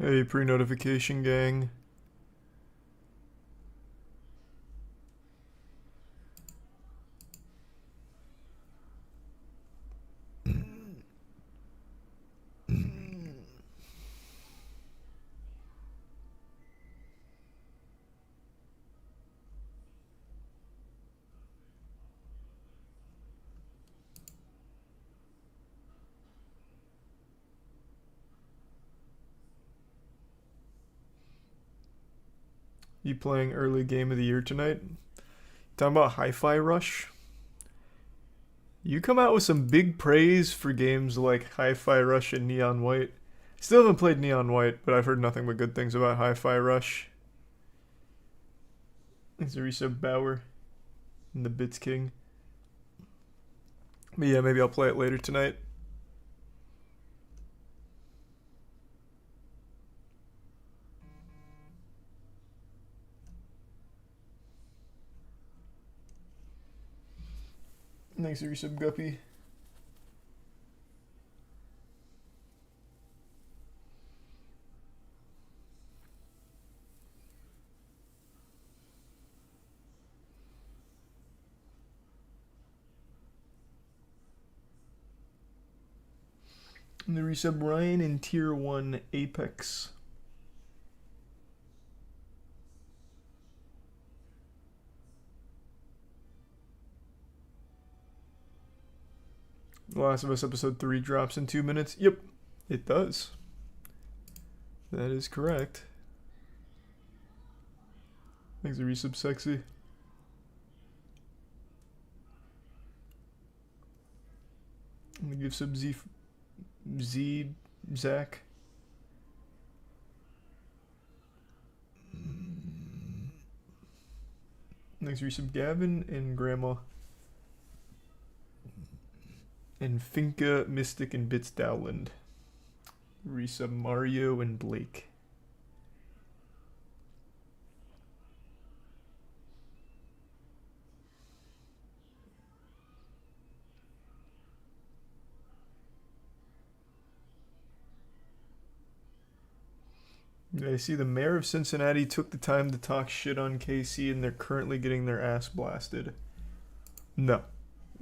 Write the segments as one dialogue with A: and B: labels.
A: Hey, pre-notification gang. You playing early game of the year tonight? Talking about Hi-Fi Rush? You come out with some big praise for games like Hi-Fi Rush and Neon White. Still haven't played Neon White, but I've heard nothing but good things about Hi-Fi Rush. Thanks to Risa Bauer and the Bits King. But yeah, maybe I'll play it later tonight. Thanks to Risa Guppy. And the resub Ryan in Tier 1 Apex. The Last of Us Episode 3 drops in 2 minutes. Yep, it does. That is correct. Thanks to resub Sexy. I'm gonna give sub Zach. Thanks for resub Gavin and Grandma. And Finka, Mystic, and Bits Dowland. Resub Mario and Blake. I see the mayor of Cincinnati took the time to talk shit on KC and they're currently getting their ass blasted. No.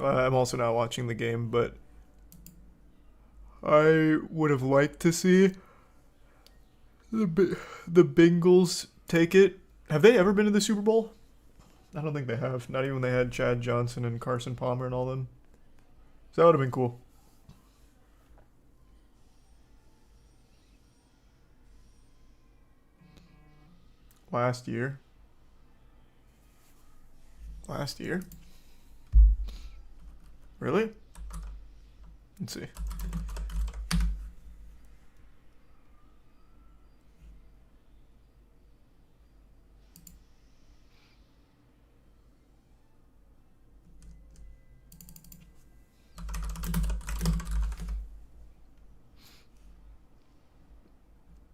A: I'm also not watching the game, but I would have liked to see the Bengals take it. Have they ever been to the Super Bowl? I don't think they have. Not even when they had Chad Johnson and Carson Palmer and all them. So that would have been cool. Last year. Last year? Really? Let's see.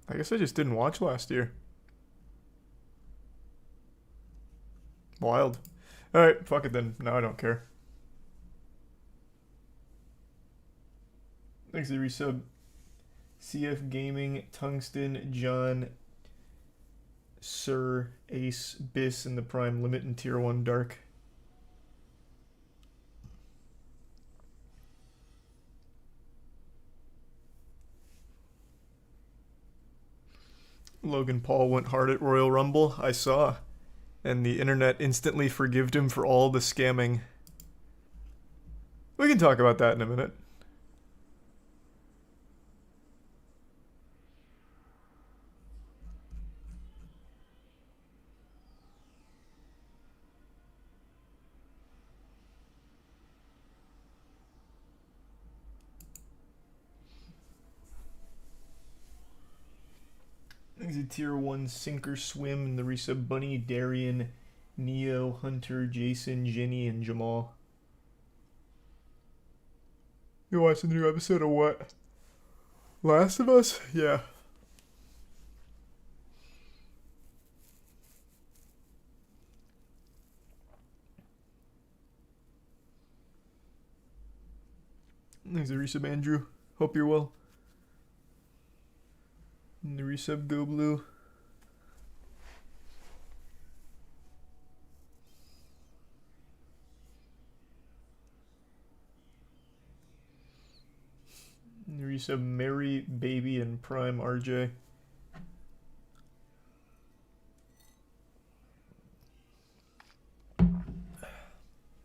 A: I guess I just didn't watch last year. Wild. Alright, fuck it then. Now I don't care. Thanks to resub. CF Gaming, Tungsten, John, Sir, Ace, Biss, and the Prime Limit in Tier 1 Dark. Logan Paul went hard at Royal Rumble. I saw. And the internet instantly forgived him for all the scamming. We can talk about that in a minute. He's a Tier 1 Sinker Swim in the resub Bunny, Darian, Neo, Hunter, Jason, Jenny, and Jamal. You watching the new episode of what? Last of Us? Yeah. Thanks a resub Andrew. Hope you're well. And the resub Go Blue. And the resub Mary, Baby, and Prime RJ.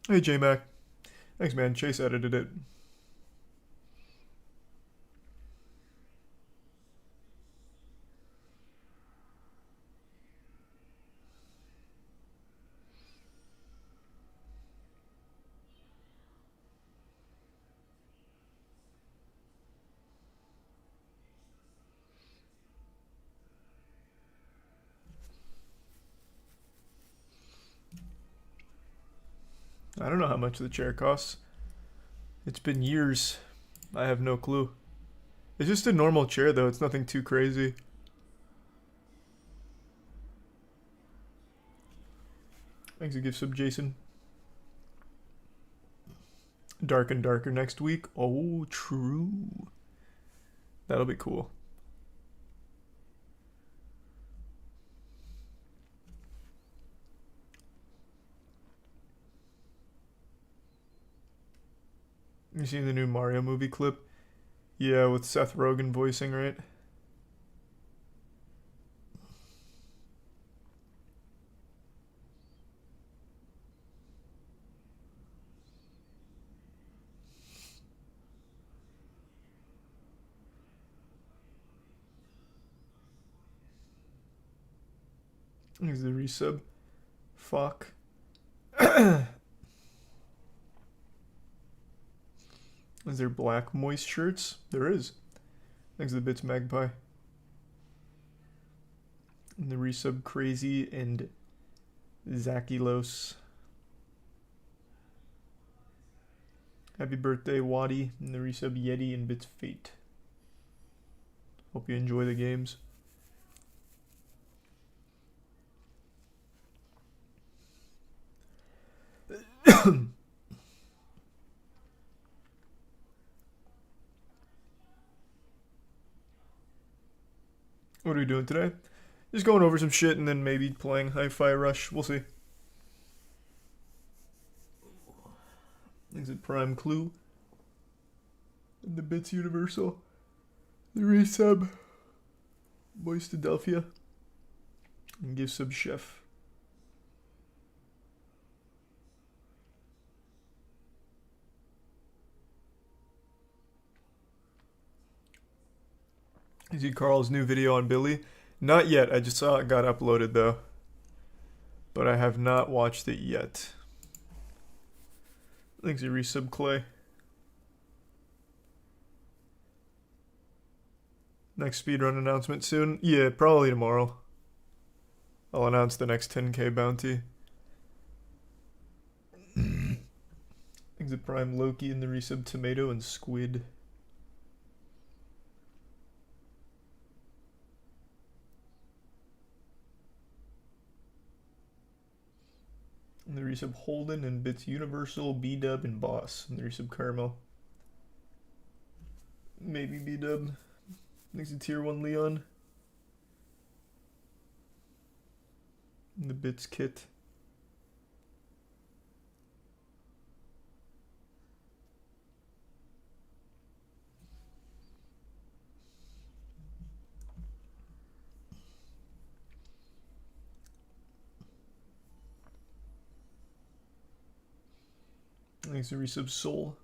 A: Hey J-Mac. Thanks man, Chase edited it. I don't know how much the chair costs. It's been years. I have no clue. It's just a normal chair though, it's nothing too crazy. Thanks a gift sub, Jason. Dark and darker next week. Oh, true. That'll be cool. You seen the new Mario movie clip? Yeah, with Seth Rogen voicing, right? Here's the resub. Fuck. Is there black moist shirts? There is. Thanks to the bits Magpie. And the resub Crazy and Zakilos. Happy birthday, Waddy. And the resub Yeti and bits Fate. Hope you enjoy the games. What are we doing today? Just going over some shit and then maybe playing Hi-Fi Rush. We'll see. Is it Prime Clue? And the Bits Universal. The resub. Moistadelphia. And give sub Chef. Is he Carl's new video on Billy? Not yet. I just saw it got uploaded though. But I have not watched it yet. Thanks, you resub Clay. Next speedrun announcement soon? Yeah, probably tomorrow. I'll announce the next 10k bounty. Exit Prime Loki and the resub Tomato and Squid. And the resub Holden and Bits Universal, B-Dub and Boss. And the resub Caramel. Maybe B-Dub. Next to tier 1 Leon. And the Bits Kit. Thanks to resub Soul.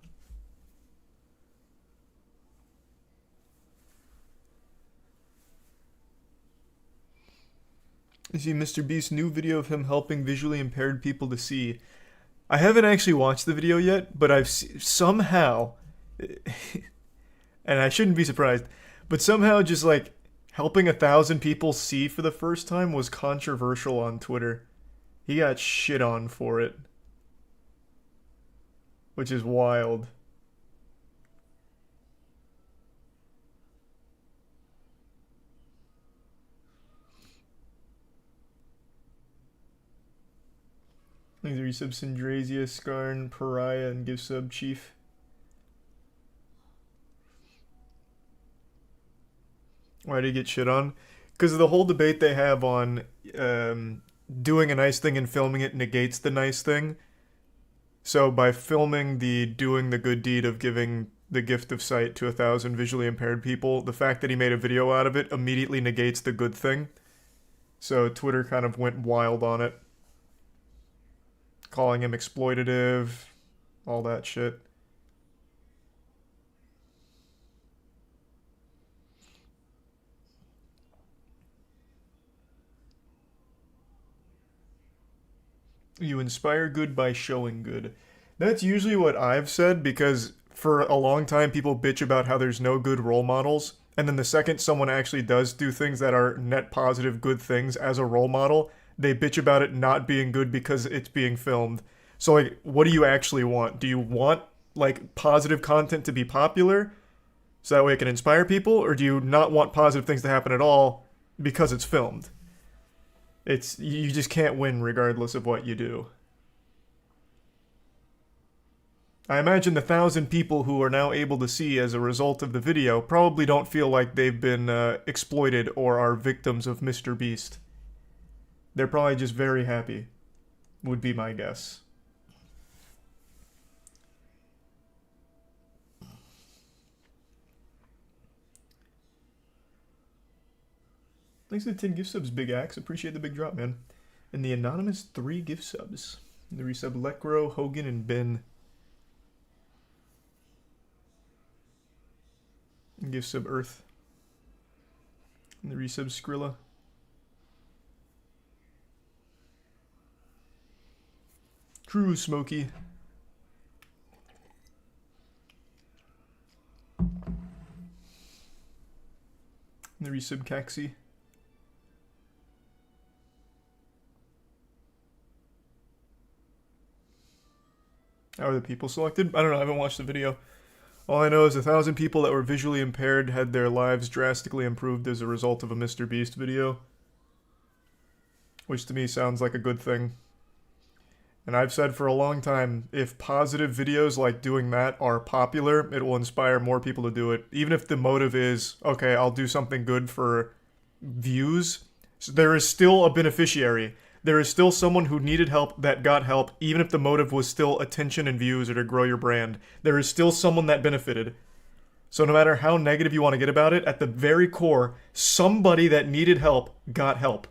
A: You see Mr. Beast's new video of him helping visually impaired people to see. I haven't actually watched the video yet, but I've somehow, and I shouldn't be surprised, but somehow just like helping 1,000 people see for the first time was controversial on Twitter. He got shit on for it. Which is wild. Thanks to resub Syndrazia, Skarn, Pariah, and give sub Chief. Why did he get shit on? Because of the whole debate they have on doing a nice thing and filming it negates the nice thing. So by filming the doing the good deed of giving the gift of sight to 1,000 visually impaired people, the fact that he made a video out of it immediately negates the good thing. So Twitter kind of went wild on it, calling him exploitative, all that shit. You inspire good by showing good. That's usually what I've said because for a long time people bitch about how there's no good role models. And then the second someone actually does do things that are net positive good things as a role model, they bitch about it not being good because it's being filmed. So like, what do you actually want? Do you want like positive content to be popular so that way it can inspire people? Or do you not want positive things to happen at all because it's filmed? It's you just can't win regardless of what you do. I imagine the 1,000 people who are now able to see as a result of the video probably don't feel like they've been exploited or are victims of Mr. Beast. They're probably just very happy, would be my guess. Thanks to the 10 gift subs, Big Axe. Appreciate the big drop, man. And the anonymous 3 gift subs. The resub Lecro, Hogan, and Ben. And gift sub Earth. And the resub Skrilla. True Smokey. And the resub Caxi. How are the people selected? I don't know, I haven't watched the video. All I know is 1,000 people that were visually impaired had their lives drastically improved as a result of a Mr. Beast video. Which to me sounds like a good thing. And I've said for a long time, if positive videos like doing that are popular, it will inspire more people to do it. Even if the motive is, okay, I'll do something good for views, so there is still a beneficiary. There is still someone who needed help that got help, even if the motive was still attention and views or to grow your brand. There is still someone that benefited. So no matter how negative you want to get about it, at the very core, somebody that needed help got help.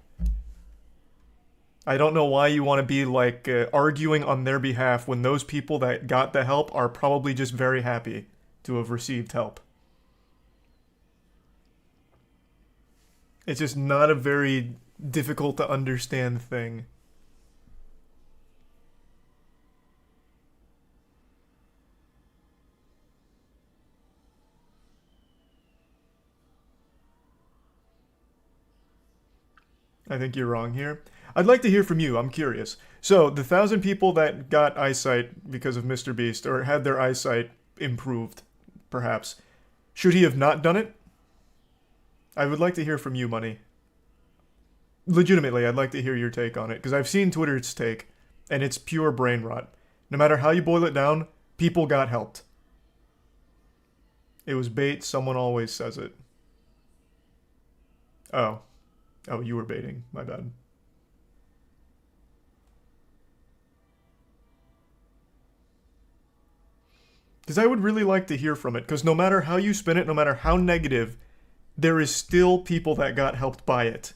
A: I don't know why you want to be like arguing on their behalf when those people that got the help are probably just very happy to have received help. It's just not a very difficult to understand thing. I think you're wrong here. I'd like to hear from you. I'm curious. So, the 1,000 people that got eyesight because of Mr. Beast, or had their eyesight improved, perhaps, should he have not done it? I would like to hear from you, Money. Legitimately, I'd like to hear your take on it, because I've seen Twitter's take, and it's pure brain rot. No matter how you boil it down, people got helped. It was bait, someone always says it. Oh. Oh, you were baiting. My bad. Because I would really like to hear from it, because no matter how you spin it, no matter how negative, there is still people that got helped by it.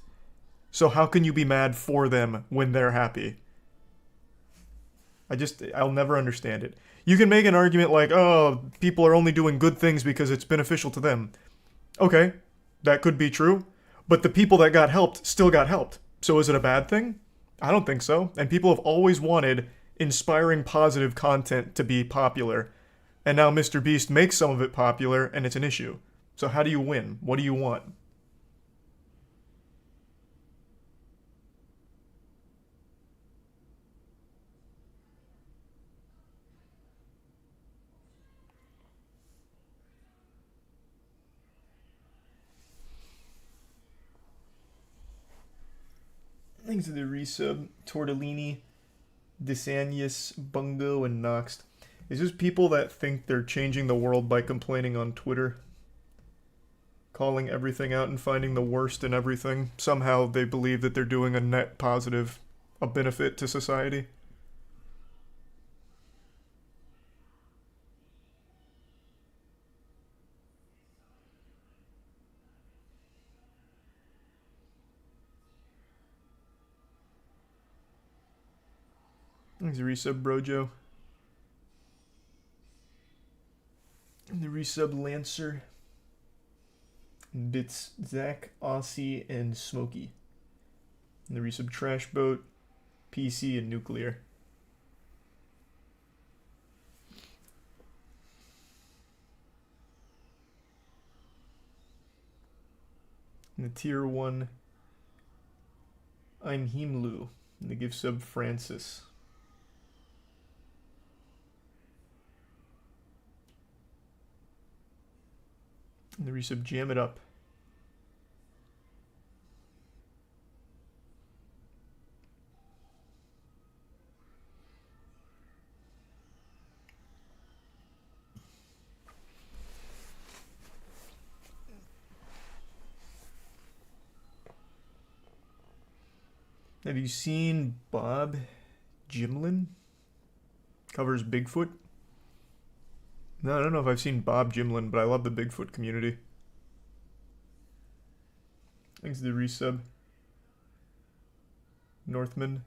A: So how can you be mad for them when they're happy? I'll never understand it. You can make an argument like, oh, people are only doing good things because it's beneficial to them. Okay, that could be true, but the people that got helped still got helped. So is it a bad thing? I don't think so. And people have always wanted inspiring positive content to be popular. And now Mr. Beast makes some of it popular, and it's an issue. So how do you win? What do you want? Thanks to the resub, Tortellini, Desanius, Bungo, and Noxed. Is this people that think they're changing the world by complaining on Twitter? calling everything out and finding the worst in everything. Somehow they believe that they're doing a net positive, a benefit to society. Thanks, resub Brojo. And the resub Lancer. Bits Zach, Aussie, and Smokey. And the resub Trash Boat, PC, and Nuclear. And the tier 1 I'm Himlu. And the gift sub Francis. And the resub Jam It Up. Have you seen Bob Gimlin? Covers Bigfoot? No, I don't know if I've seen Bob Gimlin, but I love the Bigfoot community. Thanks to the resub. Northman.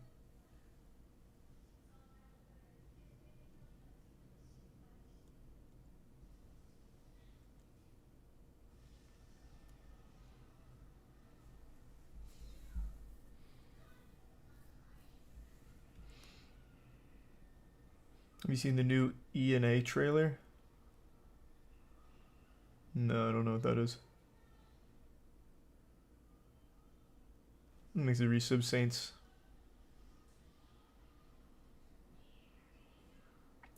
A: Have you seen the new E&A trailer? No, I don't know what that is. Makes the resub Saints.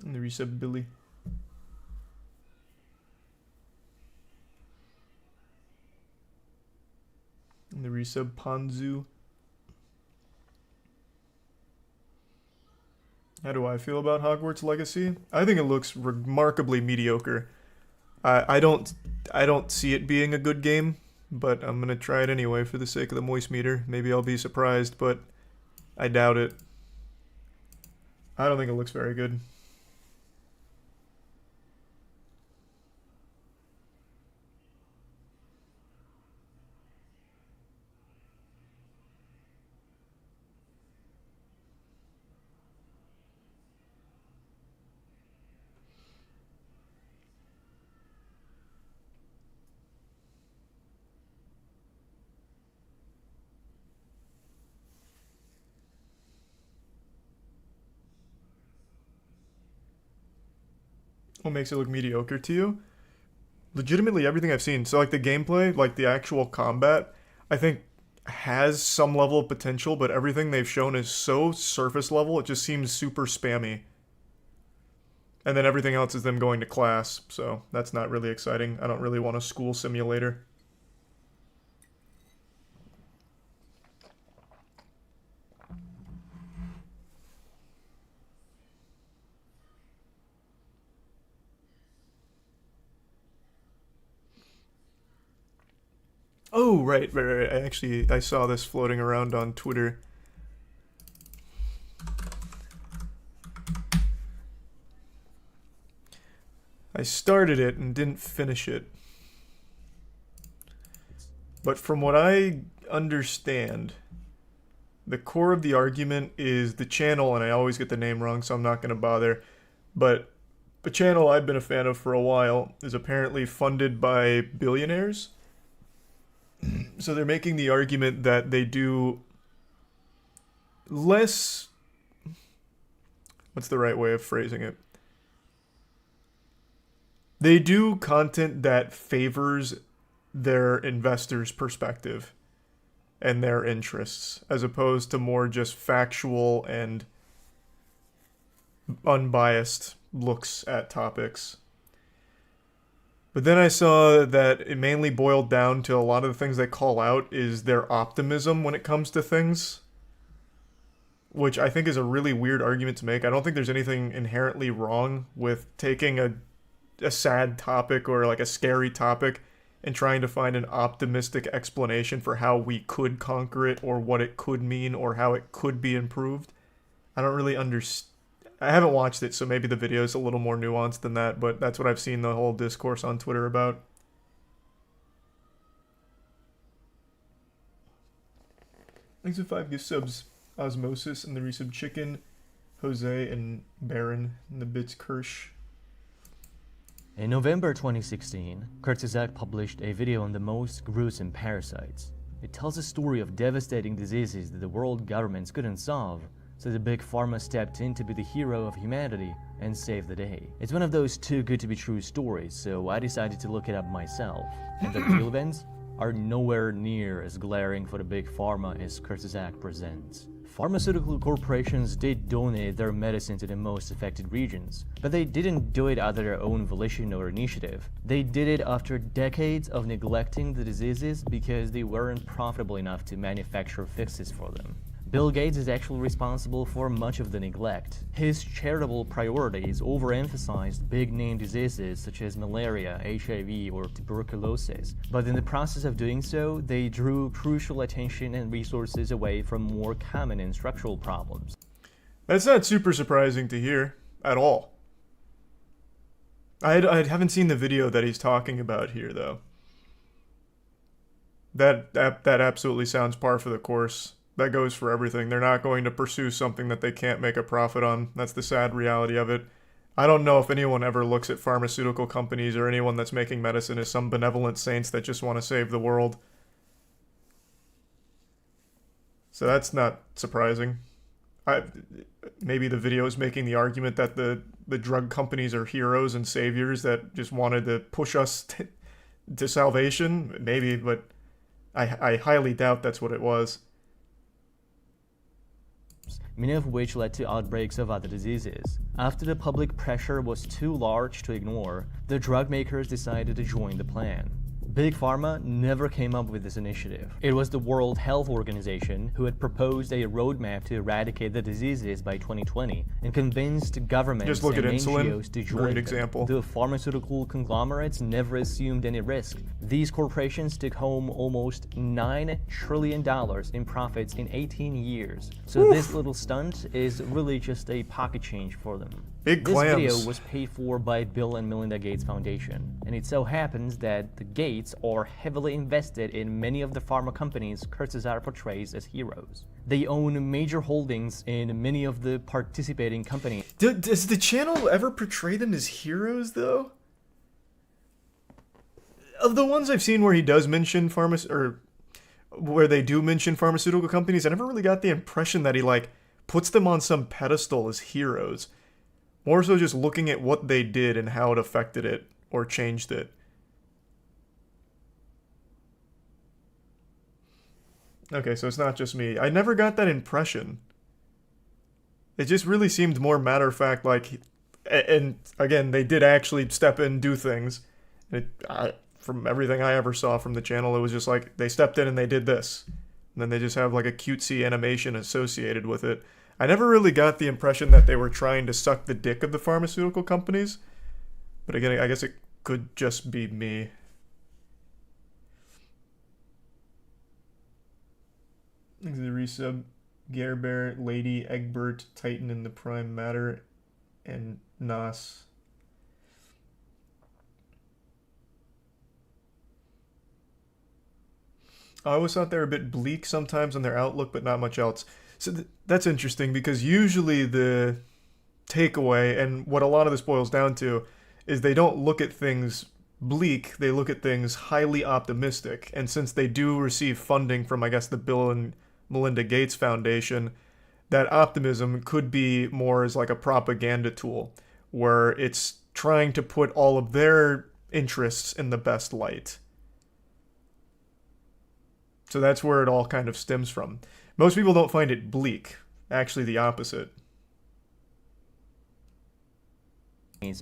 A: And the resub Billy. And the resub Ponzu. How do I feel about Hogwarts Legacy? I think it looks remarkably mediocre. I don't see it being a good game, but I'm gonna try it anyway for the sake of the moist meter. Maybe I'll be surprised, but I doubt it. I don't think it looks very good. What makes it look mediocre to you? Legitimately everything I've seen. So like the gameplay, like the actual combat, I think has some level of potential, but everything they've shown is so surface level, it just seems super spammy. And then everything else is them going to class, so that's not really exciting. I don't really want a school simulator. Oh, right. I saw this floating around on Twitter. I started it and didn't finish it. But from what I understand, the core of the argument is the channel, and I always get the name wrong, so I'm not going to bother. But the channel I've been a fan of for a while is apparently funded by billionaires. So they're making the argument that they do less... What's the right way of phrasing it? They do content that favors their investors' perspective and their interests, as opposed to more just factual and unbiased looks at topics. But then I saw that it mainly boiled down to a lot of the things they call out is their optimism when it comes to things, which I think is a really weird argument to make. I don't think there's anything inherently wrong with taking a sad topic or like a scary topic and trying to find an optimistic explanation for how we could conquer it or what it could mean or how it could be improved. I don't really understand. I haven't watched it, so maybe the video is a little more nuanced than that, but that's what I've seen the whole discourse on Twitter about. Thanks for 5 gift subs. Osmosis and the resub Chicken, Jose and Baron and the Bits Kirsch.
B: In November 2016, Kurzgesagt published a video on the most gruesome parasites. It tells a story of devastating diseases that the world governments couldn't solve, so the big pharma stepped in to be the hero of humanity and save the day. It's one of those too good to be true stories, so I decided to look it up myself, and the real events are nowhere near as glaring for the big pharma as Kurzgesagt presents. Pharmaceutical corporations did donate their medicine to the most affected regions, but they didn't do it out of their own volition or initiative. They did it after decades of neglecting the diseases because they weren't profitable enough to manufacture fixes for them. Bill Gates is actually responsible for much of the neglect. His charitable priorities overemphasized big-name diseases such as malaria, HIV, or tuberculosis, but in the process of doing so, they drew crucial attention and resources away from more common and structural problems.
A: That's not super surprising to hear, at all. I haven't seen the video that he's talking about here, though. That absolutely sounds par for the course. That goes for everything. They're not going to pursue something that they can't make a profit on. That's the sad reality of it. I don't know if anyone ever looks at pharmaceutical companies or anyone that's making medicine as some benevolent saints that just want to save the world. So that's not surprising. Maybe the video is making the argument that the drug companies are heroes and saviors that just wanted to push us to salvation. Maybe, but I highly doubt that's what it was.
B: Many of which led to outbreaks of other diseases. After the public pressure was too large to ignore, the drug makers decided to join the plan. Big Pharma never came up with this initiative. It was the World Health Organization who had proposed a roadmap to eradicate the diseases by 2020 and convinced governments and NGOs to join them. The pharmaceutical conglomerates never assumed any risk. These corporations took home almost $9 trillion in profits in 18 years. So this little stunt is really just a pocket change for them.
A: Big clams.
B: This video was paid for by Bill and Melinda Gates Foundation, and it so happens that the Gates are heavily invested in many of the pharma companies Kurzgesagt portrays as heroes. They own major holdings in many of the participating companies.
A: Does the channel ever portray them as heroes, though? Of the ones I've seen where he does mention where they do mention pharmaceutical companies, I never really got the impression that he puts them on some pedestal as heroes. More so just looking at what they did and how it affected it or changed it. Okay, so it's not just me. I never got that impression. It just really seemed more matter-of-fact, and again, they did actually step in and do things. From everything I ever saw from the channel, it was just they stepped in and they did this. And then they just have a cutesy animation associated with it. I never really got the impression that they were trying to suck the dick of the pharmaceutical companies. But again, I guess it could just be me. Thanks for the resub. Gerber, Lady, Egbert, Titan in the Prime Matter, and Nas. I always thought they were a bit bleak sometimes on their outlook, but not much else. So that's interesting because usually the takeaway, and what a lot of this boils down to, is they don't look at things bleak, they look at things highly optimistic. And since they do receive funding from, I guess, the Bill and Melinda Gates Foundation, that optimism could be more as a propaganda tool, where it's trying to put all of their interests in the best light. So that's where it all kind of stems from. Most people don't find it bleak. Actually, the opposite.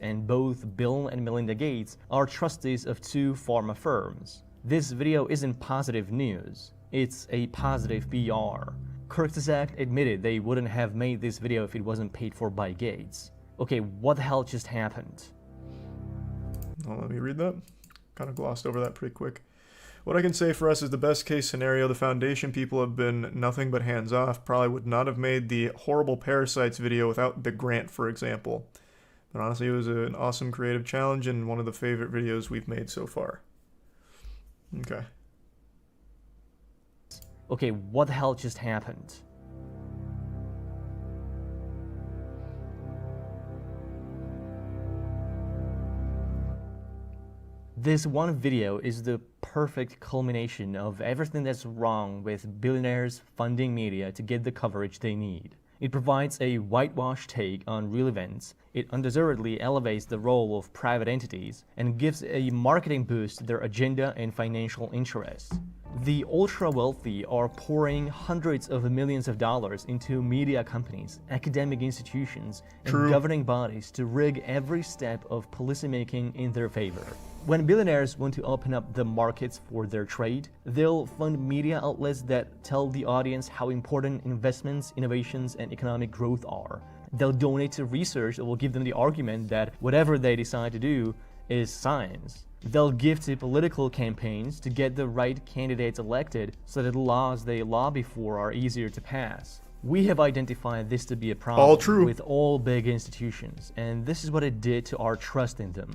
B: And both Bill and Melinda Gates are trustees of 2 pharma firms. This video isn't positive news. It's a positive PR. Kurzgesagt admitted they wouldn't have made this video if it wasn't paid for by Gates. Okay, what the hell just happened?
A: Well, let me read that. kind of glossed over that pretty quick. What I can say for us is the best case scenario, the Foundation people have been nothing but hands off. Probably would not have made the horrible Parasites video without the grant, for example. But honestly, it was an awesome creative challenge and one of the favorite videos we've made so far. Okay.
B: Okay, what the hell just happened? This one video is the perfect culmination of everything that's wrong with billionaires funding media to get the coverage they need. It provides a whitewashed take on real events, it undeservedly elevates the role of private entities, and gives a marketing boost to their agenda and financial interests. The ultra-wealthy are pouring hundreds of millions of dollars into media companies, academic institutions, and governing bodies to rig every step of policymaking in their favor. When billionaires want to open up the markets for their trade, they'll fund media outlets that tell the audience how important investments, innovations, and economic growth are. They'll donate to research that will give them the argument that whatever they decide to do is science. They'll give to political campaigns to get the right candidates elected so that the laws they lobby for are easier to pass. We have identified this to be a problem with all big institutions, and this is what it did to our trust in them.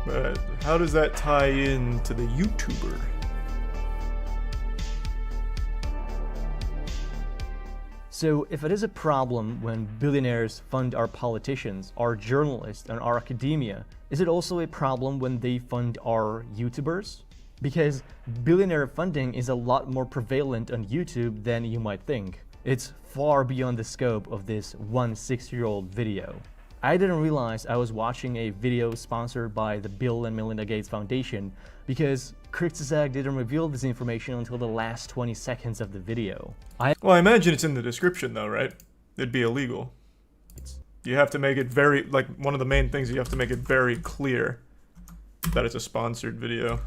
A: But how does that tie in to the YouTuber?
B: So if it is a problem when billionaires fund our politicians, our journalists, and our academia, is it also a problem when they fund our YouTubers? Because billionaire funding is a lot more prevalent on YouTube than you might think. It's far beyond the scope of this 6-year-old video. I didn't realize I was watching a video sponsored by the Bill and Melinda Gates Foundation because Kurzgesagt didn't reveal this information until the last 20 seconds of the video.
A: Well, I imagine it's in the description though, right? It'd be illegal. You have to make it very, like, one of the main things, you have to make it very clear that it's a sponsored video.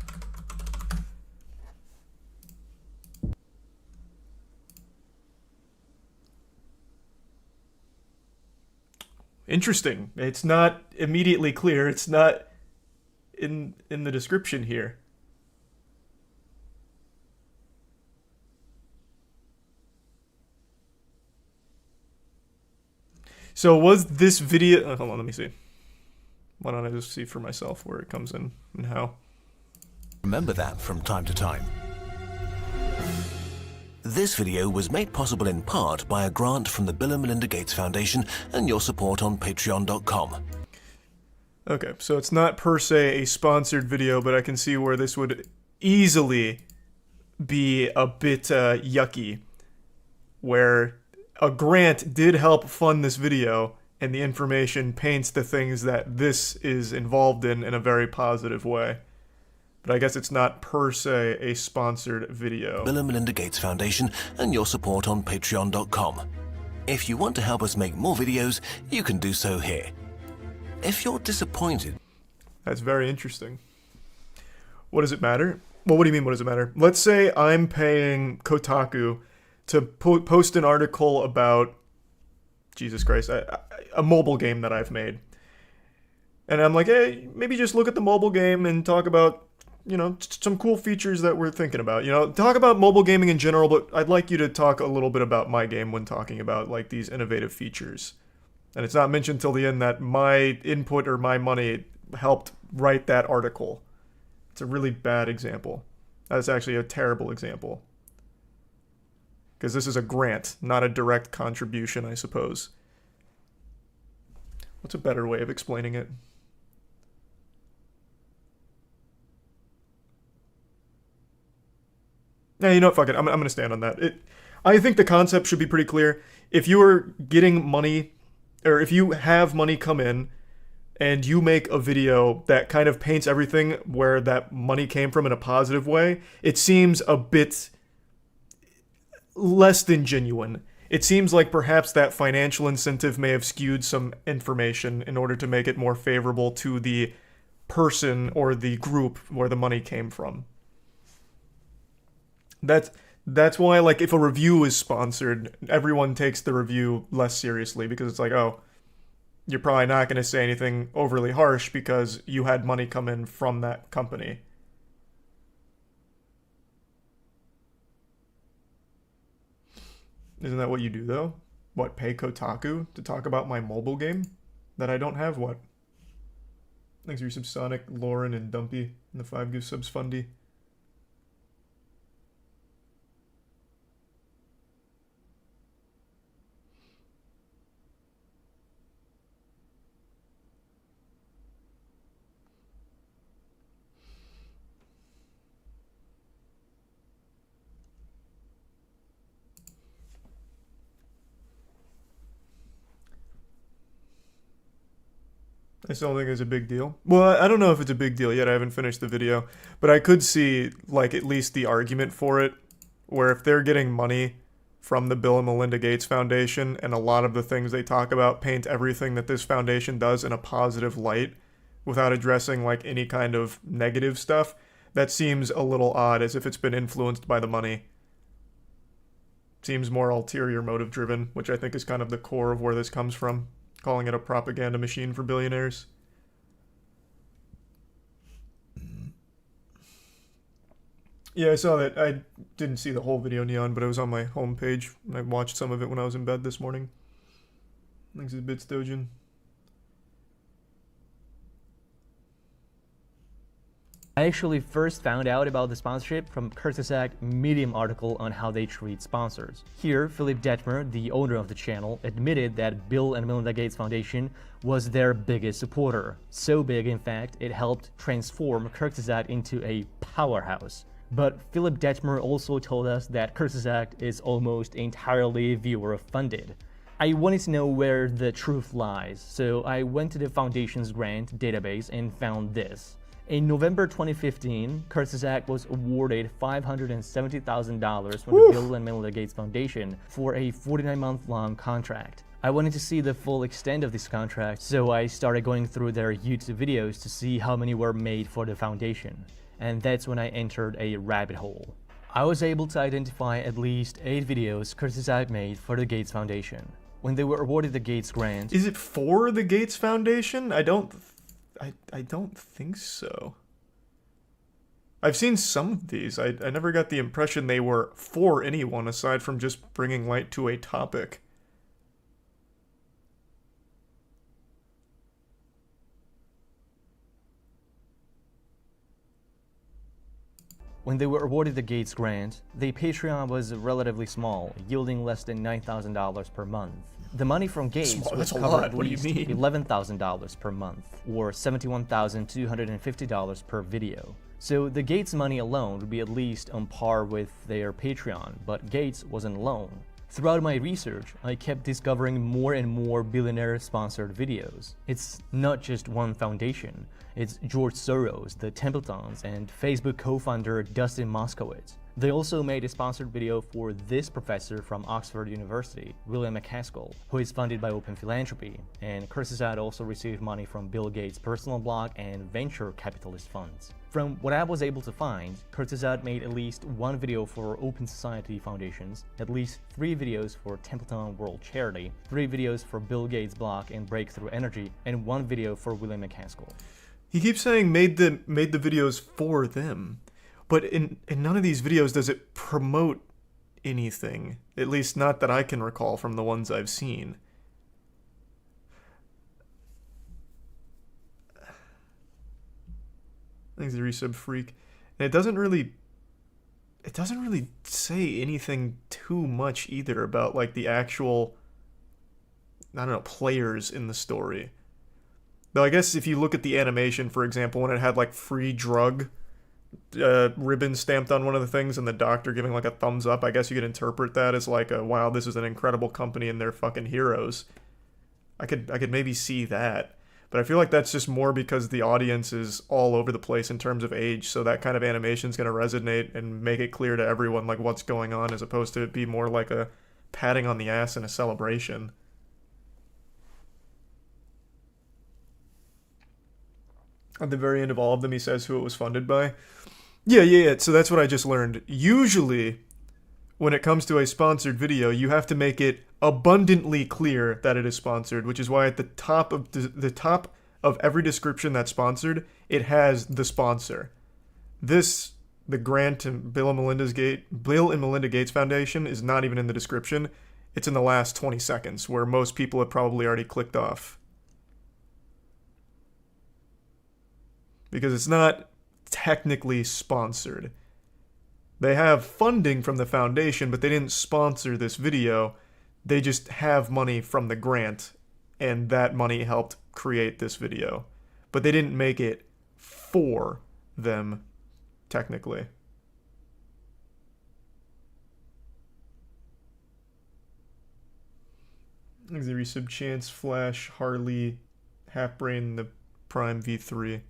A: Interesting. It's not immediately clear. It's not in the description here. So was this video... hold on, let me see. Why don't I just see for myself where it comes in and how.
C: Remember that from time to time. This video was made possible in part by a grant from the Bill and Melinda Gates Foundation and your support on patreon.com.
A: Okay, so it's not per se a sponsored video, but I can see where this would easily be a bit yucky, where a grant did help fund this video, and the information paints the things that this is involved in a very positive way. But I guess it's not per se a sponsored video.
C: Bill and Melinda Gates Foundation and your support on patreon.com. If you want to help us make more videos, you can do so here. If you're disappointed...
A: That's very interesting. What does it matter? Well, what do you mean, what does it matter? Let's say I'm paying Kotaku to post an article about, Jesus Christ, a mobile game that I've made. And I'm like, hey, maybe just look at the mobile game and talk about, you know, some cool features that we're thinking about. You know, talk about mobile gaming in general, but I'd like you to talk a little bit about my game when talking about, like, these innovative features. And it's not mentioned till the end that my input or my money helped write that article. It's a really bad example. That's actually a terrible example. Because this is a grant, not a direct contribution, I suppose. What's a better way of explaining it? Yeah, you know what, fuck it. I'm going to stand on that. I think the concept should be pretty clear. If you are getting money, or if you have money come in, and you make a video that kind of paints everything where that money came from in a positive way, it seems a bit less than genuine. It seems like perhaps that financial incentive may have skewed some information in order to make it more favorable to the person or the group where the money came from. That's why, like, if a review is sponsored, everyone takes the review less seriously because it's like, oh, you're probably not going to say anything overly harsh because you had money come in from that company. Isn't that what you do, though? What, pay Kotaku to talk about my mobile game that I don't have? What? Thanks for your subs, Sonic, Lauren, and Dumpy, and the 5 gift subs fundy. I still think it's a big deal. Well, I don't know if it's a big deal yet. I haven't finished the video. But I could see, like, at least the argument for it, where if they're getting money from the Bill and Melinda Gates Foundation, and a lot of the things they talk about paint everything that this foundation does in a positive light, without addressing, like, any kind of negative stuff, that seems a little odd, as if it's been influenced by the money. Seems more ulterior motive driven, which I think is kind of the core of where this comes from. Calling it a propaganda machine for billionaires. Yeah, I saw that. I didn't see the whole video, Neon, but it was on my homepage, and I watched some of it when I was in bed this morning. Thanks to Bits Dojin.
B: I actually first found out about the sponsorship from Kurzgesagt Medium article on how they treat sponsors. Here, Philipp Detmer, the owner of the channel, admitted that Bill and Melinda Gates Foundation was their biggest supporter. So big, in fact, it helped transform Kurzgesagt into a powerhouse. But Philipp Detmer also told us that Kurzgesagt is almost entirely viewer-funded. I wanted to know where the truth lies, so I went to the foundation's grant database and found this. In November 2015, Kurzgesagt was awarded $570,000 from the Bill and Melinda Gates Foundation for a 49-month-long contract. I wanted to see the full extent of this contract, so I started going through their YouTube videos to see how many were made for the foundation. And that's when I entered a rabbit hole. I was able to identify at least 8 videos Kurzgesagt made for the Gates Foundation. When they were awarded the Gates grant...
A: Is it for the Gates Foundation? I don't think so. I've seen some of these. I never got the impression they were for anyone aside from just bringing light to a topic.
B: When they were awarded the Gates grant, the Patreon was relatively small, yielding less than $9,000 per month. The money from Gates would cover at least $11,000 per month, or $71,250 per video. So the Gates money alone would be at least on par with their Patreon, but Gates wasn't alone. Throughout my research, I kept discovering more and more billionaire-sponsored videos. It's not just one foundation. It's George Soros, the Templetons, and Facebook co-founder Dustin Moskovitz. They also made a sponsored video for this professor from Oxford University, William MacAskill, who is funded by Open Philanthropy, and Kurzgesagt also received money from Bill Gates' personal blog and venture capitalist funds. From what I was able to find, Kurzgesagt made at least 1 video for Open Society Foundations, at least 3 videos for Templeton World Charity, 3 videos for Bill Gates' blog and Breakthrough Energy, and 1 video for William MacAskill.
A: He keeps saying made the videos for them. But in none of these videos does it promote anything. At least not that I can recall from the ones I've seen. Thanks to Resub Freak. And it doesn't really say anything too much either about like the actual, I don't know, players in the story. Though I guess if you look at the animation, for example, when it had like free drug ribbon stamped on one of the things and the doctor giving like a thumbs up, I guess you could interpret that as like a, wow, this is an incredible company and they're fucking heroes. I could maybe see that, but I feel like that's just more because the audience is all over the place in terms of age, so that kind of animation is going to resonate and make it clear to everyone like what's going on, as opposed to it be more like a patting on the ass and a celebration. At the very end of all of them, he says who it was funded by. Yeah. So that's what I just learned. Usually, when it comes to a sponsored video, you have to make it abundantly clear that it is sponsored, which is why at the top of the top of every description that's sponsored, it has the sponsor. The grant to Bill and Melinda Gates Foundation is not even in the description. It's in the last 20 seconds, where most people have probably already clicked off. Because it's not technically sponsored. They have funding from the foundation, but they didn't sponsor this video. They just have money from the grant, and that money helped create this video. But they didn't make it for them, technically. The resub Chance, Flash, Harley, Halfbrain, the Prime V3.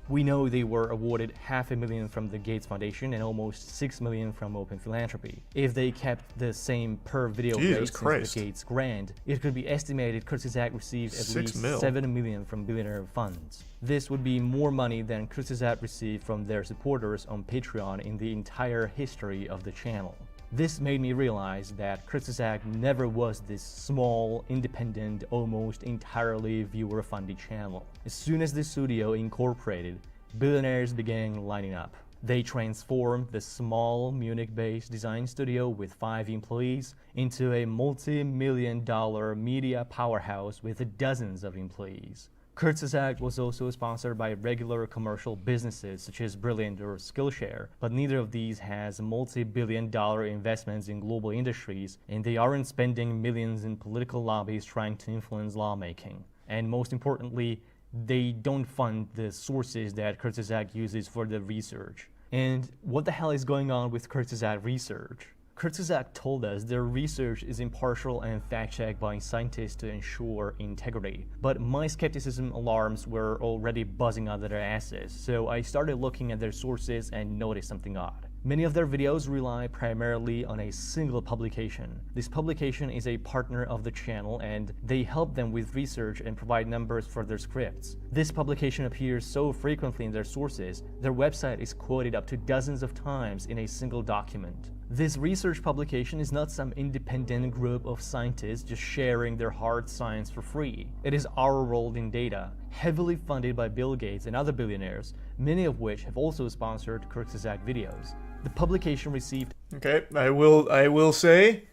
B: We know they were awarded $500,000 from the Gates Foundation and almost $6 million from Open Philanthropy. If they kept the same per video rate since the Gates grant, it could be estimated Kurzgesagt received at least $7 million from billionaire funds. This would be more money than Kurzgesagt received from their supporters on Patreon in the entire history of the channel. This made me realize that Kurzgesagt never was this small, independent, almost entirely viewer-funded channel. As soon as the studio incorporated, billionaires began lining up. They transformed the small Munich-based design studio with 5 employees into a multi-million-dollar media powerhouse with dozens of employees. Kurzgesagt was also sponsored by regular commercial businesses such as Brilliant or Skillshare, but neither of these has multi-billion-dollar investments in global industries, and they aren't spending millions in political lobbies trying to influence lawmaking. And most importantly, they don't fund the sources that Kurzgesagt uses for the research. And what the hell is going on with Kurzgesagt research? Kurzgesagt told us their research is impartial and fact-checked by scientists to ensure integrity. But my skepticism alarms were already buzzing out of their asses, so I started looking at their sources and noticed something odd. Many of their videos rely primarily on a single publication. This publication is a partner of the channel and they help them with research and provide numbers for their scripts. This publication appears so frequently in their sources, their website is quoted up to dozens of times in a single document. This research publication is not some independent group of scientists just sharing their hard science for free. It is our rolled in data, heavily funded by Bill Gates and other billionaires, many of which have also sponsored Kurzgesagt videos. The publication received...
A: Okay, I will say,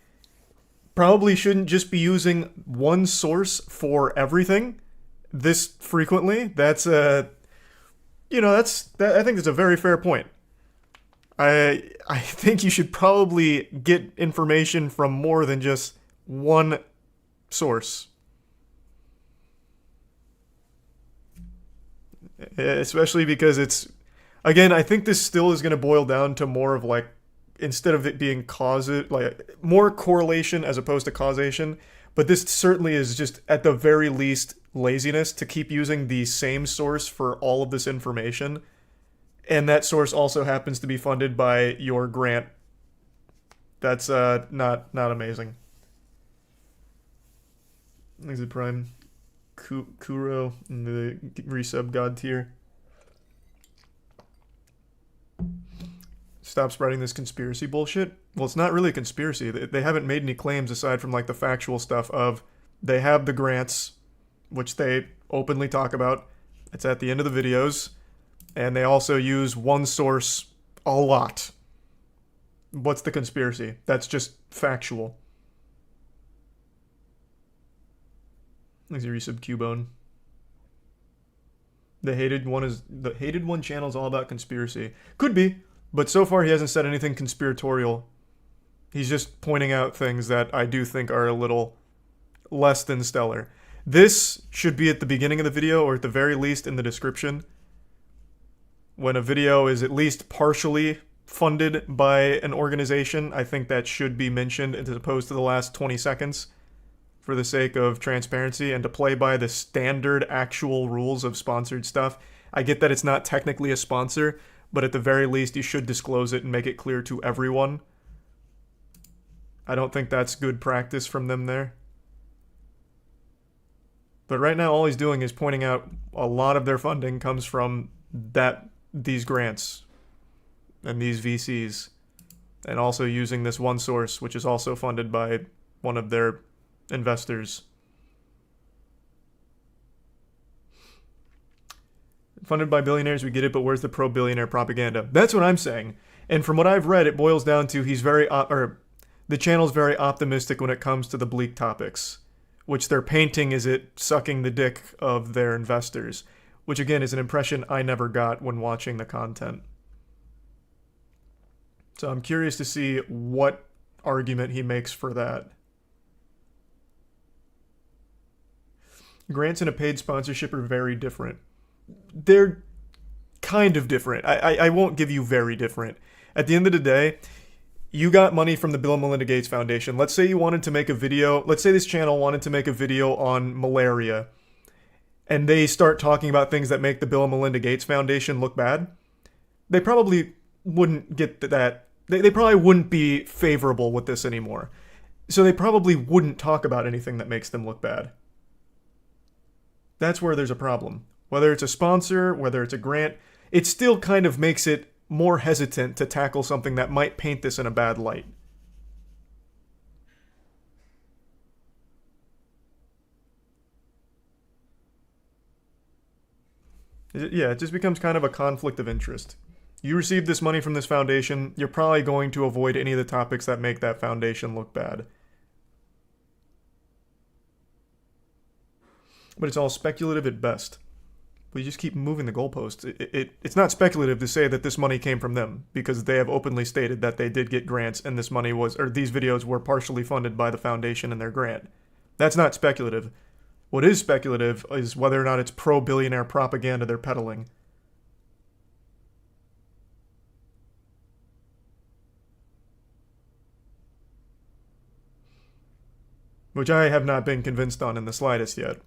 A: probably shouldn't just be using one source for everything this frequently. That's I think that's a very fair point. I think you should probably get information from more than just one source. Especially because it's, again, I think this still is going to boil down to more of like, instead of it being more correlation as opposed to causation, but this certainly is just at the very least laziness to keep using the same source for all of this information. And that source also happens to be funded by your grant. That's not amazing. There's a Prime Kuro in the resub god tier. Stop spreading this conspiracy bullshit. Well, it's not really a conspiracy. They haven't made any claims aside from like the factual stuff of they have the grants, which they openly talk about. It's at the end of the videos. And they also use one source a lot. What's the conspiracy? That's just factual. There's your resub Cubone. The hated one channel is all about conspiracy. Could be, but so far he hasn't said anything conspiratorial. He's just pointing out things that I do think are a little less than stellar. This should be at the beginning of the video, or at the very least in the description. When a video is at least partially funded by an organization, I think that should be mentioned as opposed to the last 20 seconds for the sake of transparency and to play by the standard actual rules of sponsored stuff. I get that it's not technically a sponsor, but at the very least you should disclose it and make it clear to everyone. I don't think that's good practice from them there. But right now all he's doing is pointing out a lot of their funding comes from these grants and these VCs. and also using this one source, which is also funded by one of their investors. Funded by billionaires, we get it, but where's the pro-billionaire propaganda? That's what I'm saying. And from what I've read, it boils down to the channel's very optimistic when it comes to the bleak topics, which they're painting as it sucking the dick of their investors, which again is an impression I never got when watching the content. So I'm curious to see what argument he makes for that. Grants and a paid sponsorship are very different. They're kind of different. I won't give you very different. At the end of the day, you got money from the Bill and Melinda Gates Foundation. Let's say you wanted to make a video. Let's say this channel wanted to make a video on malaria, and they start talking about things that make the Bill and Melinda Gates Foundation look bad. They probably wouldn't get that. They probably wouldn't be favorable with this anymore. So they probably wouldn't talk about anything that makes them look bad. That's where there's a problem. Whether it's a sponsor, whether it's a grant, it still kind of makes it more hesitant to tackle something that might paint this in a bad light. Yeah, it just becomes kind of a conflict of interest. You received this money from this foundation, you're probably going to avoid any of the topics that make that foundation look bad. But it's all speculative at best. We just keep moving the goalposts. It's not speculative to say that this money came from them, because they have openly stated that they did get grants and this money was, or these videos were partially funded by the foundation and their grant. That's not speculative. What is speculative is whether or not it's pro-billionaire propaganda they're peddling. Which I have not been convinced on in the slightest yet.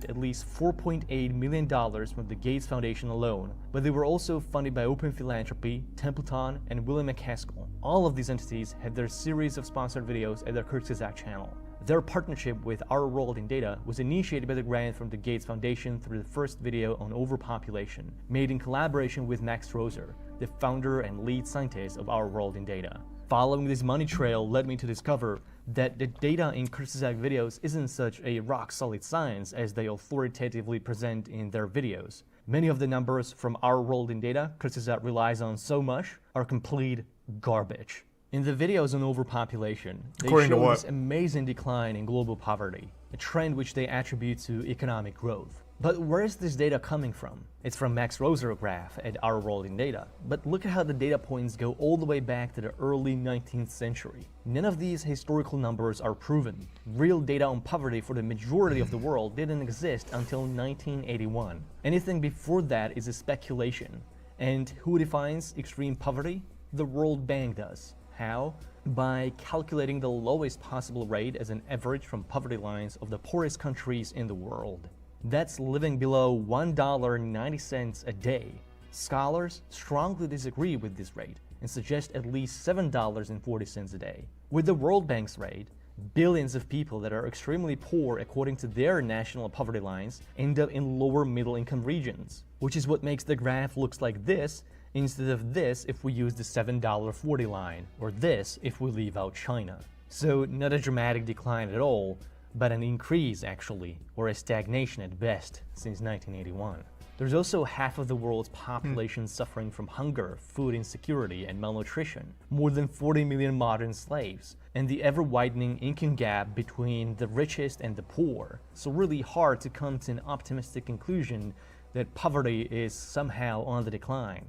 B: At least $4.8 million from the Gates Foundation alone, but they were also funded by Open Philanthropy, Templeton, and William McCaskill. All of these entities had their series of sponsored videos at their Kurzgesagt channel. Their partnership with Our World in Data was initiated by the grant from the Gates Foundation through the first video on overpopulation, made in collaboration with Max Roser, the founder and lead scientist of Our World in Data. Following this money trail led me to discover that the data in Kurzgesagt videos isn't such a rock-solid science as they authoritatively present in their videos. Many of the numbers from Our World in Data Kurzgesagt relies on so much are complete garbage. In the videos on overpopulation, they show this amazing decline in global poverty, a trend which they attribute to economic growth. But where is this data coming from? It's from Max Roser graph at Our World in Data. But look at how the data points go all the way back to the early 19th century. None of these historical numbers are proven. Real data on poverty for the majority of the world didn't exist until 1981. Anything before that is a speculation. And who defines extreme poverty? The World Bank does. How? By calculating the lowest possible rate as an average from poverty lines of the poorest countries in the world. That's living below $1.90 a day. Scholars strongly disagree with this rate and suggest at least $7.40 a day. With the World Bank's rate, billions of people that are extremely poor according to their national poverty lines end up in lower middle income regions, which is what makes the graph looks like this instead of this if we use the $7.40 line, or this if we leave out China. So not a dramatic decline at all, but an increase actually, or a stagnation at best, since 1981. There's also half of the world's population suffering from hunger, food insecurity, and malnutrition, more than 40 million modern slaves, and the ever-widening income gap between the richest and the poor. So really hard to come to an optimistic conclusion that poverty is somehow on the decline.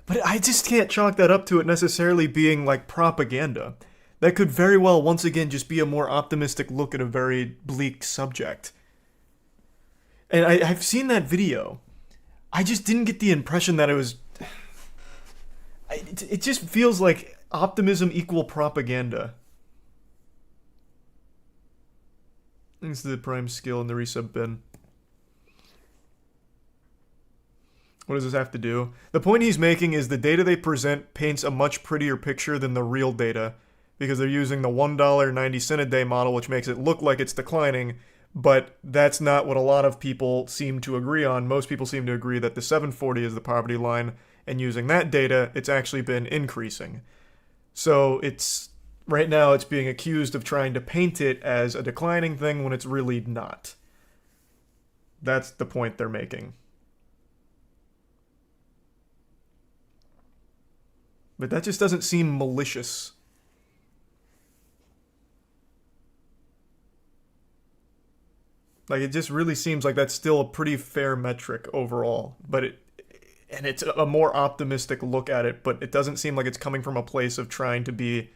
A: But I just can't chalk that up to it necessarily being like propaganda. That could very well, once again, just be a more optimistic look at a very bleak subject. And I've seen that video. I just didn't get the impression that it was... It just feels like optimism equal propaganda. Thanks to the Prime skill in the resub bin. What does this have to do? The point he's making is the data they present paints a much prettier picture than the real data, because they're using the $1.90 a day model, which makes it look like it's declining, but that's not what a lot of people seem to agree on. Most people seem to agree that the 740 is the poverty line, and using that data, it's actually been increasing. So right now it's being accused of trying to paint it as a declining thing when it's really not. That's the point they're making. But that just doesn't seem malicious. Like, it just really seems like that's still a pretty fair metric overall. And it's a more optimistic look at it, but it doesn't seem like it's coming from a place of trying to be...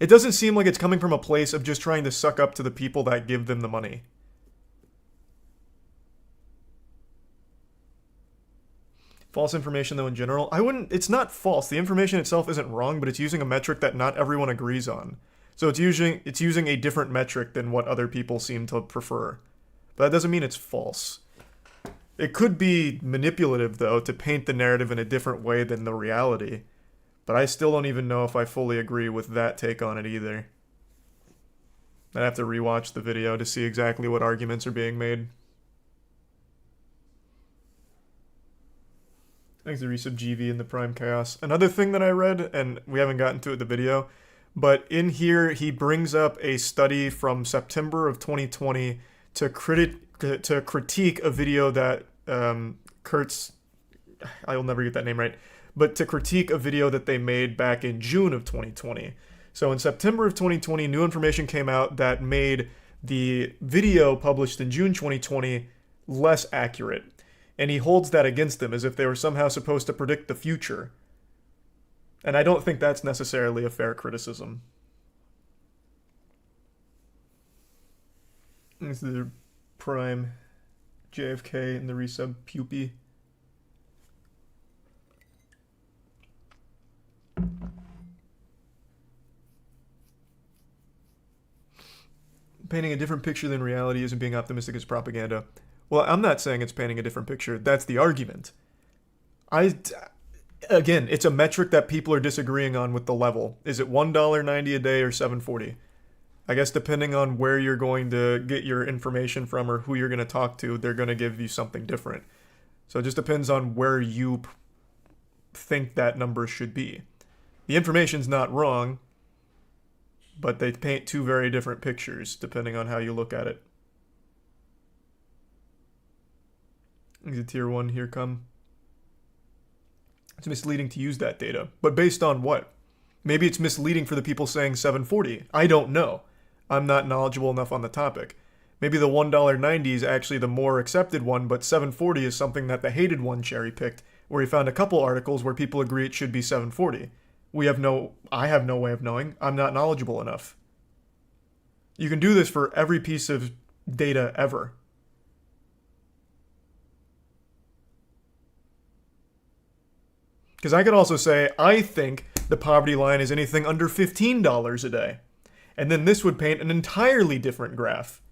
A: It doesn't seem like it's coming from a place of just trying to suck up to the people that give them the money. False information, though, in general, it's not false. The information itself isn't wrong, but it's using a metric that not everyone agrees on. So it's using a different metric than what other people seem to prefer. But that doesn't mean it's false. It could be manipulative, though, to paint the narrative in a different way than the reality. But I still don't even know if I fully agree with that take on it either. I'd have to rewatch the video to see exactly what arguments are being made. Thanks to Resub GV and the Prime Chaos. Another thing that I read, and we haven't gotten to it in the video, but in here he brings up a study from September of 2020 to critique a video that Kurtz... I will never get that name right. But to critique a video that they made back in June of 2020. So in September of 2020, new information came out that made the video published in June 2020 less accurate. And he holds that against them as if they were somehow supposed to predict the future. And I don't think that's necessarily a fair criticism. This is the Prime, JFK, and the Resub Pupi. Painting a different picture than reality isn't being optimistic as propaganda. Well, I'm not saying it's painting a different picture. That's the argument. Again, it's a metric that people are disagreeing on with the level. Is it $1.90 a day or $7.40? I guess depending on where you're going to get your information from or who you're going to talk to, they're going to give you something different. So it just depends on where you think that number should be. The information's not wrong, but they paint two very different pictures depending on how you look at it. Is it tier 1 here come? It's misleading to use that data. But based on what? Maybe it's misleading for the people saying 740. I don't know. I'm not knowledgeable enough on the topic. Maybe the $1.90 is actually the more accepted one, but 740 is something that the hated one cherry-picked, where he found a couple articles where people agree it should be 740. I have no way of knowing. I'm not knowledgeable enough. You can do this for every piece of data ever. Because I could also say, I think the poverty line is anything under $15 a day. And then this would paint an entirely different graph.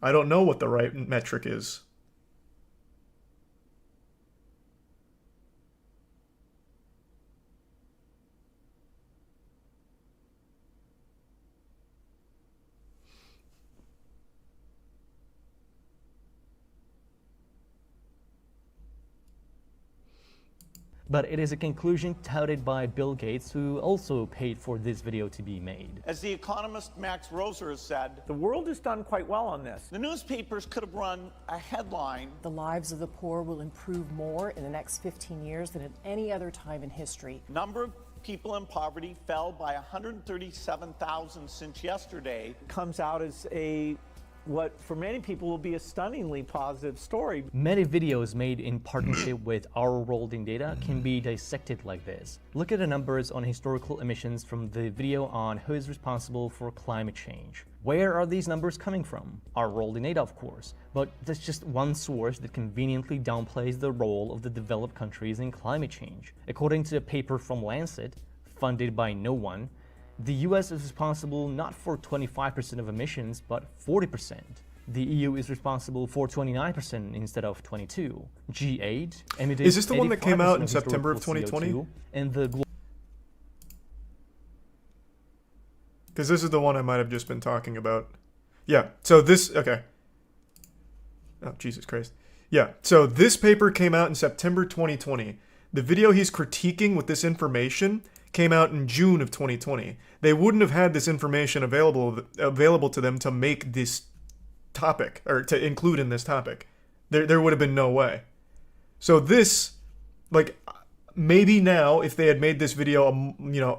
A: I don't know what the right metric is.
B: But it is a conclusion touted by Bill Gates, who also paid for this video to be made.
D: As the economist Max Roser has said,
E: the world has done quite well on this.
D: The newspapers could have run a headline.
F: The lives of the poor will improve more in the next 15 years than at any other time in history.
D: Number of people in poverty fell by 137,000 since yesterday.
E: Comes out as what for many people will be a stunningly positive story.
B: Many videos made in partnership with Our World in Data can be dissected like this. Look at the numbers on historical emissions from the video on who is responsible for climate change. Where are these numbers coming from? Our World in Data, of course, but that's just one source that conveniently downplays the role of the developed countries in climate change. According to a paper from Lancet, funded by no one, the US is responsible not for 25% of emissions, but 40%. The EU is responsible for 29% instead of 22%. G8 emitted
A: Is this the one that came out in
B: 85%
A: September of
B: historical
A: 2020?
B: CO2, and the
A: Because this is the one I might have just been talking about. Yeah, so this, okay. Oh, Jesus Christ. Yeah, so this paper came out in September 2020. The video he's critiquing with this information came out in June of 2020. They wouldn't have had this information available to them to make this topic, or to include in this topic. There would have been no way. So this, like, maybe now, if they had made this video,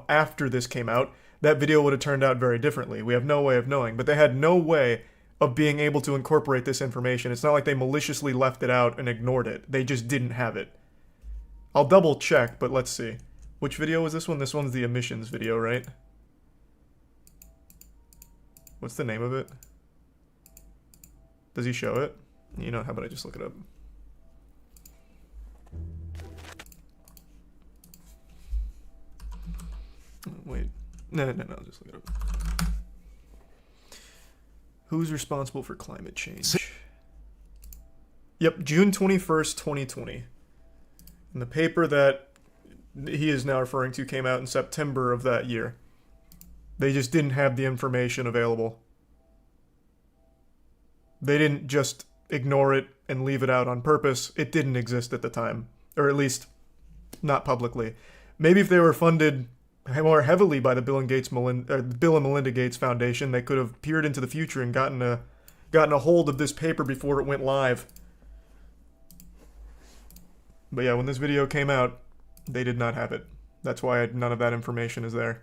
A: after this came out, that video would have turned out very differently. We have no way of knowing, but they had no way of being able to incorporate this information. It's not like they maliciously left it out and ignored it. They just didn't have it. I'll double check, but let's see. Which video was this one? This one's the emissions video, right? What's the name of it? Does he show it? You know, how about I just look it up? Wait. No, just look it up. Who's responsible for climate change? Yep, June 21st, 2020. And the paper that he is now referring to came out in September of that year. They just didn't have the information available. They didn't just ignore it and leave it out on purpose. It didn't exist at the time. Or at least, not publicly. Maybe if they were funded more heavily by the Bill and Melinda Gates Foundation, they could have peered into the future and gotten a hold of this paper before it went live. But yeah, when this video came out, they did not have it. That's why none of that information is there.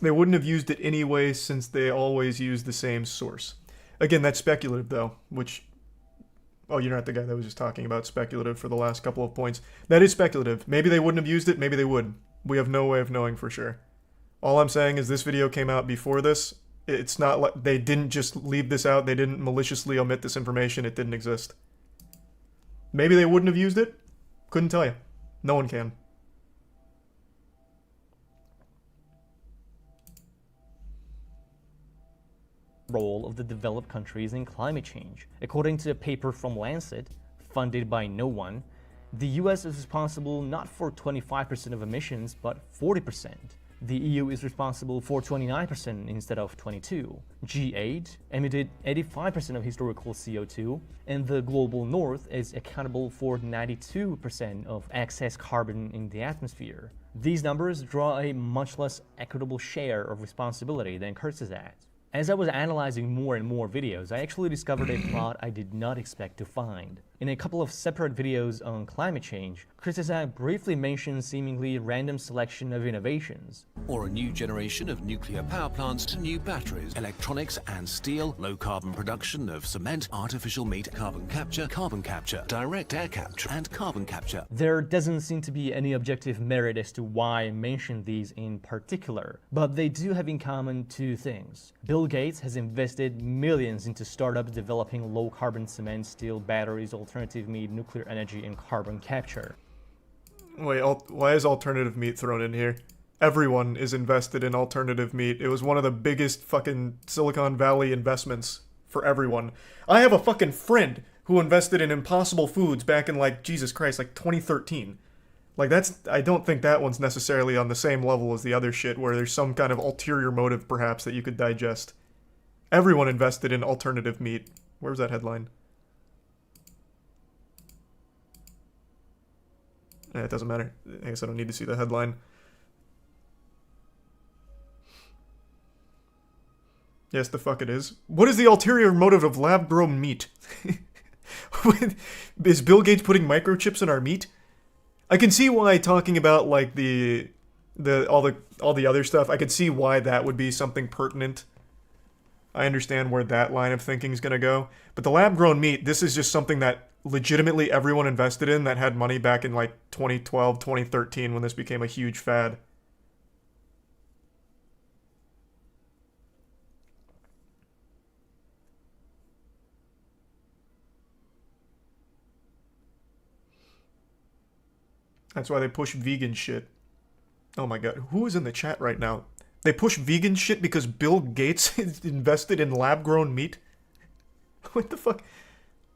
A: They wouldn't have used it anyway, since they always use the same source. Again, that's speculative though, which... Oh, you're not the guy that was just talking about speculative for the last couple of points. That is speculative. Maybe they wouldn't have used it, maybe they would. We have no way of knowing for sure. All I'm saying is this video came out before this. It's not like they didn't just leave this out, they didn't maliciously omit this information, it didn't exist. Maybe they wouldn't have used it? Couldn't tell you. No one can.
B: Role of the developed countries in climate change. According to a paper from Lancet, funded by no one, the US is responsible not for 25% of emissions, but 40%. The EU is responsible for 29% instead of 22%. G8 emitted 85% of historical CO2, and the global north is accountable for 92% of excess carbon in the atmosphere. These numbers draw a much less equitable share of responsibility than Kurtz is at. As I was analyzing more and more videos, I actually discovered a plot I did not expect to find. In a couple of separate videos on climate change, Kristizak briefly mentions seemingly random selection of innovations.
C: Or a new generation of nuclear power plants to new batteries, electronics and steel, low carbon production of cement, artificial meat, carbon capture, direct air capture, and carbon capture.
B: There doesn't seem to be any objective merit as to why I mentioned these in particular, but they do have in common two things. Bill Gates has invested millions into startups developing low carbon cement, steel, batteries, alternative meat, nuclear energy, and carbon capture.
A: Wait, why is alternative meat thrown in here? Everyone is invested in alternative meat. It was one of the biggest fucking Silicon Valley investments for everyone. I have a fucking friend who invested in Impossible Foods back in, like, Jesus Christ, like 2013. Like, I don't think that one's necessarily on the same level as the other shit where there's some kind of ulterior motive, perhaps, that you could digest. Everyone invested in alternative meat. Where's that headline? It doesn't matter. I guess I don't need to see the headline. Yes, the fuck it is. What is the ulterior motive of lab-grown meat? Is Bill Gates putting microchips in our meat? I can see why talking about like all the other stuff. I could see why that would be something pertinent. I understand where that line of thinking is gonna go. But the lab-grown meat, this is just something that legitimately everyone invested in that had money back in like 2012, 2013 when this became a huge fad. That's why they push vegan shit. Oh my god, who is in the chat right now? They push vegan shit because Bill Gates invested in lab-grown meat? What the fuck?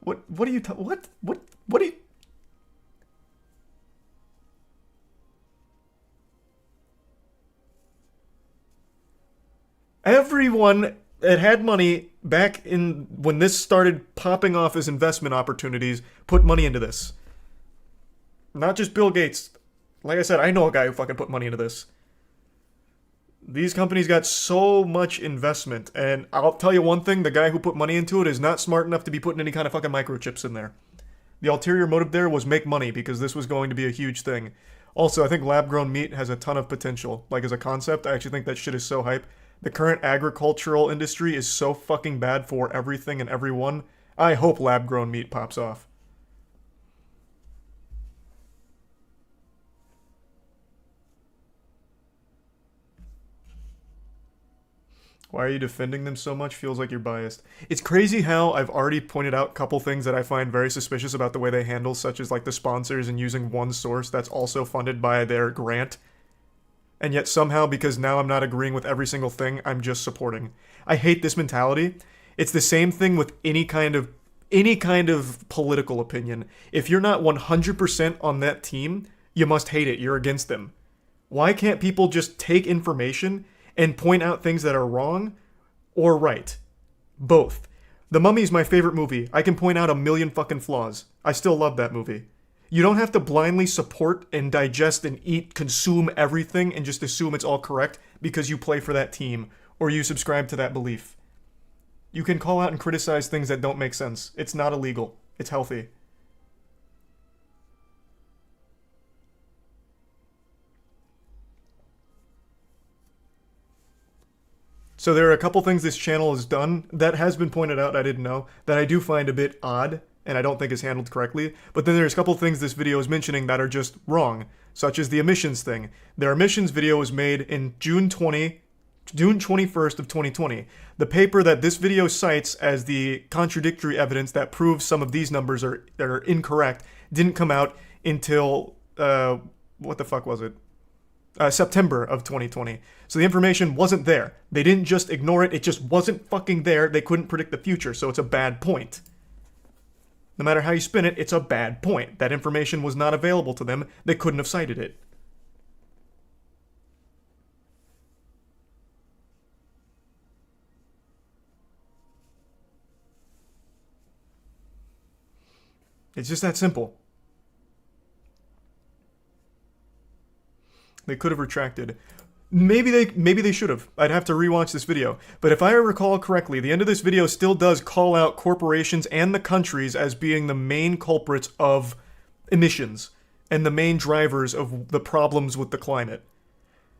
A: What are you what are you... Everyone that had money back in when this started popping off as investment opportunities put money into this. Not just Bill Gates. Like I said, I know a guy who fucking put money into this. These companies got so much investment, and I'll tell you one thing, the guy who put money into it is not smart enough to be putting any kind of fucking microchips in there. The ulterior motive there was make money, because this was going to be a huge thing. Also, I think lab-grown meat has a ton of potential. Like, as a concept, I actually think that shit is so hype. The current agricultural industry is so fucking bad for everything and everyone. I hope lab-grown meat pops off. Why are you defending them so much? Feels like you're biased. It's crazy how I've already pointed out a couple things that I find very suspicious about the way they handle, such as like the sponsors and using one source that's also funded by their grant. And yet somehow, because now I'm not agreeing with every single thing, I'm just supporting. I hate this mentality. It's the same thing with any kind of political opinion. If you're not 100% on that team, you must hate it. You're against them. Why can't people just take information and point out things that are wrong or right? Both. The Mummy is my favorite movie. I can point out a million fucking flaws. I still love that movie. You don't have to blindly support and digest and eat, consume everything and just assume it's all correct because you play for that team or you subscribe to that belief. You can call out and criticize things that don't make sense. It's not illegal. It's healthy. So there are a couple things this channel has done that has been pointed out, I didn't know, that I do find a bit odd and I don't think is handled correctly. But then there's a couple things this video is mentioning that are just wrong, such as the emissions thing. Their emissions video was made in June 21st of 2020. The paper that this video cites as the contradictory evidence that proves some of these numbers are incorrect didn't come out until, what the fuck was it? September of 2020. So the information wasn't there. They didn't just ignore it, it just wasn't fucking there. They couldn't predict the future, so it's a bad point. No matter how you spin it, it's a bad point. That information was not available to them. They couldn't have cited it. It's just that simple. They could have retracted. Maybe they should have. I'd have to rewatch this video. But if I recall correctly, the end of this video still does call out corporations and the countries as being the main culprits of emissions and the main drivers of the problems with the climate.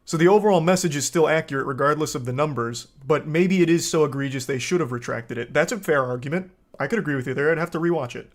A: So the overall message is still accurate regardless of the numbers, but maybe it is so egregious they should have retracted it. That's a fair argument. I could agree with you there. I'd have to rewatch it.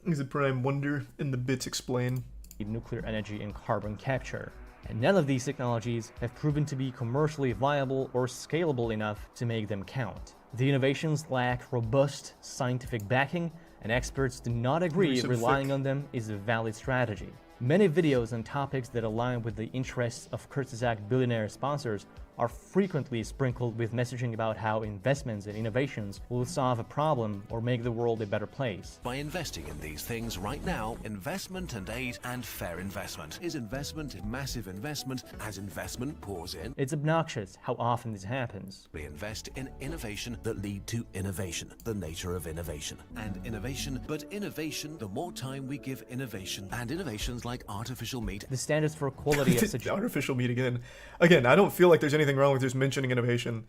A: Is it Prime Wonder and the bits explain?
B: Nuclear energy and carbon capture. And none of these technologies have proven to be commercially viable or scalable enough to make them count. The innovations lack robust scientific backing, and experts do not agree relying on them is a valid strategy. Many videos on topics that align with the interests of Kurtz's Act billionaire sponsors are frequently sprinkled with messaging about how investments and innovations will solve a problem or make the world a better place.
C: By investing in these things right now, investment and aid and fair investment. Is investment massive investment as investment pours in?
B: It's obnoxious how often this happens.
C: We invest in innovation that lead to innovation, the nature of innovation. And innovation, but innovation, the more time we give innovation, and innovations like artificial meat.
B: The standards for quality of such
A: artificial meat again. Again, I don't feel like there's anything wrong with just mentioning innovation.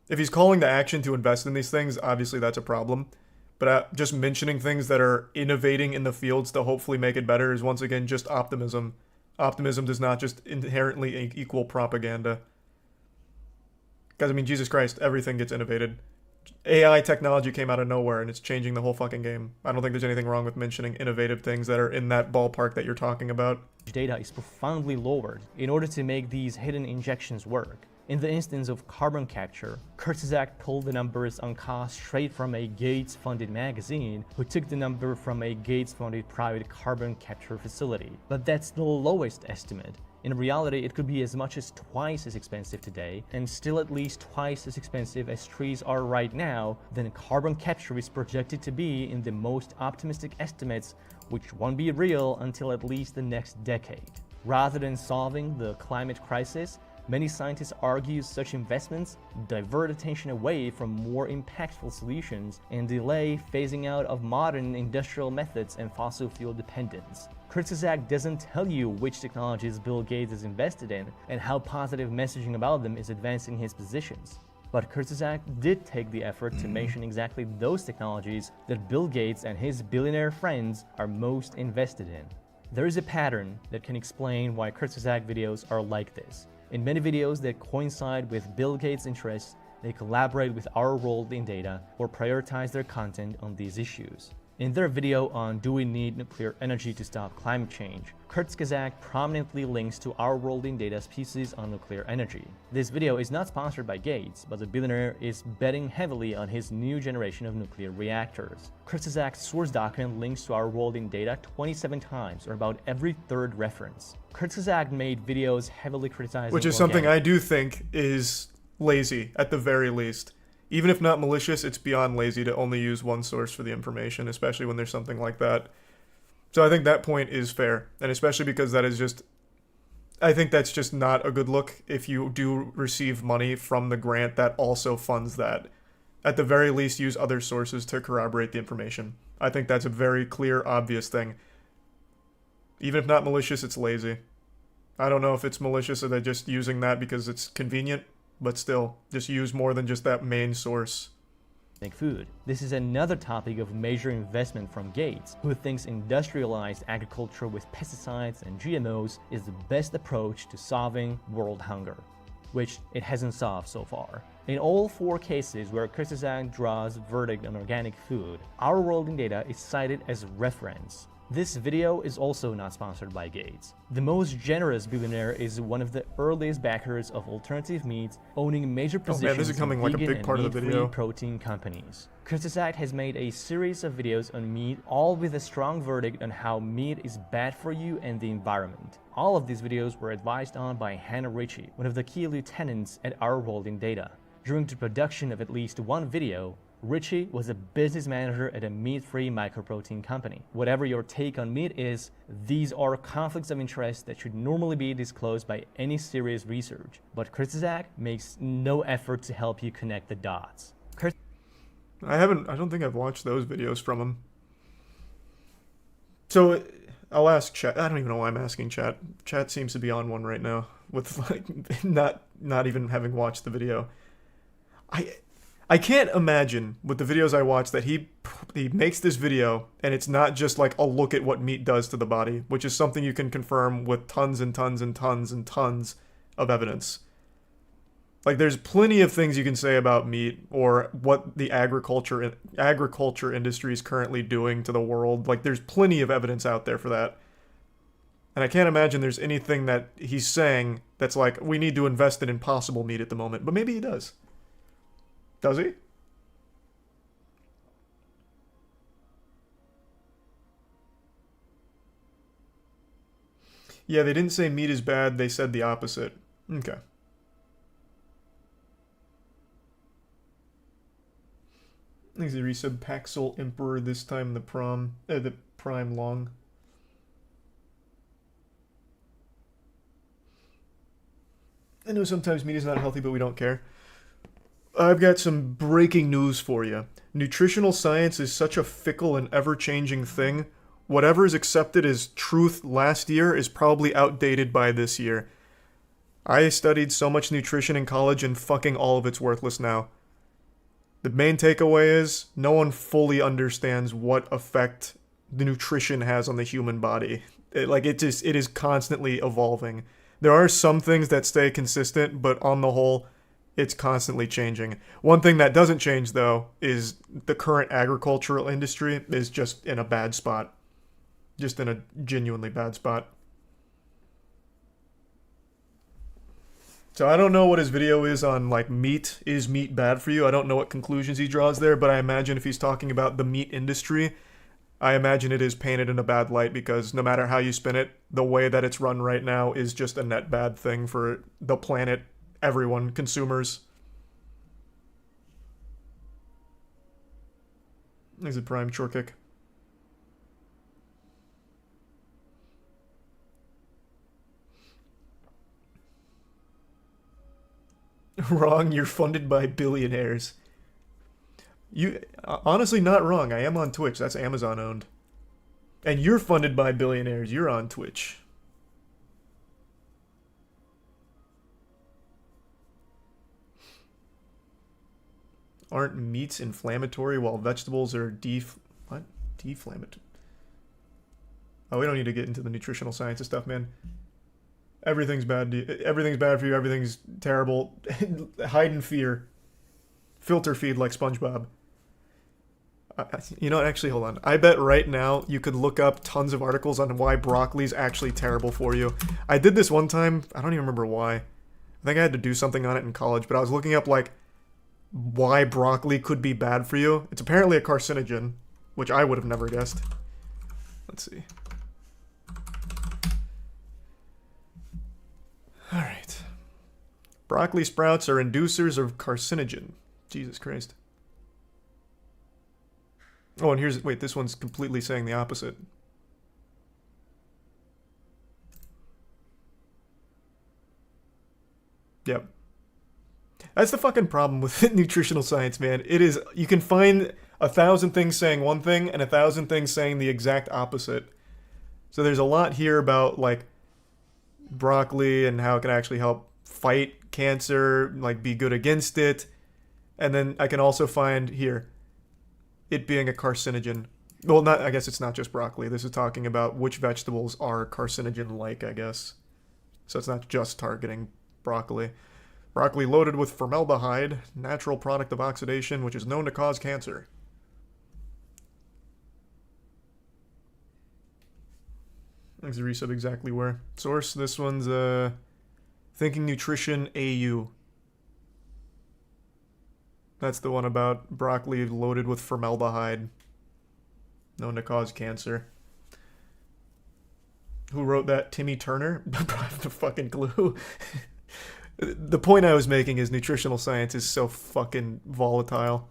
A: If he's calling to action to invest in these things, obviously that's a problem. But just mentioning things that are innovating in the fields to hopefully make it better is once again just optimism. Optimism does not just inherently equal propaganda. Because, I mean, Jesus Christ, everything gets innovated. AI technology came out of nowhere and it's changing the whole fucking game. I don't think there's anything wrong with mentioning innovative things that are in that ballpark that you're talking about.
B: Data is profoundly lowered in order to make these hidden injections work. In the instance of carbon capture, Kurtz's Act pulled the numbers on cost straight from a Gates-funded magazine, who took the number from a Gates-funded private carbon capture facility. But that's the lowest estimate. In reality, it could be as much as twice as expensive today, and still at least twice as expensive as trees are right now, than carbon capture is projected to be in the most optimistic estimates, which won't be real until at least the next decade. Rather than solving the climate crisis, many scientists argue such investments divert attention away from more impactful solutions and delay phasing out of modern industrial methods and fossil fuel dependence. Kurzgesagt doesn't tell you which technologies Bill Gates is invested in and how positive messaging about them is advancing his positions. But Kurzgesagt did take the effort to mention exactly those technologies that Bill Gates and his billionaire friends are most invested in. There is a pattern that can explain why Kurzgesagt videos are like this. In many videos that coincide with Bill Gates' interests, they collaborate with Our World in Data or prioritize their content on these issues. In their video on Do We Need Nuclear Energy to Stop Climate Change, Kurzgesagt prominently links to Our World in Data's pieces on nuclear energy. This video is not sponsored by Gates, but the billionaire is betting heavily on his new generation of nuclear reactors. Kurzgesagt's source document links to Our World in Data 27 times, or about every third reference. Kurzgesagt made videos heavily criticizing
A: Which is something I do think is lazy, at the very least. Even if not malicious, it's beyond lazy to only use one source for the information, especially when there's something like that. So I think that point is fair, and especially because that is just... I think that's just not a good look if you do receive money from the grant that also funds that. At the very least, use other sources to corroborate the information. I think that's a very clear, obvious thing. Even if not malicious, it's lazy. I don't know if it's malicious or they're just using that because it's convenient, but still, just use more than just that main source.
B: Food. This is another topic of major investment from Gates, who thinks industrialized agriculture with pesticides and GMOs is the best approach to solving world hunger, which it hasn't solved so far. In all 4 cases where Kurzgesagt draws verdict on organic food, Our World in Data is cited as reference. This video is also not sponsored by Gates. The most generous billionaire is one of the earliest backers of alternative meats, owning major positions
A: this is becoming
B: in
A: like a
B: vegan
A: big part
B: and
A: of the
B: meat-free
A: video.
B: protein companies. Kurzgesagt has made a series of videos on meat, all with a strong verdict on how meat is bad for you and the environment. All of these videos were advised on by Hannah Ritchie, one of the key lieutenants at Our World in Data. During the production of at least one video, Ritchie was a business manager at a meat-free microprotein company. Whatever your take on meat is, these are conflicts of interest that should normally be disclosed by any serious research. But Kurzgesagt makes no effort to help you connect the dots.
A: I don't think I've watched those videos from him. So, I'll ask chat. I don't even know why I'm asking chat. Chat seems to be on one right now, with like, not even having watched the video. I can't imagine with the videos I watch that he makes this video and it's not just like a look at what meat does to the body, which is something you can confirm with tons and tons and tons and tons of evidence. Like, there's plenty of things you can say about meat or what the agriculture industry is currently doing to the world. Like, there's plenty of evidence out there for that. And I can't imagine there's anything that he's saying that's like, we need to invest in impossible meat at the moment. But maybe he does. Does he? Yeah, they didn't say meat is bad, they said the opposite. Okay. I think they resub Paxil Emperor this time, the Prime Long. I know sometimes meat is not healthy, but we don't care. I've got some breaking news for you. Nutritional science is such a fickle and ever-changing thing. Whatever is accepted as truth last year is probably outdated by this year. I studied so much nutrition in college and fucking all of it's worthless now. The main takeaway is no one fully understands what effect the nutrition has on the human body. It is constantly evolving. There are some things that stay consistent, but on the whole, it's constantly changing. One thing that doesn't change, though, is the current agricultural industry is just in a bad spot. Just in a genuinely bad spot. So I don't know what his video is on, like, meat. Is meat bad for you? I don't know what conclusions he draws there, but I imagine if he's talking about the meat industry, I imagine it is painted in a bad light because no matter how you spin it, the way that it's run right now is just a net bad thing for the planet, everyone, consumers. Is it prime short kick? Wrong, you're funded by billionaires. You honestly not wrong. I am on Twitch. That's Amazon owned. And you're funded by billionaires. You're on Twitch. Aren't meats inflammatory while vegetables are what? Deflammatory. Oh, we don't need to get into the nutritional science of stuff, man. Everything's bad. Everything's bad for you. Everything's terrible. Hide in fear. Filter feed like SpongeBob. You know what? Actually, hold on. I bet right now you could look up tons of articles on why broccoli's actually terrible for you. I did this one time. I don't even remember why. I think I had to do something on it in college, but I was looking up, like, why broccoli could be bad for you. It's apparently a carcinogen, which I would have never guessed. Let's see. Alright. Broccoli sprouts are inducers of carcinogen. Jesus Christ. Oh, and here's... Wait, this one's completely saying the opposite. Yep. That's the fucking problem with nutritional science, man. It is... You can find 1,000 things saying one thing and 1,000 things saying the exact opposite. So there's a lot here about, like, broccoli and how it can actually help fight cancer, like, be good against it. And then I can also find here... it being a carcinogen. Well, not. I guess it's not just broccoli. This is talking about which vegetables are carcinogen-like, I guess. So it's not just targeting broccoli. Broccoli loaded with formaldehyde, natural product of oxidation, which is known to cause cancer. Thanks to resub exactly where. Source, this one's Thinking Nutrition AU. That's the one about broccoli loaded with formaldehyde, known to cause cancer. Who wrote that? Timmy Turner? I have no fucking clue. The point I was making is nutritional science is so fucking volatile.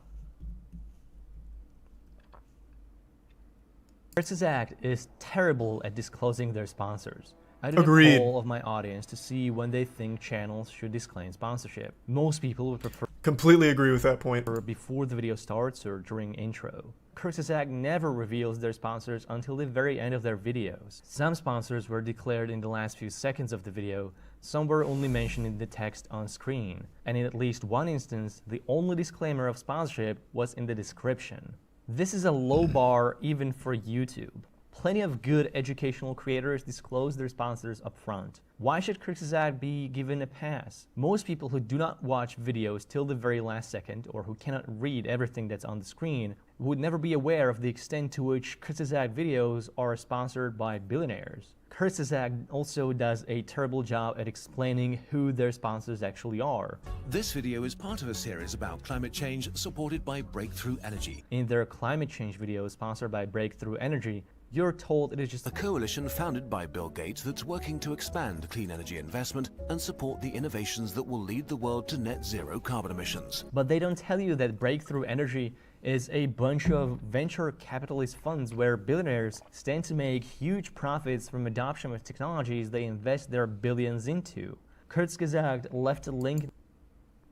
B: Kurtz's Act is terrible at disclosing their sponsors. I did
A: Agreed.
B: a poll of my audience to see when they think channels should disclaim sponsorship. Most people would prefer
A: Completely agree with that point.
B: before the video starts or during intro. Kurtz's Act never reveals their sponsors until the very end of their videos. Some sponsors were declared in the last few seconds of the video, some were only mentioned in the text on screen, and in at least one instance, the only disclaimer of sponsorship was in the description. This is a low bar even for YouTube. Plenty of good educational creators disclose their sponsors up front. Why should Kurtz's Act be given a pass? Most people who do not watch videos till the very last second, or who cannot read everything that's on the screen, would never be aware of the extent to which Kurtz's Act videos are sponsored by billionaires. Kurtz's Act also does a terrible job at explaining who their sponsors actually are.
C: This video is part of a series about climate change supported by Breakthrough Energy,
B: In their climate change video sponsored by Breakthrough Energy, you're told it is just
C: a coalition founded by Bill Gates that's working to expand clean energy investment and support the innovations that will lead the world to net zero carbon emissions.
B: But they don't tell you that Breakthrough Energy is a bunch of venture capitalist funds where billionaires stand to make huge profits from adoption of technologies they invest their billions into. Kurzgesagt left a link.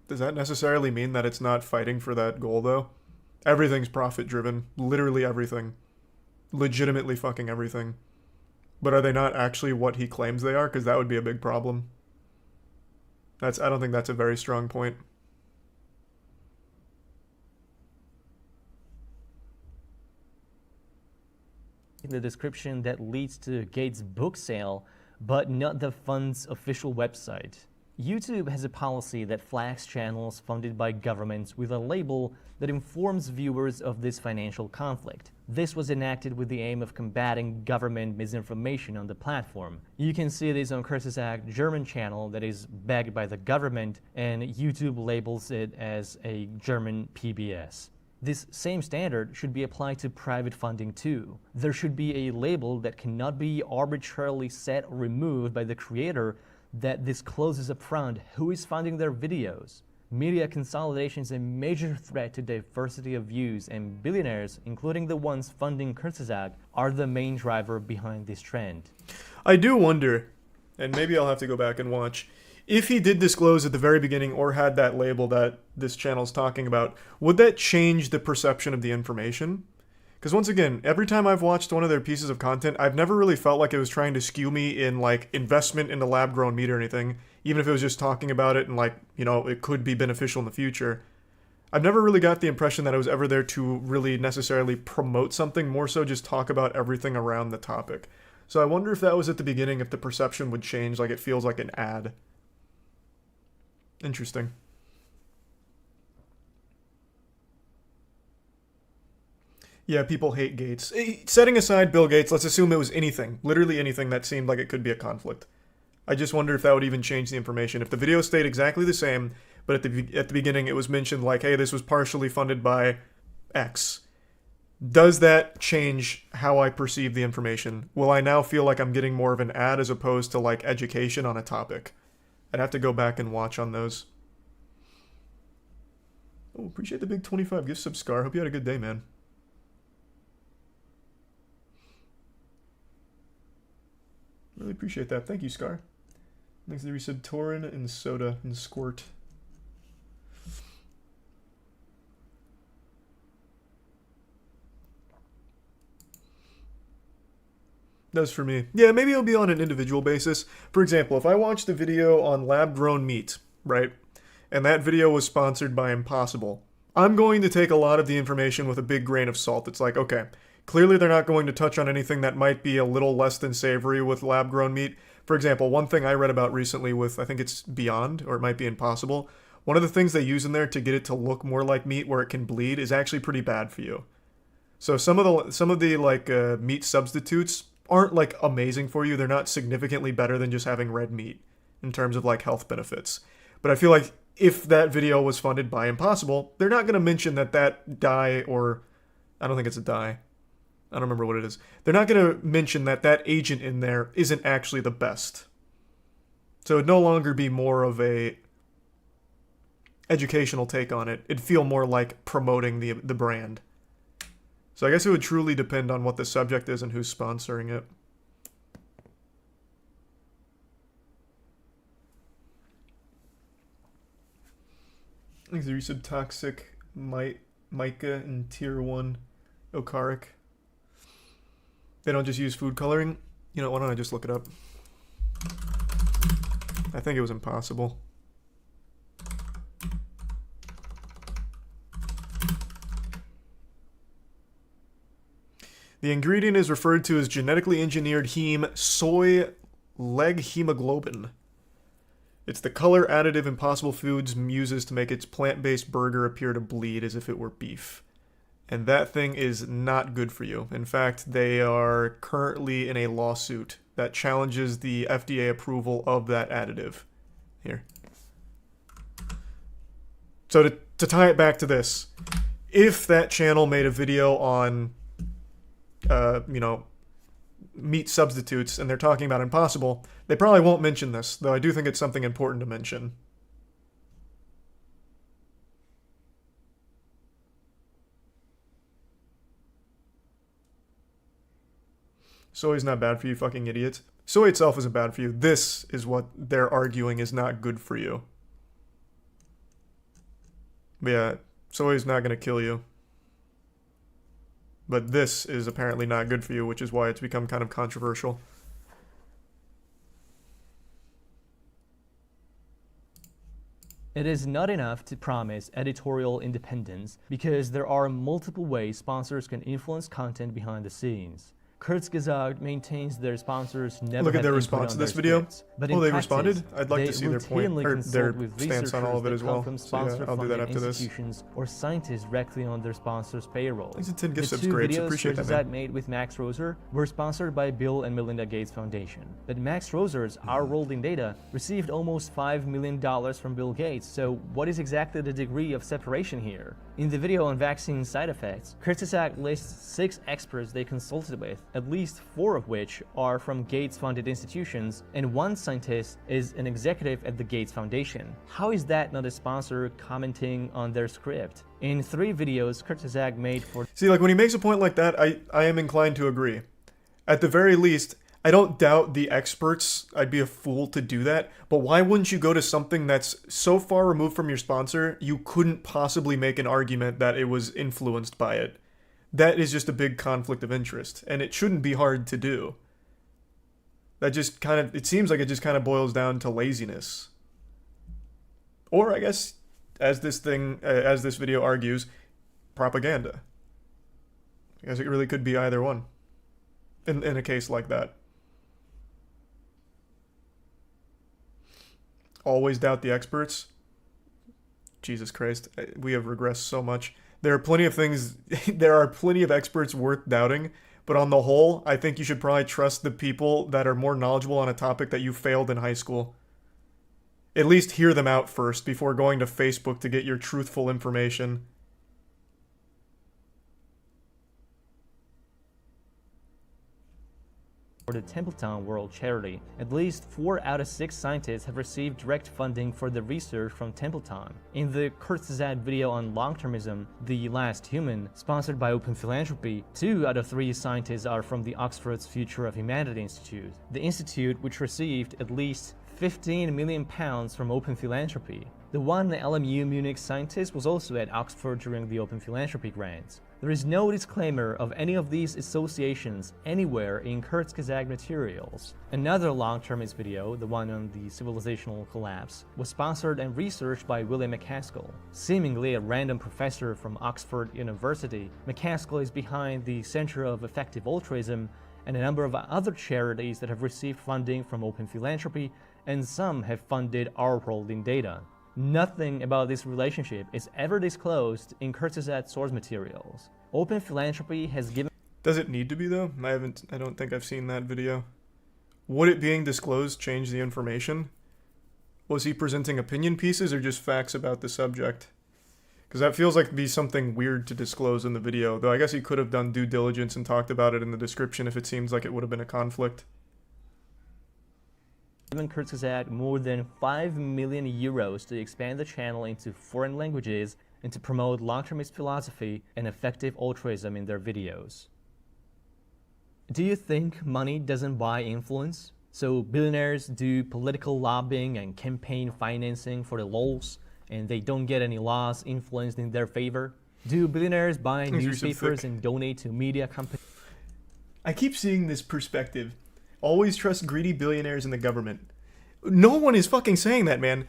A: Does that necessarily mean that it's not fighting for that goal, though? Everything's profit-driven. Literally everything. Legitimately fucking everything. But are they not actually what he claims they are? Because that would be a big problem. I don't think that's a very strong point.
B: In the description that leads to Gates' book sale, but not the fund's official website. YouTube has a policy that flags channels funded by governments with a label that informs viewers of this financial conflict. This was enacted with the aim of combating government misinformation on the platform. You can see this on Kurtz's Act German channel that is backed by the government, and YouTube labels it as a German PBS. This same standard should be applied to private funding too. There should be a label that cannot be arbitrarily set or removed by the creator that discloses upfront who is funding their videos. Media consolidation is a major threat to diversity of views, and billionaires, including the ones funding Kurzgesagt, are the main driver behind this trend.
A: I do wonder, and maybe I'll have to go back and watch, if he did disclose at the very beginning or had that label that this channel's talking about, would that change the perception of the information? Because once again, every time I've watched one of their pieces of content, I've never really felt like it was trying to skew me in like investment into lab-grown meat or anything, even if it was just talking about it and like, you know, it could be beneficial in the future. I've never really got the impression that I was ever there to really necessarily promote something, more so just talk about everything around the topic. So I wonder if that was at the beginning, if the perception would change, like it feels like an ad. Interesting. Yeah, people hate Gates. Setting aside Bill Gates, let's assume it was anything, literally anything that seemed like it could be a conflict. I just wonder if that would even change the information. If the video stayed exactly the same, but at the beginning it was mentioned like, hey, this was partially funded by X. Does that change how I perceive the information? Will I now feel like I'm getting more of an ad as opposed to like education on a topic? I'd have to go back and watch on those. Oh, appreciate the big 25 gift sub, Scar. Hope you had a good day, man. Really appreciate that. Thank you, Scar. Thanks to the resub Torin and Soda and Squirt. Does for me. Yeah, maybe it'll be on an individual basis. For example, if I watched a video on lab-grown meat, right, and that video was sponsored by Impossible, I'm going to take a lot of the information with a big grain of salt. It's like, okay, clearly they're not going to touch on anything that might be a little less than savory with lab-grown meat. For example, one thing I read about recently with, I think it's Beyond, or it might be Impossible, one of the things they use in there to get it to look more like meat where it can bleed is actually pretty bad for you. So some of the like meat substitutes aren't like amazing for you. They're not significantly better than just having red meat in terms of like health benefits. But I feel like if that video was funded by Impossible, they're not going to mention that dye, or I don't think it's a dye. I don't remember what it is. They're not going to mention that agent in there isn't actually the best. So it'd no longer be more of a educational take on it. It'd feel more like promoting the brand. So I guess it would truly depend on what the subject is and who's sponsoring it. Thanks to resub Toxic, Micah, and Tier 1 Okaric. They don't just use food coloring? You know, why don't I just look it up? I think it was Impossible. The ingredient is referred to as genetically engineered heme soy leg hemoglobin. It's the color additive Impossible Foods uses to make its plant-based burger appear to bleed as if it were beef. And that thing is not good for you. In fact, they are currently in a lawsuit that challenges the FDA approval of that additive. Here. So to tie it back to this, if that channel made a video on, you know, meat substitutes and they're talking about Impossible, they probably won't mention this, though I do think it's something important to mention. Soy's not bad for you, fucking idiots. Soy itself isn't bad for you. This is what they're arguing is not good for you. But yeah, soy's not going to kill you. But this is apparently not good for you, which is why it's become kind of controversial.
B: It is not enough to promise editorial independence, because there are multiple ways sponsors can influence content behind the scenes. Kurzgesagt maintains their sponsors never
A: Look at their
B: have
A: response
B: input
A: to
B: on
A: this
B: their
A: video.
B: scripts, but
A: Oh,
B: in
A: they
B: practice,
A: responded? I'd like to see their point,
B: routinely
A: or
B: consult
A: their
B: with
A: stance on all of it
B: researchers
A: as
B: that come
A: well.
B: from
A: So yeah, I'll do that
B: sponsor-funded
A: after this.
B: institutions or scientists directly on their sponsors' payroll.
A: Thanks to 10 gift
B: The
A: subs,
B: two
A: Grapes.
B: videos
A: Appreciate that,
B: Kurzgesagt
A: man.
B: made with Max Roser were sponsored by Bill and Melinda Gates Foundation. But Max Roser's Our World in Data received almost $5 million from Bill Gates, so what is exactly the degree of separation here? In the video on vaccine side effects, Kurzgesagt lists 6 experts they consulted with, at least 4 of which are from Gates-funded institutions, and 1 scientist is an executive at the Gates Foundation. How is that not a sponsor commenting on their script? In 3 videos Kurzgesagt made for...
A: See, like, when he makes a point like that, I am inclined to agree. At the very least, I don't doubt the experts. I'd be a fool to do that. But why wouldn't you go to something that's so far removed from your sponsor, you couldn't possibly make an argument that it was influenced by it? That is just a big conflict of interest, and it shouldn't be hard to do. That just kind of, it seems like it just kind of boils down to laziness. Or, I guess, as this video argues, propaganda. I guess it really could be either one. In a case like that. Always doubt the experts. Jesus Christ, we have regressed so much. There are plenty of things, there are plenty of experts worth doubting, but on the whole, I think you should probably trust the people that are more knowledgeable on a topic that you failed in high school. At least hear them out first before going to Facebook to get your truthful information.
B: For the Templeton World Charity. At least 4 out of 6 scientists have received direct funding for the research from Templeton. In the Kurzgesagt video on long-termism, The Last Human, sponsored by Open Philanthropy, 2 out of 3 scientists are from the Oxford's Future of Humanity Institute. The institute, which received at least £15 million from Open Philanthropy. The one LMU Munich scientist was also at Oxford during the Open Philanthropy grants. There is no disclaimer of any of these associations anywhere in Kurzgesagt materials. Another long-termist video, the one on the civilizational collapse, was sponsored and researched by William MacAskill. Seemingly a random professor from Oxford University, MacAskill is behind the Center of Effective Altruism and a number of other charities that have received funding from Open Philanthropy, and some have funded Our World in Data. Nothing about this relationship is ever disclosed in Kurzgesagt source materials. Open Philanthropy has given...
A: Does it need to be, though? I don't think I've seen that video. Would it being disclosed change the information? Was he presenting opinion pieces or just facts about the subject? Because that feels like it'd be something weird to disclose in the video, though I guess he could have done due diligence and talked about it in the description if it seems like it would have been a conflict.
B: Given Kurzgesagt more than €5 million to expand the channel into foreign languages and to promote long-termist philosophy and effective altruism in their videos. Do you think money doesn't buy influence? So billionaires do political lobbying and campaign financing for the lols, and they don't get any laws influenced in their favor? Do billionaires buy newspapers and donate to media companies?
A: I keep seeing this perspective. Always trust greedy billionaires in the government. No one is fucking saying that, man.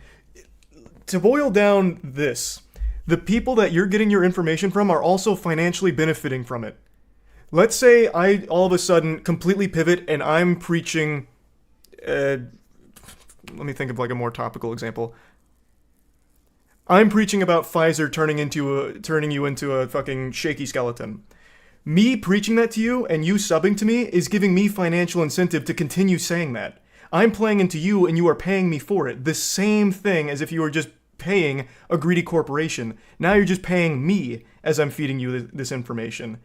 A: To boil down this, the people that you're getting your information from are also financially benefiting from it. Let's say I all of a sudden completely pivot and I'm preaching... let me think of like a more topical example. I'm preaching about Pfizer turning you into a fucking shaky skeleton. Me preaching that to you and you subbing to me is giving me financial incentive to continue saying that. I'm playing into you and you are paying me for it. The same thing as if you were just paying a greedy corporation. Now you're just paying me as I'm feeding you this information.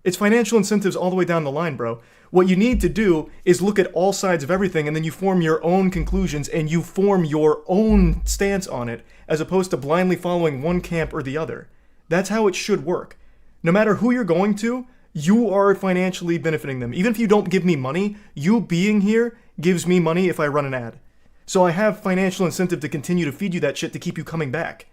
A: It's financial incentives all the way down the line, bro. What you need to do is look at all sides of everything and then you form your own conclusions and you form your own stance on it as opposed to blindly following one camp or the other. That's how it should work. No matter who you're going to, you are financially benefiting them. Even if you don't give me money, you being here gives me money if I run an ad. So I have financial incentive to continue to feed you that shit to keep you coming back.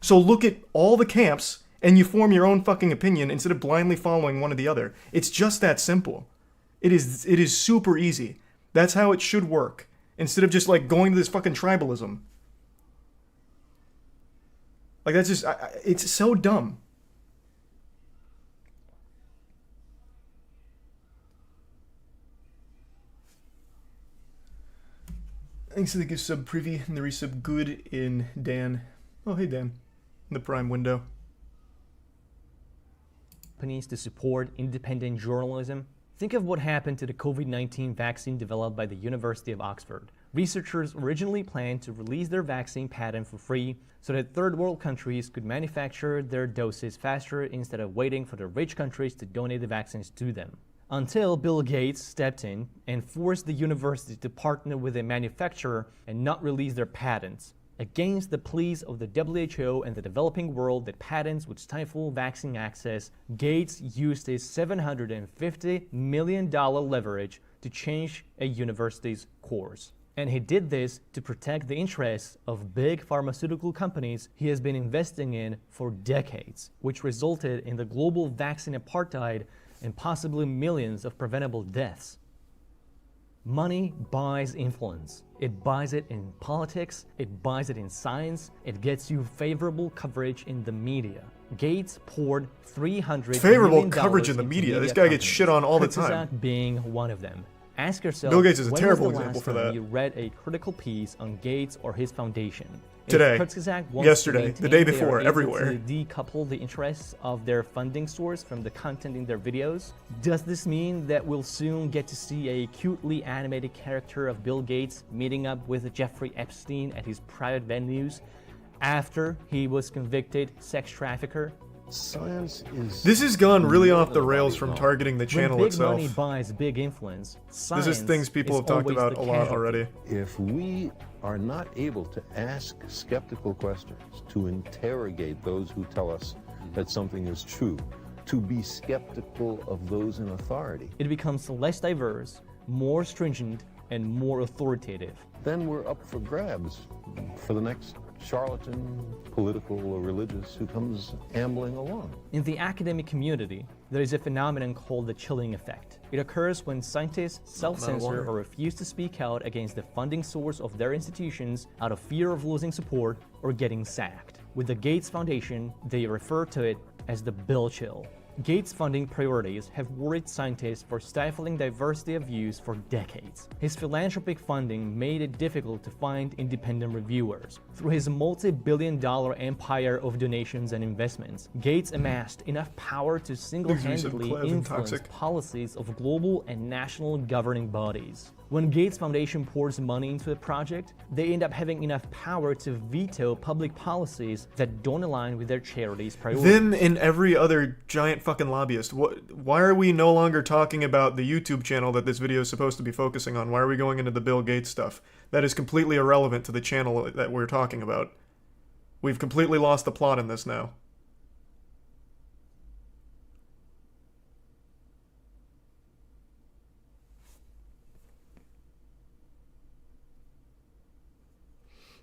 A: So look at all the camps and you form your own fucking opinion instead of blindly following one or the other. It's just that simple. It is super easy. That's how it should work. Instead of just like going to this fucking tribalism. Like that's just, it's so dumb. Thanks to the gift sub Privy and the resub Good in Dan. Oh, hey Dan. In the Prime window.
B: Companies to support independent journalism. Think of what happened to the COVID-19 vaccine developed by the University of Oxford. Researchers originally planned to release their vaccine patent for free so that third world countries could manufacture their doses faster instead of waiting for the rich countries to donate the vaccines to them. Until Bill Gates stepped in and forced the university to partner with a manufacturer and not release their patents. Against the pleas of the WHO and the developing world that patents would stifle vaccine access, Gates used his $750 million leverage to change a university's course. And he did this to protect the interests of big pharmaceutical companies he has been investing in for decades, which resulted in the global vaccine apartheid and possibly millions of preventable deaths. Money buys influence. It buys it in politics, it buys it in science, it gets you favorable coverage in the media. Gates poured $300
A: Favorable
B: million
A: coverage in the
B: into
A: media. This guy gets
B: companies,
A: shit on all the time.
B: Kurzgesagt being one of them. Ask yourself,
A: Bill Gates is a
B: when
A: terrible
B: was the
A: example
B: last
A: for
B: time
A: that.
B: you read a critical piece on Gates or his foundation? If
A: Today,
B: Kurzgesagt wants
A: yesterday,
B: to
A: the day
B: maintain they
A: before,
B: are able
A: everywhere.
B: to decouple the interests of their funding source from the content in their videos, does this mean that we'll soon get to see a cutely animated character of Bill Gates meeting up with Jeffrey Epstein at his private venues after he was convicted sex trafficker?
G: Science is.
A: This has gone really
G: more
A: off the
G: than
A: rails
G: body
A: from
G: knowledge.
A: targeting the channel
B: When big
A: itself.
B: money buys big influence,
A: This
B: science
A: is things people
B: is
A: have talked
B: always
A: about
B: the
A: a lot
B: casualty.
A: already.
G: If we are not able to ask skeptical questions, to interrogate those who tell us that something is true, to be skeptical of those in authority,
B: It becomes less diverse, more stringent, and more authoritative.
G: then we're up for grabs for the next charlatan, political or religious, who comes ambling along.
B: In the academic community, there is a phenomenon called the chilling effect. It occurs when scientists self-censor
A: water.
B: or refuse to speak out against the funding source of their institutions out of fear of losing support or getting sacked. With the Gates Foundation, they refer to it as the Bill Chill. Gates' funding priorities have worried scientists for stifling diversity of views for decades. His philanthropic funding made it difficult to find independent reviewers. Through his multi-billion-dollar empire of donations and investments, Gates amassed enough power to single-handedly
A: Clev and
B: influence
A: toxic.
B: policies of global and national governing bodies. When Gates Foundation pours money into a project, they end up having enough power to veto public policies that don't align with their charity's priorities.
A: Then in every other giant fucking lobbyist, why are we no longer talking about the YouTube channel that this video is supposed to be focusing on? Why are we going into the Bill Gates stuff? That is completely irrelevant to the channel that we're talking about. We've completely lost the plot in this now.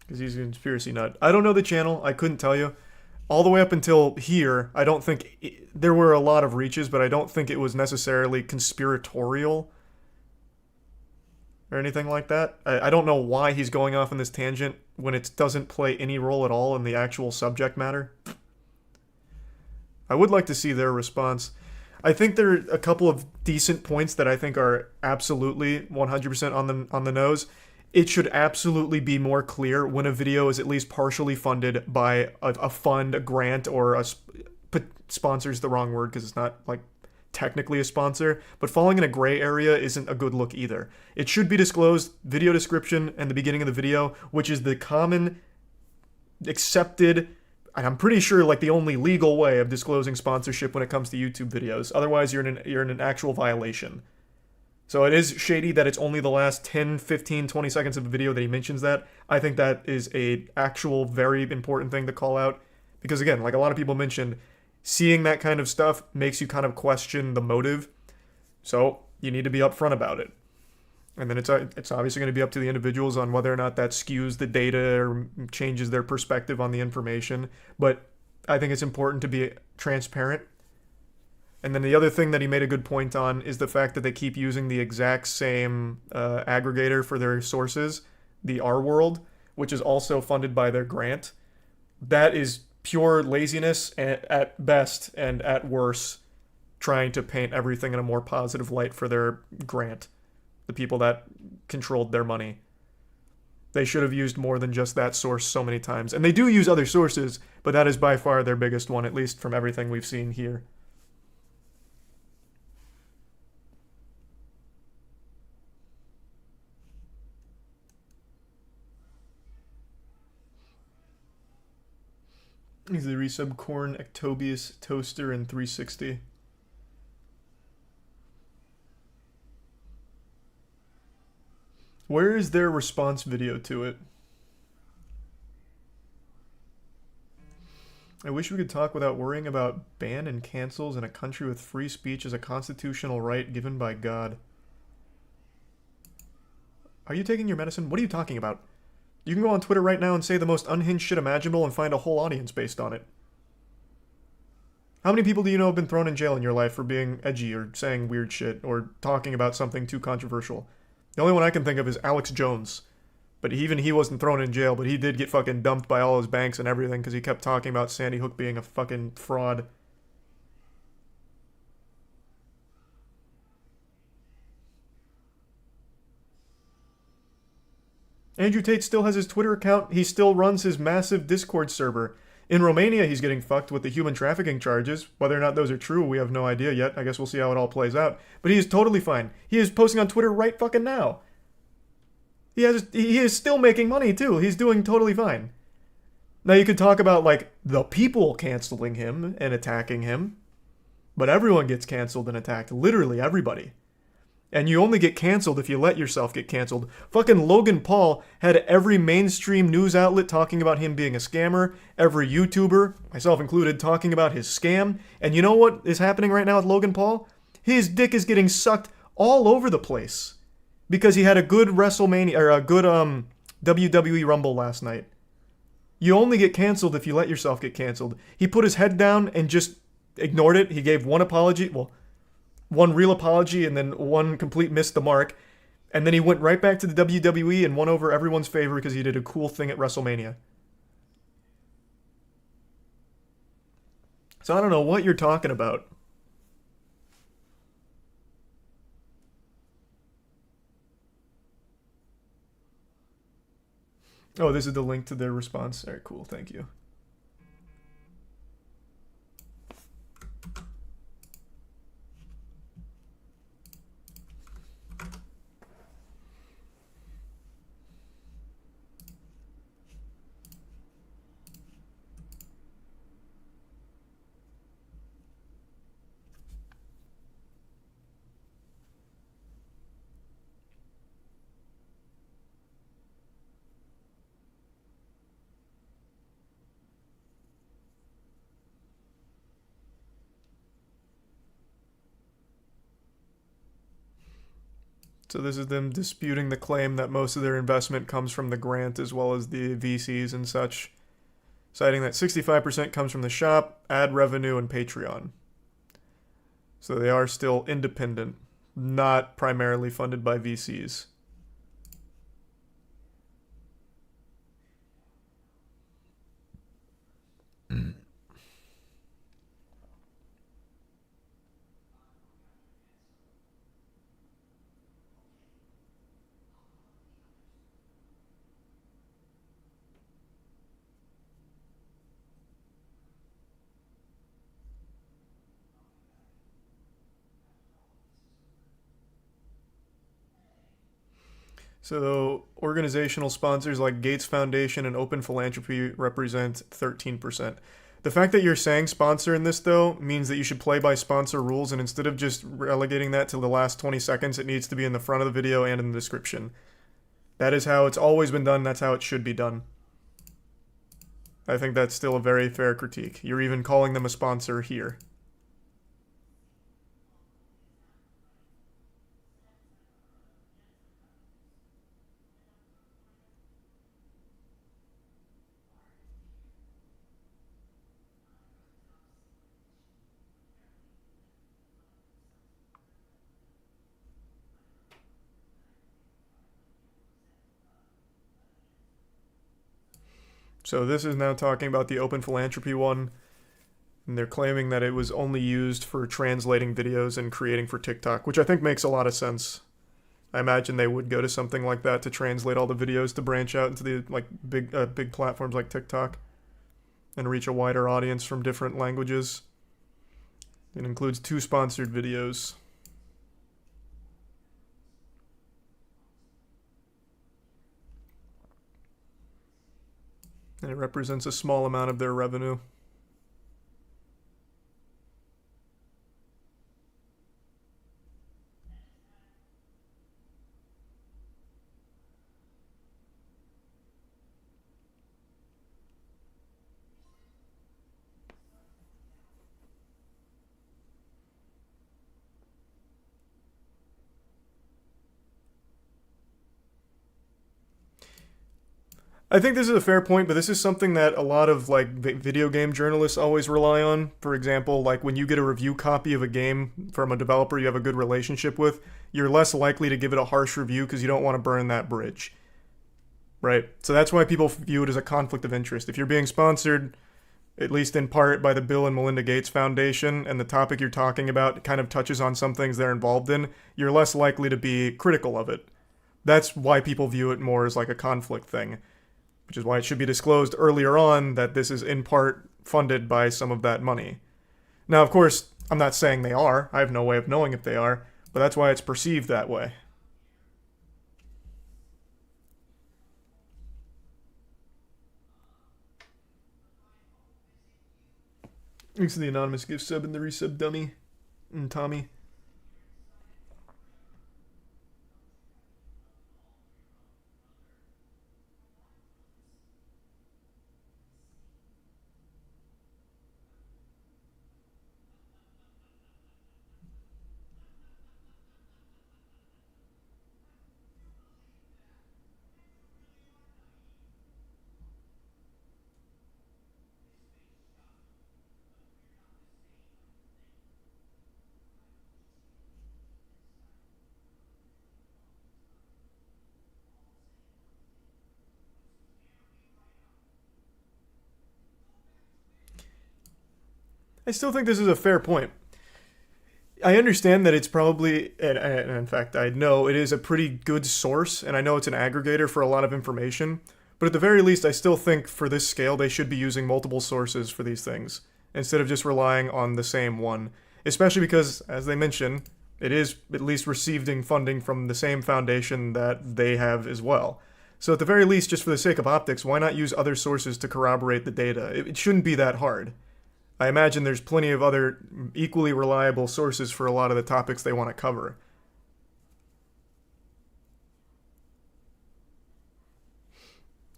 A: Because he's a conspiracy nut. I don't know the channel. I couldn't tell you. All the way up until here, I don't think... there were a lot of reaches, but I don't think it was necessarily conspiratorial or anything like that. I don't know why he's going off on this tangent when it doesn't play any role at all in the actual subject matter. I would like to see their response. I think there are a couple of decent points that I think are absolutely 100% on the nose. It should absolutely be more clear when a video is at least partially funded by a fund, a grant, or sponsor is the wrong word because it's not like technically a sponsor, but falling in a gray area isn't a good look either. It should be disclosed, video description and the beginning of the video, which is the common accepted, and I'm pretty sure like the only legal way of disclosing sponsorship when it comes to YouTube videos. Otherwise, you're in an actual violation. So it is shady that it's only the last 10, 15, 20 seconds of the video that he mentions that. I think that is a actual very important thing to call out. Because again, like a lot of people mentioned, seeing that kind of stuff makes you kind of question the motive. So you need to be upfront about it. And then it's obviously going to be up to the individuals on whether or not that skews the data or changes their perspective on the information. But I think it's important to be transparent. And then the other thing that he made a good point on is the fact that they keep using the exact same aggregator for their sources, the R-World, which is also funded by their grant. That is pure laziness at best, and at worst, trying to paint everything in a more positive light for their grant, the people that controlled their money. They should have used more than just that source so many times. And they do use other sources, but that is by far their biggest one, at least from everything we've seen here. He's the resub Corn, Ectobius, Toaster, and 360. Where is their response video to it? I wish we could talk without worrying about ban and cancels in a country with free speech as a constitutional right given by God. Are you taking your medicine? What are you talking about? You can go on Twitter right now and say the most unhinged shit imaginable and find a whole audience based on it. How many people do you know have been thrown in jail in your life for being edgy or saying weird shit or talking about something too controversial? The only one I can think of is Alex Jones. But even he wasn't thrown in jail, but he did get fucking dumped by all his banks and everything because he kept talking about Sandy Hook being a fucking fraud. Andrew Tate still has his Twitter account. He still runs his massive Discord server. In Romania, he's getting fucked with the human trafficking charges. Whether or not those are true, we have no idea yet. I guess we'll see how it all plays out. But he is totally fine. He is posting on Twitter right fucking now. He is still making money, too. He's doing totally fine. Now, you could talk about, like, the people canceling him and attacking him. But everyone gets canceled and attacked. Literally everybody. And you only get canceled if you let yourself get canceled. Fucking Logan Paul had every mainstream news outlet talking about him being a scammer. Every YouTuber, myself included, talking about his scam. And you know what is happening right now with Logan Paul? His dick is getting sucked all over the place. Because he had a good WrestleMania, or a good WWE Rumble last night. You only get canceled if you let yourself get canceled. He put his head down and just ignored it. He gave one apology, well, one real apology and then one complete missed the mark. And then he went right back to the WWE and won over everyone's favor because he did a cool thing at WrestleMania. So I don't know what you're talking about. Oh, this is the link to their response. All right, cool. Thank you. So this is them disputing the claim that most of their investment comes from the grant as well as the VCs and such, citing that 65% comes from the shop, ad revenue, and Patreon. So they are still independent, not primarily funded by VCs. So organizational sponsors like Gates Foundation and Open Philanthropy represent 13%. The fact that you're saying sponsor in this, though, means that you should play by sponsor rules, and instead of just relegating that to the last 20 seconds, it needs to be in the front of the video and in the description. That is how it's always been done. That's how it should be done. I think that's still a very fair critique. You're even calling them a sponsor here. So this is now talking about the Open Philanthropy one, and they're claiming that it was only used for translating videos and creating for TikTok, which I think makes a lot of sense. I imagine they would go to something like that to translate all the videos to branch out into the big platforms like TikTok and reach a wider audience from different languages. It includes 2 sponsored videos. And it represents a small amount of their revenue. I think this is a fair point, but this is something that a lot of like video game journalists always rely on. For example, like when you get a review copy of a game from a developer you have a good relationship with, you're less likely to give it a harsh review because you don't want to burn that bridge. Right? So that's why people view it as a conflict of interest. If you're being sponsored, at least in part, by the Bill and Melinda Gates Foundation, and the topic you're talking about kind of touches on some things they're involved in, you're less likely to be critical of it. That's why people view it more as like a conflict thing, which is why it should be disclosed earlier on that this is in part funded by some of that money. Now, of course, I'm not saying they are. I have no way of knowing if they are, but that's why it's perceived that way. Thanks to the anonymous gift sub and the resub dummy and Tommy. I still think this is a fair point. I understand that it's probably, and in fact, I know it is a pretty good source, and I know it's an aggregator for a lot of information, but at the very least, I still think for this scale, they should be using multiple sources for these things, instead of just relying on the same one. Especially because, as they mention, it is at least receiving funding from the same foundation that they have as well. So at the very least, just for the sake of optics, why not use other sources to corroborate the data? It shouldn't be that hard. I imagine there's plenty of other equally reliable sources for a lot of the topics they want to cover.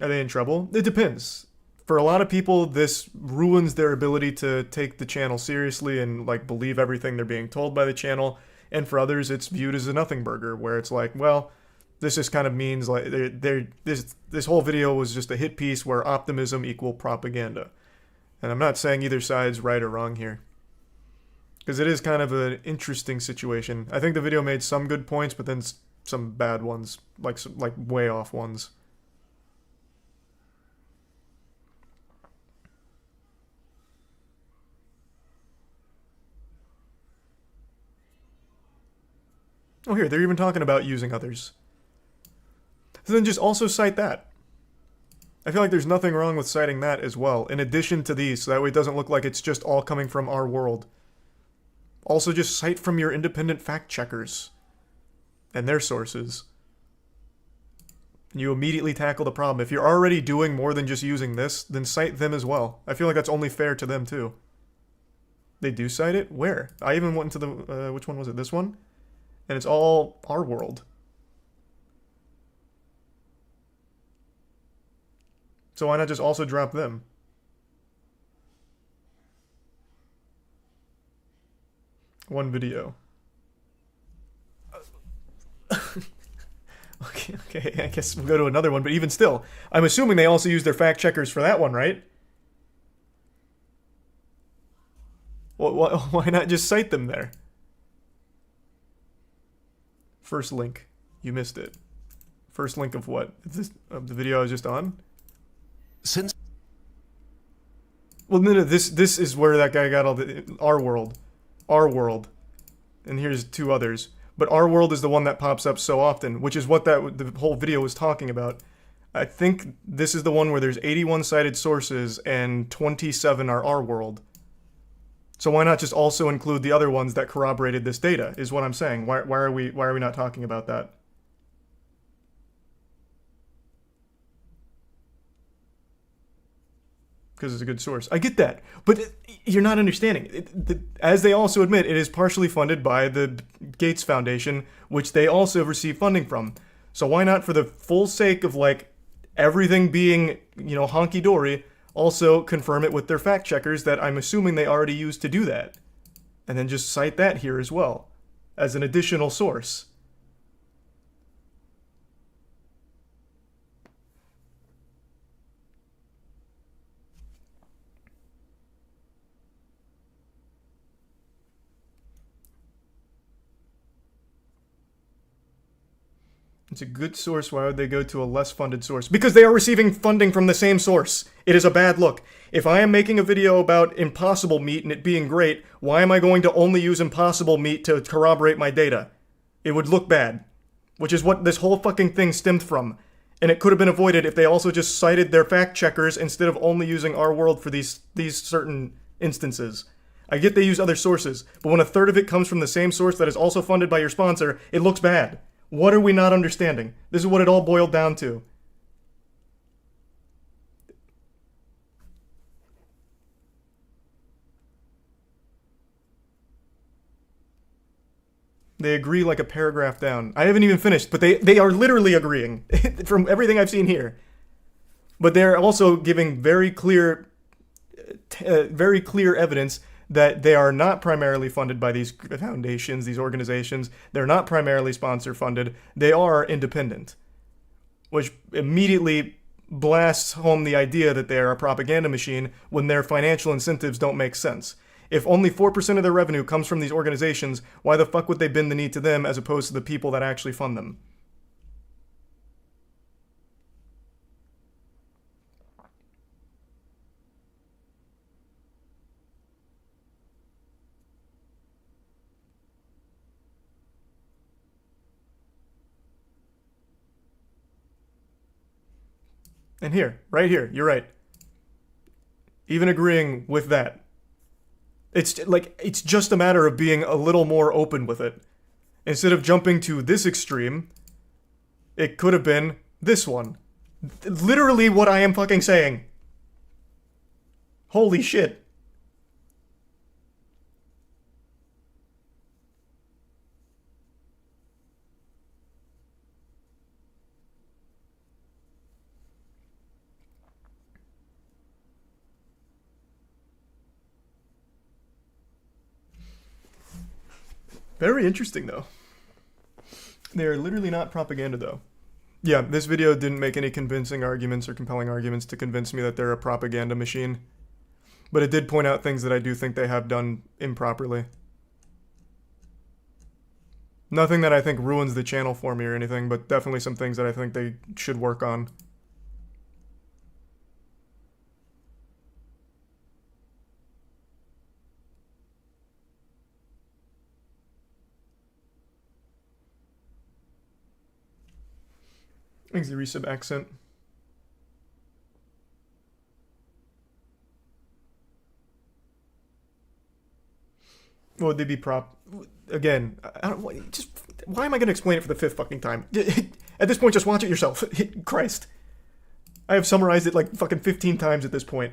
A: Are they in trouble? It depends. For a lot of people, this ruins their ability to take the channel seriously and like believe everything they're being told by the channel. And for others, it's viewed as a nothing burger, where it's like, well, this just kind of means like this whole video was just a hit piece where optimism equal propaganda. And I'm not saying either side's right or wrong here, because it is kind of an interesting situation. I think the video made some good points, but then some bad ones, like way off ones. Oh, here, they're even talking about using others. So then just also cite that. I feel like there's nothing wrong with citing that as well, in addition to these, so that way it doesn't look like it's just all coming from our world. Also, just cite from your independent fact checkers and their sources. And you immediately tackle the problem. If you're already doing more than just using this, then cite them as well. I feel like that's only fair to them too. They do cite it? Where? I even went into the, which one was it? This one? And it's all our world. So why not just also drop them? One video. Okay, I guess we'll go to another one, but even still, I'm assuming they also use their fact checkers for that one, right? Well, why not just cite them there? First link. You missed it. First link of what? Is this of the video I was just on?
C: Since
A: Well, no, this is where that guy got all the our world, and here's two others. But our world is the one that pops up so often, which is what the whole video was talking about. I think this is the one where there's 81 cited sources and 27 are our world. So why not just also include the other ones that corroborated this data? Is what I'm saying. Why are we not talking about that? Because it's a good source. I get that, but you're not understanding. As they also admit, it is partially funded by the Gates Foundation, which they also receive funding from. So why not, for the full sake of like everything being, honky-dory, also confirm it with their fact checkers that I'm assuming they already used to do that, and then just cite that here as well as an additional source. It's a good source. Why would they go to a less funded source? Because they are receiving funding from the same source. It is a bad look. If I am making a video about Impossible Meat and it being great, why am I going to only use Impossible Meat to corroborate my data? It would look bad. Which is what this whole fucking thing stemmed from. And it could have been avoided if they also just cited their fact checkers instead of only using our world for these certain instances. I get they use other sources, but when a third of it comes from the same source that is also funded by your sponsor, it looks bad. What are we not understanding? This is what it all boiled down to. They agree like a paragraph down. I haven't even finished, but they are literally agreeing from everything I've seen here. But they're also giving very clear evidence that they are not primarily funded by these foundations, these organizations. They're not primarily sponsor funded. They are independent, which immediately blasts home the idea that they are a propaganda machine when their financial incentives don't make sense. If only 4% of their revenue comes from these organizations, why the fuck would they bend the knee to them as opposed to the people that actually fund them? And here, right here, you're right. Even agreeing with that. It's just a matter of being a little more open with it. Instead of jumping to this extreme, it could have been this one. Literally what I am fucking saying. Holy shit. Very interesting, though. They are literally not propaganda, though. Yeah, this video didn't make any convincing arguments or compelling arguments to convince me that they're a propaganda machine. But it did point out things that I do think they have done improperly. Nothing that I think ruins the channel for me or anything, but definitely some things that I think they should work on. Thanks, the resub accent. What would they be Again, I don't. Just why am I going to explain it for the fifth fucking time? At this point, just watch it yourself. Christ, I have summarized it like fucking 15 times at this point.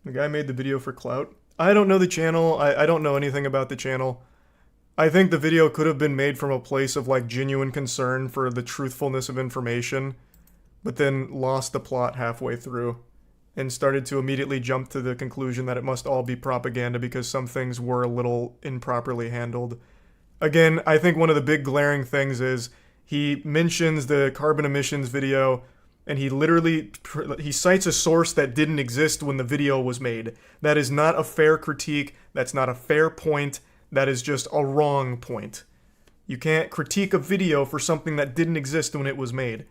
A: The guy made the video for clout. I don't know the channel. I don't know anything about the channel. I think the video could have been made from a place of like genuine concern for the truthfulness of information, but then lost the plot halfway through and started to immediately jump to the conclusion that it must all be propaganda because some things were a little improperly handled. Again, I think one of the big glaring things is he mentions the carbon emissions video and he cites a source that didn't exist when the video was made. That is not a fair critique. That's not a fair point. That is just a wrong point. You can't critique a video for something that didn't exist when it was made.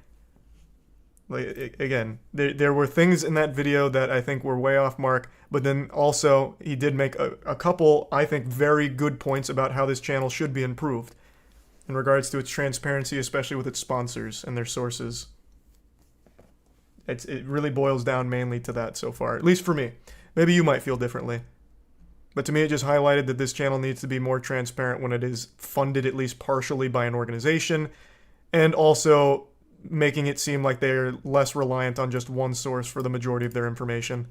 A: Like, again, there were things in that video that I think were way off mark, but then also he did make a couple, I think, very good points about how this channel should be improved in regards to its transparency, especially with its sponsors and their sources. It really boils down mainly to that so far, at least for me. Maybe you might feel differently. But to me, it just highlighted that this channel needs to be more transparent when it is funded at least partially by an organization, and also making it seem like they're less reliant on just one source for the majority of their information.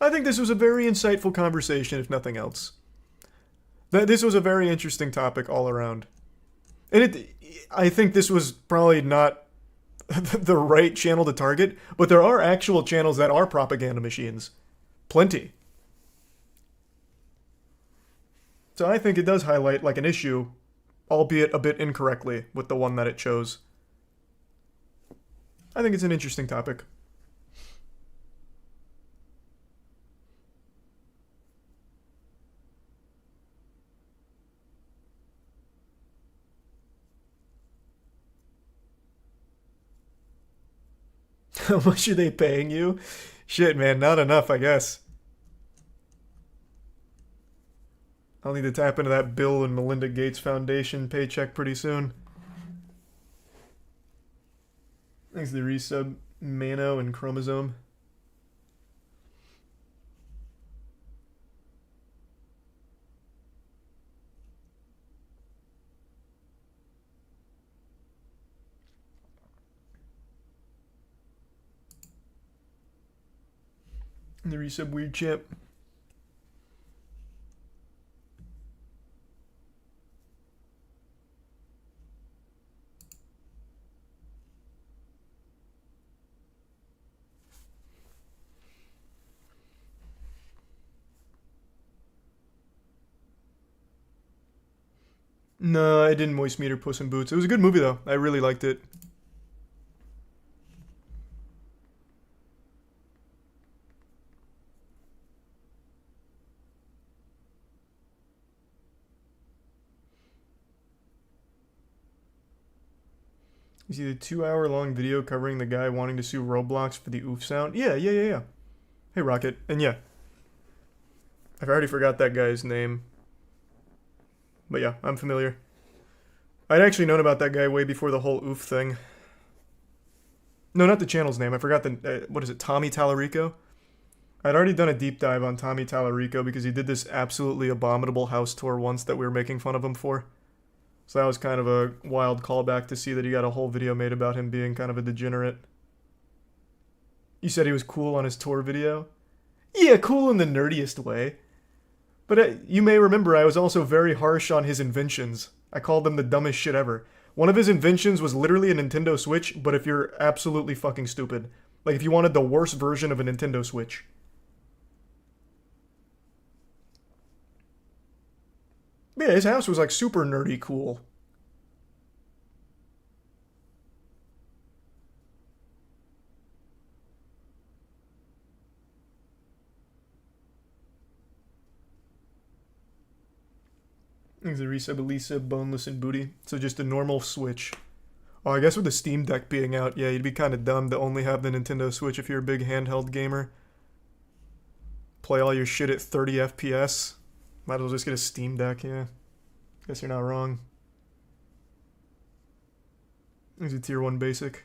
A: I think this was a very insightful conversation, if nothing else. This was a very interesting topic all around. And I think this was probably not the right channel to target, but there are actual channels that are propaganda machines. Plenty. So I think it does highlight like an issue, albeit a bit incorrectly, with the one that it chose. I think it's an interesting topic. How much are they paying you? Shit, man, not enough, I guess. I'll need to tap into that Bill and Melinda Gates Foundation paycheck pretty soon. Thanks to the resub, Mano and Chromosome. And the resub, Weird Champ. No, I didn't moist meter Puss in Boots. It was a good movie though. I really liked it. You see the 2-hour-long video covering the guy wanting to sue Roblox for the oof sound? Yeah. Hey, Rocket. And yeah. I've already forgot that guy's name. But yeah, I'm familiar. I'd actually known about that guy way before the whole oof thing. No, not the channel's name. I forgot the... what is it? Tommy Tallarico? I'd already done a deep dive on Tommy Tallarico because he did this absolutely abominable house tour once that we were making fun of him for. So that was kind of a wild callback to see that he got a whole video made about him being kind of a degenerate. You said he was cool on his tour video? Yeah, cool in the nerdiest way. But you may remember I was also very harsh on his inventions. I called them the dumbest shit ever. One of his inventions was literally a Nintendo Switch, but if you're absolutely fucking stupid. Like if you wanted the worst version of a Nintendo Switch. Yeah, his house was like super nerdy cool. Thanks to resub Elisa, Boneless, and Booty. So just a normal Switch. Oh, I guess with the Steam Deck being out, yeah, you'd be kind of dumb to only have the Nintendo Switch if you're a big handheld gamer. Play all your shit at 30 FPS. Might as well just get a Steam Deck, yeah. Guess you're not wrong. There's a tier 1 basic.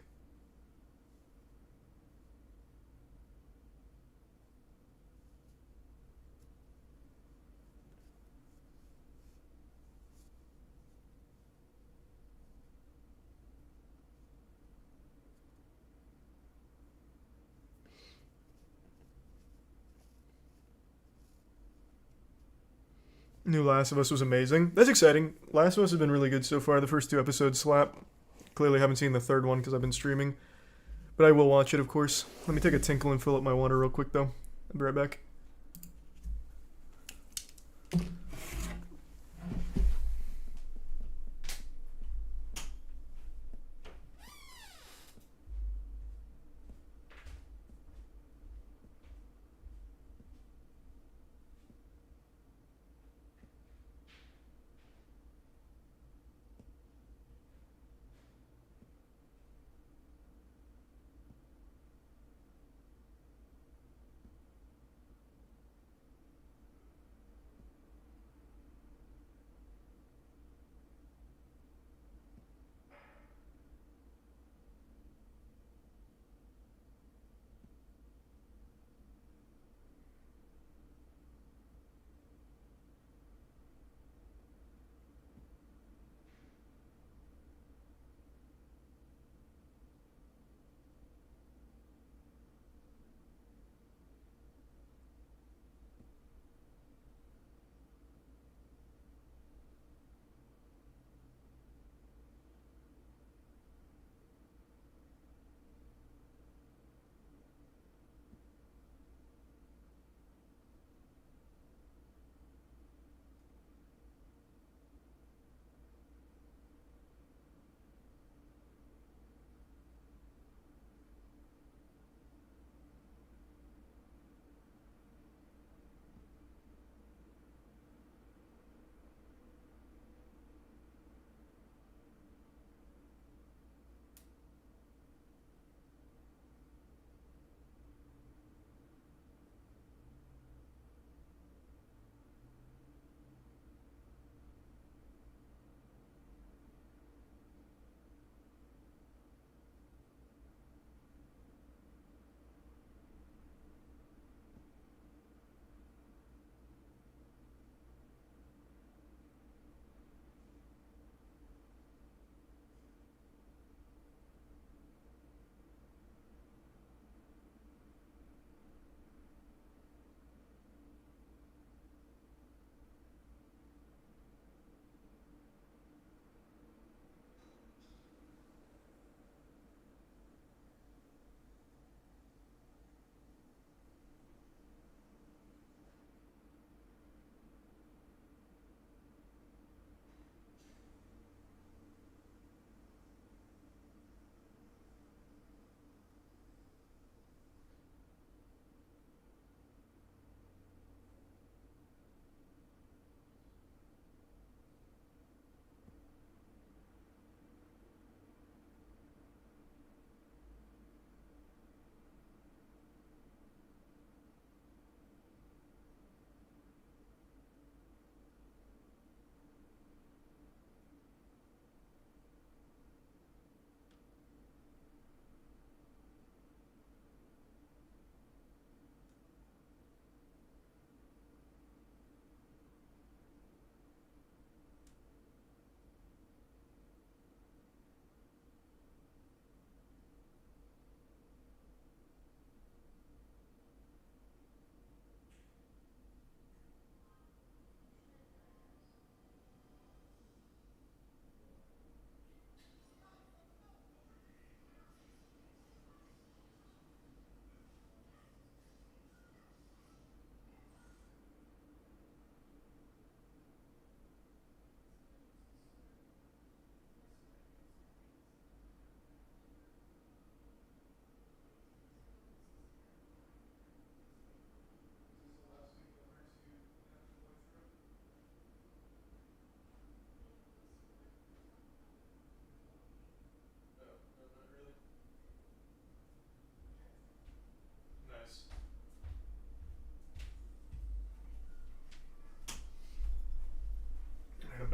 A: New Last of Us was amazing. That's exciting. Last of Us has been really good so far. The first 2 episodes slap. Clearly haven't seen the third one because I've been streaming. But I will watch it, of course. Let me take a tinkle and fill up my water real quick, though. I'll be right back.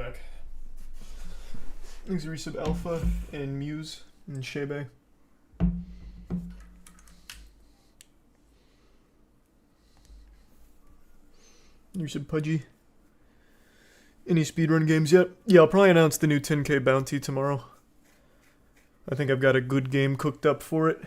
A: back. Thanks, Resub Alpha and Muse and Shebe. Resub Pudgy. Any speedrun games yet? Yeah, I'll probably announce the new 10k bounty tomorrow. I think I've got a good game cooked up for it.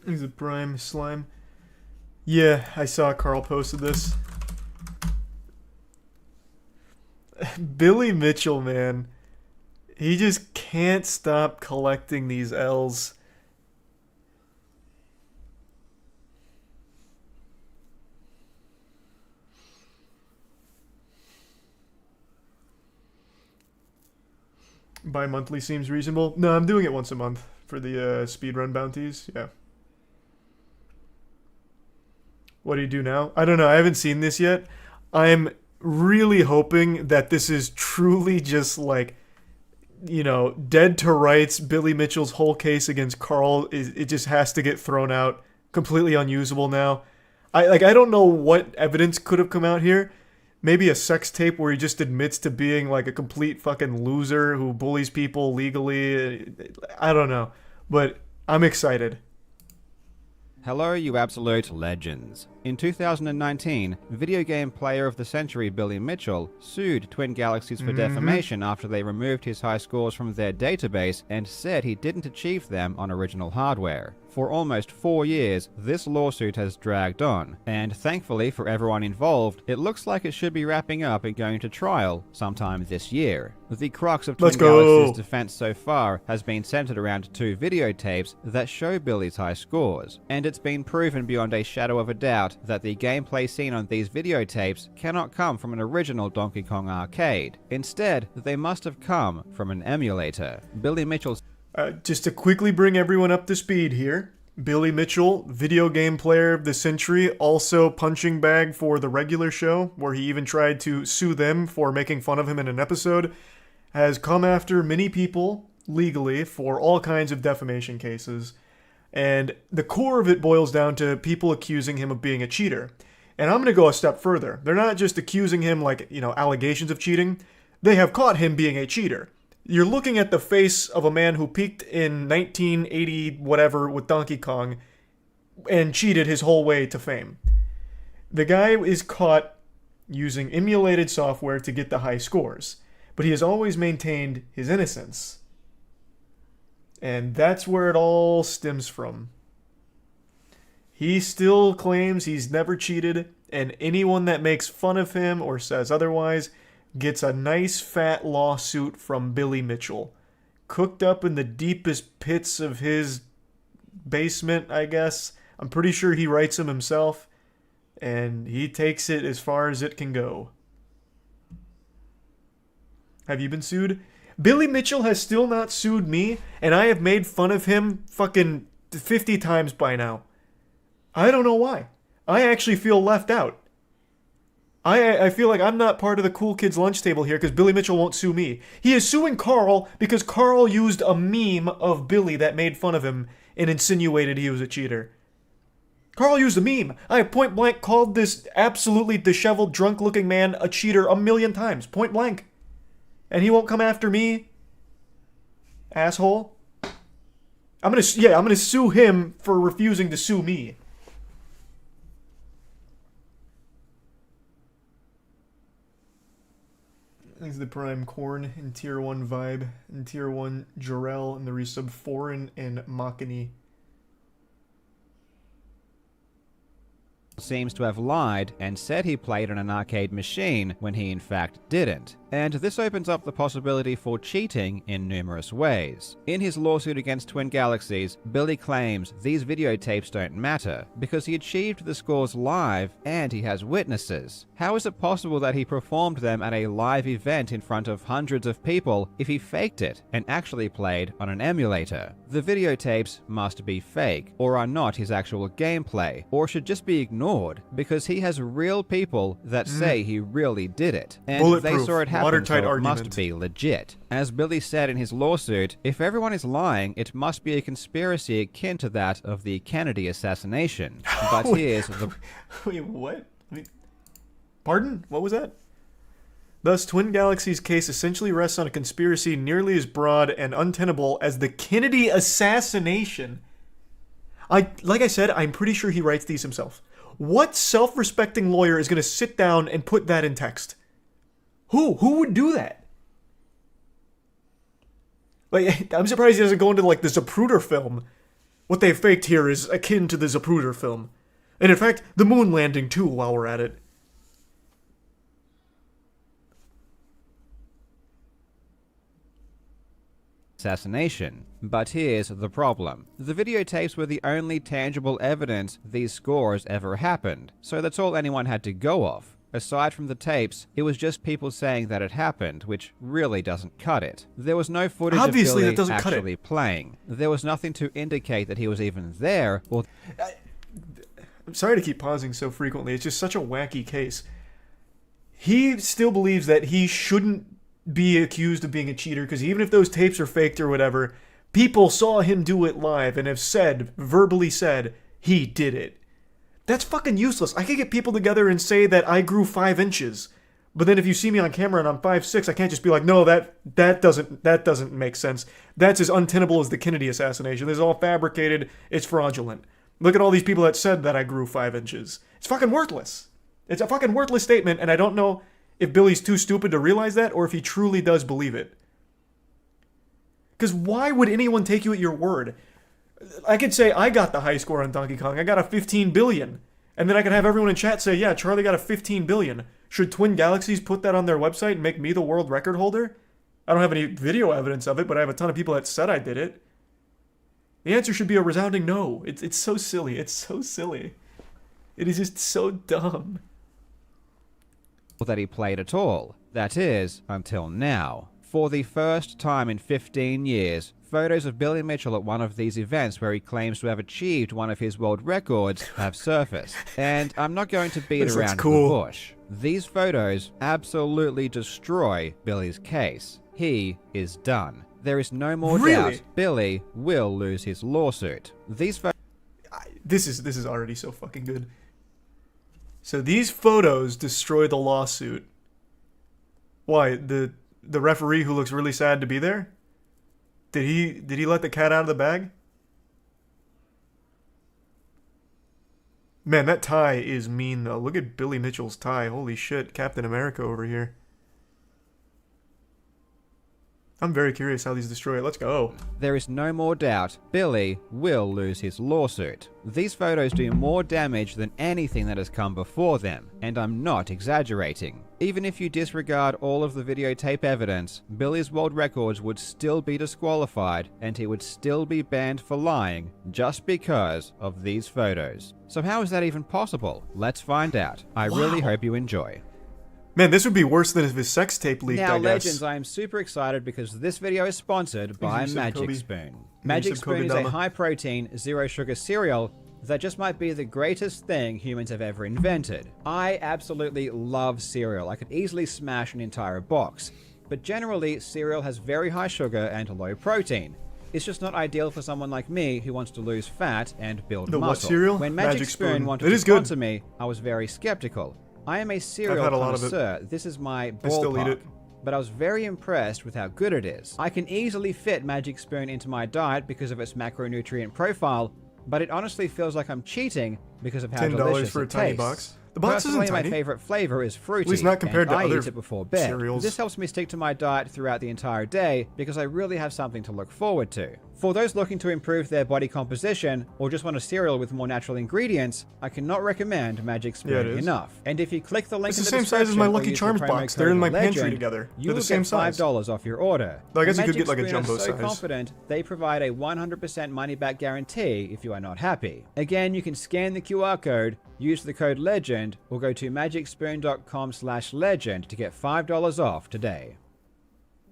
A: He's a prime slime. Yeah, I saw Carl posted this. Billy Mitchell, man. He just can't stop collecting these L's. Bi-monthly seems reasonable. No, I'm doing it once a month for the speedrun bounties. Yeah. What do you do now? I don't know. I haven't seen this yet. I'm really hoping that this is truly just like, you know, dead to rights. Billy Mitchell's whole case against Carl, it just has to get thrown out. Completely unusable now. I don't know what evidence could have come out here. Maybe a sex tape where he just admits to being like a complete fucking loser who bullies people legally. I don't know. But I'm excited.
H: Hello, you absolute legends. In 2019, Video Game Player of the Century Billy Mitchell sued Twin Galaxies for defamation after they removed his high scores from their database and said he didn't achieve them on original hardware. For almost 4 years, this lawsuit has dragged on, and thankfully for everyone involved, it looks like it should be wrapping up and going to trial sometime this year. The crux of Twin Galaxies' defense so far has been centered around 2 videotapes that show Billy's high scores, and it's been proven beyond a shadow of a doubt that the gameplay seen on these videotapes cannot come from an original Donkey Kong arcade. Instead, they must have come from an emulator. Billy Mitchell's
A: just to quickly bring everyone up to speed here, Billy Mitchell, Video Game Player of the Century, also punching bag for the regular show, where he even tried to sue them for making fun of him in an episode, has come after many people legally for all kinds of defamation cases. And the core of it boils down to people accusing him of being a cheater. And I'm going to go a step further. They're not just accusing him like, you know, allegations of cheating. They have caught him being a cheater. You're looking at the face of a man who peaked in 1980 whatever with Donkey Kong and cheated his whole way to fame. The guy is caught using emulated software to get the high scores, but he has always maintained his innocence. And that's where it all stems from. He still claims he's never cheated, and anyone that makes fun of him or says otherwise gets a nice fat lawsuit from Billy Mitchell. Cooked up in the deepest pits of his basement, I guess. I'm pretty sure he writes them himself, and he takes it as far as it can go. Have you been sued? Billy Mitchell has still not sued me, and I have made fun of him fucking 50 times by now. I don't know why. I actually feel left out. I feel like I'm not part of the cool kids lunch table here because Billy Mitchell won't sue me. He is suing Carl because Carl used a meme of Billy that made fun of him and insinuated he was a cheater. Carl used a meme. I have point blank called this absolutely disheveled, drunk-looking man a cheater a million times. Point blank. And he won't come after me? Asshole. I'm gonna sue him for refusing to sue me. Thanks to the Prime Corn and Tier 1 Vibe and Tier 1 Jarrell and the resub Foreign and Machini.
H: seems to have lied and said he played on an arcade machine when he in fact didn't. And this opens up the possibility for cheating in numerous ways. In his lawsuit against Twin Galaxies, Billy claims these videotapes don't matter because he achieved the scores live and he has witnesses. How is it possible that he performed them at a live event in front of hundreds of people if he faked it and actually played on an emulator? The videotapes must be fake, or are not his actual gameplay, or should just be ignored because he has real people that say he really did it, and they saw it happen, so it must be legit. As Billy said in his lawsuit, if everyone is lying, it must be a conspiracy akin to that of the Kennedy assassination. But here's the...
A: Wait, what? Pardon? What was that? Thus, Twin Galaxies' case essentially rests on a conspiracy nearly as broad and untenable as the Kennedy assassination. Like I said, I'm pretty sure he writes these himself. What self-respecting lawyer is going to sit down and put that in text? Who would do that? Like, I'm surprised he doesn't go into, like, the Zapruder film. What they faked here is akin to the Zapruder film. And in fact, the moon landing, too, while we're at it.
H: Assassination. But here's the problem. The videotapes were the only tangible evidence these scores ever happened, so that's all anyone had to go off. Aside from the tapes, it was just people saying that it happened, which really doesn't cut it. There was no footage of Billy actually playing. There was nothing to indicate that he was even there, or...
A: I'm sorry to keep pausing so frequently, it's just such a wacky case. He still believes that he shouldn't be accused of being a cheater, because even if those tapes are faked or whatever, people saw him do it live and have verbally said, he did it. That's fucking useless. I could get people together and say that I grew 5 inches, but then if you see me on camera and I'm 5'6", I can't just be like, no, that doesn't make sense. That's as untenable as the Kennedy assassination. This is all fabricated. It's fraudulent. Look at all these people that said that I grew 5 inches. It's fucking worthless. It's a fucking worthless statement, and I don't know if Billy's too stupid to realize that, or if he truly does believe it. Because why would anyone take you at your word? I could say I got the high score on Donkey Kong. I got a 15 billion. And then I could have everyone in chat say, yeah, Charlie got a 15 billion. Should Twin Galaxies put that on their website and make me the world record holder? I don't have any video evidence of it, but I have a ton of people that said I did it. The answer should be a resounding no. It's so silly. It's so silly. It is just so dumb.
H: That he played at all. That is, until now. For the first time in 15 years, photos of Billy Mitchell at one of these events where he claims to have achieved one of his world records have surfaced. And I'm not going to beat around the bush. These photos absolutely destroy Billy's case. He is done. There is no more doubt Billy will lose his lawsuit. These photos...
A: This is already so fucking good. So these photos destroy the lawsuit. Why? The referee who looks really sad to be there? Did he let the cat out of the bag? Man, that tie is mean though. Look at Billy Mitchell's tie. Holy shit, Captain America over here. I'm very curious how these destroy it. Let's go.
H: There is no more doubt Billy will lose his lawsuit. These photos do more damage than anything that has come before them, and I'm not exaggerating. Even if you disregard all of the videotape evidence, Billy's world records would still be disqualified, and he would still be banned for lying just because of these photos. So how is that even possible? Let's find out. I really hope you enjoy.
A: Man, this would be worse than if his sex tape leaked, I guess.
H: Now, Legends, I am super excited because this video is sponsored by Magic Spoon. Magic Spoon is a high-protein, zero-sugar cereal that just might be the greatest thing humans have ever invented. I absolutely love cereal. I could easily smash an entire box. But generally, cereal has very high sugar and low protein. It's just not ideal for someone like me who wants to lose fat and build muscle.
A: What cereal?
H: When Magic Spoon wanted to sponsor me, I was very skeptical. I am a cereal connoisseur. This is my ballpark. I still eat it. But I was very impressed with how good it is. I can easily fit Magic Spoon into my diet because of its macronutrient profile, but it honestly feels like I'm cheating because of how delicious it tastes. $10 for a tiny box.
A: The box
H: Personally,
A: isn't
H: my
A: tiny.
H: favorite flavor is fruity,
A: At least not compared
H: and
A: to
H: I
A: other
H: eat it before bed.
A: cereals.
H: This helps me stick to my diet throughout the entire day because I really have something to look forward to. For those looking to improve their body composition or just want a cereal with more natural ingredients, I cannot recommend Magic Spoon
A: Yeah, it is.
H: enough. And if you click the link
A: It's
H: in
A: the
H: the
A: same size as my
H: description or
A: Lucky
H: use the
A: Charms
H: promo
A: box. They're in
H: code
A: my pantry
H: LEGEND,
A: together.
H: you
A: They're
H: will
A: the same
H: get
A: size.
H: $5 off your order.
A: Though I guess you could
H: Magic
A: get, like, a
H: Spoon
A: jumbo
H: are so
A: size.
H: confident they provide a 100% money back guarantee if you are not happy. Again, you can scan the QR code, use the code LEGEND, or go to magicspoon.com/legend to get $5 off today.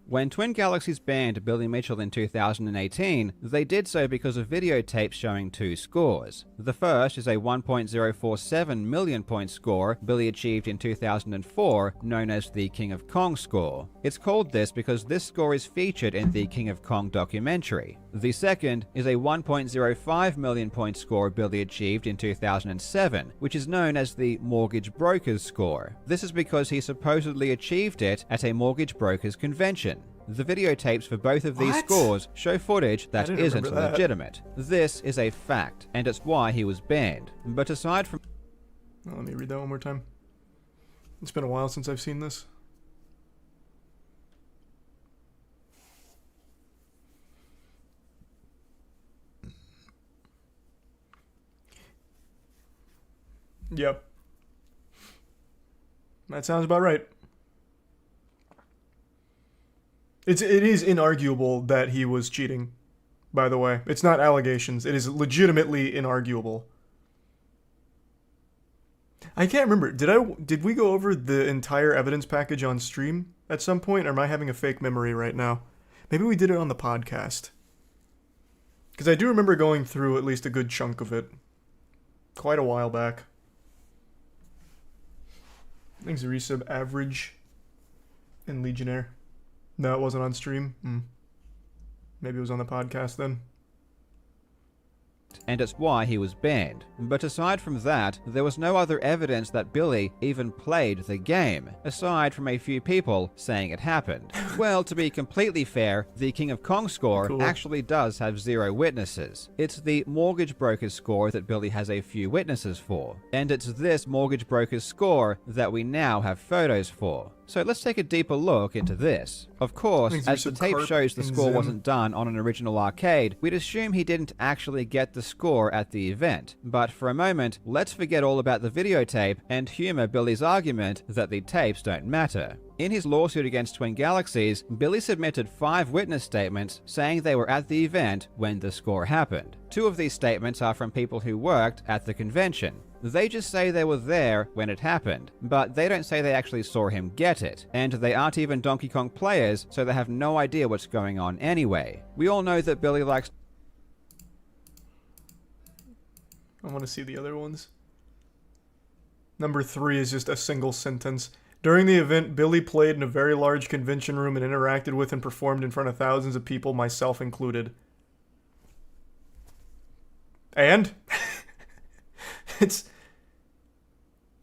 H: When Twin Galaxies banned Billy Mitchell in 2018, they did so because of videotapes showing two scores. The first is a 1.047 million point score Billy achieved in 2004, known as the King of Kong score. It's called this because this score is featured in the King of Kong documentary. The second is a 1.05 million point score Billy achieved in 2007, which is known as the Mortgage Brokers score. This is because he supposedly achieved it at a mortgage brokers convention. The videotapes for both of these
A: What?
H: scores show footage that
A: didn't
H: isn't
A: remember that.
H: legitimate. This is a fact, and it's why he was banned. But aside from
A: Oh, let me read that one more time. It's been a while since I've seen this. Yep. That sounds about right. It is inarguable that he was cheating, by the way. It's not allegations. It is legitimately inarguable. I can't remember. Did we go over the entire evidence package on stream at some point, or am I having a fake memory right now? Maybe we did it on the podcast. Because I do remember going through at least a good chunk of it. Quite a while back. Thanks, Resub. Average and Legionnaire. No, it wasn't on stream. Maybe it was on the podcast then.
H: and it's why he was banned. But aside from that, there was no other evidence that Billy even played the game, aside from a few people saying it happened. Well, to be completely fair, the King of Kong score
A: Cool.
H: actually does have 0 witnesses. It's the mortgage broker's score that Billy has a few witnesses for, and it's this mortgage broker's score that we now have photos for. So let's take a deeper look into this. Of course,
A: Thanks,
H: as the
A: Richard
H: tape
A: Karp
H: shows the
A: and
H: score
A: Zim.
H: wasn't done on an original arcade, we'd assume he didn't actually get the score at the event. But for a moment, let's forget all about the videotape and humor Billy's argument that the tapes don't matter. In his lawsuit against Twin Galaxies, Billy submitted 5 witness statements saying they were at the event when the score happened. 2 of these statements are from people who worked at the convention. They just say they were there when it happened, but they don't say they actually saw him get it. And they aren't even Donkey Kong players, so they have no idea what's going on anyway. We all know that Billy likes
A: I want to see the other ones. Number 3 is just a single sentence. During the event, Billy played in a very large convention room and interacted with and performed in front of thousands of people, myself included. And? It's...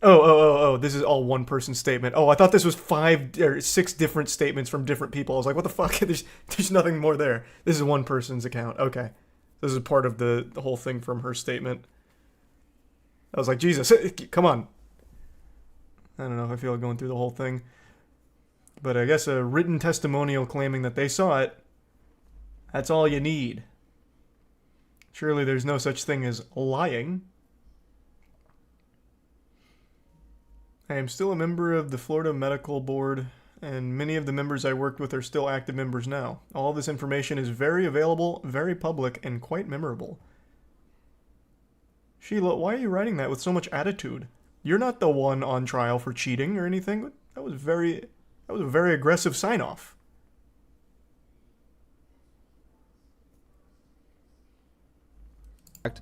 A: Oh, this is all one person statement. Oh, I thought this was 5 or 6 different statements from different people. I was like, what the fuck? There's nothing more there. This is one person's account. Okay. This is part of the whole thing from her statement. I was like, Jesus, come on. I don't know if I feel like going through the whole thing. But I guess a written testimonial claiming that they saw it, that's all you need. Surely there's no such thing as lying. I am still a member of the Florida Medical Board, and many of the members I worked with are still active members now. All this information is very available, very public, and quite memorable. Sheila, why are you writing that with so much attitude? You're not the one on trial for cheating or anything. That was a very aggressive sign-off.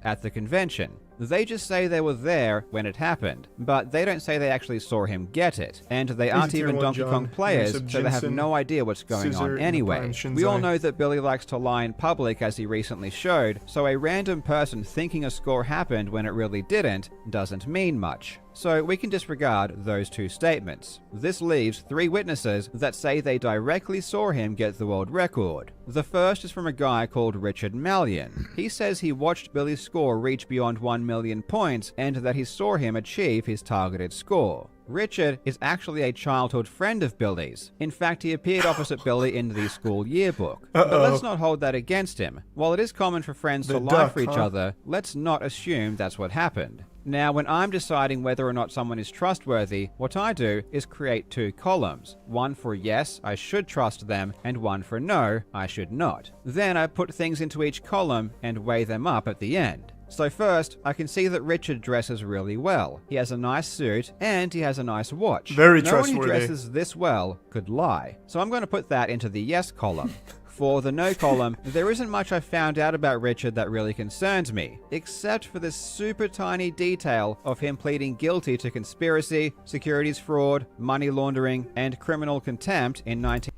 H: at the convention. They just say they were there when it happened, but they don't say they actually saw him get it. And they aren't
A: Tier
H: even
A: 1
H: Donkey
A: John,
H: Kong players,
A: Resub
H: so they have
A: Jensen,
H: no idea what's going
A: Scissor,
H: on
A: and
H: anyway.
A: Brian
H: We all
A: Shinzai.
H: know that Billy likes to lie in public, as he recently showed, so a random person thinking a score happened when it really didn't doesn't mean much. So we can disregard those 2 statements. This leaves 3 witnesses that say they directly saw him get the world record. The first is from a guy called Richard Mallion. He says he watched Billy's score reach beyond 1 million points and that he saw him achieve his targeted score. Richard is actually a childhood friend of Billy's. In fact, he appeared opposite Billy in the school yearbook. But let's not hold that against him. While it is common for friends to lie for each other, let's not assume that's what happened. Now, when I'm deciding whether or not someone is trustworthy, what I do is create 2 columns. One for yes, I should trust them, and one for no, I should not. Then I put things into each column and weigh them up at the end. So first, I can see that Richard dresses really well. He has a nice suit, and he has a nice watch.
A: Very
H: No one
A: trustworthy.
H: who dresses this well could lie. So I'm going to put that into the yes column. For the no column, there isn't much I found out about Richard that really concerns me, except for this super tiny detail of him pleading guilty to conspiracy, securities fraud, money laundering, and criminal contempt in 19...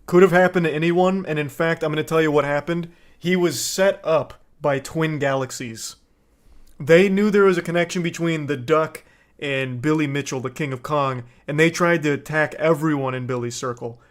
A: Could have happened to anyone, and in fact, I'm going to tell you what happened. He was set up by Twin Galaxies. They knew there was a connection between the Duck and Billy Mitchell, the King of Kong, and they tried to attack everyone in Billy's circle.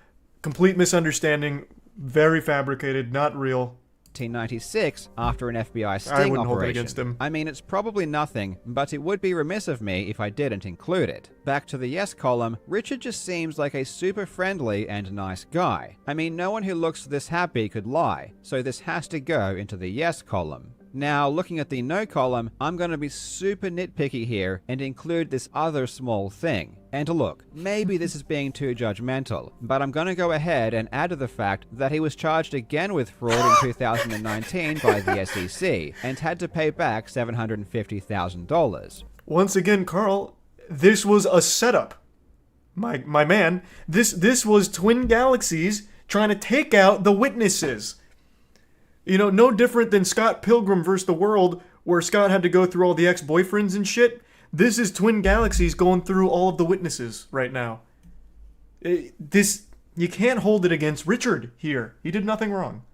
A: Complete misunderstanding, very fabricated, not real.
H: 1996 after an FBI
A: I
H: sting
A: wouldn't
H: operation.
A: hold it against him.
H: I mean, it's probably nothing, but it would be remiss of me if I didn't include it. Back to the yes column, Richard just seems like a super friendly and nice guy. I mean, no one who looks this happy could lie, so this has to go into the yes column. Now, looking at the no column, I'm going to be super nitpicky here and include this other small thing. And look, maybe this is being too judgmental, but I'm going to go ahead and add to the fact that he was charged again with fraud in 2019 by the SEC and had to pay back $750,000.
A: Once again, Carl, this was a setup. My man, this was Twin Galaxies trying to take out the witnesses. You know, no different than Scott Pilgrim vs. the World, where Scott had to go through all the ex-boyfriends and shit. This is Twin Galaxies going through all of the witnesses right now. You can't hold it against Richard here. He did nothing wrong.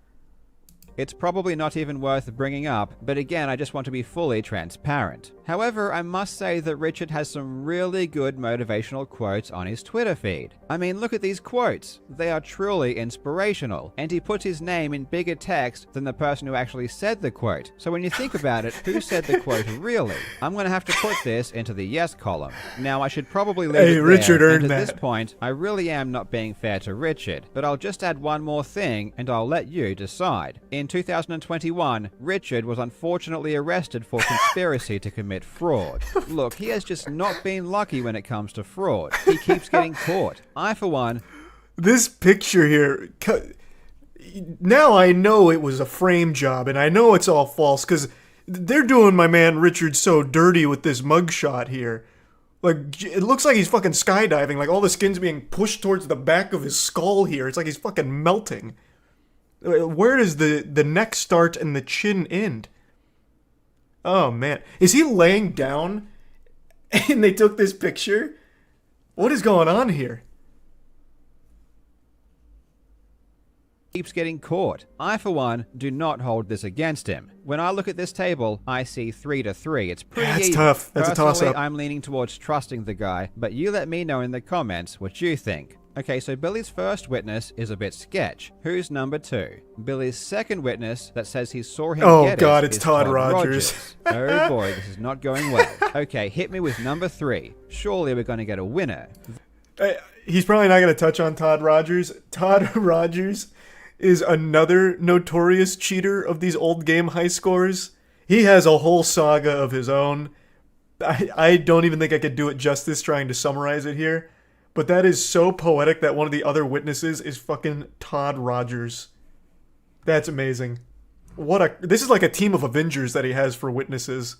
H: It's probably not even worth bringing up, but again, I just want to be fully transparent. However, I must say that Richard has some really good motivational quotes on his Twitter feed. I mean, look at these quotes. They are truly inspirational, and he puts his name in bigger text than the person who actually said the quote. So when you think about it, who said the quote really? I'm going to have to put this into the yes column. Now, I should probably leave it there,
A: Richard earned
H: and at
A: that.
H: this point, I really am not being fair to Richard, but I'll just add one more thing, and I'll let you decide. In 2021, Richard was unfortunately arrested for conspiracy to commit fraud. Look, he has just not been lucky when it comes to fraud. He keeps getting caught. I, for one...
A: This picture here... Now I know it was a frame job, and I know it's all false, because they're doing my man Richard so dirty with this mugshot here. Like, it looks like he's fucking skydiving, like all the skin's being pushed towards the back of his skull here. It's like he's fucking melting. Where does the neck start and the chin end? Oh, man. Is he laying down and they took this picture? What is going on here?
H: Keeps getting caught. I, for one, do not hold this against him. When I look at this table, I see 3-3. It's pretty
A: That's
H: even.
A: tough. That's a
H: Personally,
A: toss-up.
H: I'm leaning towards trusting the guy, but you let me know in the comments what you think. Okay, so Billy's first witness is a bit sketch. Who's number 2? Billy's second witness that says he saw him
A: Oh,
H: get
A: God,
H: it
A: it's
H: is
A: Todd Rogers.
H: Oh boy, this is not going well. Okay, hit me with number 3. Surely we're going to get a winner.
A: He's probably not going to touch on Todd Rogers. Todd Rogers is another notorious cheater of these old game high scores. He has a whole saga of his own. I don't even think I could do it justice trying to summarize it here. But that is so poetic that one of the other witnesses is fucking Todd Rogers. That's amazing. This is like a team of Avengers that he has for witnesses.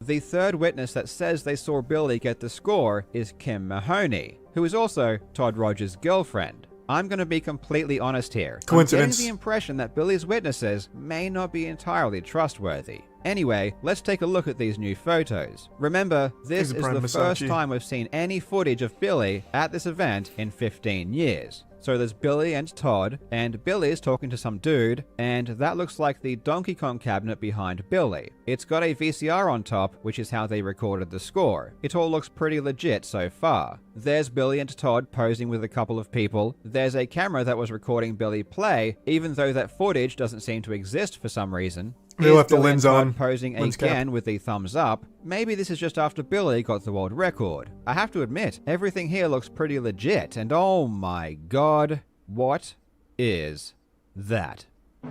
H: The third witness that says they saw Billy get the score is Kim Mahoney, who is also Todd Rogers' girlfriend. I'm going to be completely honest here.
A: Coincidence.
H: I'm getting the impression that Billy's witnesses may not be entirely trustworthy. Anyway, let's take a look at these new photos. Remember, this
A: He's a
H: is
A: prime
H: the first
A: Versace.
H: time we've seen any footage of Billy at this event in 15 years. So there's Billy and Todd, and Billy's talking to some dude, and that looks like the Donkey Kong cabinet behind Billy. It's got a VCR on top, which is how they recorded the score. It all looks pretty legit so far. There's Billy and Todd posing with a couple of people. There's a camera that was recording Billy play, even though that footage doesn't seem to exist for some reason.
A: They
H: Here's
A: left the
H: Billy and
A: lens
H: Todd
A: on.
H: posing
A: Lens cap.
H: again with the thumbs up. Maybe this is just after Billy got the world record. I have to admit, everything here looks pretty legit, and oh my god, what is that?
A: I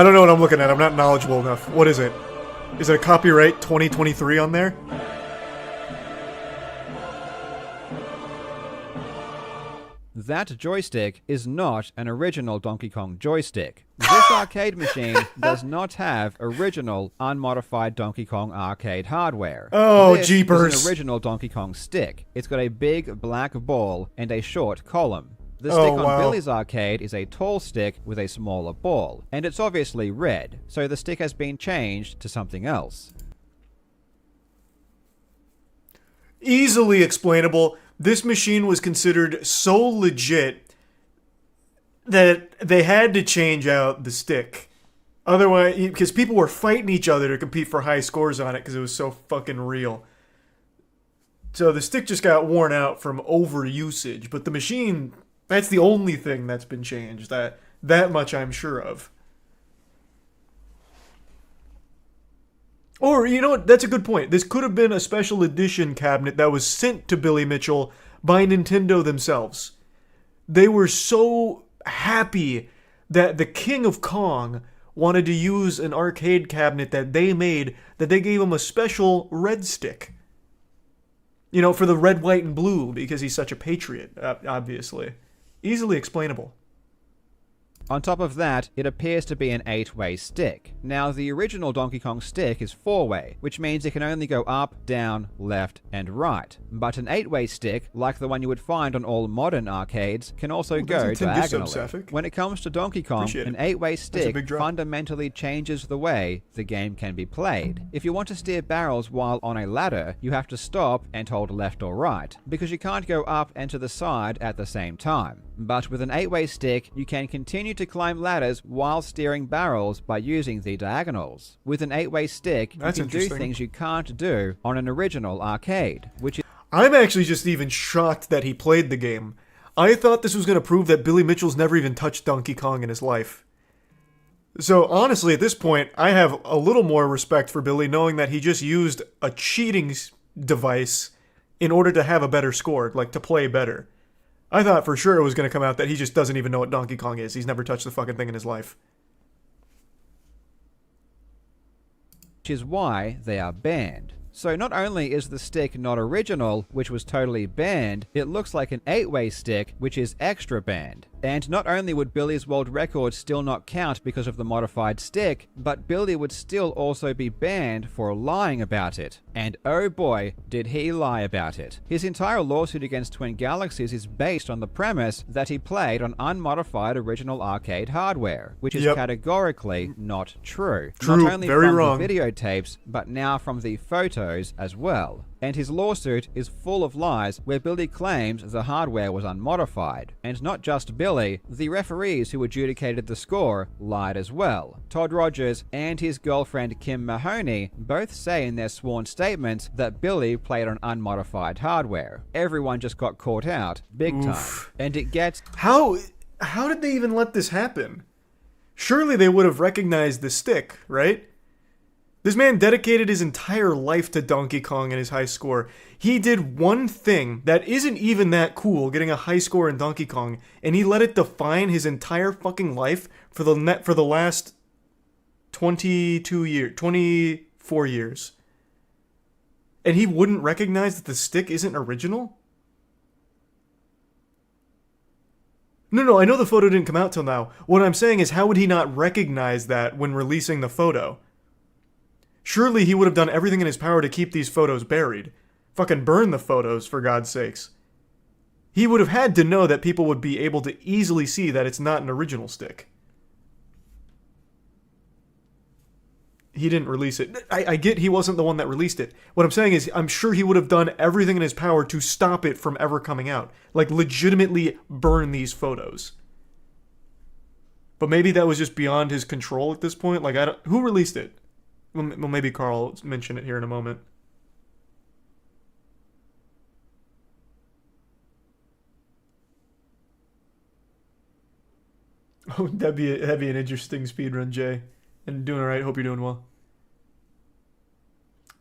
A: don't know what I'm looking at. I'm not knowledgeable enough. What is it? Is it a copyright 2023 on there?
H: That joystick is not an original Donkey Kong joystick. This arcade machine does not have original, unmodified Donkey Kong arcade hardware.
A: Oh,
H: This
A: jeepers.
H: is an original Donkey Kong stick. It's got a big black ball and a short column. The
A: Oh,
H: stick on
A: wow.
H: Billy's arcade is a tall stick with a smaller ball, and it's obviously red, so the stick has been changed to something else.
A: Easily explainable. This machine was considered so legit that they had to change out the stick. Otherwise, because people were fighting each other to compete for high scores on it because it was so fucking real. So the stick just got worn out from overusage, but the machine, that's the only thing that's been changed. That much I'm sure of. Or, you know what, that's a good point. This could have been a special edition cabinet that was sent to Billy Mitchell by Nintendo themselves. They were so happy that the King of Kong wanted to use an arcade cabinet that they made that they gave him a special red stick. You know, for the red, white, and blue, because he's such a patriot, obviously. Easily explainable.
H: On top of that, it appears to be an 8-way stick. Now, the original Donkey Kong stick is 4-way, which means it can only go up, down, left, and right. But an 8-way stick, like the one you would find on all modern arcades, can also
A: Ooh,
H: go
A: that's a Nintendo
H: diagonally.
A: Sapphik.
H: When it comes to Donkey Kong,
A: Appreciate
H: an
A: it.
H: 8-way
A: a
H: stick
A: big drop.
H: fundamentally changes the way the game can be played. If you want to steer barrels while on a ladder, you have to stop and hold left or right, because you can't go up and to the side at the same time. But with an 8-way stick, you can continue to climb ladders while steering barrels by using the diagonals. With an 8-way stick,
A: That's
H: you can do
A: interesting.
H: things you can't do on an original arcade, which is
A: I'm actually just even shocked that he played the game. I thought this was going to prove that Billy Mitchell's never even touched Donkey Kong in his life. So honestly, at this point, I have a little more respect for Billy knowing that he just used a cheating device in order to have a better score, like to play better. I thought for sure it was going to come out that he just doesn't even know what Donkey Kong is. He's never touched the fucking thing in his life.
H: why they are banned. So not only is the stick not original, which was totally banned, it looks like an 8-way stick, which is extra banned. And not only would Billy's world record still not count because of the modified stick, but Billy would still also be banned for lying about it. And oh boy, did he lie about it. His entire lawsuit against Twin Galaxies is based on the premise that he played on unmodified original arcade hardware, which is categorically not true.
A: True,
H: Not only
A: very
H: from
A: wrong.
H: the videotapes, but now from the photos as well. And his lawsuit is full of lies where Billy claims the hardware was unmodified. And not just Billy, the referees who adjudicated the score lied as well. Todd Rogers and his girlfriend Kim Mahoney both say in their sworn statements that Billy played on unmodified hardware. Everyone just got caught out, big time. And it gets...
A: How did they even let this happen? Surely they would have recognized the stick, right? This man dedicated his entire life to Donkey Kong and his high score. He did one thing that isn't even that cool, getting a high score in Donkey Kong, and he let it define his entire fucking life for the last 24 years. And he wouldn't recognize that the stick isn't original? No, I know the photo didn't come out till now. What I'm saying is, how would he not recognize that when releasing the photo? Surely he would have done everything in his power to keep these photos buried. Fucking burn the photos, for God's sakes. He would have had to know that people would be able to easily see that it's not an original stick. he didn't release it. I get he wasn't the one that released it. What I'm saying is I'm sure he would have done everything in his power to stop it from ever coming out. Like, legitimately burn these photos. But maybe that was just beyond his control at this point. Like, who released it? Well, maybe Carl will mention it here in a moment. Oh, that'd be an interesting speedrun, Jay. And doing all right. Hope you're doing well.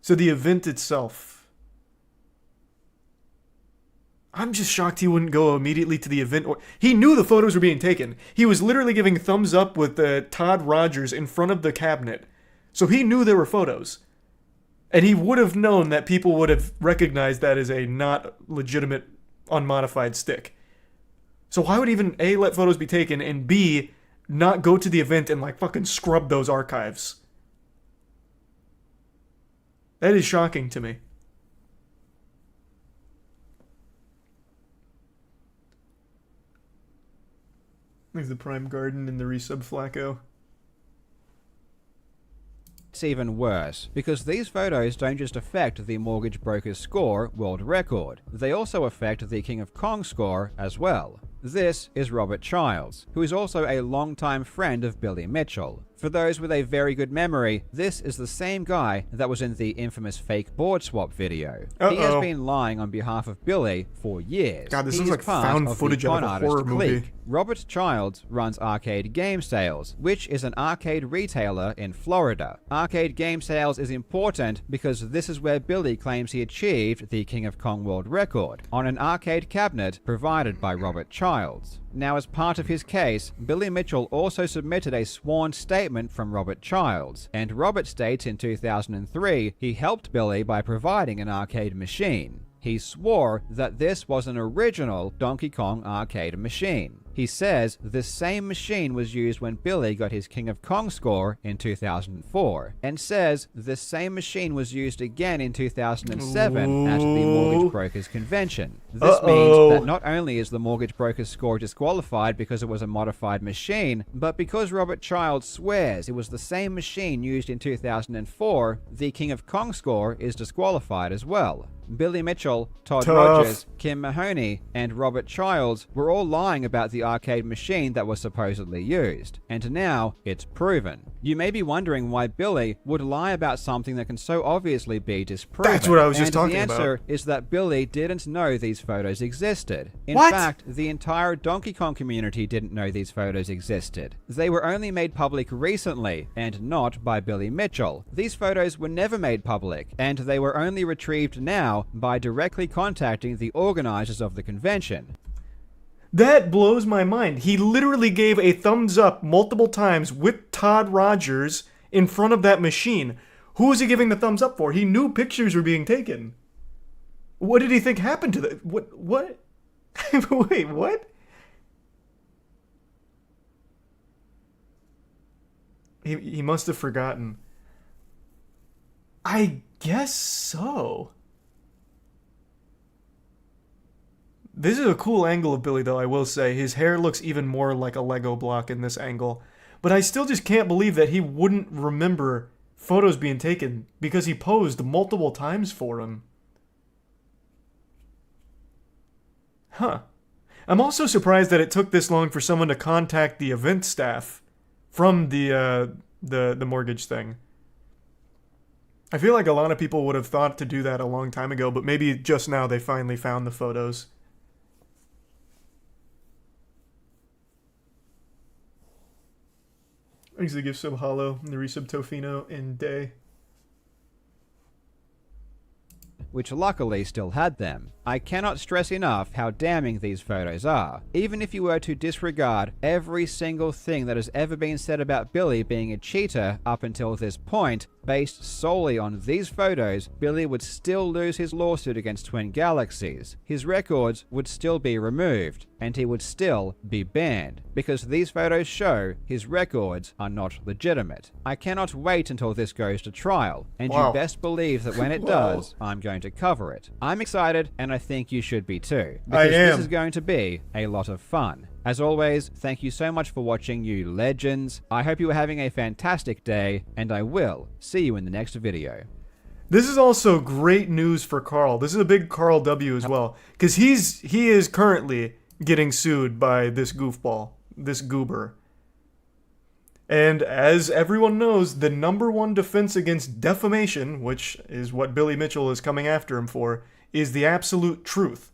A: So the event itself. I'm just shocked he wouldn't go immediately to the event. He knew the photos were being taken. He was literally giving thumbs up with Todd Rogers in front of the cabinet. So he knew there were photos. And he would have known that people would have recognized that as a not legitimate, unmodified stick. So why would even A, let photos be taken, and B, not go to the event and like fucking scrub those archives? That is shocking to me. There's the Prime Garden and the resub Flacco.
H: It's even worse, because these photos don't just affect the mortgage broker's score world record, they also affect the King of Kong score as well. This is Robert Childs, who is also a longtime friend of Billy Mitchell. For those with a very good memory, this is the same guy that was in the infamous fake board swap video. He has been lying on behalf of Billy for years.
A: God, this
H: He
A: is
H: is
A: like
H: part
A: found
H: of
A: footage
H: the
A: out
H: con
A: of a horror
H: artist
A: movie.
H: clique. Robert Childs runs Arcade Game Sales, which is an arcade retailer in Florida. Arcade Game Sales is important because this is where Billy claims he achieved the King of Kong world record, on an arcade cabinet provided by Robert Childs. Now, as part of his case, Billy Mitchell also submitted a sworn statement from Robert Childs, and Robert states in 2003 he helped Billy by providing an arcade machine. He swore that this was an original Donkey Kong arcade machine. He says this same machine was used when Billy got his King of Kong score in 2004, and says this same machine was used again in 2007 at the Mortgage Brokers Convention. This means that not only is the Mortgage Brokers score disqualified because it was a modified machine, but because Robert Childs swears it was the same machine used in 2004, the King of Kong score is disqualified as well. Billy Mitchell, Todd Rogers, Kim Mahoney, and Robert Childs were all lying about the arcade machine that was supposedly used, and now it's proven. You may be wondering why Billy would lie about something that can so obviously be disproven.
A: That's what I was just talking
H: about. The answer is that Billy didn't know these photos existed. In fact, the entire Donkey Kong community didn't know these photos existed. They were only made public recently, and not by Billy Mitchell. These photos were never made public, and they were only retrieved now by directly contacting the organizers of the convention.
A: That blows my mind. He literally gave a thumbs up multiple times with Todd Rogers in front of that machine. Who was he giving the thumbs up for? He knew pictures were being taken. What did he think happened to that? What? Wait, what? He must have forgotten. I guess so. This is a cool angle of Billy, though, I will say. His hair looks even more like a Lego block in this angle. But I still just can't believe that he wouldn't remember photos being taken because he posed multiple times for him. Huh. I'm also surprised that it took this long for someone to contact the event staff from the mortgage thing. I feel like a lot of people would have thought to do that a long time ago, but maybe just now they finally found the photos. Thanks for the gift sub Hollow, and the resub Tofino, and Day.
H: Which luckily still had them. I cannot stress enough how damning these photos are. Even if you were to disregard every single thing that has ever been said about Billy being a cheater up until this point, based solely on these photos, Billy would still lose his lawsuit against Twin Galaxies. His records would still be removed, and he would still be banned, because these photos show his records are not legitimate. I cannot wait until this goes to trial, and you best believe that when it does, I'm going going to cover it. I'm excited, and I think you should be too.
A: I
H: Because
A: am.
H: this is going to be a lot of fun. As always, thank you so much for watching, you legends. I hope you are having a fantastic day, and I will see you in the next video.
A: This is also great news for Carl. This is a big Carl W as well, because he is currently getting sued by this goofball, this goober. And as everyone knows, the #1 defense against defamation, which is what Billy Mitchell is coming after him for, is the absolute truth.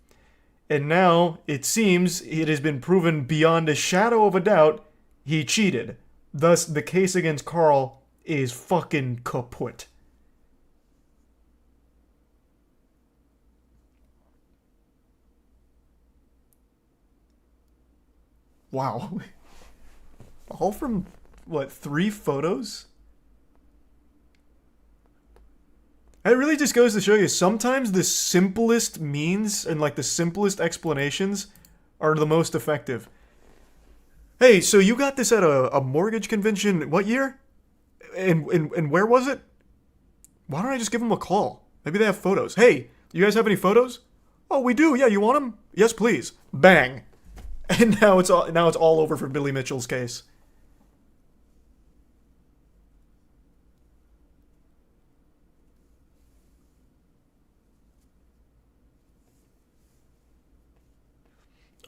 A: And now, it seems, it has been proven beyond a shadow of a doubt, he cheated. Thus, the case against Carl is fucking kaput. Wow. All from, what, 3 photos? That really just goes to show you, sometimes the simplest means and, like, the simplest explanations are the most effective. Hey, so you got this at a mortgage convention, what year? And where was it? Why don't I just give them a call? Maybe they have photos. Hey, you guys have any photos? Oh, we do. Yeah, you want them? Yes, please. Bang. And now it's all over for Billy Mitchell's case.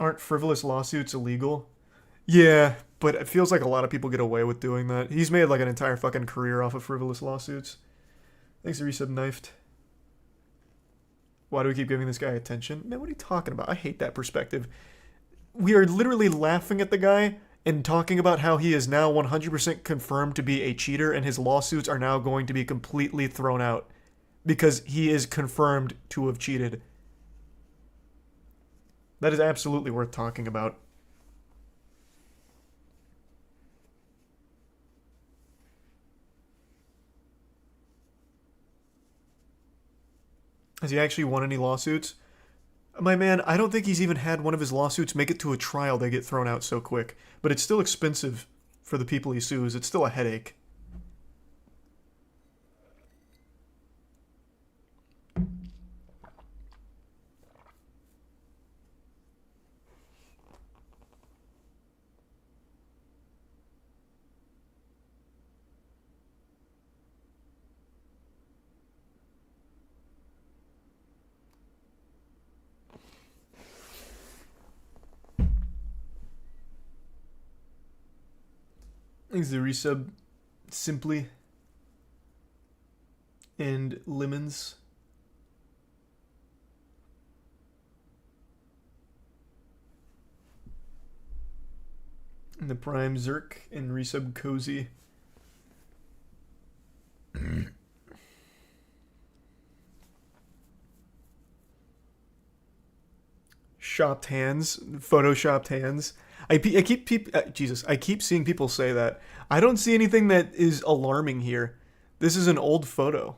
A: Aren't frivolous lawsuits illegal? Yeah, but it feels like a lot of people get away with doing that. He's made like an entire fucking career off of frivolous lawsuits. Thanks, Resub Knifed. Why do we keep giving this guy attention? Man, what are you talking about? I hate that perspective. We are literally laughing at the guy and talking about how he is now 100% confirmed to be a cheater and his lawsuits are now going to be completely thrown out because he is confirmed to have cheated. That is absolutely worth talking about. Has he actually won any lawsuits? My man, I don't think he's even had one of his lawsuits make it to a trial. They get thrown out so quick. But it's still expensive for the people he sues. It's still a headache. Thanks the resub Simply and Lemons. And the Prime Zerk and resub Cozy. Shopped hands, photoshopped hands. I keep seeing people say that. I don't see anything that is alarming here. This is an old photo.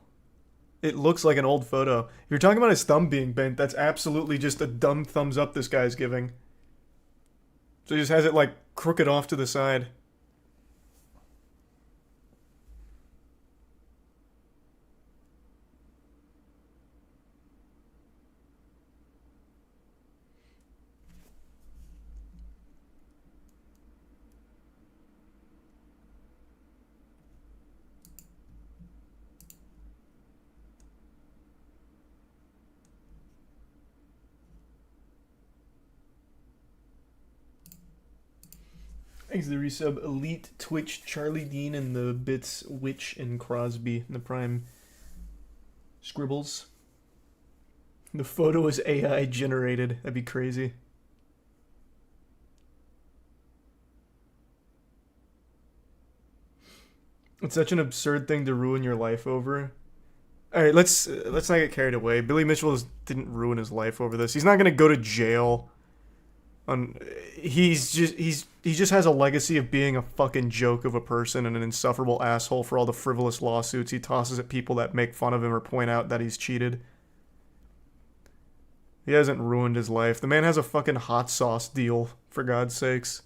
A: It looks like an old photo. If you're talking about his thumb being bent, that's absolutely just a dumb thumbs up this guy's giving. So he just has it like crooked off to the side. Thanks to the resub Elite, Twitch, Charlie Dean, and the bits Witch and Crosby, and the Prime Scribbles. The photo is AI generated. That'd be crazy. It's such an absurd thing to ruin your life over. All right, let's not get carried away. Billy Mitchell didn't ruin his life over this. He's not gonna go to jail. He just has a legacy of being a fucking joke of a person and an insufferable asshole for all the frivolous lawsuits he tosses at people that make fun of him or point out that he's cheated. He hasn't ruined his life. The man has a fucking hot sauce deal, for God's sakes.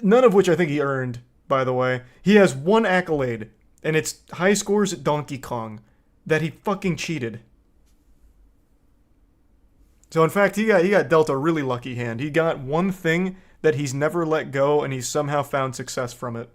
A: None of which I think he earned, by the way. He has one accolade, and it's high scores at Donkey Kong. that he fucking cheated. So in fact, he got dealt a really lucky hand. He got one thing that he's never let go, and he's somehow found success from it.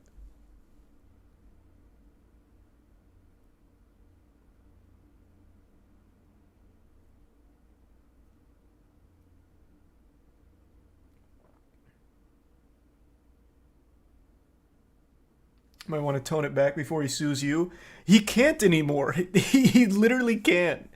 A: Might want to tone it back before he sues you. He can't anymore. He literally can't.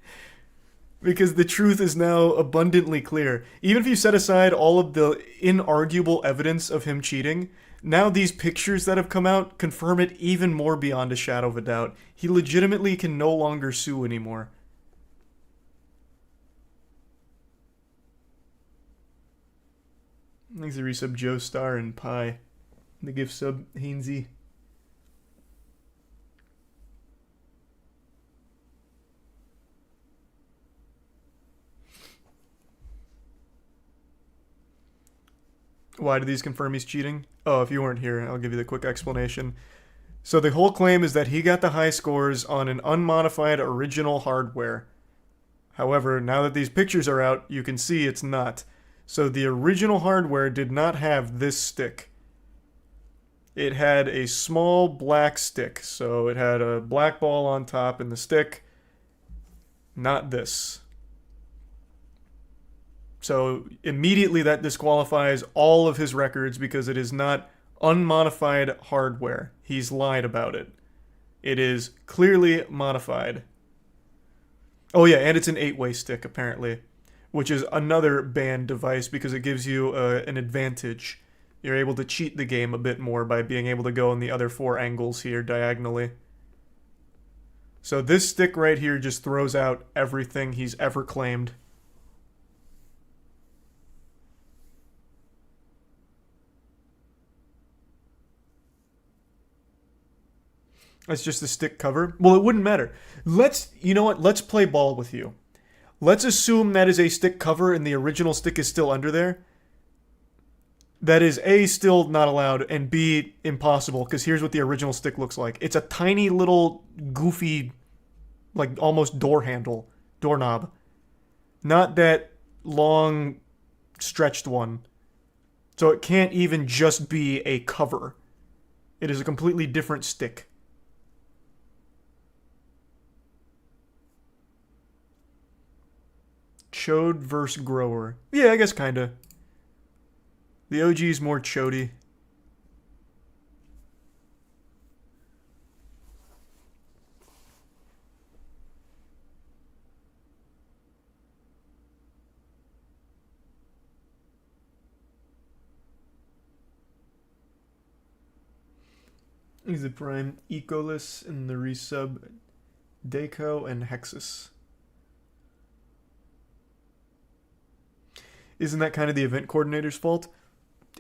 A: Because the truth is now abundantly clear. Even if you set aside all of the inarguable evidence of him cheating, now these pictures that have come out confirm it even more beyond a shadow of a doubt. He legitimately can no longer sue anymore. Thanks to resub Joe Star and Pi. The gift sub Hainsey. Why do these confirm he's cheating? Oh, if you weren't here, I'll give you the quick explanation. So the whole claim is that he got the high scores on an unmodified original hardware. However, now that these pictures are out, you can see it's not. So the original hardware did not have this stick. It had a small black stick. So it had a black ball on top and the stick. Not this. So immediately that disqualifies all of his records because it is not unmodified hardware. He's lied about it. It is clearly modified. Oh yeah, and it's an 8-way stick apparently, which is another banned device because it gives you an advantage. You're able to cheat the game a bit more by being able to go in the other 4 angles here diagonally. So this stick right here just throws out everything he's ever claimed. That's just the stick cover. Well, it wouldn't matter. You know what? Let's play ball with you. Let's assume that is a stick cover and the original stick is still under there. That is A, still not allowed, and B, impossible, because here's what the original stick looks like. It's a tiny little goofy, like almost doorknob. Not that long, stretched one. So it can't even just be a cover. It is a completely different stick. Chode versus grower. Yeah, I guess kinda. The OG's more chody. He's the prime Ecoless and the resub Deco and Hexus. Isn't that kind of the event coordinator's fault?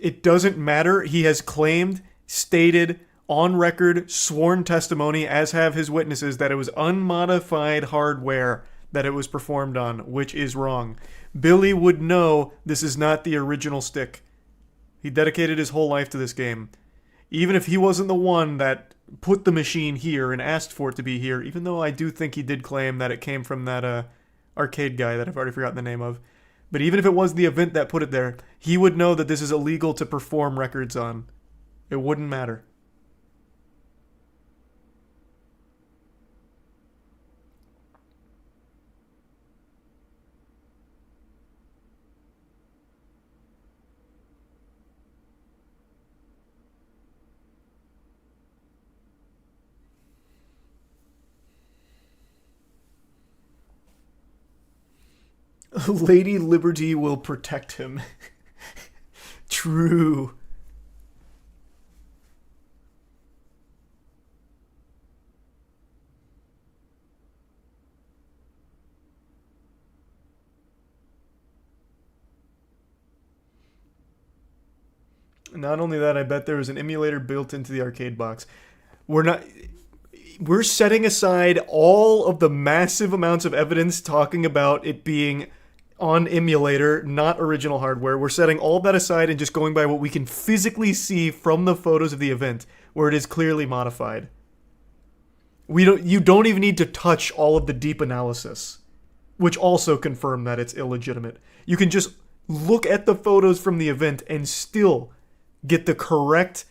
A: It doesn't matter. He has claimed, stated, on record, sworn testimony, as have his witnesses, that it was unmodified hardware that it was performed on, which is wrong. Billy would know this is not the original stick. He dedicated his whole life to this game. Even if he wasn't the one that put the machine here and asked for it to be here, even though I do think he did claim that it came from that arcade guy that I've already forgotten the name of. But even if it was the event that put it there, he would know that this is illegal to perform records on. It wouldn't matter. Lady Liberty will protect him. True. Not only that, I bet there was an emulator built into the arcade box. We're setting aside all of the massive amounts of evidence talking about it being on emulator, not original hardware. We're setting all that aside and just going by what we can physically see from the photos of the event, where it is clearly modified. You don't even need to touch all of the deep analysis, which also confirm that it's illegitimate. You can just look at the photos from the event and still get the correct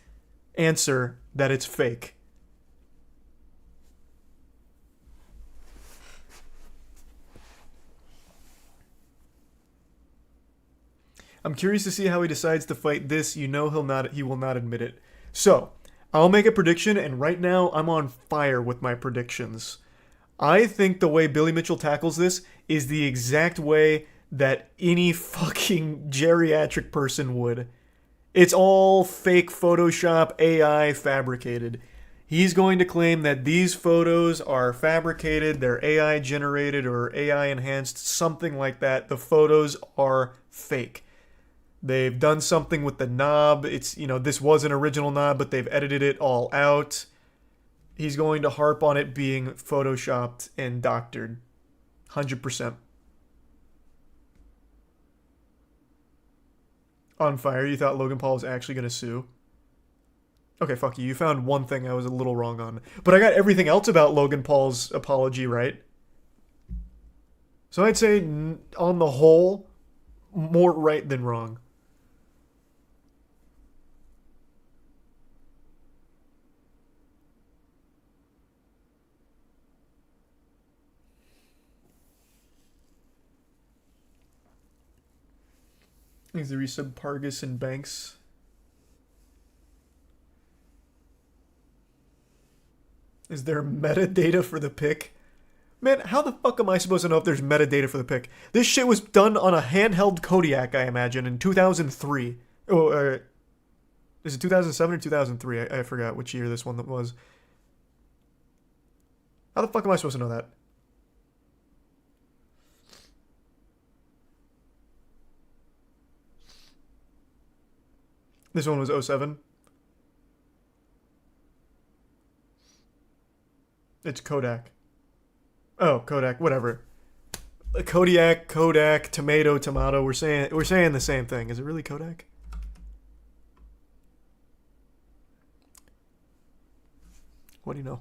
A: answer that it's fake. I'm curious to see how he decides to fight this. You know he will not admit it. So, I'll make a prediction, and right now I'm on fire with my predictions. I think the way Billy Mitchell tackles this is the exact way that any fucking geriatric person would. It's all fake Photoshop, AI, fabricated. He's going to claim that these photos are fabricated, they're AI generated or AI enhanced, something like that. The photos are fake. They've done something with the knob. It's, this was an original knob, but they've edited it all out. He's going to harp on it being photoshopped and doctored. 100%. On fire, you thought Logan Paul was actually going to sue? Okay, fuck you. You found one thing I was a little wrong on. But I got everything else about Logan Paul's apology right. So I'd say, on the whole, more right than wrong. Is there resub Pargus and Banks? Is there metadata for the pic? Man, how the fuck am I supposed to know if there's metadata for the pic? This shit was done on a handheld Kodiak, I imagine, in 2003. Oh, is it 2007 or 2003? I forgot which year this one was. How the fuck am I supposed to know that? This one was 07. It's Kodak. Oh, Kodak, whatever. Kodiak, Kodak, tomato, tomato. We're saying the same thing. Is it really Kodak? What do you know?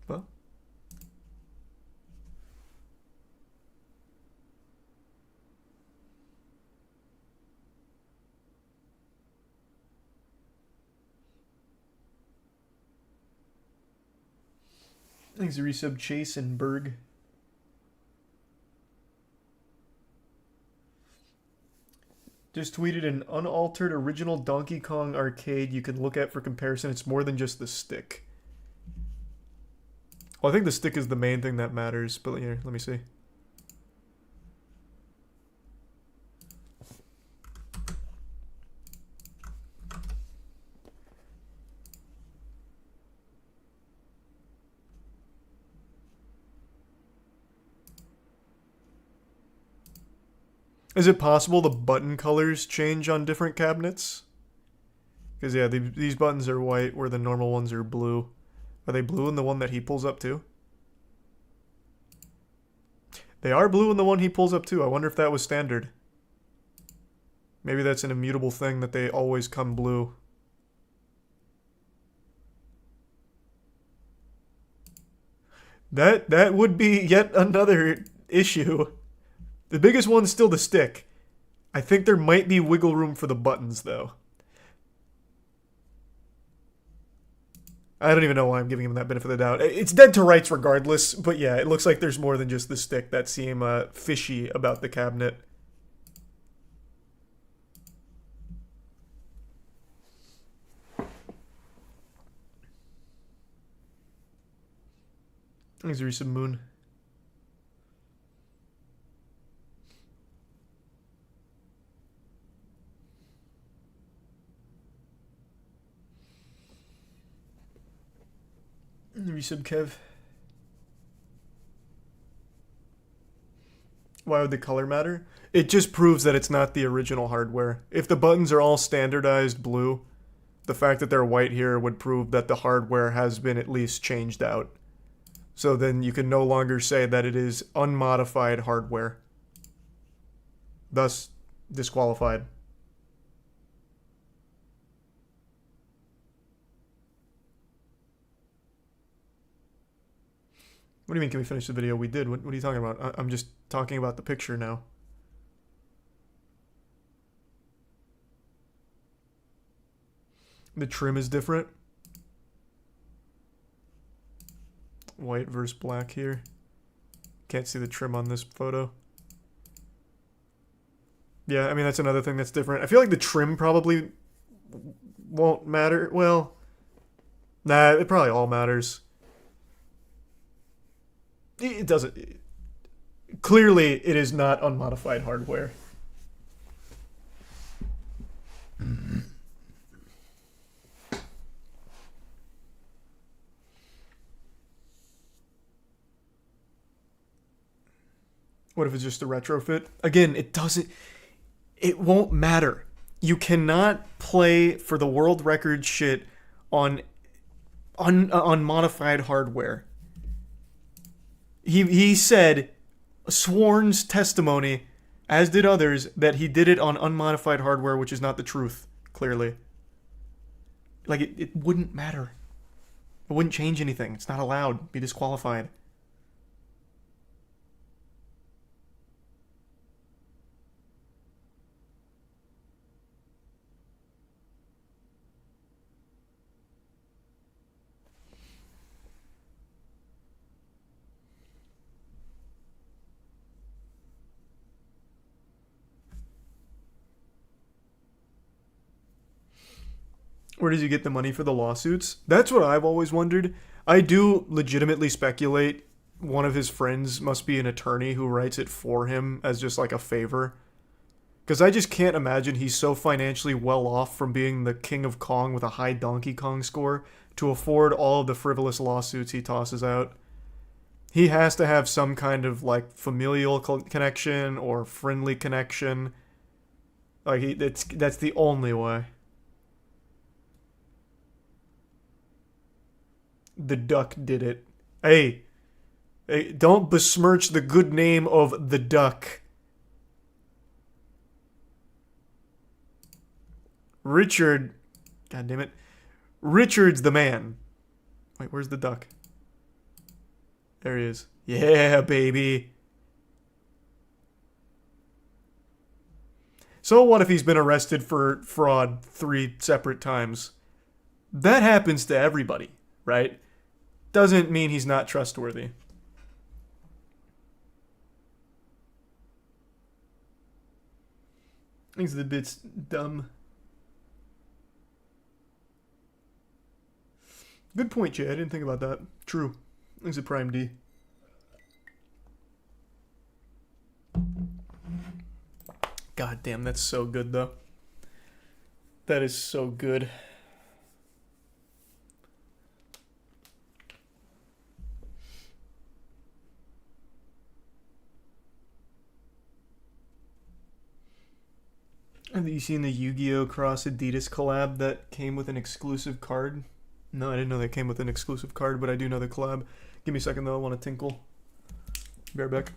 A: Well, thanks to resub Chase and Berg. Just tweeted an unaltered original Donkey Kong arcade you can look at for comparison. It's more than just the stick. Well, I think the stick is the main thing that matters, but here, let me see. Is it possible the button colors change on different cabinets? Because, yeah, these buttons are white where the normal ones are blue. Are they blue in the one that he pulls up too? They are blue in the one he pulls up too. I wonder if that was standard. Maybe that's an immutable thing that they always come blue. That would be yet another issue. The biggest one's still the stick. I think there might be wiggle room for the buttons, though. I don't even know why I'm giving him that benefit of the doubt. It's dead to rights regardless, but yeah, it looks like there's more than just the stick that seem fishy about the cabinet. Thanks, Risa Moon. Resub Kev. Why would the color matter? It just proves that it's not the original hardware. If the buttons are all standardized blue, the fact that they're white here would prove that the hardware has been at least changed out. So then you can no longer say that it is unmodified hardware. Thus, disqualified. What do you mean, can we finish the video? We did. What are you talking about? I'm just talking about the picture now. The trim is different. White versus black here. Can't see the trim on this photo. Yeah, I mean, that's another thing that's different. I feel like the trim probably won't matter. Well, nah, it probably all matters. It doesn't. Clearly, it is not unmodified hardware. What if it's just a retrofit? Again, it doesn't. It won't matter. You cannot play for the world record shit on modified hardware. He said, sworn's testimony, as did others, that he did it on unmodified hardware, which is not the truth, clearly. Like, it wouldn't matter. It wouldn't change anything. It's not allowed. Be disqualified. Where does he get the money for the lawsuits? That's what I've always wondered. I do legitimately speculate one of his friends must be an attorney who writes it for him as just like a favor. Because I just can't imagine he's so financially well off from being the king of Kong with a high Donkey Kong score to afford all of the frivolous lawsuits he tosses out. He has to have some kind of like familial connection or friendly connection. Like that's the only way. The Duck did it. Hey, don't besmirch the good name of the Duck. Richard, God damn it, Richard's the man. Wait, where's the Duck? There he is. Yeah, baby. So what if he's been arrested for fraud 3 separate times? That happens to everybody, right? Doesn't mean he's not trustworthy. Things the bit's dumb. Good point, Jay. I didn't think about that. True. Things at Prime D. God damn, that's so good, though. That is so good. Have you seen the Yu-Gi-Oh! Cross Adidas collab that came with an exclusive card? No, I didn't know that came with an exclusive card, but I do know the collab. Give me a second though, I want to tinkle. Be right back.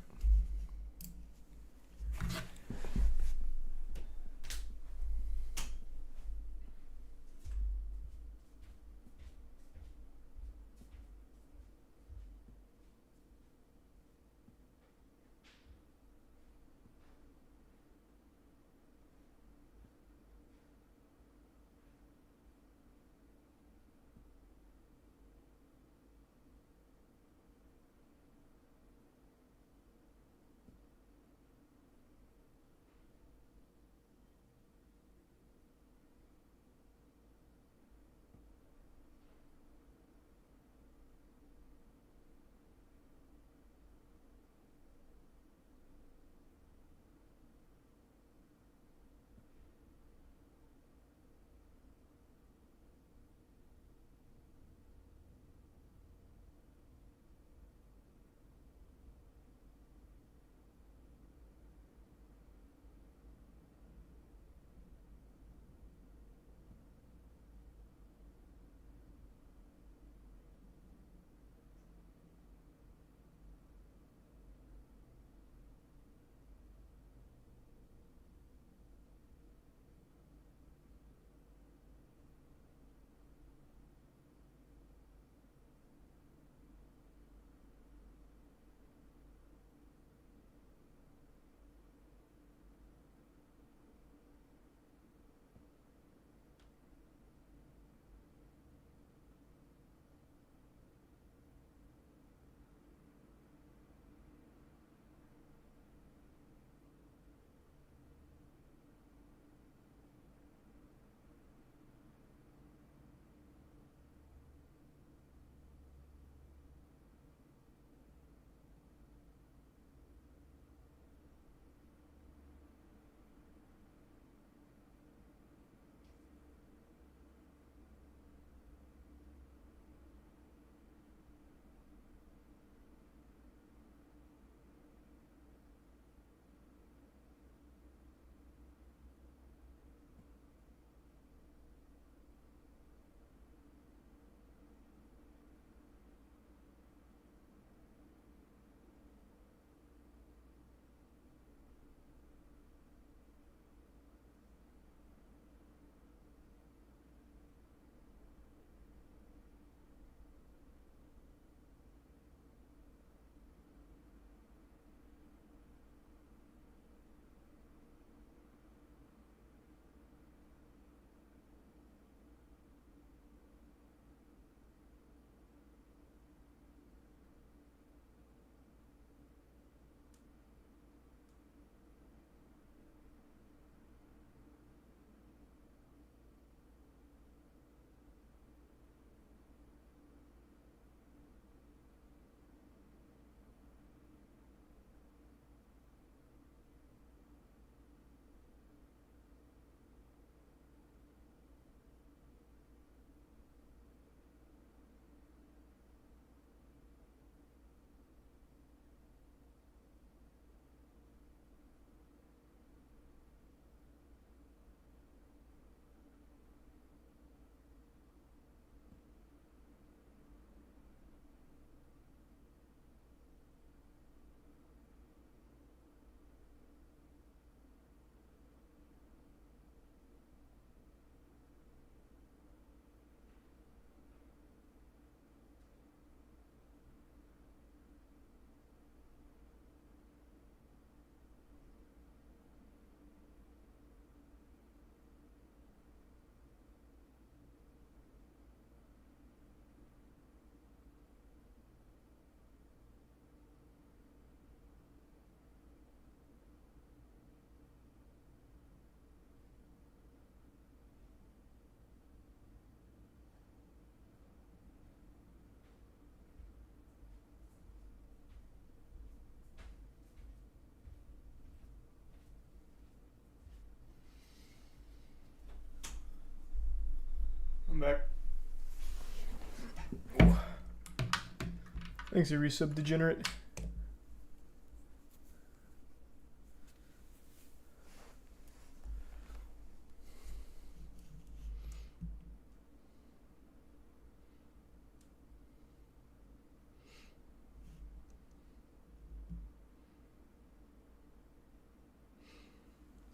A: Thanks, you resub degenerate.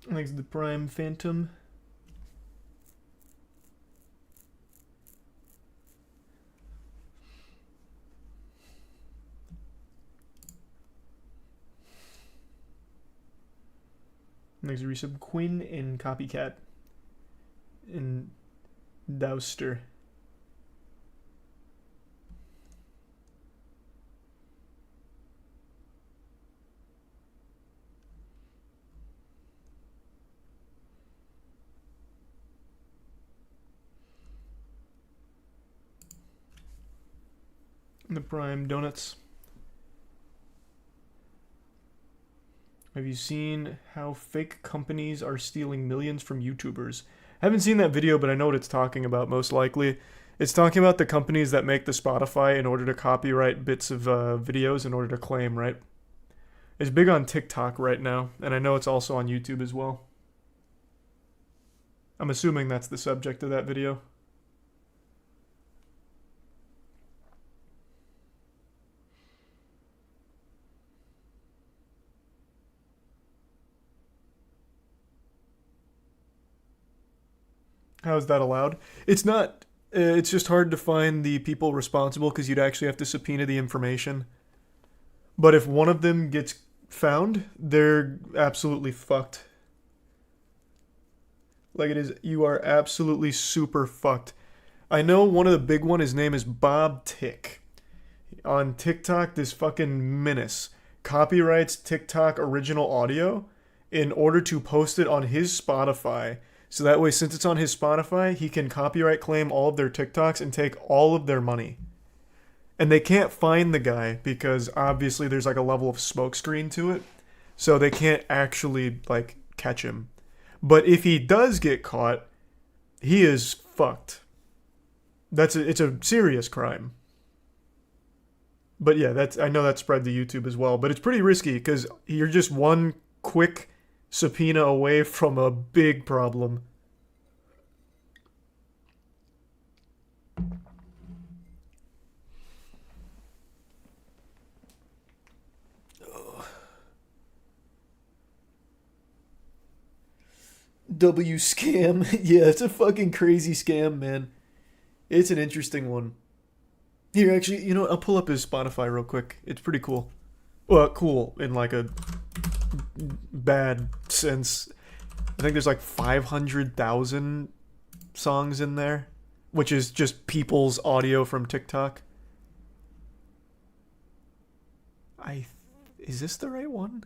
A: Thanks, the Prime Phantom. Thanks, resub Quinn and Copycat and Douster. The Prime Donuts. Have you seen how fake companies are stealing millions from YouTubers? I haven't seen that video, but I know what it's talking about most likely. It's talking about the companies that make the Spotify in order to copyright bits of videos in order to claim, right? It's big on TikTok right now, and I know it's also on YouTube as well. I'm assuming that's the subject of that video. How is that allowed? It's not. It's just hard to find the people responsible because you'd actually have to subpoena the information. But if one of them gets found, they're absolutely fucked. Like it is, you are absolutely super fucked. I know one of the big one, his name is Bob Tick. On TikTok, this fucking menace copyrights TikTok original audio in order to post it on his Spotify. So that way, since it's on his Spotify, he can copyright claim all of their TikToks and take all of their money. And they can't find the guy because obviously there's like a level of smokescreen to it. So they can't actually like catch him. But if he does get caught, he is fucked. It's a serious crime. But yeah, I know that spread to YouTube as well. But it's pretty risky because you're just one quick subpoena away from a big problem. W scam. Yeah, it's a fucking crazy scam, man. It's an interesting one. Here, actually, you know what? I'll pull up his Spotify real quick. It's pretty cool. Well, cool in like a bad sense. I think there's like 500,000 songs in there, which is just people's audio from TikTok. Is this the right one?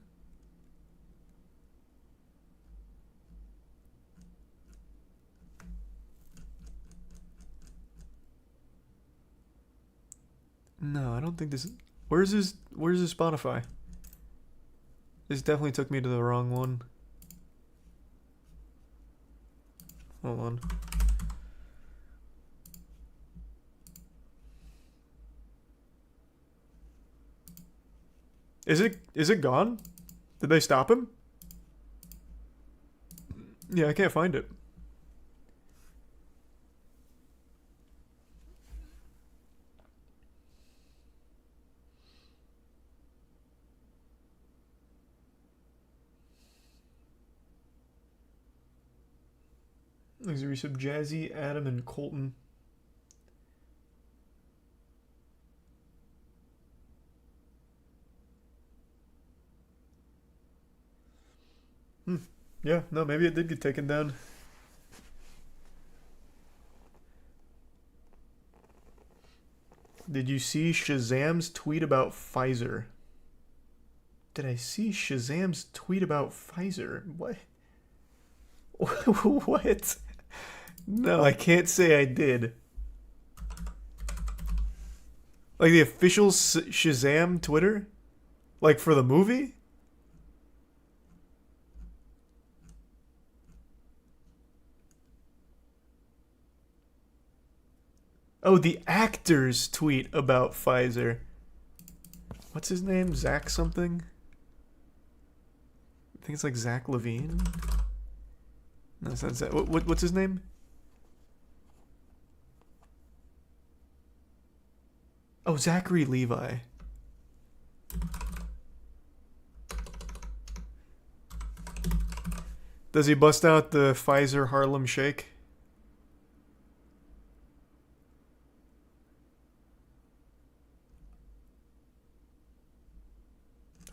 A: No, I don't think this. Where's his Spotify? This definitely took me to the wrong one. Hold on. Is it gone? Did they stop him? Yeah, I can't find it. There's a resub Jazzy, Adam, and Colton. Yeah, no, maybe it did get taken down. Did you see Shazam's tweet about Pfizer? Did I see Shazam's tweet about Pfizer? What? What? No, I can't say I did. Like the official Shazam Twitter? Like for the movie? Oh, the actor's tweet about Pfizer. What's his name? Zach something? I think it's like Zach Levine. No, it's not Zach. What's his name? Oh, Zachary Levi. Does he bust out the Pfizer Harlem Shake?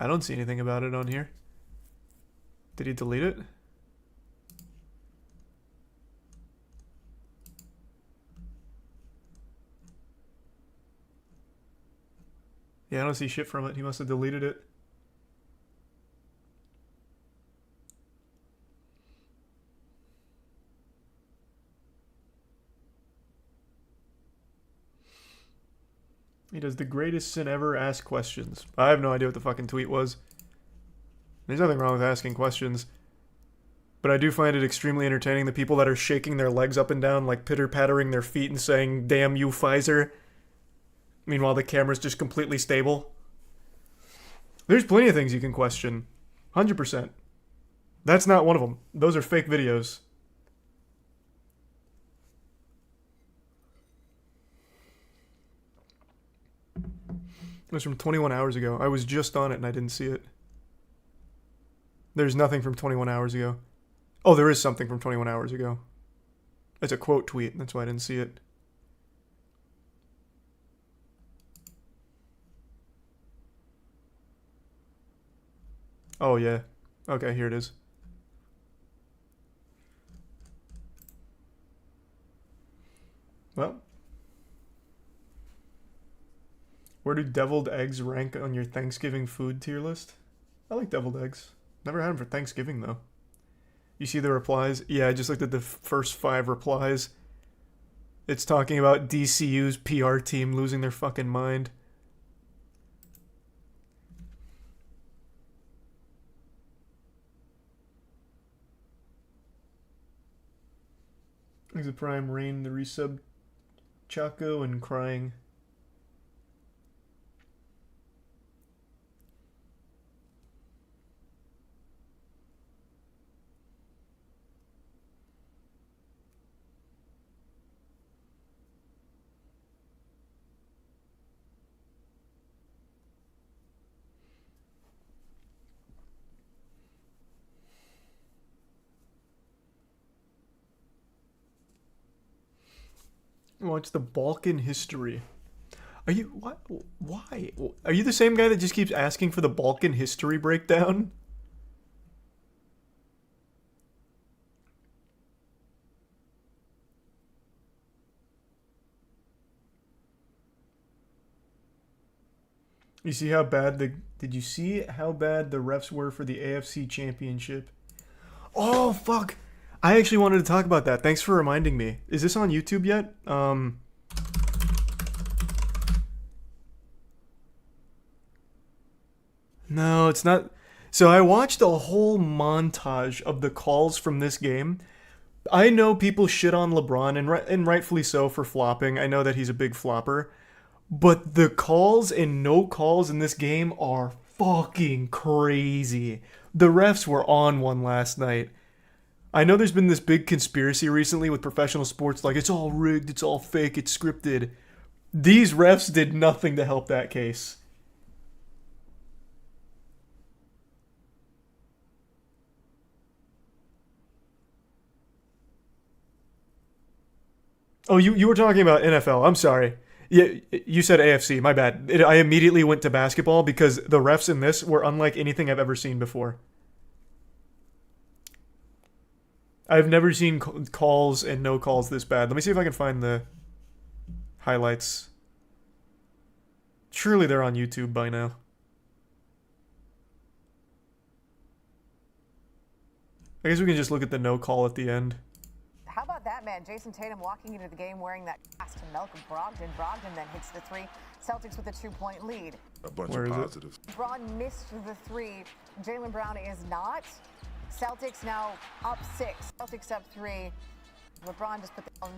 A: I don't see anything about it on here. Did he delete it? Yeah, I don't see shit from it. He must have deleted it. He does the greatest sin ever, ask questions. I have no idea what the fucking tweet was. There's nothing wrong with asking questions. But I do find it extremely entertaining, the people that are shaking their legs up and down, like pitter-pattering their feet and saying, "Damn you, Pfizer." Meanwhile, the camera's just completely stable. There's plenty of things you can question. 100%. That's not one of them. Those are fake videos. It was from 21 hours ago. I was just on it and I didn't see it. There's nothing from 21 hours ago. Oh, there is something from 21 hours ago. It's a quote tweet. That's why I didn't see it. Oh, yeah. Okay, here it is. Well. Where do deviled eggs rank on your Thanksgiving food tier list? I like deviled eggs. Never had them for Thanksgiving, though. You see the replies? Yeah, I just looked at the first 5 replies. It's talking about DCU's PR team losing their fucking mind. Exit Prime, Rain, the resub, Chaco, and Crying. Watch the Balkan history. Are you what? Why? Are you the same guy that just keeps asking for the Balkan history breakdown? You see how bad the... Did you see how bad the refs were for the AFC Championship? Oh, fuck! I actually wanted to talk about that. Thanks for reminding me. Is this on YouTube yet? No, it's not. So I watched a whole montage of the calls from this game. I know people shit on LeBron, and rightfully so, for flopping. I know that he's a big flopper. But the calls and no calls in this game are fucking crazy. The refs were on one last night. I know there's been this big conspiracy recently with professional sports, like it's all rigged, it's all fake, it's scripted. These refs did nothing to help that case. Oh, you were talking about NFL. I'm sorry. Yeah, you said AFC. My bad. I immediately went to basketball because the refs in this were unlike anything I've ever seen before. I've never seen calls and no calls this bad. Let me see if I can find the highlights. Surely they're on YouTube by now. I guess we can just look at the no call at the end.
I: How about that, man? Jason Tatum walking into the game wearing that pass to Malcolm Brogdon. Brogdon then hits the 3. Celtics with a 2-point lead.
J: A bunch
A: Where
J: of
A: is it?
J: positives.
I: LeBron missed the 3. Jaylen Brown is not. Celtics now up 6. Celtics up 3. LeBron just put down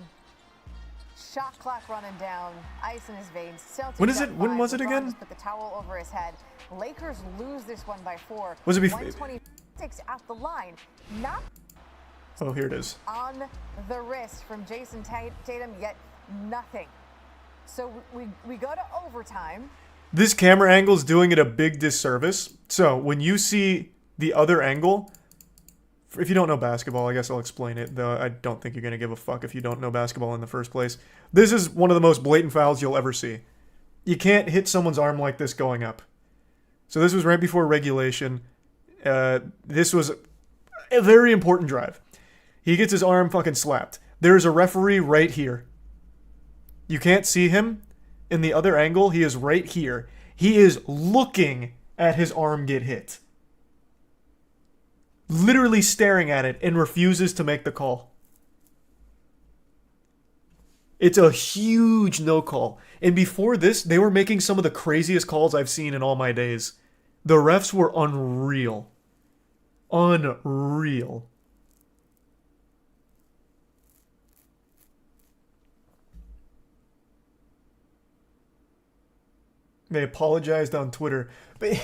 I: Shot clock running down, ice in his veins. Celtics
A: When is it?
I: up
A: When
I: 5.
A: was it
I: LeBron
A: again?
I: just put the towel over his head. Lakers lose this one by 4.
A: Was it
I: 126 at the line. Not
A: Oh, here it is.
I: on the wrist from Jason Tatum, yet nothing. So we go to overtime.
A: This camera angle is doing it a big disservice. So when you see the other angle, if you don't know basketball, I guess I'll explain it, though I don't think you're going to give a fuck if you don't know basketball in the first place. This is one of the most blatant fouls you'll ever see. You can't hit someone's arm like this going up. So this was right before regulation. This was a very important drive. He gets his arm fucking slapped. There's a referee right here. You can't see him in the other angle. He is right here. He is looking at his arm get hit. Literally staring at it and refuses to make the call. It's a huge no call. And before this, they were making some of the craziest calls I've seen in all my days. The refs were unreal. Unreal. They apologized on Twitter. But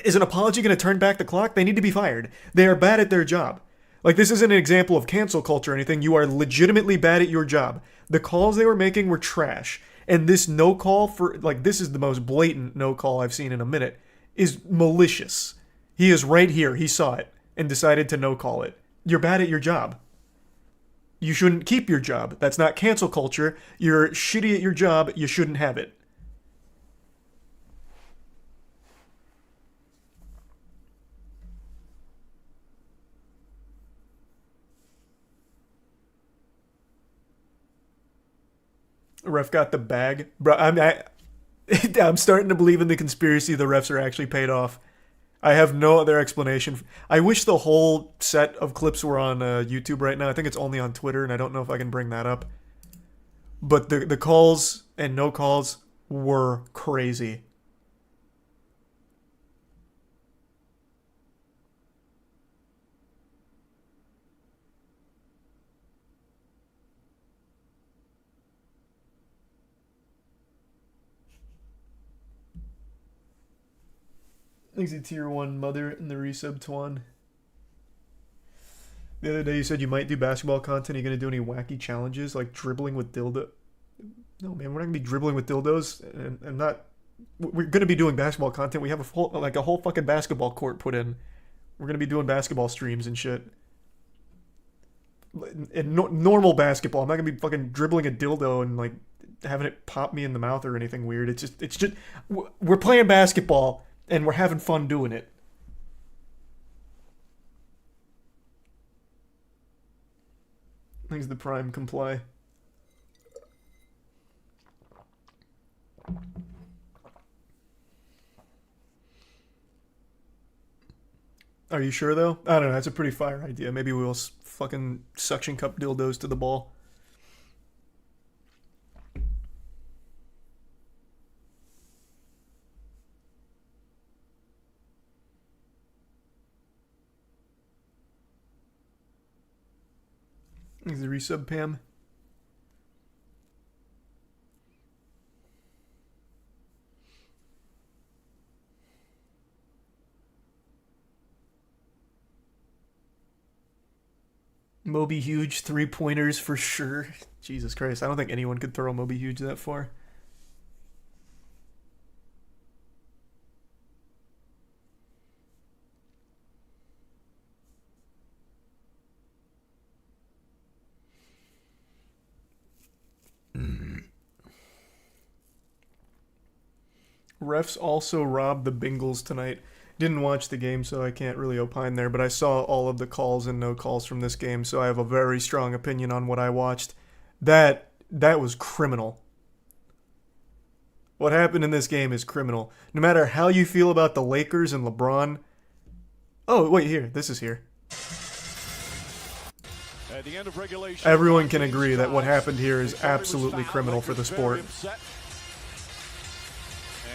A: is an apology going to turn back the clock? They need to be fired. They are bad at their job. Like, this isn't an example of cancel culture or anything. You are legitimately bad at your job. The calls they were making were trash. And this no call for, like, this is the most blatant no call I've seen in a minute, is malicious. He is right here. He saw it and decided to no call it. You're bad at your job. You shouldn't keep your job. That's not cancel culture. You're shitty at your job. You shouldn't have it. Ref got the bag. Bro, I'm starting to believe in the conspiracy the refs are actually paid off. I have no other explanation. I wish the whole set of clips were on YouTube right now. I think it's only on Twitter, and I don't know if I can bring that up. But the calls and no calls were crazy. Thanks to Tier 1 Mother and the resub Twan. The other day you said you might do basketball content. Are you going to do any wacky challenges like dribbling with dildo? No, man, we're not going to be dribbling with dildos. And not... We're going to be doing basketball content. We have a whole fucking basketball court put in. We're going to be doing basketball streams and shit. And normal basketball. I'm not going to be fucking dribbling a dildo and like having it pop me in the mouth or anything weird. It's just... We're playing basketball. And we're having fun doing it. Thanks to Prime Comply. Are you sure though? I don't know. That's a pretty fire idea. Maybe we'll fucking suction cup dildos to the ball. Thanks the resub, Pam. Moby Huge 3-pointers for sure. Jesus Christ, I don't think anyone could throw Moby Huge that far. Refs also robbed the Bengals tonight. Didn't watch the game, so I can't really opine there, but I saw all of the calls and no calls from this game, so I have a very strong opinion on what I watched. That was criminal. What happened in this game is criminal. No matter how you feel about the Lakers and LeBron... Oh, wait, here. This is here.
J: At the end of regulation,
A: everyone can agree that what happened here is absolutely criminal for the sport.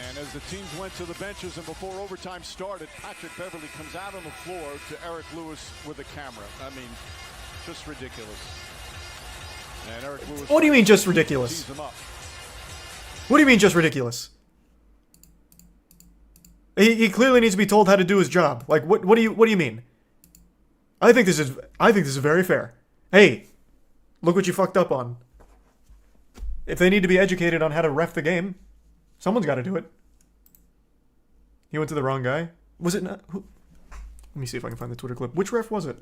J: And as the teams went to the benches and before overtime started, Patrick Beverley comes out on the floor to Eric Lewis with a camera. I mean, just ridiculous. And Eric Lewis
A: What do you mean just ridiculous?
J: tees him up.
A: What do you mean just ridiculous? He clearly needs to be told how to do his job. Like what do you mean? I think this is very fair. Hey, look what you fucked up on. If they need to be educated on how to ref the game, someone's got to do it. He went to the wrong guy. Was it not? Who? Let me see if I can find the Twitter clip. Which ref was it?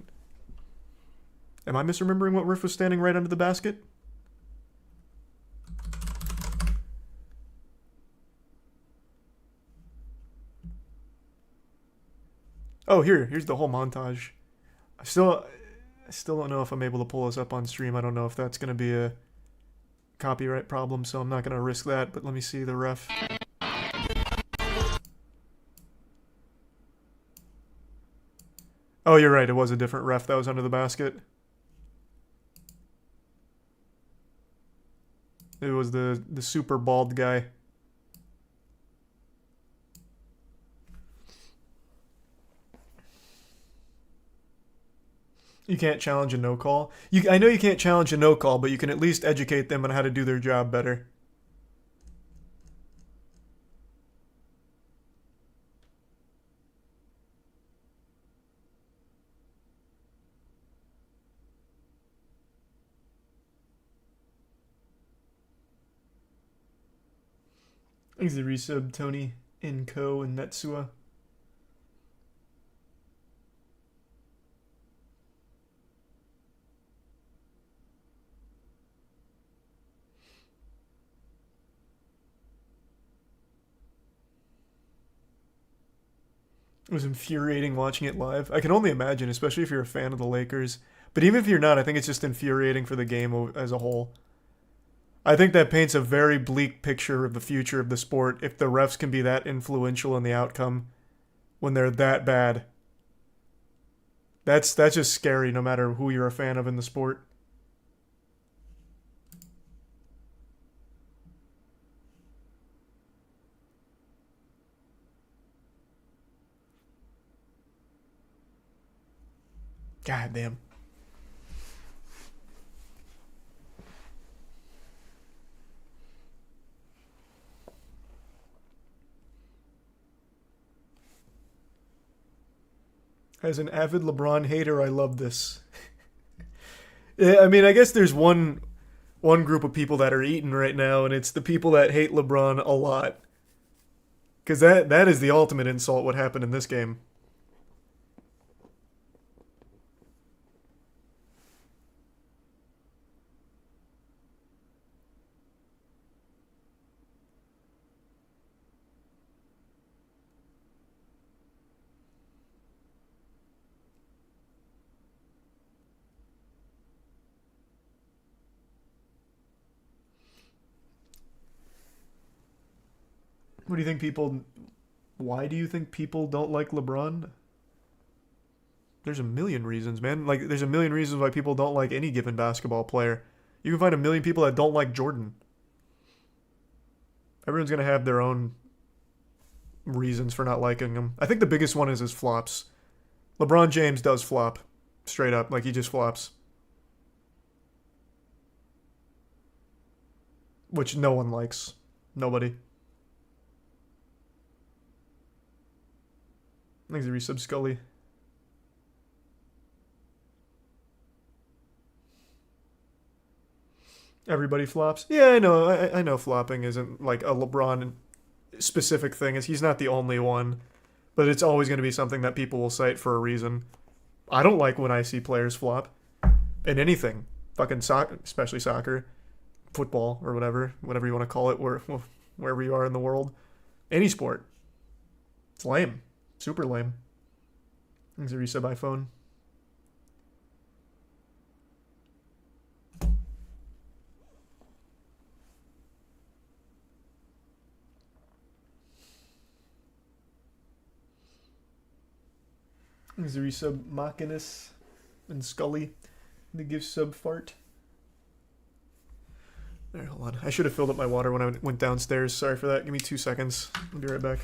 A: Am I misremembering what ref was standing right under the basket? Oh, here's the whole montage. I still don't know if I'm able to pull this up on stream. I don't know if that's going to be a copyright problem, so I'm not going to risk that, but let me see the ref. Oh, you're right. It was a different ref that was under the basket. It was the super bald guy. You can't challenge a no call. I know you can't challenge a no call, but you can at least educate them on how to do their job better. Thanks to resub Tony, Inko, and Netsua. It was infuriating watching it live. I can only imagine, especially if you're a fan of the Lakers. But even if you're not, I think it's just infuriating for the game as a whole. I think that paints a very bleak picture of the future of the sport if the refs can be that influential in the outcome when they're that bad. That's just scary no matter who you're a fan of in the sport. God damn. As an avid LeBron hater, I love this. Yeah, I mean, I guess there's one group of people that are eating right now, and it's the people that hate LeBron a lot. Because that is the ultimate insult, what happened in this game. What do you think people... Why do you think people don't like LeBron? There's a million reasons, man. Like, there's a million reasons why people don't like any given basketball player. You can find a million people that don't like Jordan. Everyone's going to have their own reasons for not liking him. I think the biggest one is his flops. LeBron James does flop. Straight up. Like, he just flops. Which no one likes. Nobody. Thanks to resub Scully. Everybody flops. Yeah, I know. I know flopping isn't like a LeBron specific thing. He's not the only one, but it's always going to be something that people will cite for a reason. I don't like when I see players flop in anything, fucking soccer, especially soccer, football, or whatever you want to call it, wherever you are in the world, any sport. It's lame. Super lame. Thanks to resub iPhone. Thanks to resub Machinus and Scully. The gift sub fart. There, hold on. I should have filled up my water when I went downstairs. Sorry for that. Give me 2 seconds. I'll be right back.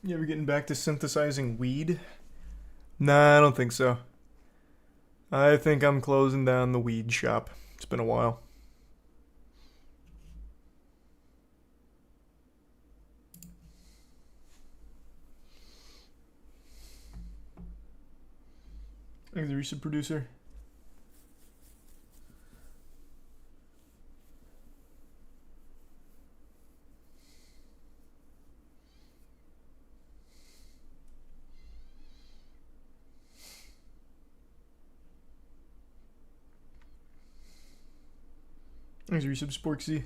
A: You ever getting back to synthesizing weed? Nah, I don't think so. I think I'm closing down the weed shop. It's been a while. Thanks, the recent producer. Thanks, resub Sporksy.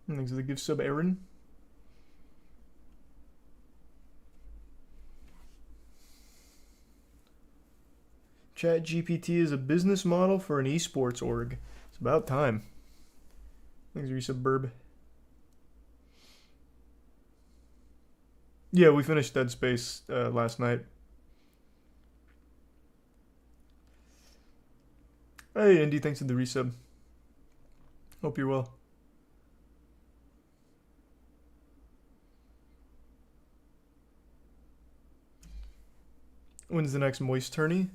A: Thanks for the gift sub, Aaron. ChatGPT is a business model for an esports org. It's about time. Thanks, resub Burb. Yeah, we finished Dead Space last night. Hey, Indy, thanks for the resub. Hope you're well. When's the next Moist tourney?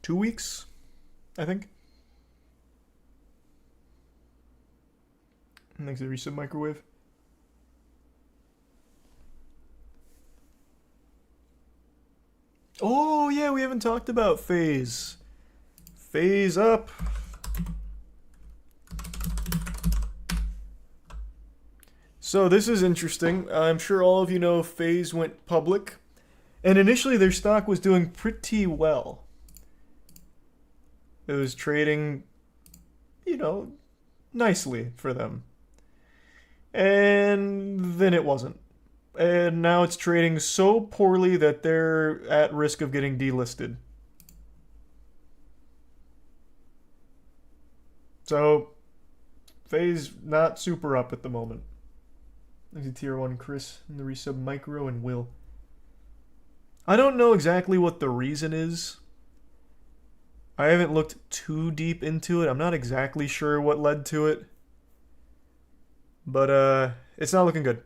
A: 2 weeks, I think. Thanks for the resub Microwave. Oh, yeah, we haven't talked about FaZe. FaZe up. So this is interesting. I'm sure all of you know FaZe went public. And initially their stock was doing pretty well. It was trading, you know, nicely for them. And then it wasn't. And now it's trading so poorly that they're at risk of getting delisted. So, FaZe not super up at the moment. There's a tier 1 Chris and the resub Micro and Will. I don't know exactly what the reason is. I haven't looked too deep into it. I'm not exactly sure what led to it. But it's not looking good.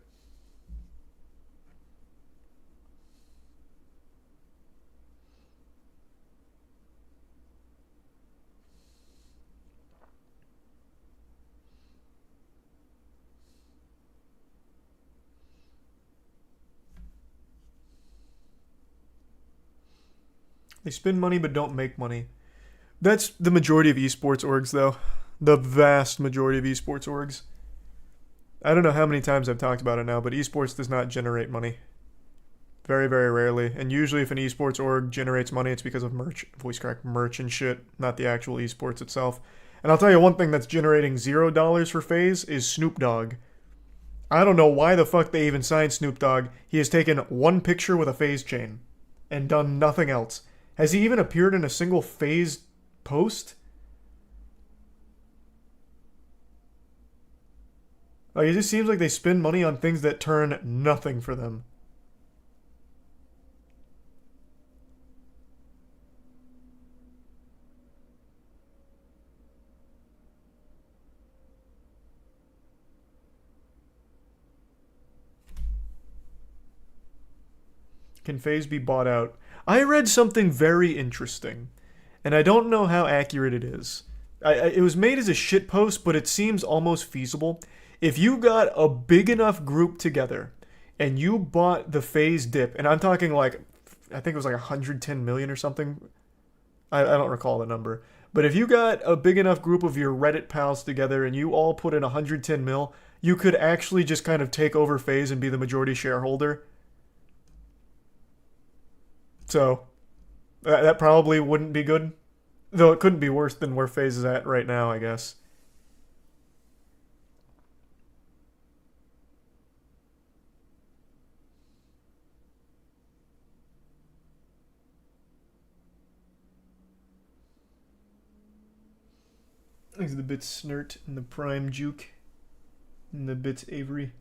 A: They spend money but don't make money. That's the majority of esports orgs, though. The vast majority of esports orgs. I don't know how many times I've talked about it now, but esports does not generate money. Very, very rarely. And usually if an esports org generates money, it's because of merch, voice crack merch and shit, not the actual esports itself. And I'll tell you one thing that's generating $0 for FaZe is Snoop Dogg. I don't know why the fuck they even signed Snoop Dogg. He has taken one picture with a FaZe chain and done nothing else. Has he even appeared in a single FaZe post? Like, it just seems like they spend money on things that turn nothing for them. Can FaZe be bought out? I read something very interesting, and I don't know how accurate it is. It was made as a shitpost, but it seems almost feasible. If you got a big enough group together, and you bought the FaZe dip, and I'm talking like, I think it was like 110 million or something. I don't recall the number. But if you got a big enough group of your Reddit pals together, and you all put in 110 mil, you could actually just kind of take over FaZe and be the majority shareholder. So, that probably wouldn't be good. Though it couldn't be worse than where FaZe is at right now, I guess. Thanks to the bit snert and the prime juke. And the bits Avery.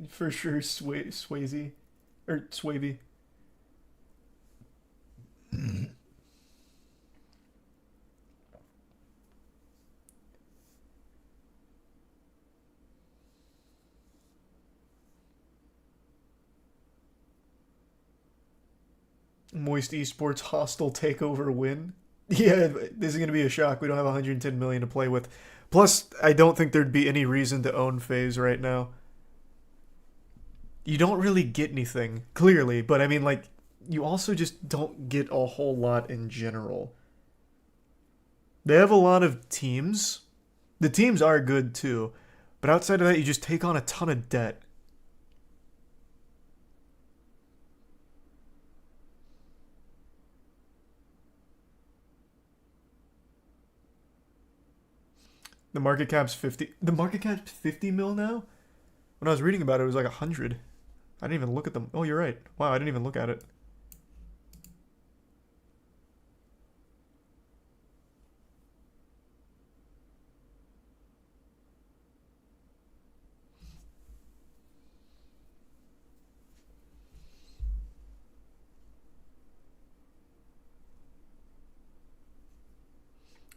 A: For sure, Swayze. Or Swavey. Moist Esports hostile takeover win. Yeah, this is going to be a shock. We don't have 110 million to play with. Plus, I don't think there'd be any reason to own FaZe right now. You don't really get anything, clearly, but I mean, like, you also just don't get a whole lot in general. They have a lot of teams. The teams are good too, but outside of that, you just take on a ton of debt. The market cap's 50. The market cap's 50 mil now? When I was reading about it, it was like 100. I didn't even look at them. Oh, you're right. Wow, I didn't even look at it.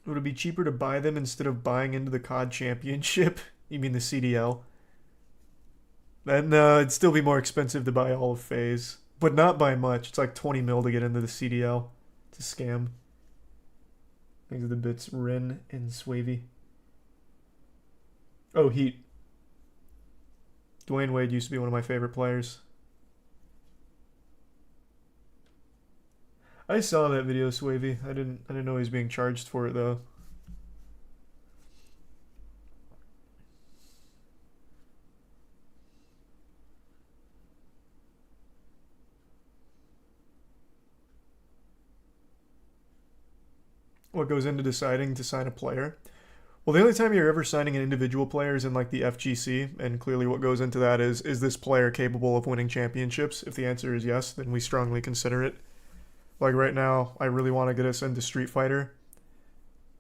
A: Would it be cheaper to buy them instead of buying into the COD Championship? You mean the CDL? Then it'd still be more expensive to buy all of FaZe. But not by much. It's like 20 mil to get into the CDL. It's a scam. Thanks to the bits Rin and Swavey. Oh, Heat. Dwayne Wade used to be one of my favorite players. I saw that video, Swavey. I didn't know he was being charged for it though. What goes into deciding to sign a player? Well, the only time you're ever signing an individual player is in like the FGC, and clearly what goes into that is this player capable of winning championships? If the answer is yes, then we strongly consider it. Like right now, I really want to get us into Street Fighter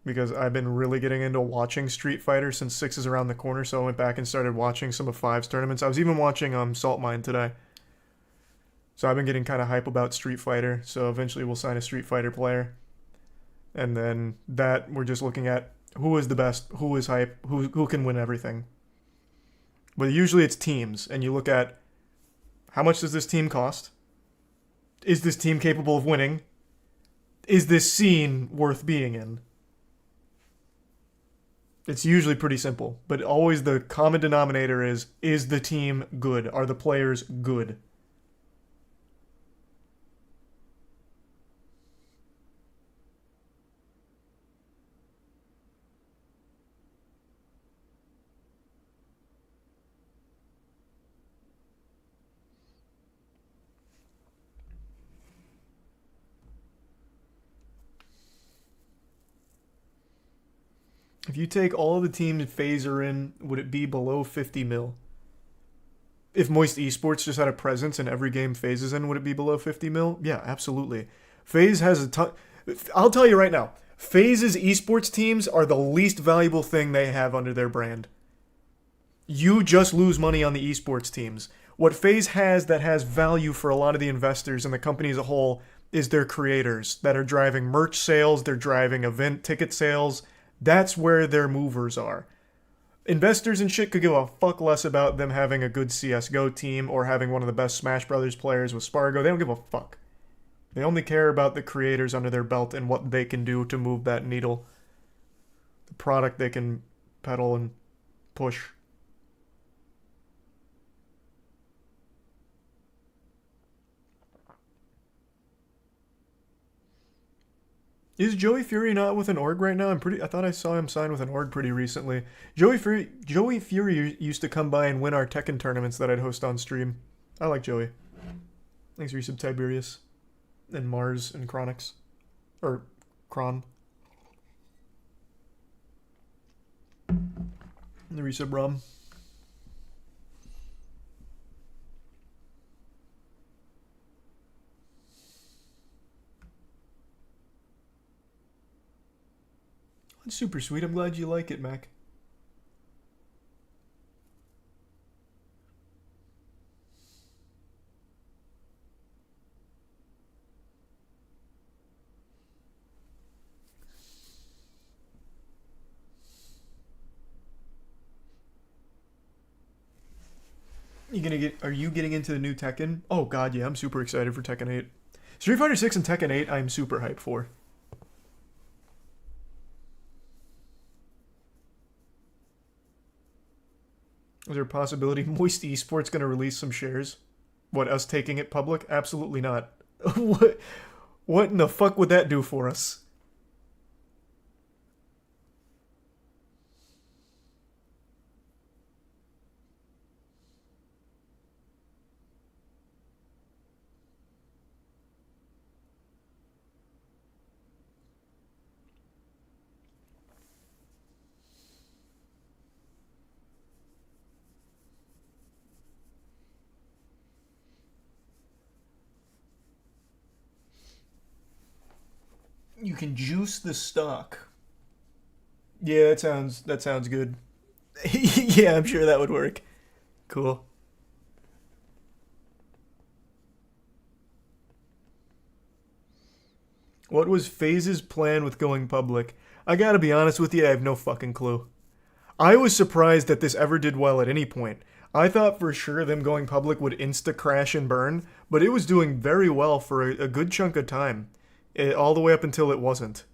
A: because I've been really getting into watching Street Fighter since 6 is around the corner, so I went back and started watching some of 5's tournaments. I was even watching Salt Mine today. So I've been getting kind of hype about Street Fighter, so eventually we'll sign a Street Fighter player. And then that, we're just looking at who is the best, who is hype, who can win everything. But usually it's teams, and you look at how much does this team cost? Is this team capable of winning? Is this scene worth being in? It's usually pretty simple, but always the common denominator is the team good? Are the players good? If you take all of the teams FaZe are in, would it be below 50 mil? If Moist Esports just had a presence in every game FaZe is in, would it be below 50 mil? Yeah, absolutely. FaZe has a ton... I'll tell you right now, FaZe's esports teams are the least valuable thing they have under their brand. You just lose money on the esports teams. What FaZe has that has value for a lot of the investors and the company as a whole is their creators that are driving merch sales, they're driving event ticket sales. That's where their movers are. Investors and shit could give a fuck less about them having a good CSGO team or having one of the best Smash Brothers players with Spargo. They don't give a fuck. They only care about the creators under their belt and what they can do to move that needle. The product they can peddle and push. Is Joey Fury not with an org right now? I thought I saw him sign with an org pretty recently. Joey Fury used to come by and win our Tekken tournaments that I'd host on stream. I like Joey. Thanks for resub Tiberius. And Mars and Chronix. Or Kron. And the resub Rom. That's super sweet. I'm glad you like it, Mac. Are you getting into the new Tekken? Oh god, yeah, I'm super excited for Tekken 8. Street Fighter 6 and Tekken 8 I'm super hyped for. Is there a possibility Moist Esports gonna release some shares? What, us taking it public? Absolutely not. What in the fuck would that do for us? You can juice the stock. Yeah, that sounds good. Yeah, I'm sure that would work. Cool. What was FaZe's plan with going public? I gotta be honest with you, I have no fucking clue. I was surprised that this ever did well at any point. I thought for sure them going public would insta-crash and burn, but it was doing very well for a good chunk of time. All the way up until it wasn't.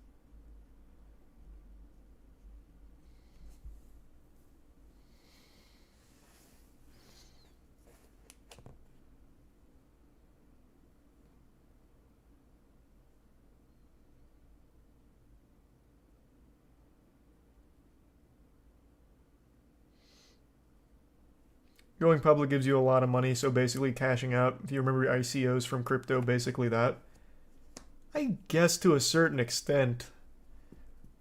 A: Going public gives you a lot of money, so basically cashing out, if you remember ICOs from crypto, basically that. I guess to a certain extent.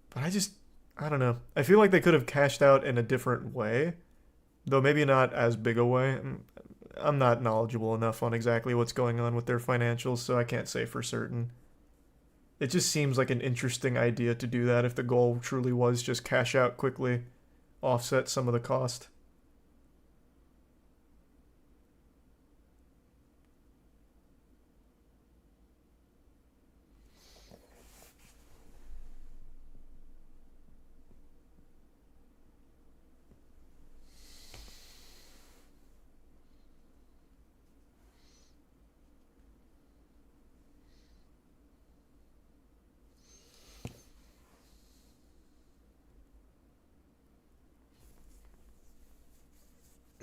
A: But I don't know. I feel like they could have cashed out in a different way. Though maybe not as big a way. I'm not knowledgeable enough on exactly what's going on with their financials, so I can't say for certain. It just seems like an interesting idea to do that if the goal truly was just cash out quickly, offset some of the cost.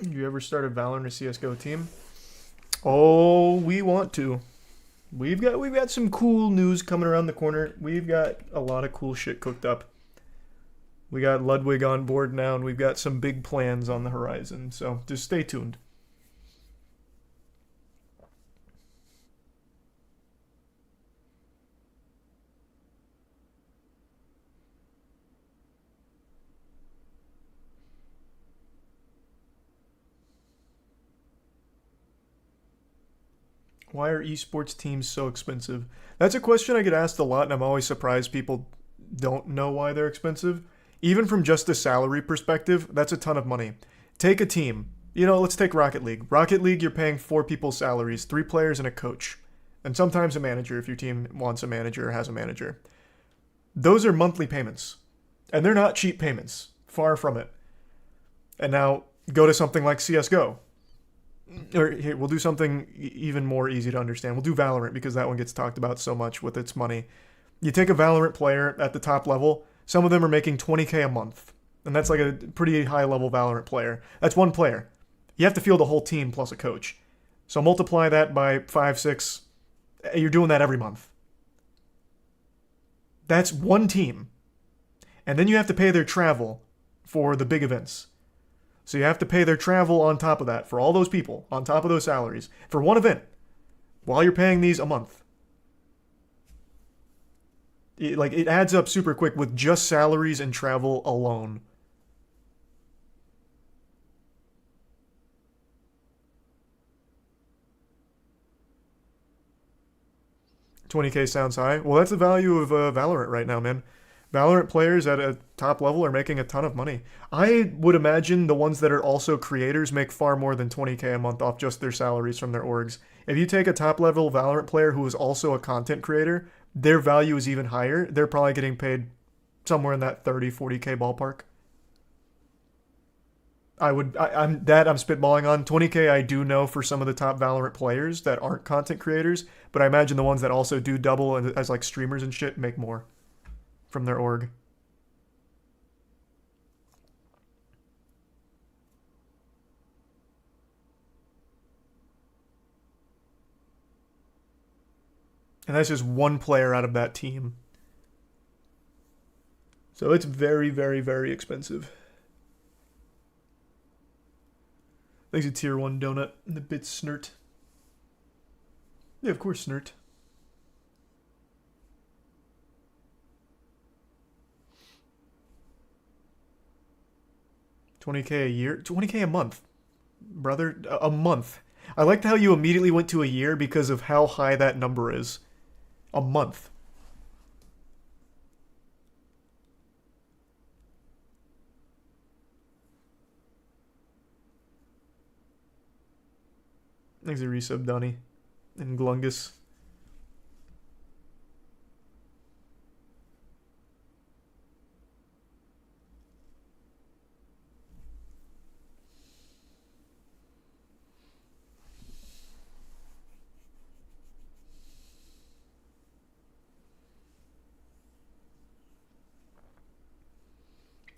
A: You ever start a Valorant or CSGO team? Oh, we want to. We've got some cool news coming around the corner. We've got a lot of cool shit cooked up. We got Ludwig on board now, and we've got some big plans on the horizon. So just stay tuned. Why are esports teams so expensive? That's a question I get asked a lot, and I'm always surprised people don't know why they're expensive. Even from just a salary perspective, that's a ton of money. Take a team. Let's take Rocket League. Rocket League, you're paying 4 people's salaries, 3 players and a coach. And sometimes a manager if your team wants a manager or has a manager. Those are monthly payments. And they're not cheap payments. Far from it. And now, go to something like CSGO. Or here, we'll do something even more easy to understand. We'll do Valorant because that one gets talked about so much with its money. You take a Valorant player at the top level, some of them are making 20K a month. And that's like a pretty high level Valorant player. That's one player. You have to field a whole team plus a coach. So multiply that by 5, 6. You're doing that every month. That's one team. And then you have to pay their travel for the big events. So you have to pay their travel on top of that for all those people, on top of those salaries, for one event, while you're paying these a month. It adds up super quick with just salaries and travel alone. $20K sounds high. Well, that's the value of Valorant right now, man. Valorant players at a top level are making a ton of money. I would imagine the ones that are also creators make far more than 20K a month off just their salaries from their orgs. If you take a top level Valorant player who is also a content creator, their value is even higher. They're probably getting paid somewhere in that 30, 40K ballpark. I'm spitballing on. 20K I do know for some of the top Valorant players that aren't content creators, but I imagine the ones that also do double as like streamers and shit make more from their org. And that's just one player out of that team. So it's very, very, very expensive. Thanks to Tier 1 Donut and the bit Snert. Yeah, of course, Snert. $20K a year? $20K a month. Brother, a month. I liked how you immediately went to a year because of how high that number is. A month. Thanks to resub, Donnie. And Glungus.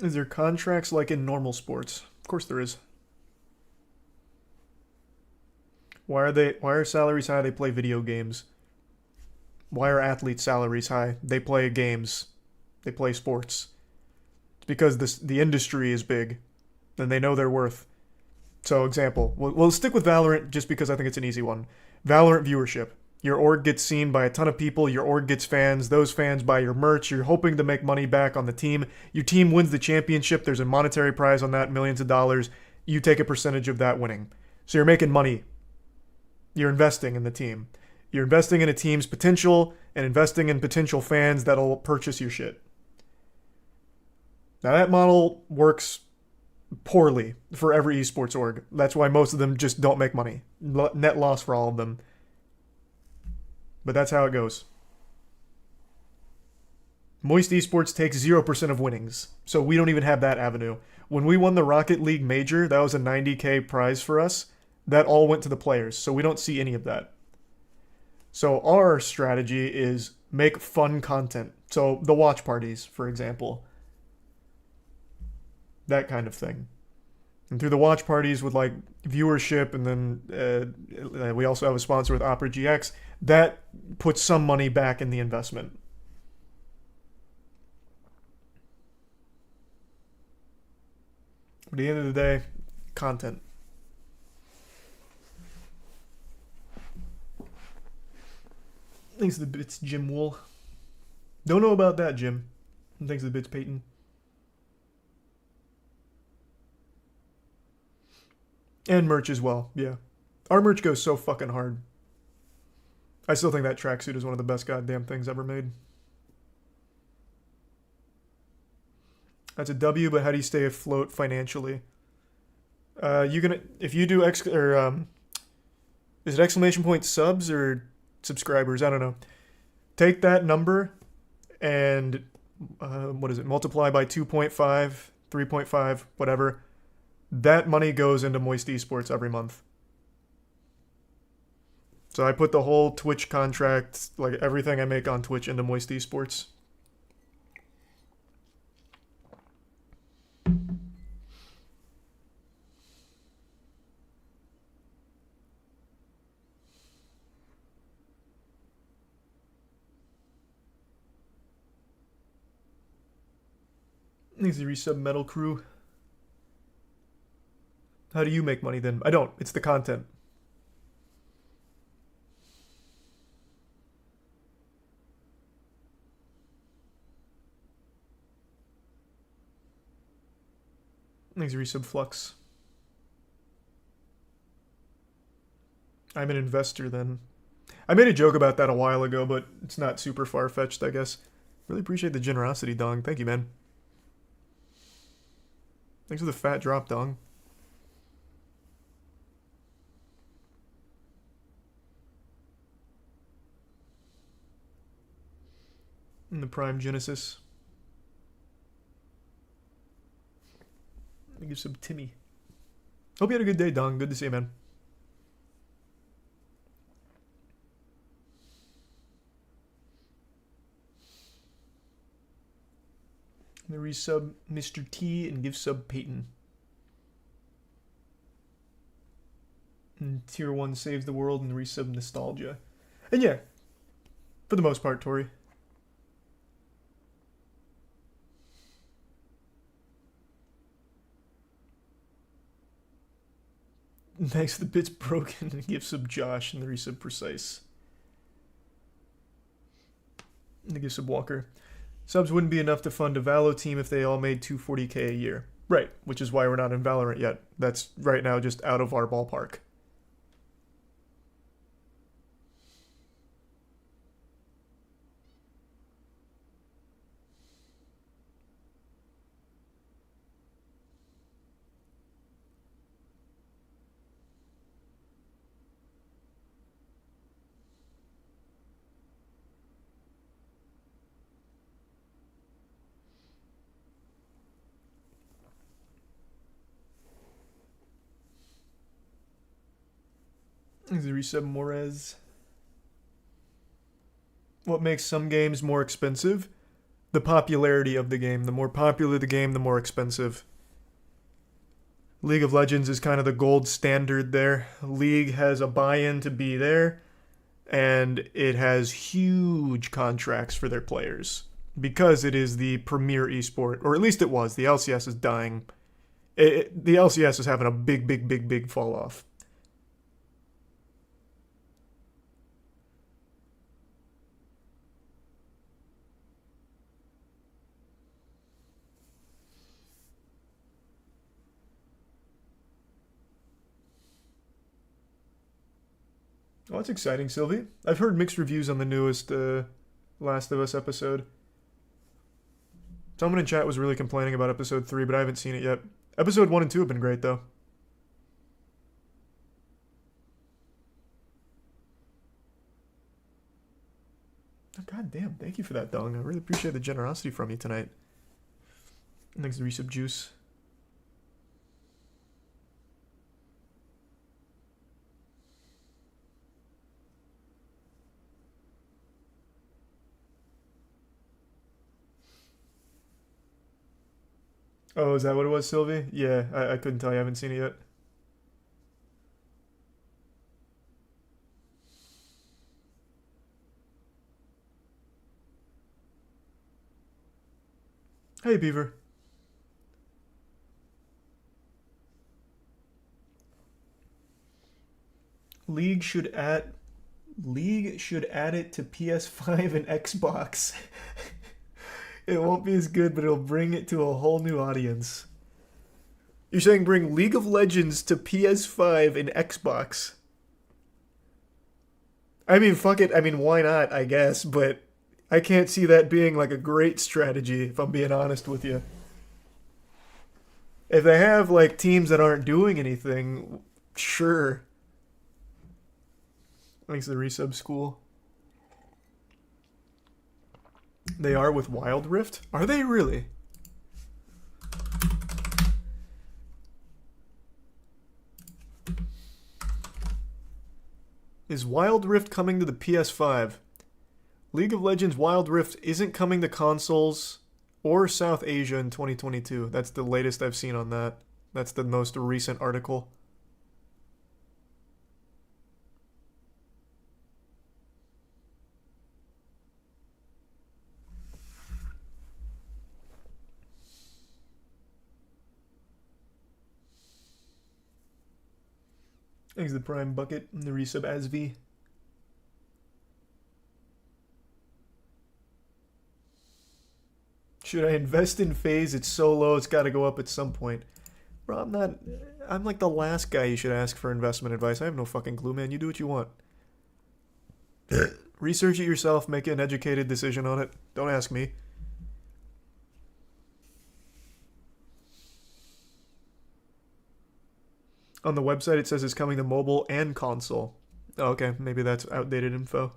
A: Is there contracts like in normal sports? Of course there is. Why are salaries high? They play video games. Why are athletes' salaries high? They play games. They play sports. It's because the industry is big and they know their worth. So example, we'll stick with Valorant just because I think it's an easy one. Valorant viewership. Your org gets seen by a ton of people, your org gets fans, those fans buy your merch, you're hoping to make money back on the team. Your team wins the championship, there's a monetary prize on that, millions of dollars. You take a percentage of that winning. So you're making money. You're investing in the team. You're investing in a team's potential and investing in potential fans that'll purchase your shit. Now that model works poorly for every esports org. That's why most of them just don't make money. Net loss for all of them. But that's how it goes. Moist Esports takes 0% of winnings, so we don't even have that avenue. When we won the Rocket League Major, that was a 90K prize for us. That all went to the players, so we don't see any of that. So our strategy is make fun content. So the watch parties, for example. That kind of thing. And through the watch parties with like viewership, and then we also have a sponsor with Opera GX, that puts some money back in the investment. At the end of the day, content. Thanks to the bits, Jim Wool. Don't know about that, Jim. And thanks to the bits, Peyton. And merch as well, yeah. Our merch goes so fucking hard. I still think that tracksuit is one of the best goddamn things ever made. That's a W, but how do you stay afloat financially? If you do is it exclamation point subs or subscribers? I don't know. Take that number and multiply by 2.5, 3.5, whatever. That money goes into Moist Esports every month. So I put the whole Twitch contract, like everything I make on Twitch, into Moist Esports. Needs to resub Metal Crew. How do you make money then? I don't. It's the content. Thanks, resub Flux. I'm an investor then. I made a joke about that a while ago, but it's not super far-fetched, I guess. Really appreciate the generosity, Dong. Thank you, man. Thanks for the fat drop, Dong. And the Prime Genesis. Let me give some Timmy. Hope you had a good day, Dong. Good to see you, man. The resub Mr. T and give sub Peyton. And tier 1 saves the world and resub Nostalgia. And yeah, for the most part, Tori. Thanks for the bits broken and give sub Josh and the resub Precise. And the give sub Walker. Subs wouldn't be enough to fund a Valo team if they all made 240k a year. Right, which is why we're not in Valorant yet. That's right now just out of our ballpark. Is the resub Morez? What makes some games more expensive? The popularity of the game. The more popular the game, the more expensive. League of Legends is kind of the gold standard there. League has a buy-in to be there, and it has huge contracts for their players because it is the premier esport, or at least it was. The LCS is dying. The LCS is having a big fall off. Oh, that's exciting, Sylvie. I've heard mixed reviews on the newest Last of Us episode. Someone in chat was really complaining about episode 3, but I haven't seen it yet. Episode 1 and 2 have been great, though. Oh, God damn, thank you for that, Dong. I really appreciate the generosity from you tonight. Thanks to Resub Juice. Oh, is that what it was, Sylvie? Yeah, I couldn't tell you. I haven't seen it yet. Hey, Beaver. League should add it to PS5 and Xbox. It won't be as good, but it'll bring it to a whole new audience. You're saying bring League of Legends to PS5 and Xbox? I mean, fuck it. I mean, why not, I guess, but I can't see that being like a great strategy, if I'm being honest with you. If they have like teams that aren't doing anything, sure. Thanks to the resub school. They are with Wild Rift? Are they really? Is Wild Rift coming to the PS5? League of Legends Wild Rift isn't coming to consoles or South Asia in 2022. That's the latest I've seen on that. That's the most recent article. Thanks to the Prime Bucket and the resub ASV. Should I invest in FaZe? It's so low, it's got to go up at some point. Bro, I'm like the last guy you should ask for investment advice. I have no fucking clue, man. You do what you want. Research it yourself, make an educated decision on it. Don't ask me. On the website it says it's coming to mobile and console. Oh, okay, maybe that's outdated info.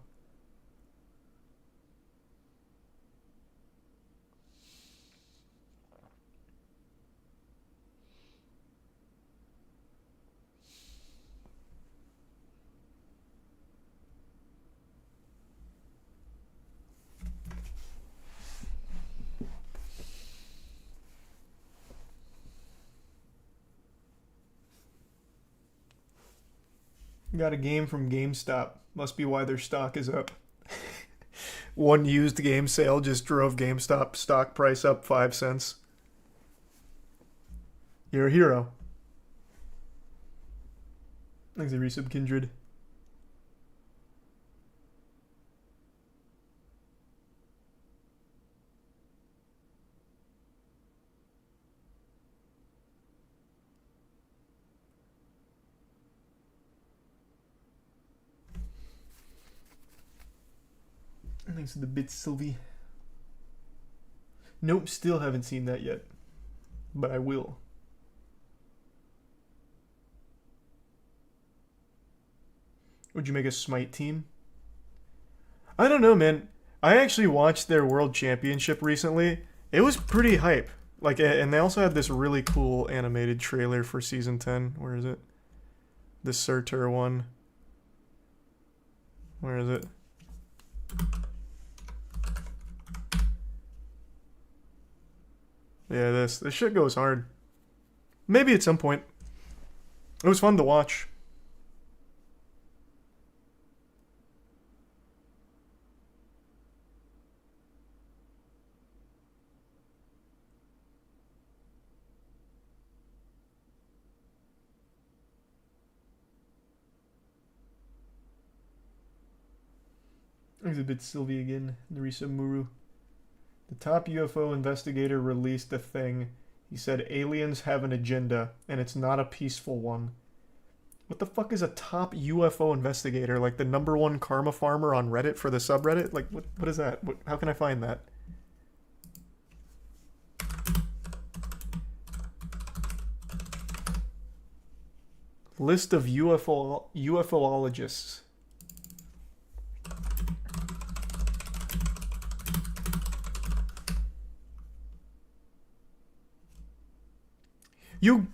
A: Got a game from GameStop. Must be why their stock is up. One used game sale just drove GameStop stock price up 5 cents. You're a hero. Thanks, a resub, Kindred. Thanks to the bits, Sylvie. Nope, still haven't seen that yet. But I will. Would you make a Smite team? I don't know, man. I actually watched their World Championship recently. It was pretty hype. Like, and they also had this really cool animated trailer for Season 10. Where is it? The Surtur one. Where is it? Yeah, this shit goes hard. Maybe at some point. It was fun to watch. There's a bit Sylvie again. Narisa Muru. The top UFO investigator released a thing. He said aliens have an agenda, and it's not a peaceful one. What the fuck is a top UFO investigator? Like the #1 karma farmer on Reddit for the subreddit? Like, what is that? How can I find that? List of UFOologists. You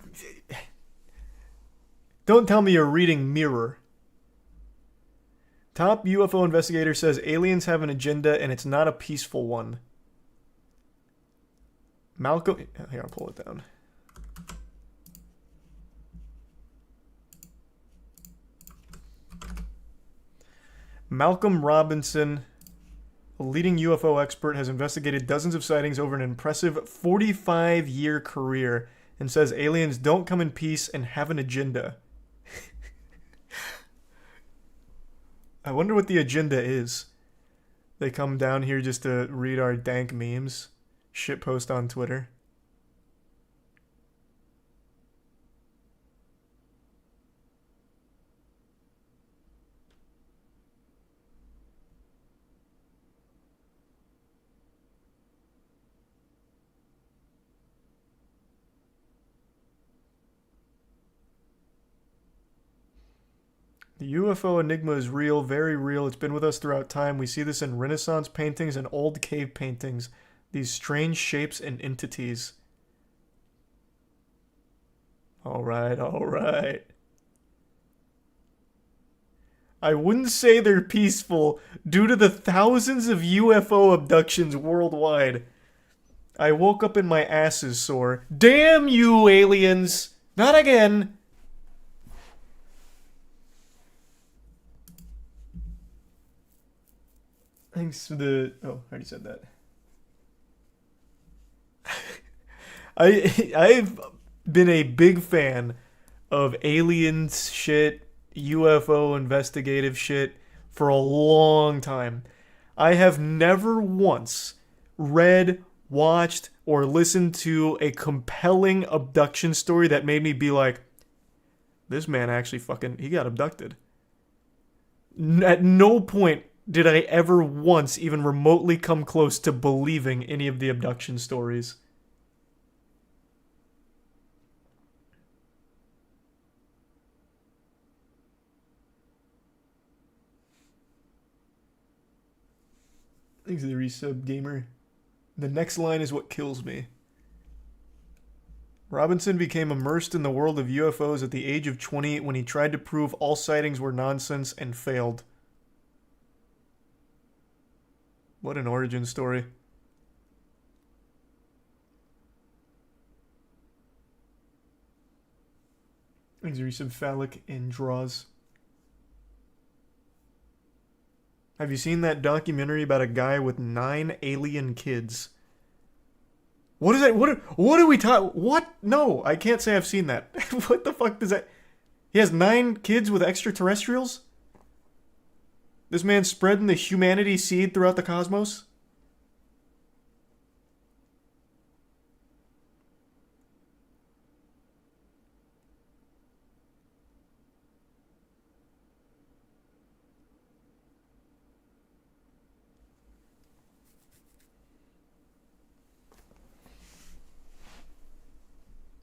A: don't tell me you're reading Mirror. Top UFO investigator says aliens have an agenda and it's not a peaceful one. Malcolm, here, I'll pull it down. Malcolm Robinson, a leading UFO expert, has investigated dozens of sightings over an impressive 45-year career and says aliens don't come in peace and have an agenda. I wonder what the agenda is. They come down here just to read our dank memes, shitpost on Twitter. The UFO enigma is real, very real. It's been with us throughout time. We see this in Renaissance paintings and old cave paintings. These strange shapes and entities. All right, all right. I wouldn't say they're peaceful due to the thousands of UFO abductions worldwide. I woke up and my ass is sore. Damn you, aliens! Not again! Thanks for the... Oh, I already said that. I've been a big fan of aliens shit, UFO investigative shit for a long time. I have never once read, watched, or listened to a compelling abduction story that made me be like, this man actually he got abducted. At no point did I ever once even remotely come close to believing any of the abduction stories. Thanks for the resub, gamer. The next line is what kills me. Robinson became immersed in the world of UFOs at the age of 20 when he tried to prove all sightings were nonsense and failed. What an origin story. Thanks for resub, phallic and draws. Have you seen that documentary about a guy with 9 alien kids? What is that? What are we talking? What? No, I can't say I've seen that. What the fuck does that? He has 9 kids with extraterrestrials? This man's spreading the humanity seed throughout the cosmos?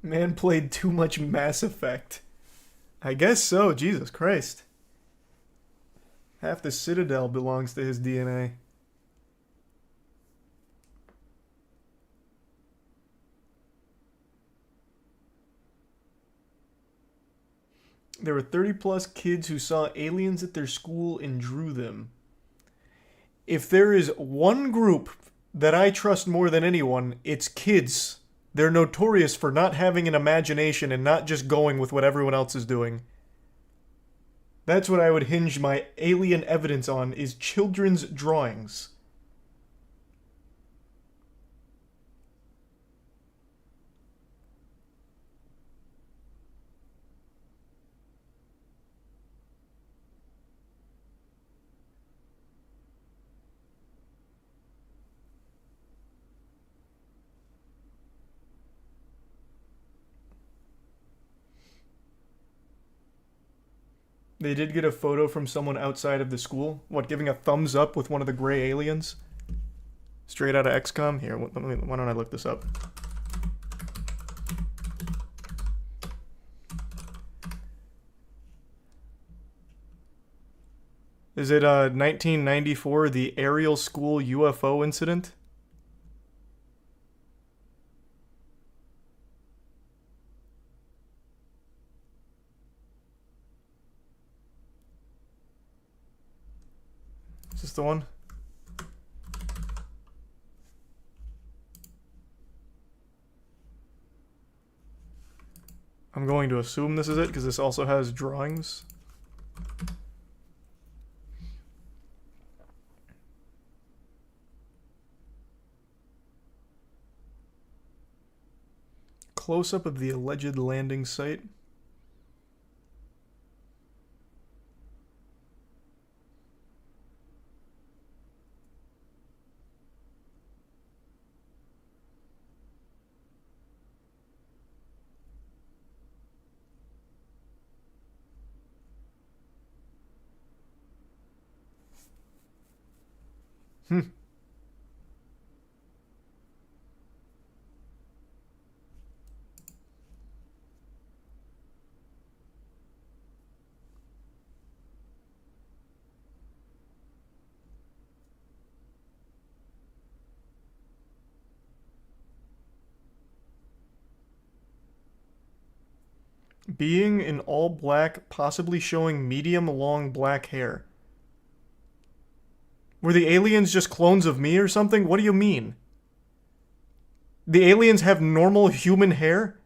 A: Man played too much Mass Effect. I guess so, Jesus Christ. Half the Citadel belongs to his DNA. There were 30 plus kids who saw aliens at their school and drew them. If there is one group that I trust more than anyone, it's kids. They're notorious for not having an imagination and not just going with what everyone else is doing. That's what I would hinge my alien evidence on, is children's drawings. They did get a photo from someone outside of the school. What, giving a thumbs up with one of the gray aliens? Straight out of XCOM? Here, why don't I look this up? Is it 1994, the Ariel School UFO incident? Is this the one? I'm going to assume this is it, because this also has drawings. Close-up of the alleged landing site. Being in all black, possibly showing medium long black hair. Were the aliens just clones of me or something? What do you mean? The aliens have normal human hair?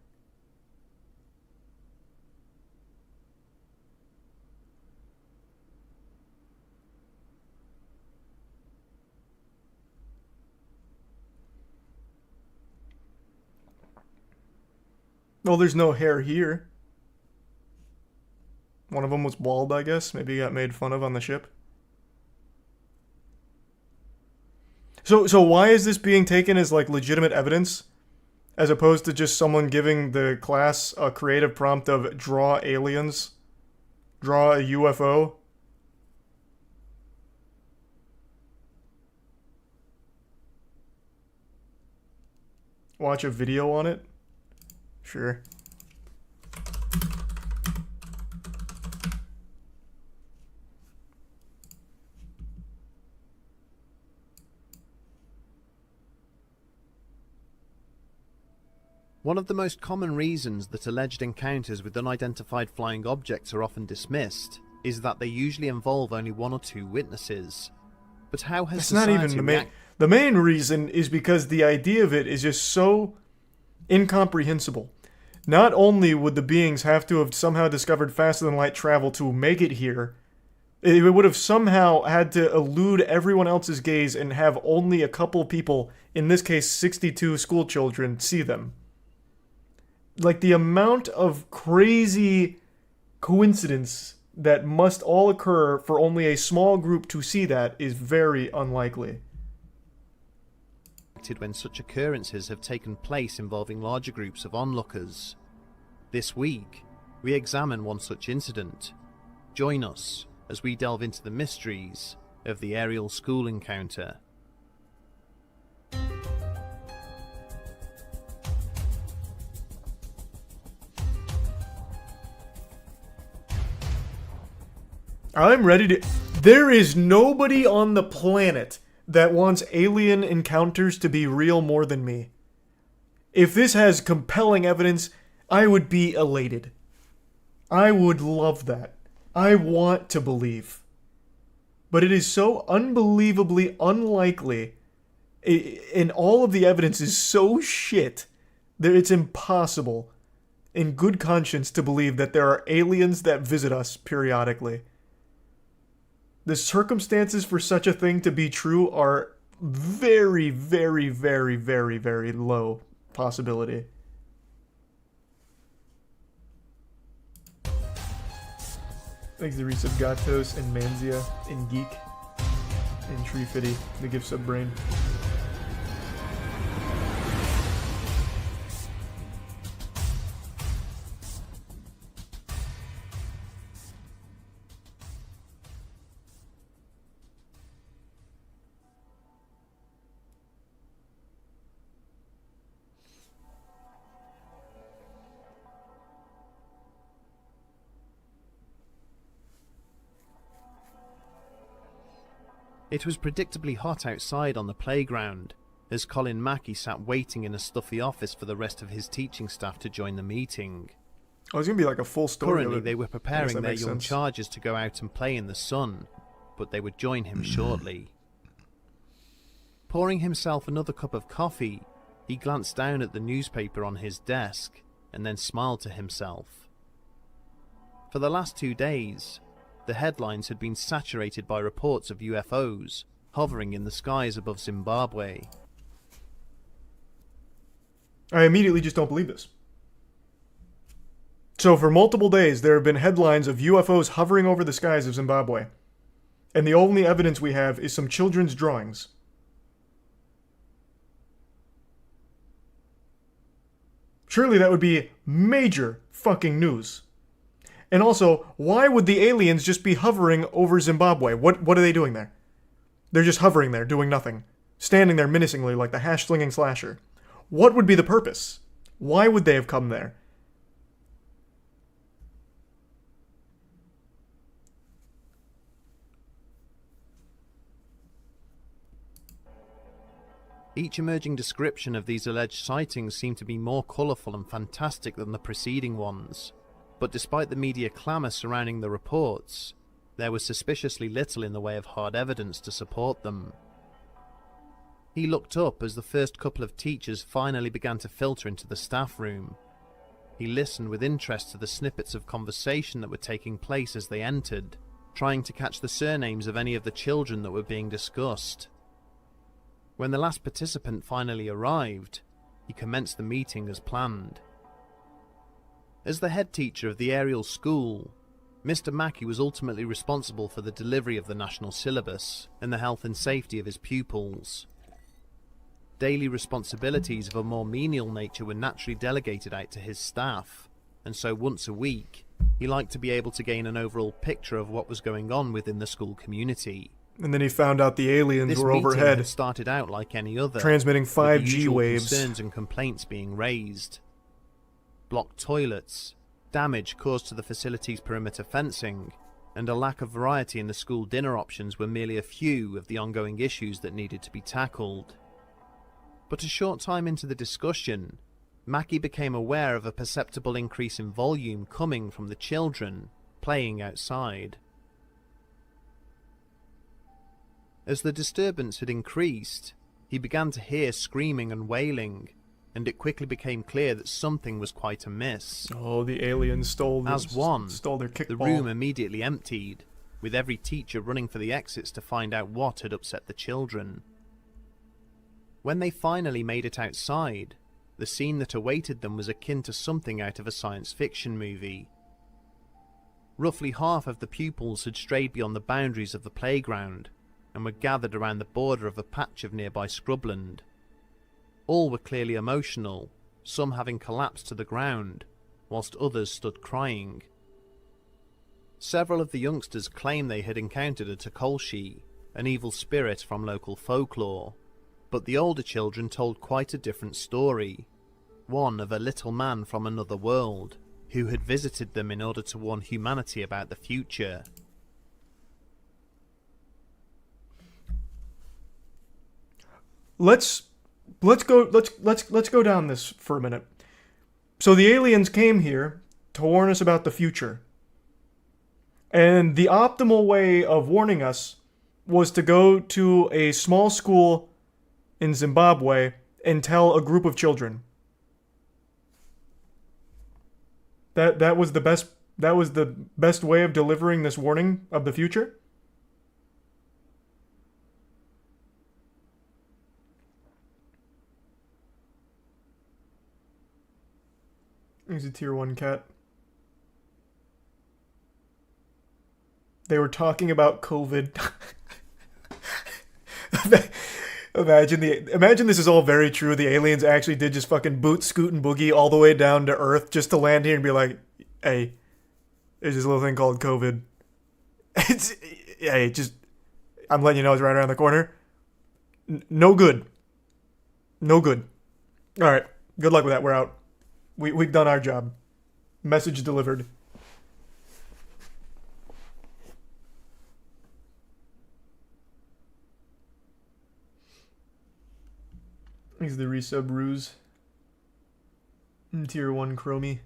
A: Well, there's no hair here. One of them was bald, I guess. Maybe he got made fun of on the ship. So why is this being taken as like legitimate evidence, as opposed to just someone giving the class a creative prompt of draw aliens, draw a UFO? watch a video on it? Sure.
K: One of the most common reasons that alleged encounters with unidentified flying objects are often dismissed is that they usually involve only one or two witnesses. But how has
A: It's not
K: society
A: even the main. The main reason is because the idea of it is just so incomprehensible. Not only would the beings have to have somehow discovered faster than light travel to make it here, it would have somehow had to elude everyone else's gaze and have only a couple people, in this case 62 school children, see them. Like, the amount of crazy coincidence that must all occur for only a small group to see that is very unlikely.
K: when such occurrences have taken place involving larger groups of onlookers. This week, we examine one such incident. Join us as we delve into the mysteries of the Ariel school encounter.
A: I'm ready to... There is nobody on the planet that wants alien encounters to be real more than me. If this has compelling evidence, I would be elated. I would love that. I want to believe. But it is so unbelievably unlikely, and all of the evidence is so shit, that it's impossible, in good conscience, to believe that there are aliens that visit us periodically. The circumstances for such a thing to be true are very, very, very, very, very low possibility. Thanks to Reese of Gatos and Manzia and Geek and Tree Fitty, the gifts of brain.
K: It was predictably hot outside on the playground, as Colin Mackey sat waiting in a stuffy office for the rest of his teaching staff to join the meeting.
A: Oh, it's going to be like a full story.
K: Currently, they were preparing their young charges to go out and play in the sun, but they would join him shortly. Pouring himself another cup of coffee, he glanced down at the newspaper on his desk and then smiled to himself. For the last 2 days, the headlines had been saturated by reports of UFOs hovering in the skies above Zimbabwe.
A: I immediately just don't believe this. So for multiple days, there have been headlines of UFOs hovering over the skies of Zimbabwe. And the only evidence we have is some children's drawings. Surely that would be major fucking news. And also, why would the aliens just be hovering over Zimbabwe? What are they doing there? They're just hovering there, doing nothing. Standing there menacingly like the hash-slinging slasher. What would be the purpose? Why would they have come there?
K: Each emerging description of these alleged sightings seemed to be more colourful and fantastic than the preceding ones. But despite the media clamour surrounding the reports, there was suspiciously little in the way of hard evidence to support them. He looked up as the first couple of teachers finally began to filter into the staff room. He listened with interest to the snippets of conversation that were taking place as they entered, trying to catch the surnames of any of the children that were being discussed. When the last participant finally arrived, he commenced the meeting as planned. As the head teacher of the Ariel school, Mr. Mackey was ultimately responsible for the delivery of the national syllabus and the health and safety of his pupils. Daily responsibilities of a more menial nature were naturally delegated out to his staff, and so once a week, he liked to be able to gain an overall picture of what was going on within the school community.
A: And then he found out the aliens
K: This
A: were
K: meeting
A: overhead,
K: had started out like any other,
A: transmitting
K: with the
A: 5G
K: usual
A: waves.
K: concerns and complaints being raised. Blocked toilets, damage caused to the facility's perimeter fencing, and a lack of variety in the school dinner options were merely a few of the ongoing issues that needed to be tackled. But a short time into the discussion, Mackie became aware of a perceptible increase in volume coming from the children playing outside. As the disturbance had increased, he began to hear screaming and wailing, and it quickly became clear that something was quite amiss.
A: Oh, the aliens stole their
K: The
A: kickball.
K: room immediately emptied, with every teacher running for the exits to find out what had upset the children. When they finally made it outside, the scene that awaited them was akin to something out of a science fiction movie. Roughly half of the pupils had strayed beyond the boundaries of the playground and were gathered around the border of a patch of nearby scrubland. All were clearly emotional, some having collapsed to the ground, whilst others stood crying. Several of the youngsters claimed they had encountered a Takolshi, an evil spirit from local folklore, but the older children told quite a different story, one of a little man from another world, who had visited them in order to warn humanity about the future.
A: Let's go down this for a minute. So the aliens came here to warn us about the future. And the optimal way of warning us was to go to a small school in Zimbabwe and tell a group of children. That was the best way of delivering this warning of the future? He's a tier 1 cat. They were talking about COVID. Imagine this is all very true. The aliens actually did just fucking boot, scoot, and boogie all the way down to Earth just to land here and be like, hey, there's this little thing called COVID. I'm letting you know it's right around the corner. No good. No good. Alright, good luck with that. We're out. We've done our job. Message delivered. He's the resub ruse. Tier 1 Chromie.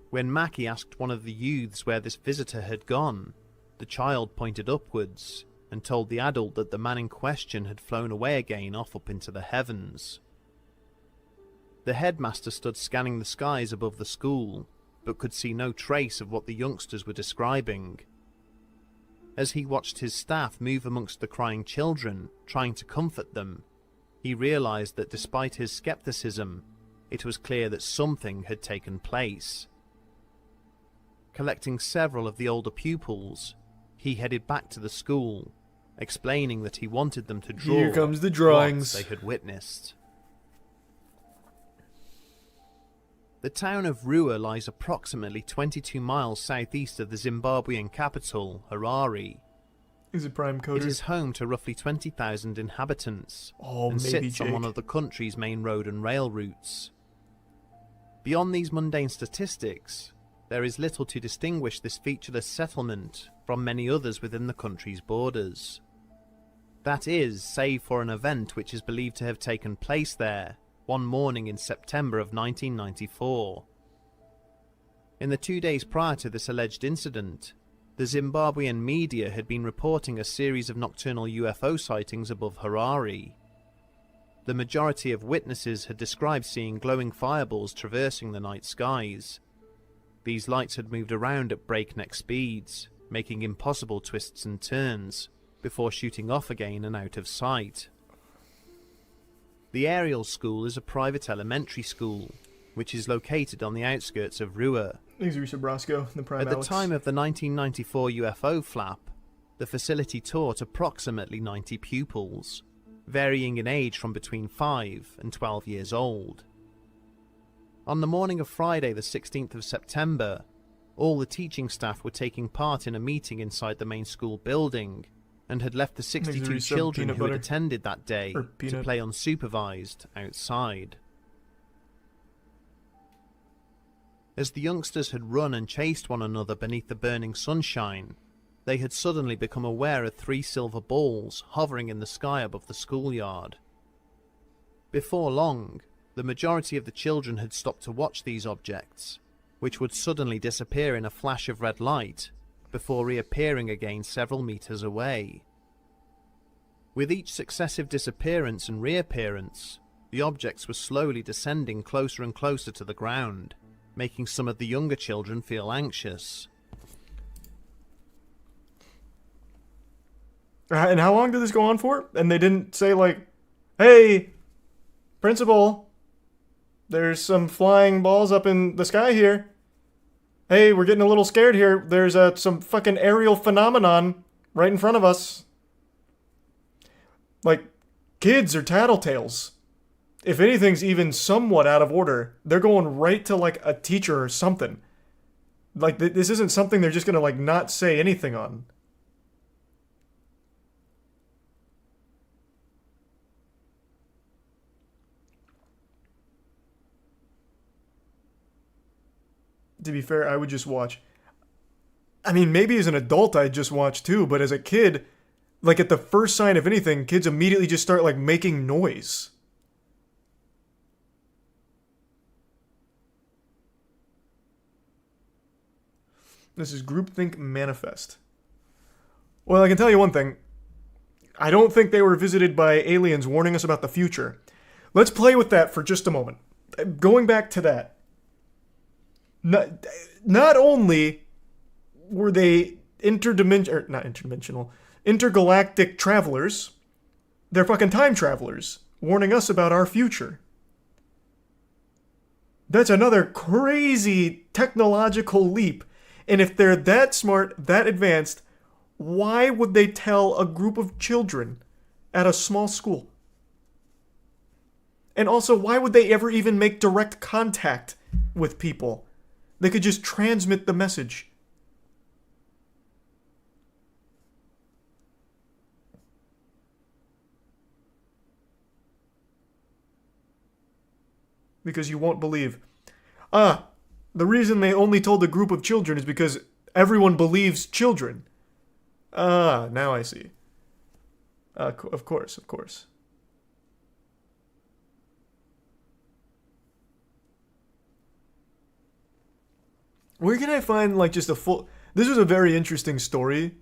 K: When Mackie asked one of the youths where this visitor had gone, the child pointed upwards and told the adult that the man in question had flown away again off up into the heavens. The headmaster stood scanning the skies above the school, but could see no trace of what the youngsters were describing. As he watched his staff move amongst the crying children, trying to comfort them, he realized that despite his skepticism, it was clear that something had taken place. Collecting several of the older pupils, he headed back to the school, explaining that he wanted them to draw
A: Here comes the drawings
K: what they had witnessed. The town of Rua lies approximately 22 miles southeast of the Zimbabwean capital, Harare.
A: He's a prime coder.
K: It is home to roughly 20,000 inhabitants and
A: maybe
K: sits on
A: Jake.
K: one of the country's main road and rail routes. Beyond these mundane statistics, there is little to distinguish this featureless settlement from many others within the country's borders. That is, save for an event which is believed to have taken place there one morning in September of 1994. In the 2 days prior to this alleged incident, the Zimbabwean media had been reporting a series of nocturnal UFO sightings above Harare. The majority of witnesses had described seeing glowing fireballs traversing the night skies. These lights had moved around at breakneck speeds, making impossible twists and turns, before shooting off again and out of sight. The Ariel School is a private elementary school, which is located on the outskirts of Rua.
A: He's Risa Brasco, the prime
K: At the
A: Alex.
K: time of the 1994 UFO flap, the facility taught approximately 90 pupils, varying in age from between 5 and 12 years old. On the morning of Friday the 16th of September, all the teaching staff were taking part in a meeting inside the main school building and had left the 62
A: Maybe some
K: children
A: peanut
K: who had
A: butter.
K: attended that day
A: Or
K: to
A: peanut.
K: play unsupervised outside. As the youngsters had run and chased one another beneath the burning sunshine, they had suddenly become aware of 3 silver balls hovering in the sky above the schoolyard. Before long, the majority of the children had stopped to watch these objects, which would suddenly disappear in a flash of red light before reappearing again several meters away. With each successive disappearance and reappearance, the objects were slowly descending closer and closer to the ground, making some of the younger children feel anxious.
A: And how long did this go on for? And they didn't say, like, hey, principal, there's some flying balls up in the sky here. Hey, we're getting a little scared here. There's some fucking aerial phenomenon right in front of us. Like, kids are tattletales. If anything's even somewhat out of order, they're going right to, like, a teacher or something. Like, this isn't something they're just gonna, like, not say anything on. To be fair, I would just watch. I mean, maybe as an adult I'd just watch too, but as a kid, like at the first sign of anything, kids immediately just start like making noise. This is Groupthink Manifest. Well, I can tell you one thing. I don't think they were visited by aliens warning us about the future. Let's play with that for just a moment. Going back to that. Not only were they intergalactic travelers, they're fucking time travelers, warning us about our future. That's another crazy technological leap. And if they're that smart, that advanced, why would they tell a group of children at a small school? And also, why would they ever even make direct contact with people? They could just transmit the message. Because you won't believe. The reason they only told a group of children is because everyone believes children. Now I see. Of course. Where can I find like just a full? This was a very interesting story,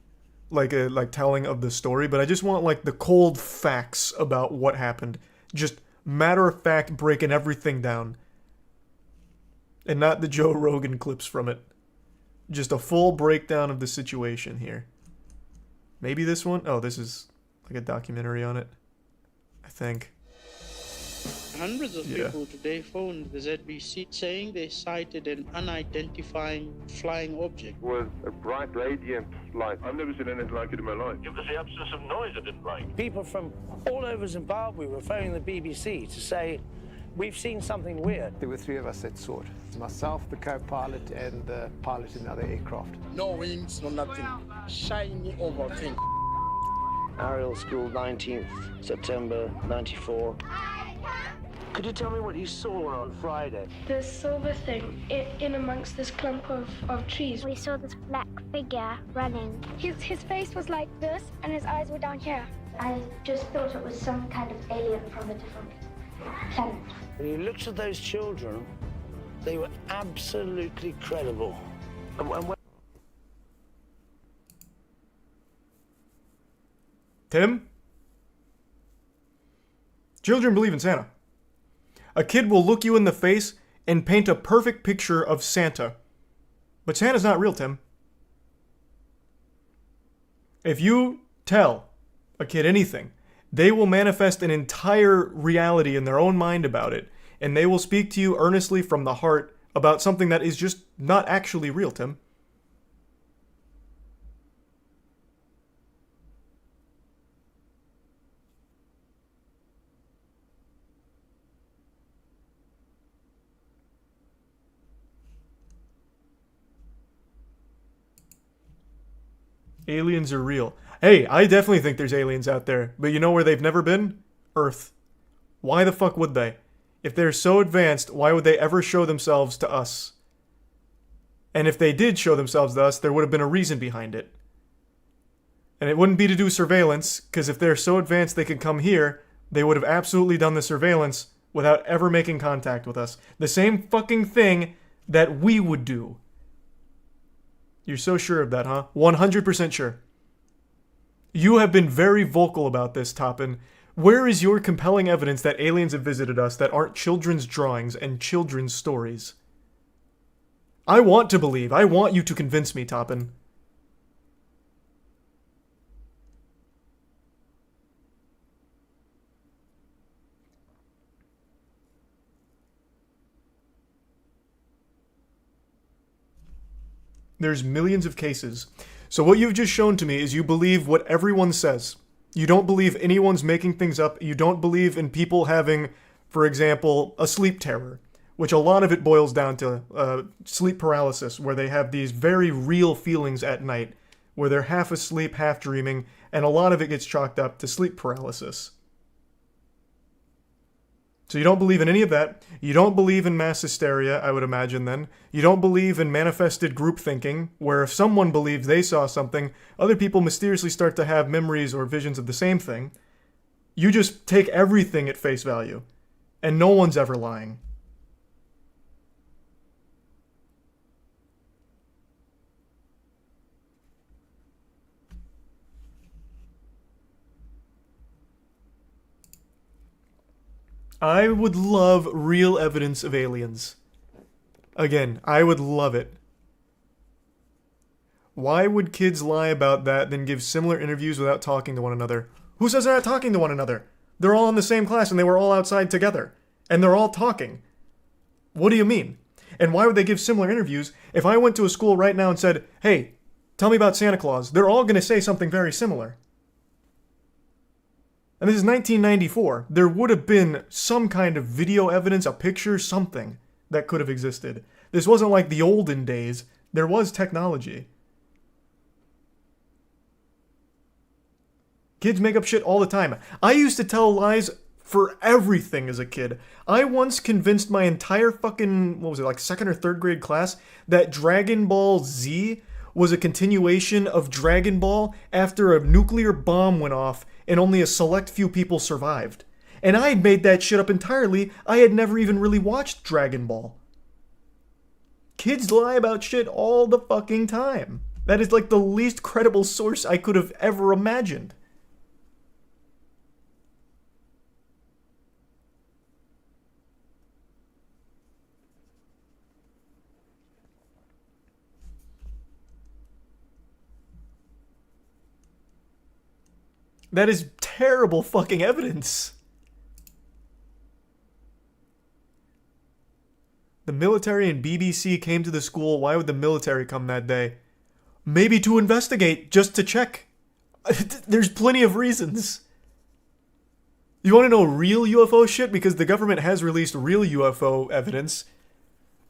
A: like telling of the story. But I just want like the cold facts about what happened. Just matter of fact, breaking everything down, and not the Joe Rogan clips from it. Just a full breakdown of the situation here. Maybe this one? Oh, this is like a documentary on it, I think.
L: Hundreds of people today phoned the ZBC saying they sighted an unidentified flying object.
M: It was a bright, radiant light. I've never seen anything like it in my life. It was the absence of noise I didn't like.
N: People from all over Zimbabwe were phoning the BBC to say, we've seen something weird.
O: There were 3 of us that saw it. Myself, the co-pilot, and the pilot in the other aircraft.
L: No winds, no nothing. Shiny oval thing.
N: Ariel School, 19th September 94. Could you tell me what you saw on Friday?
P: The silver thing in amongst this clump of trees.
Q: We saw this black figure running.
P: His face was like this and his eyes were down here.
Q: I just thought it was some kind of alien from a different planet.
N: When you looked at those children, they were absolutely credible.
A: Tim? Children believe in Santa. A kid will look you in the face and paint a perfect picture of Santa. But Santa's not real, Tim. If you tell a kid anything, they will manifest an entire reality in their own mind about it, and they will speak to you earnestly from the heart about something that is just not actually real, Tim. Aliens are real. Hey, I definitely think there's aliens out there, but you know where they've never been? Earth. Why the fuck would they? If they're so advanced, why would they ever show themselves to us? And if they did show themselves to us, there would have been a reason behind it. And it wouldn't be to do surveillance, because if they're so advanced they could come here, they would have absolutely done the surveillance without ever making contact with us. The same fucking thing that we would do. You're so sure of that, huh? 100% sure. You have been very vocal about this, Toppin. Where is your compelling evidence that aliens have visited us that aren't children's drawings and children's stories? I want to believe. I want you to convince me, Toppin. There's millions of cases. So what you've just shown to me is you believe what everyone says. You don't believe anyone's making things up. You don't believe in people having, for example, a sleep terror, which a lot of it boils down to sleep paralysis, where they have these very real feelings at night, where they're half asleep, half dreaming, and a lot of it gets chalked up to sleep paralysis. So you don't believe in any of that. You don't believe in mass hysteria, I would imagine then. You don't believe in manifested group thinking, where if someone believes they saw something, other people mysteriously start to have memories or visions of the same thing. You just take everything at face value, and no one's ever lying. I would love real evidence of aliens. Again, I would love it. Why would kids lie about that, then give similar interviews without talking to one another? Who says they're not talking to one another? They're all in the same class and they were all outside together. And they're all talking. What do you mean? And why would they give similar interviews? If I went to a school right now and said, hey, tell me about Santa Claus, they're all going to say something very similar. And this is 1994. There would have been some kind of video evidence, a picture, something that could have existed. This wasn't like the olden days. There was technology. Kids make up shit all the time. I used to tell lies for everything as a kid. I once convinced my entire fucking, what was it, like 2nd or 3rd grade class that Dragon Ball Z was a continuation of Dragon Ball after a nuclear bomb went off and only a select few people survived. And I had made that shit up entirely. I had never even really watched Dragon Ball. Kids lie about shit all the fucking time. That is like the least credible source I could have ever imagined. That is terrible fucking evidence. The military and BBC came to the school. Why would the military come that day? Maybe to investigate, just to check. There's plenty of reasons. You want to know real UFO shit? Because the government has released real UFO evidence.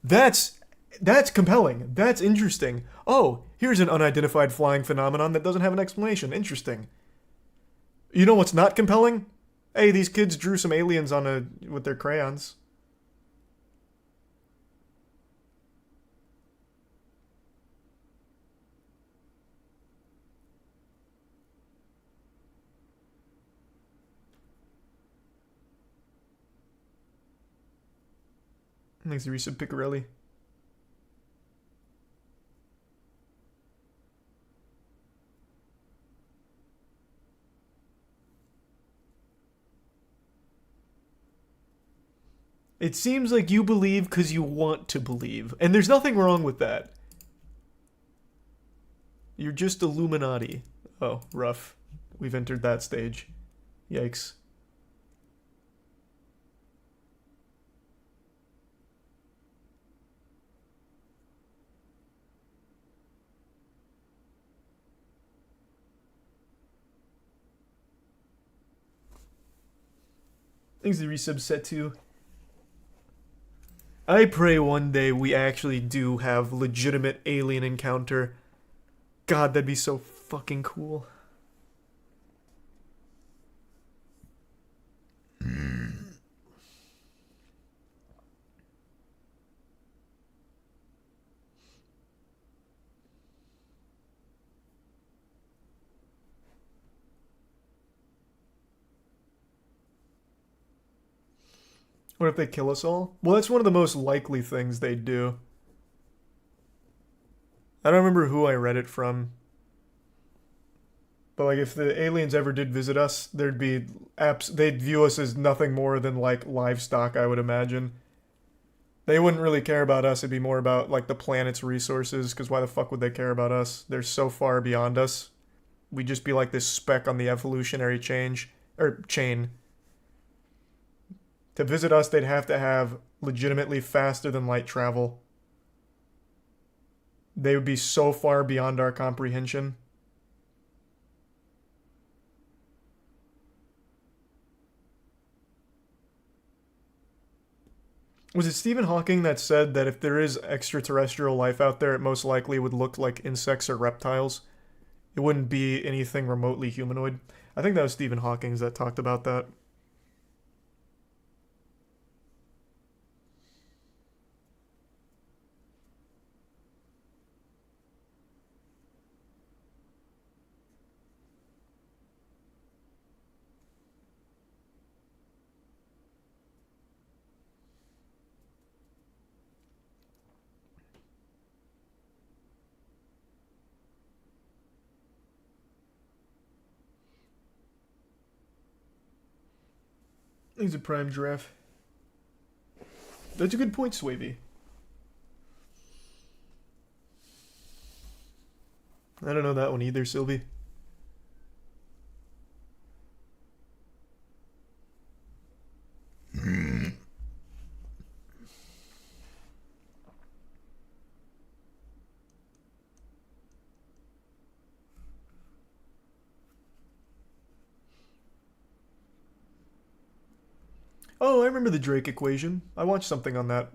A: That's compelling. That's interesting. Oh, here's an unidentified flying phenomenon that doesn't have an explanation. Interesting. You know what's not compelling? Hey, these kids drew some aliens with their crayons. Thanks, Risa Picarelli. It seems like you believe because you want to believe, and there's nothing wrong with that. You're just Illuminati. Oh, rough. We've entered that stage. Yikes. Thanks to resub set to. I pray one day we actually do have legitimate alien encounter. God, that'd be so fucking cool. What if they kill us all? Well, that's one of the most likely things they'd do. I don't remember who I read it from. But like if the aliens ever did visit us, there'd be they'd view us as nothing more than like livestock, I would imagine. They wouldn't really care about us. It'd be more about like the planet's resources, because why the fuck would they care about us? They're so far beyond us. We'd just be like this speck on the evolutionary chain. To visit us, they'd have to have legitimately faster than light travel. They would be so far beyond our comprehension. Was it Stephen Hawking that said that if there is extraterrestrial life out there, it most likely would look like insects or reptiles? It wouldn't be anything remotely humanoid. I think that was Stephen Hawking that talked about that. He's a prime giraffe. That's a good point, Swaby. I don't know that one either, Sylvie. Oh, I remember the Drake equation. I watched something on that.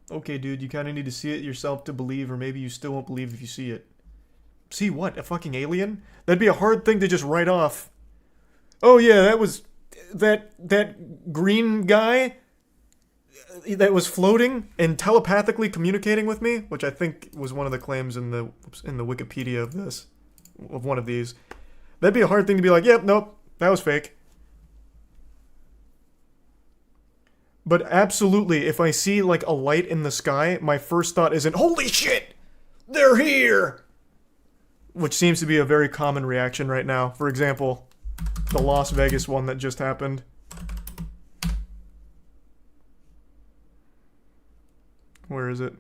A: Okay, dude, you kind of need to see it yourself to believe, or maybe you still won't believe if you see it. See what? A fucking alien? That'd be a hard thing to just write off. Oh yeah, that was... That green guy that was floating and telepathically communicating with me, which I think was one of the claims in the Wikipedia of this, of one of these. That'd be a hard thing to be like, yep, nope, that was fake. But absolutely, if I see like a light in the sky, my first thought isn't, holy shit, they're here! Which seems to be a very common reaction right now. For example, the Las Vegas one that just happened. Where is it?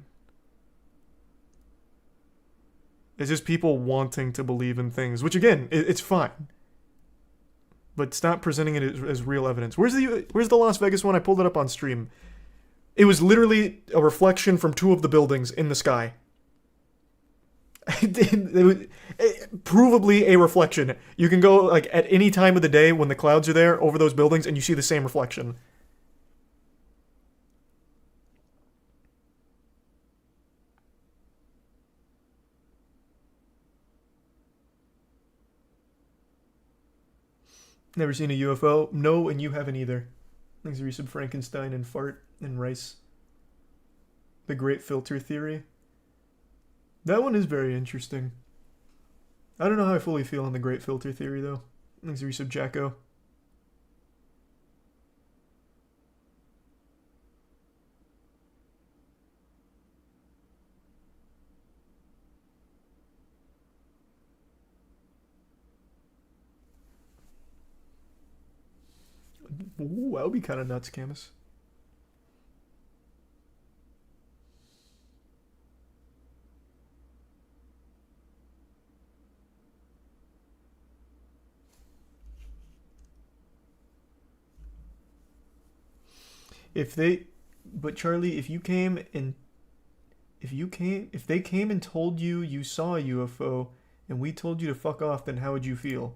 A: It's just people wanting to believe in things, which again, it's fine. But stop presenting it as real evidence. Where's the Las Vegas one? I pulled it up on stream. It was literally a reflection from two of the buildings in the sky. It was provably a reflection. You can go like at any time of the day when the clouds are there over those buildings and you see the same reflection. Never seen a UFO? No, and you haven't either. Thanks to Resub Frankenstein and Fart and Rice. The Great Filter Theory. That one is very interesting. I don't know how I fully feel on the Great Filter Theory, though. Thanks to Resub Jacko. Ooh, that would be kind of nuts, Camus. But Charlie, if they came and told you you saw a UFO and we told you to fuck off, then how would you feel?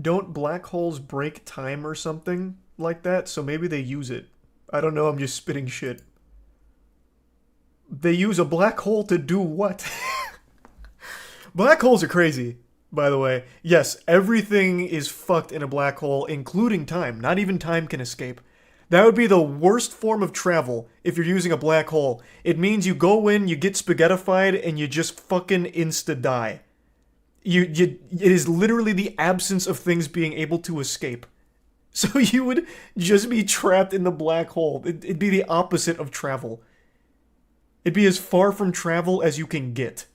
A: Don't black holes break time or something like that? So maybe they use it. I don't know, I'm just spitting shit. They use a black hole to do what? Black holes are crazy, by the way. Yes, everything is fucked in a black hole, including time. Not even time can escape. That would be the worst form of travel if you're using a black hole. It means you go in, you get spaghettified, and you just fucking insta-die. It is literally the absence of things being able to escape. So you would just be trapped in the black hole. It'd be the opposite of travel. It'd be as far from travel as you can get.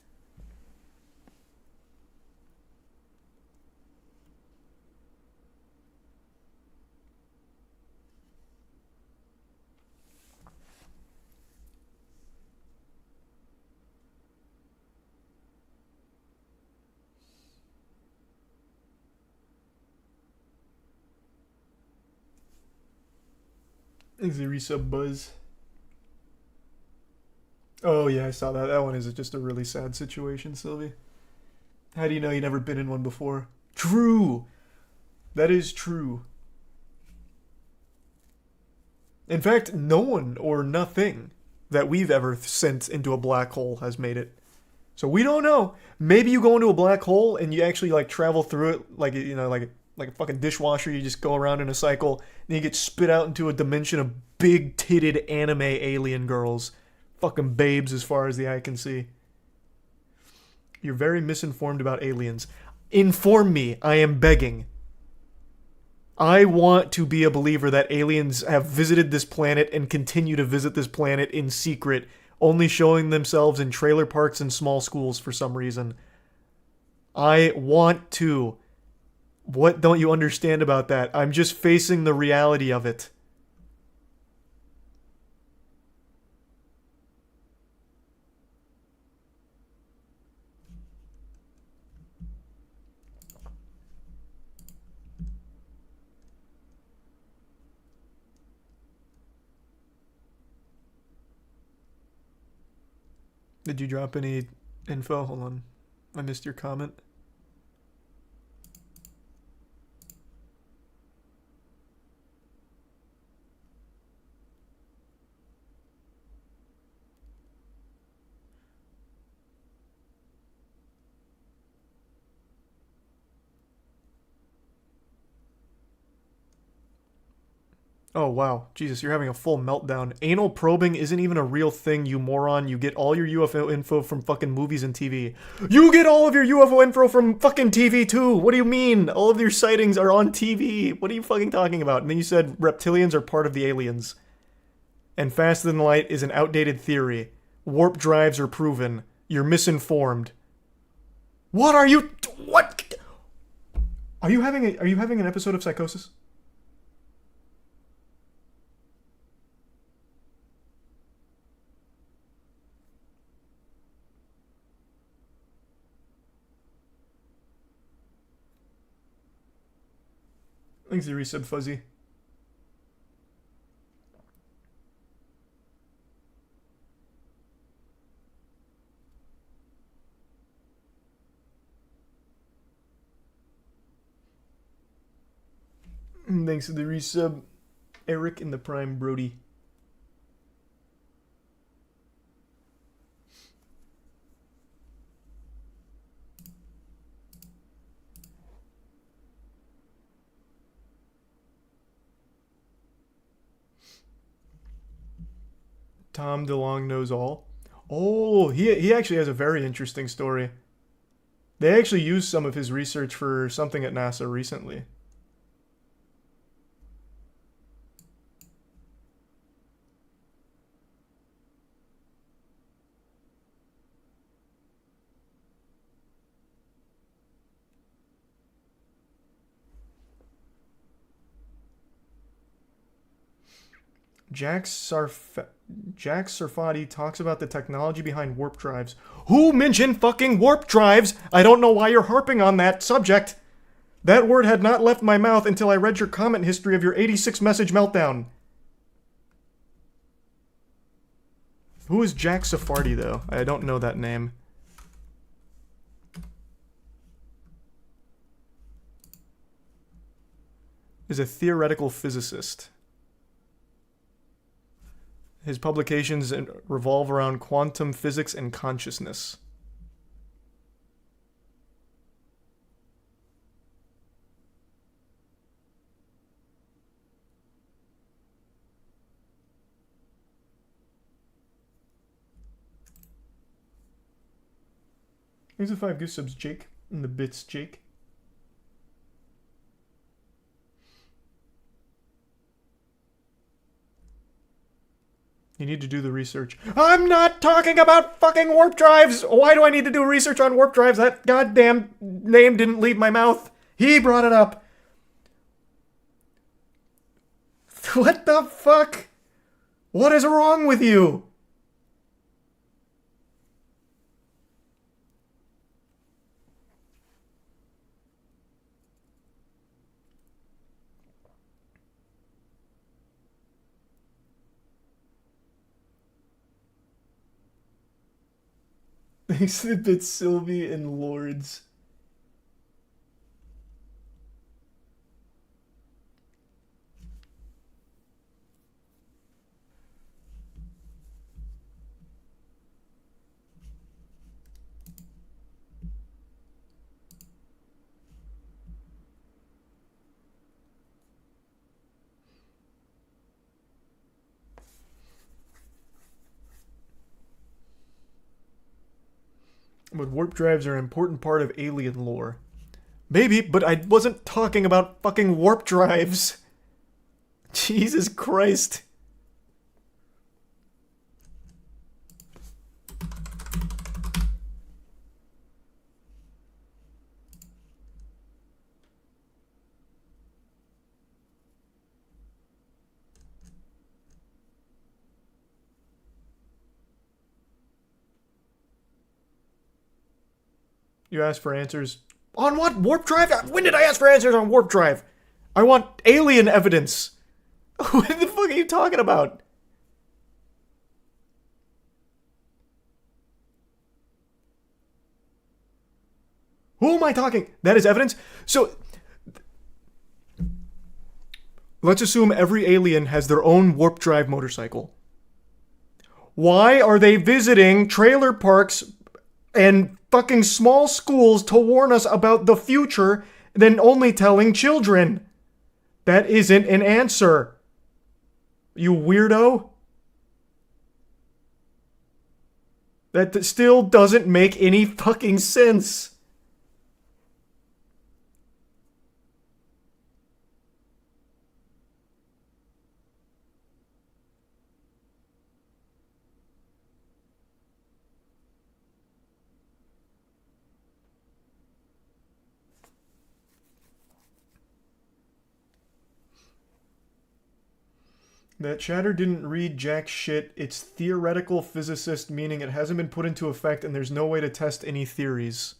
A: Is the resub Buzz? Oh yeah, I saw that. That one is just a really sad situation, Sylvie. How do you know you've never been in one before? True! That is true. In fact, no one or nothing that we've ever sent into a black hole has made it. So we don't know. Maybe you go into a black hole and you actually like travel through it like, you know, like a fucking dishwasher. You just go around in a cycle and you get spit out into a dimension of big-titted anime alien girls. Fucking babes as far as the eye can see. You're very misinformed about aliens. Inform me. I am begging. I want to be a believer that aliens have visited this planet and continue to visit this planet in secret, only showing themselves in trailer parks and small schools for some reason. I want to. What don't you understand about that? I'm just facing the reality of it. Did you drop any info? Hold on. I missed your comment. Oh, wow. Jesus, you're having a full meltdown. Anal probing isn't even a real thing, you moron. You get all your UFO info from fucking movies and TV. You get all of your UFO info from fucking TV, too! What do you mean? All of your sightings are on TV. What are you fucking talking about? And then you said reptilians are part of the aliens. And faster than light is an outdated theory. Warp drives are proven. You're misinformed. What are you... What? Are you having an episode of psychosis? Thanks, the resub Fuzzy. Thanks to the resub, Eric in the Prime Brody. Tom DeLonge knows all. Oh, he actually has a very interesting story. They actually used some of his research for something at NASA recently. Jack Sarfati talks about the technology behind warp drives. Who mentioned fucking warp drives? I don't know why you're harping on that subject. That word had not left my mouth until I read your comment history of your 86 message meltdown. Who is Jack Sarfati, though? I don't know that name. is a theoretical physicist. His publications revolve around quantum physics and consciousness. Here's the 5 goose subs, Jake. And the bits, Jake. You need to do the research. I'm not talking about fucking warp drives! Why do I need to do research on warp drives? That goddamn name didn't leave my mouth. He brought it up. What the fuck? What is wrong with you? Exhibit Sylvie and Lords. But warp drives are an important part of alien lore. Maybe, but I wasn't talking about fucking warp drives. Jesus Christ. You asked for answers. On what? Warp drive? When did I ask for answers on warp drive? I want alien evidence. What the fuck are you talking about? Who am I talking? That is evidence? So, let's assume every alien has their own warp drive motorcycle. Why are they visiting trailer parks and fucking small schools to warn us about the future than only telling children? That isn't an answer. You weirdo. That still doesn't make any fucking sense. That chatter didn't read jack shit. It's theoretical physicist, meaning it hasn't been put into effect and there's no way to test any theories.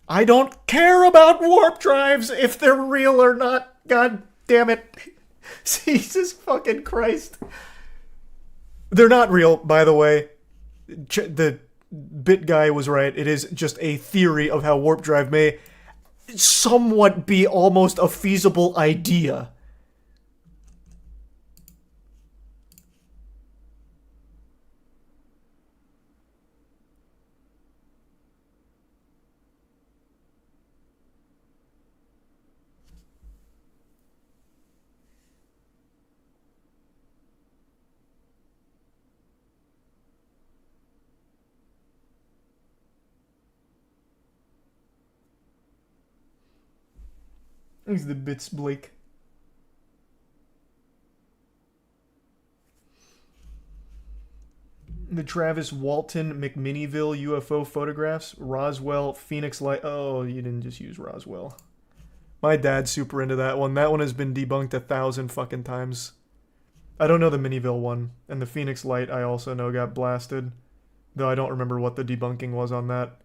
A: I don't care about warp drives if they're real or not. God damn it. Jesus fucking Christ. They're not real, by the way. The bit guy was right. It is just a theory of how warp drive may somewhat be almost a feasible idea. He's the bits, Blake. The Travis Walton McMinneyville UFO photographs. Roswell, Phoenix Light. Oh, you didn't just use Roswell. My dad's super into that one. That one has been debunked 1,000 fucking times. I don't know the Minnieville one. And the Phoenix Light I also know got blasted. Though I don't remember what the debunking was on that.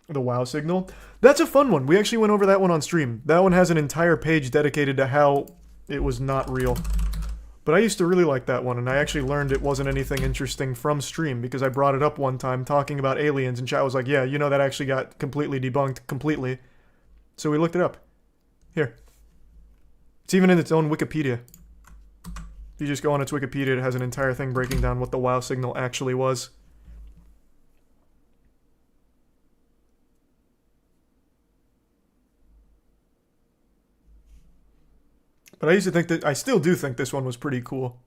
A: The WoW signal. That's a fun one. We actually went over that one on stream. That one has an entire page dedicated to how it was not real. But I used to really like that one, and I actually learned it wasn't anything interesting from stream because I brought it up one time talking about aliens, and chat was like, yeah, you know that actually got completely debunked completely. So we looked it up. Here. It's even in its own Wikipedia. If you just go on its Wikipedia, it has an entire thing breaking down what the WoW signal actually was. But I used to think that, I still do think this one was pretty cool.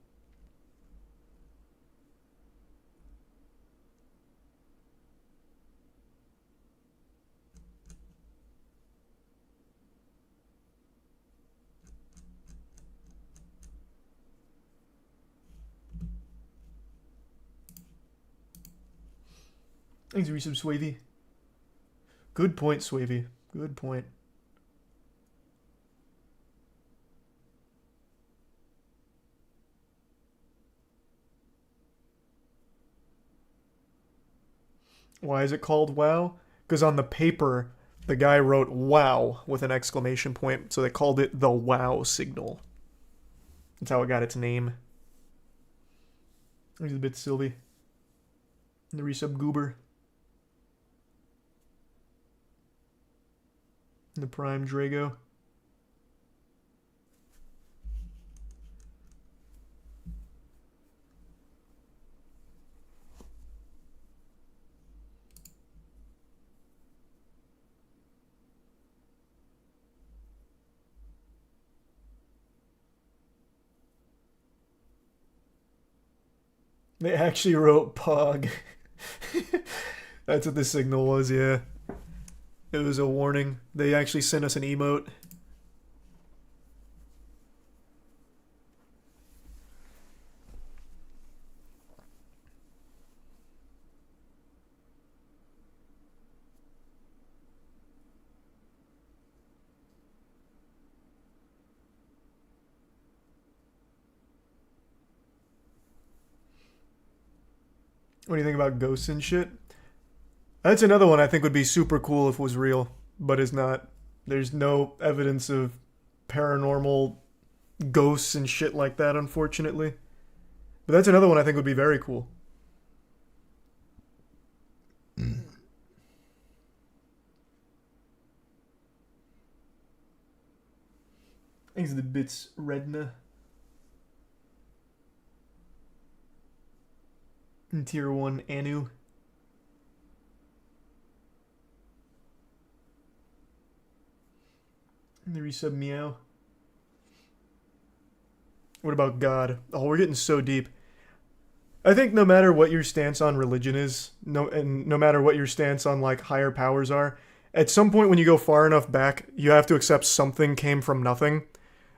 A: Thanks, resub Swavey. Good point, Swavey. Good point. Why is it called WoW? Because on the paper, the guy wrote WoW with an exclamation point, so they called it the WoW signal. That's how it got its name. There's a bit Sylvie. The resub Goober. The Prime Drago. They actually wrote Pog. That's what the signal was, yeah. It was a warning. They actually sent us an emote. What do you think about ghosts and shit? That's another one I think would be super cool if it was real, but is not. There's no evidence of paranormal ghosts and shit like that, unfortunately. But that's another one I think would be very cool. Thanks to the bits, Redna. And Tier 1, Anu. And the resub Meow. What about God? Oh, we're getting so deep. I think no matter what your stance on religion is, no matter what your stance on like higher powers are, at some point when you go far enough back, you have to accept something came from nothing.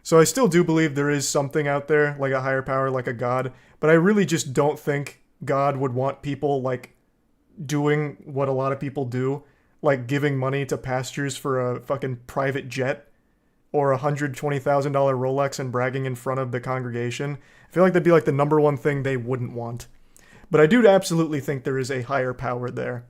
A: So I still do believe there is something out there, like a higher power, like a God, but I really just don't think God would want people like doing what a lot of people do, like giving money to pastors for a fucking private jet or $120,000 Rolex and bragging in front of the congregation. I feel like that'd be like the number one thing they wouldn't want. But I do absolutely think there is a higher power there.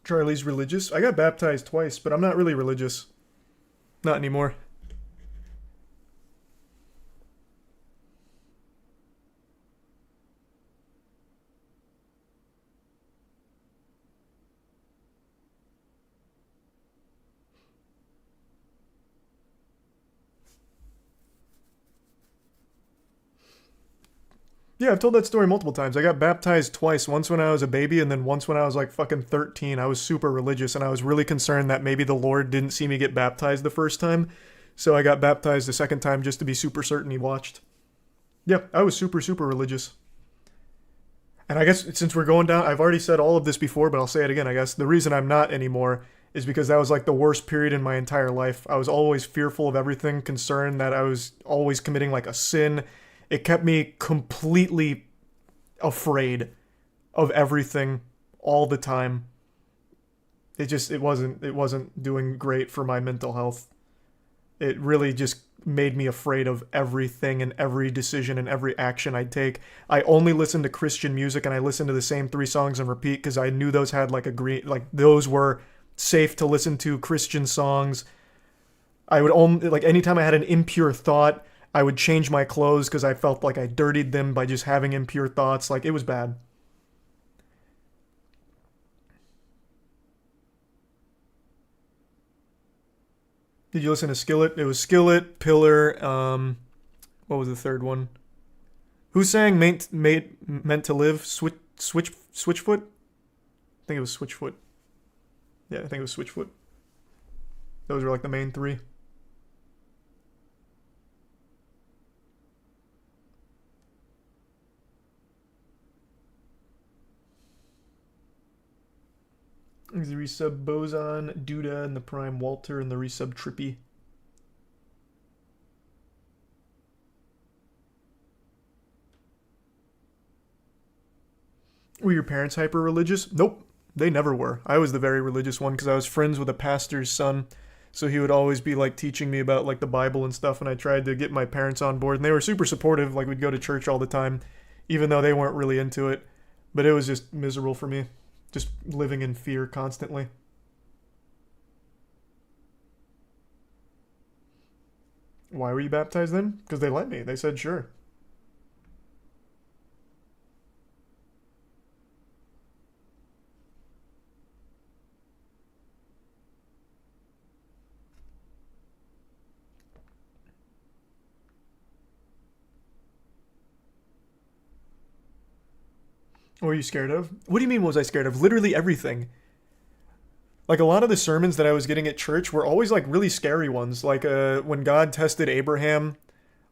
A: Charlie's religious. I got baptized twice, but I'm not really religious. Not anymore. Yeah, I've told that story multiple times. I got baptized twice. Once when I was a baby, and then once when I was like fucking 13. I was super religious, and I was really concerned that maybe the Lord didn't see me get baptized the first time. So I got baptized the second time just to be super certain he watched. Yeah, I was super, super religious. And I guess since we're going down, I've already said all of this before, but I'll say it again, I guess. The reason I'm not anymore is because that was like the worst period in my entire life. I was always fearful of everything, concerned that I was always committing like a sin. It kept me completely afraid of everything all the time. It wasn't doing great for my mental health. It really just made me afraid of everything and every decision and every action I'd take. I only listened to Christian music, and I listened to the same 3 songs on repeat because I knew those had those were safe to listen to Christian songs. I would only, anytime I had an impure thought, I would change my clothes because I felt like I dirtied them by just having impure thoughts. It was bad. Did you listen to Skillet? It was Skillet, Pillar, what was the third one? Who sang Meant to Live? Switchfoot? I think it was Switchfoot. Yeah, I think it was Switchfoot. Those were the main 3. There's the resub Boson, Duda, and the Prime Walter, and the resub Trippy. Were your parents hyper-religious? Nope, they never were. I was the very religious one because I was friends with a pastor's son, so he would always be teaching me about the Bible and stuff, and I tried to get my parents on board, and they were super supportive. We'd go to church all the time, even though they weren't really into it, but it was just miserable for me. Just living in fear constantly. Why were you baptized then? Because they let me. They said sure. What were you scared of? What do you mean, what was I scared of? Literally everything. A lot of the sermons that I was getting at church were always, really scary ones. When God tested Abraham,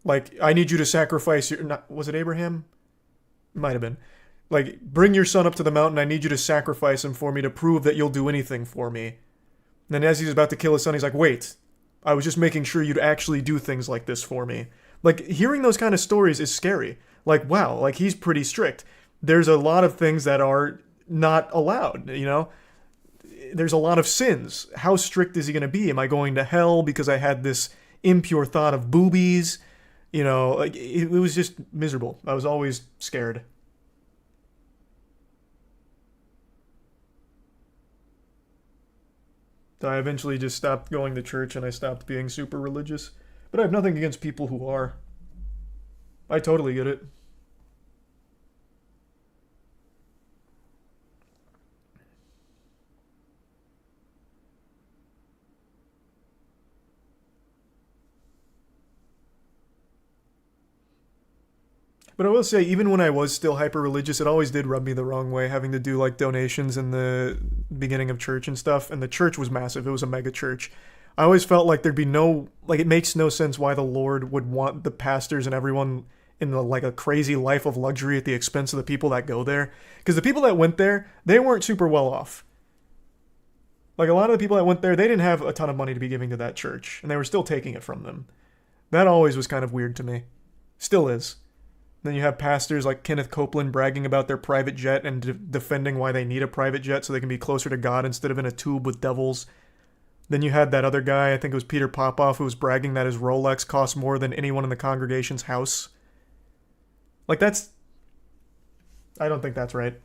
A: I need you to sacrifice your... was it Abraham? Might have been. Bring your son up to the mountain, I need you to sacrifice him for me to prove that you'll do anything for me. And then as he's about to kill his son, he's like, wait, I was just making sure you'd actually do things like this for me. Hearing those kind of stories is scary. Wow, he's pretty strict. There's a lot of things that are not allowed, There's a lot of sins. How strict is he going to be? Am I going to hell because I had this impure thought of boobies? It was just miserable. I was always scared. So I eventually just stopped going to church and I stopped being super religious. But I have nothing against people who are. I totally get it. But I will say, even when I was still hyper-religious, it always did rub me the wrong way, having to do donations in the beginning of church and stuff. And the church was massive. It was a mega church. I always felt like there'd be no... it makes no sense why the Lord would want the pastors and everyone in a crazy life of luxury at the expense of the people that go there. Because the people that went there, they weren't super well off. A lot of the people that went there, they didn't have a ton of money to be giving to that church. And they were still taking it from them. That always was kind of weird to me. Still is. Then you have pastors like Kenneth Copeland bragging about their private jet and defending why they need a private jet so they can be closer to God instead of in a tube with devils. Then you had that other guy, I think it was Peter Popoff, who was bragging that his Rolex costs more than anyone in the congregation's house. That's... I don't think that's right.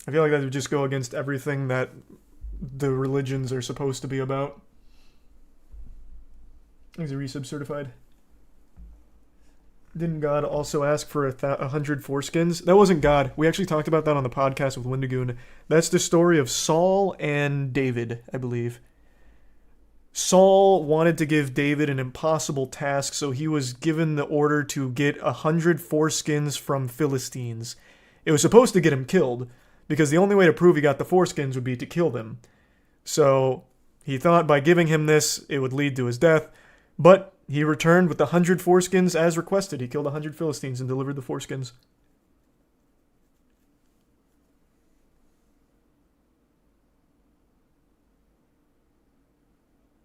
A: I feel like that would just go against everything that the religions are supposed to be about. He's a resub certified. Didn't God also ask for 100 foreskins? That wasn't God. We actually talked about that on the podcast with Wendigoon. That's the story of Saul and David, I believe. Saul wanted to give David an impossible task, so he was given the order to get 100 foreskins from Philistines. It was supposed to get him killed, because the only way to prove he got the foreskins would be to kill them. So he thought by giving him this, it would lead to his death. But he returned with the 100 foreskins as requested. He killed 100 Philistines and delivered the foreskins.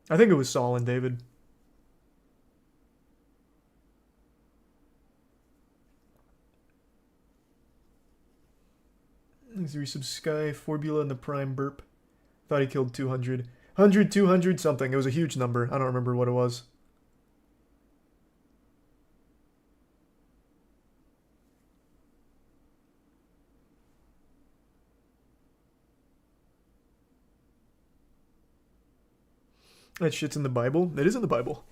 A: I think it was Saul and David. Thanks to resub Sky, Formula, and the Prime Burp. Thought he killed 200. 100, 200 something. It was a huge number. I don't remember what it was. That shit's in the Bible? It is in the Bible.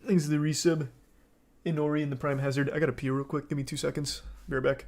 A: Thanks to the resub. Inori and the Prime Hazard. I gotta pee real quick. Give me 2 seconds. Be right back.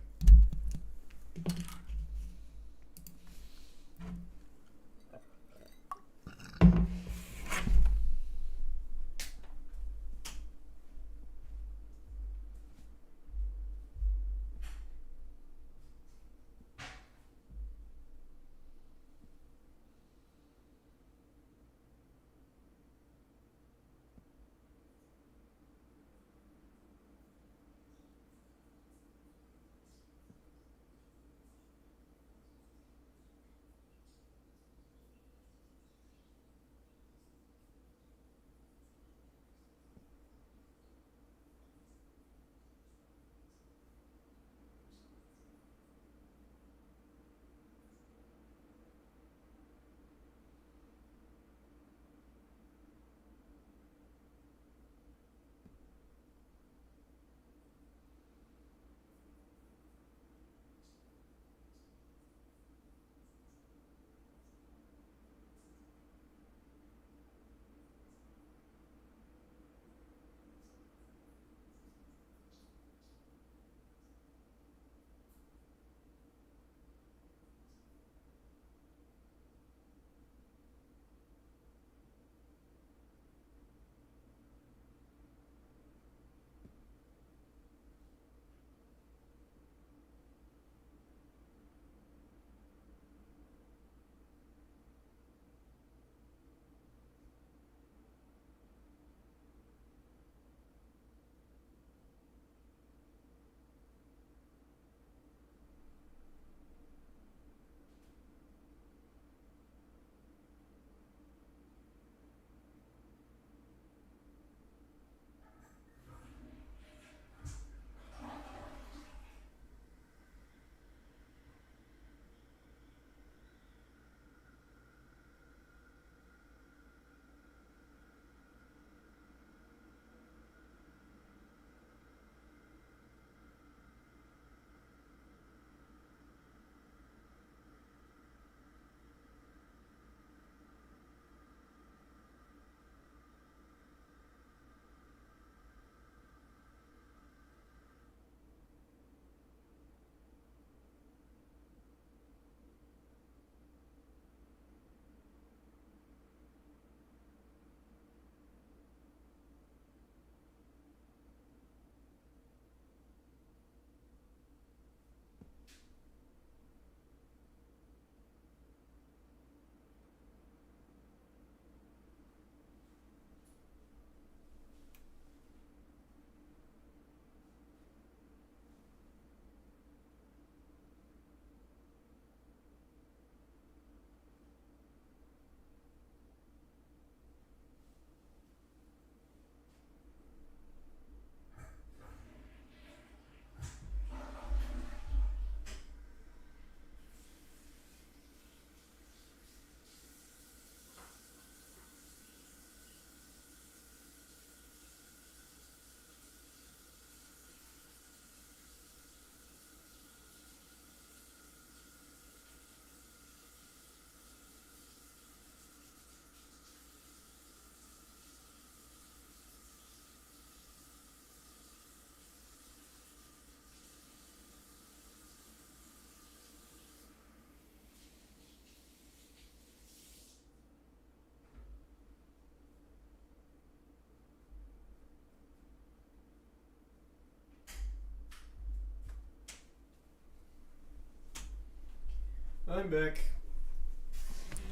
A: I'm back.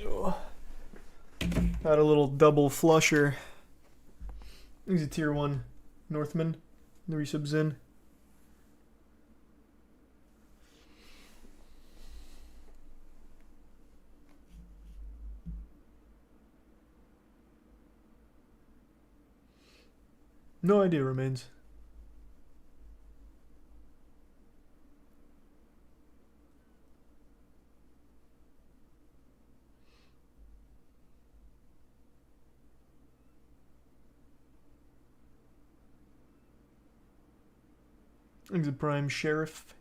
A: Oh. Had a little double flusher. He's a tier 1 Northman. The resubs in. No idea remains. He's a prime sheriff.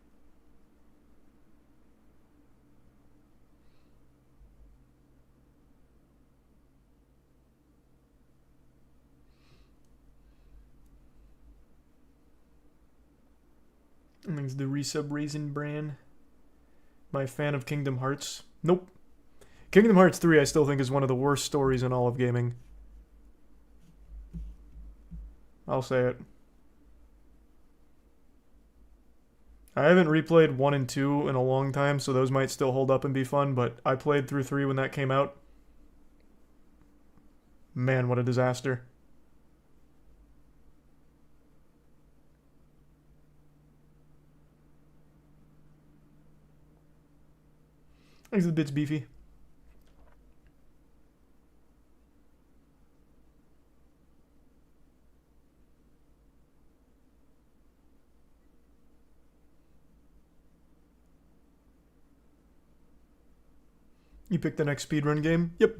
A: I think it's the resub Raisin Bran. Am I a fan of Kingdom Hearts? Nope. Kingdom Hearts 3 I still think is one of the worst stories in all of gaming. I'll say it. I haven't replayed 1 and 2 in a long time, so those might still hold up and be fun, but I played through 3 when that came out. Man, what a disaster. Thanks the bits, Beefy. You picked the next speedrun game? Yep.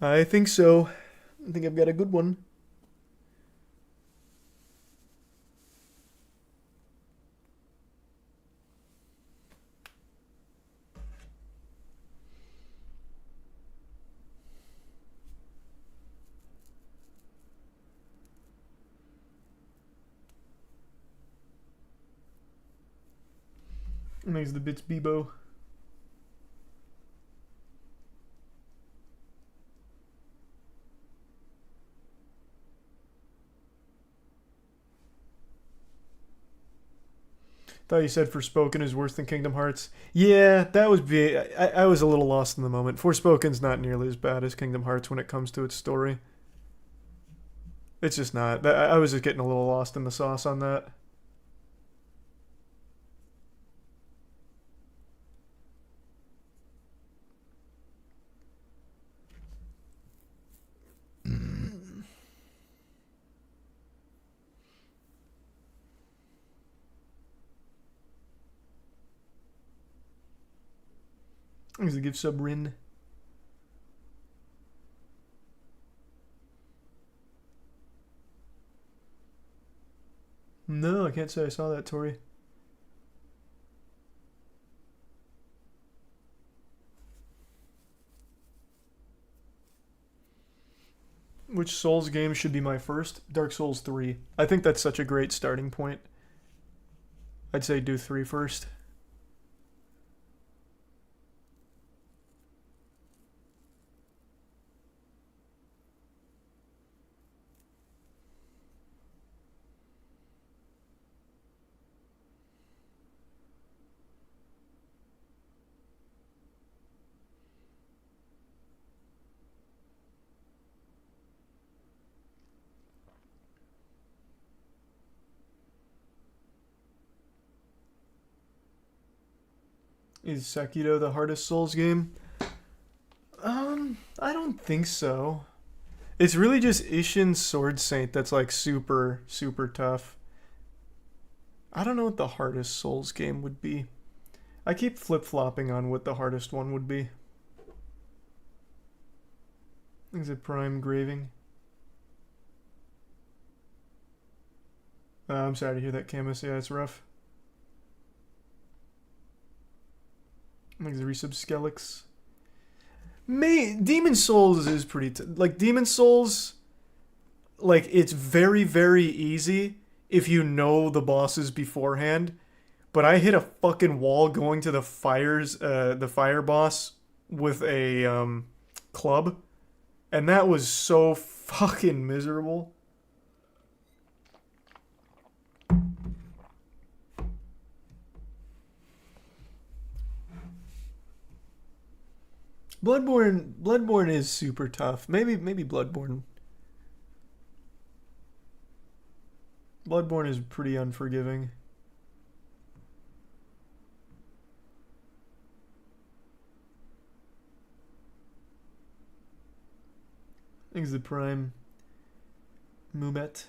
A: I think so. I think I've got a good one. Thanks the bits, Bebo. Thought you said Forspoken is worse than Kingdom Hearts. Yeah, that was I was a little lost in the moment. Forspoken's not nearly as bad as Kingdom Hearts when it comes to its story. It's just not. I was just getting a little lost in the sauce on that. Thanks to give sub Rin. No, I can't say I saw that, Tori. Which Souls game should be my first? Dark Souls 3. I think that's such a great starting point. I'd say do 3 first. Is Sekiro the hardest Souls game? I don't think so. It's really just Ishin Sword Saint that's like super, super tough. I don't know what the hardest Souls game would be. I keep flip-flopping on what the hardest one would be. Is it Prime Graving? I'm sorry to hear that, Camus. Yeah, it's rough. Like the resub Skelix. Demon Souls is pretty like Demon Souls, like it's very, very easy if you know the bosses beforehand. But I hit a fucking wall going to the fire boss with a club, and that was so fucking miserable. Bloodborne is super tough. Maybe Bloodborne. Bloodborne is pretty unforgiving. Thanks the Prime. Mumet.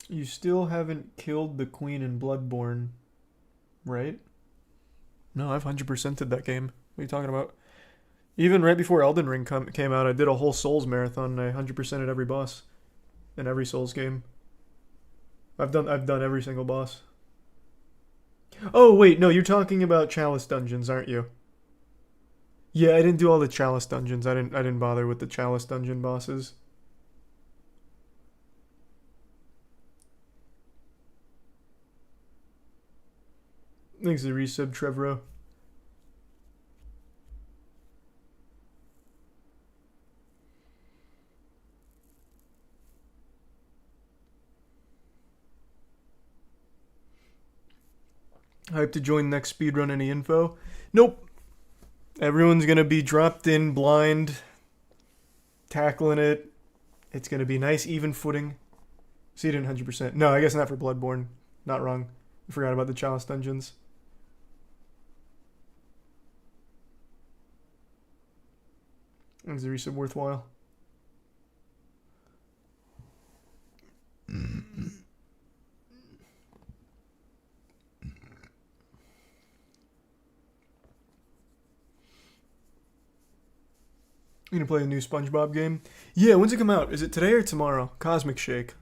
A: You still haven't killed the queen in Bloodborne, right? No, I've 100%ed that game. What are you talking about? Even right before Elden Ring came out, I did a whole Souls marathon and I 100%ed every boss in every Souls game. I've done every single boss. Oh wait, no, you're talking about Chalice dungeons, aren't you? Yeah, I didn't do all the Chalice dungeons. I didn't bother with the Chalice dungeon bosses. Thanks to resub, Trevro. Hype to join next speedrun. Any info? Nope. Everyone's gonna be dropped in blind, tackling it. It's gonna be nice, even footing. See, you didn't 100%. No, I guess not for Bloodborne. Not wrong. I forgot about the Chalice dungeons. Is the resub worthwhile? You gonna play a new SpongeBob game? Yeah, when's it come out? Is it today or tomorrow? Cosmic Shake.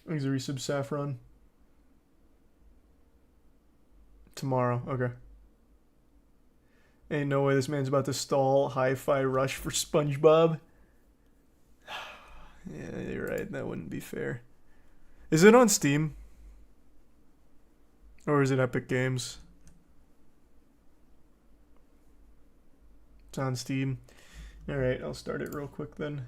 A: Thanks a resub, Saffron. Tomorrow, okay. Ain't no way this man's about to stall Hi-Fi Rush for SpongeBob. Yeah, you're right. That wouldn't be fair. Is it on Steam? Or is it Epic Games? It's on Steam. Alright, I'll start it real quick then.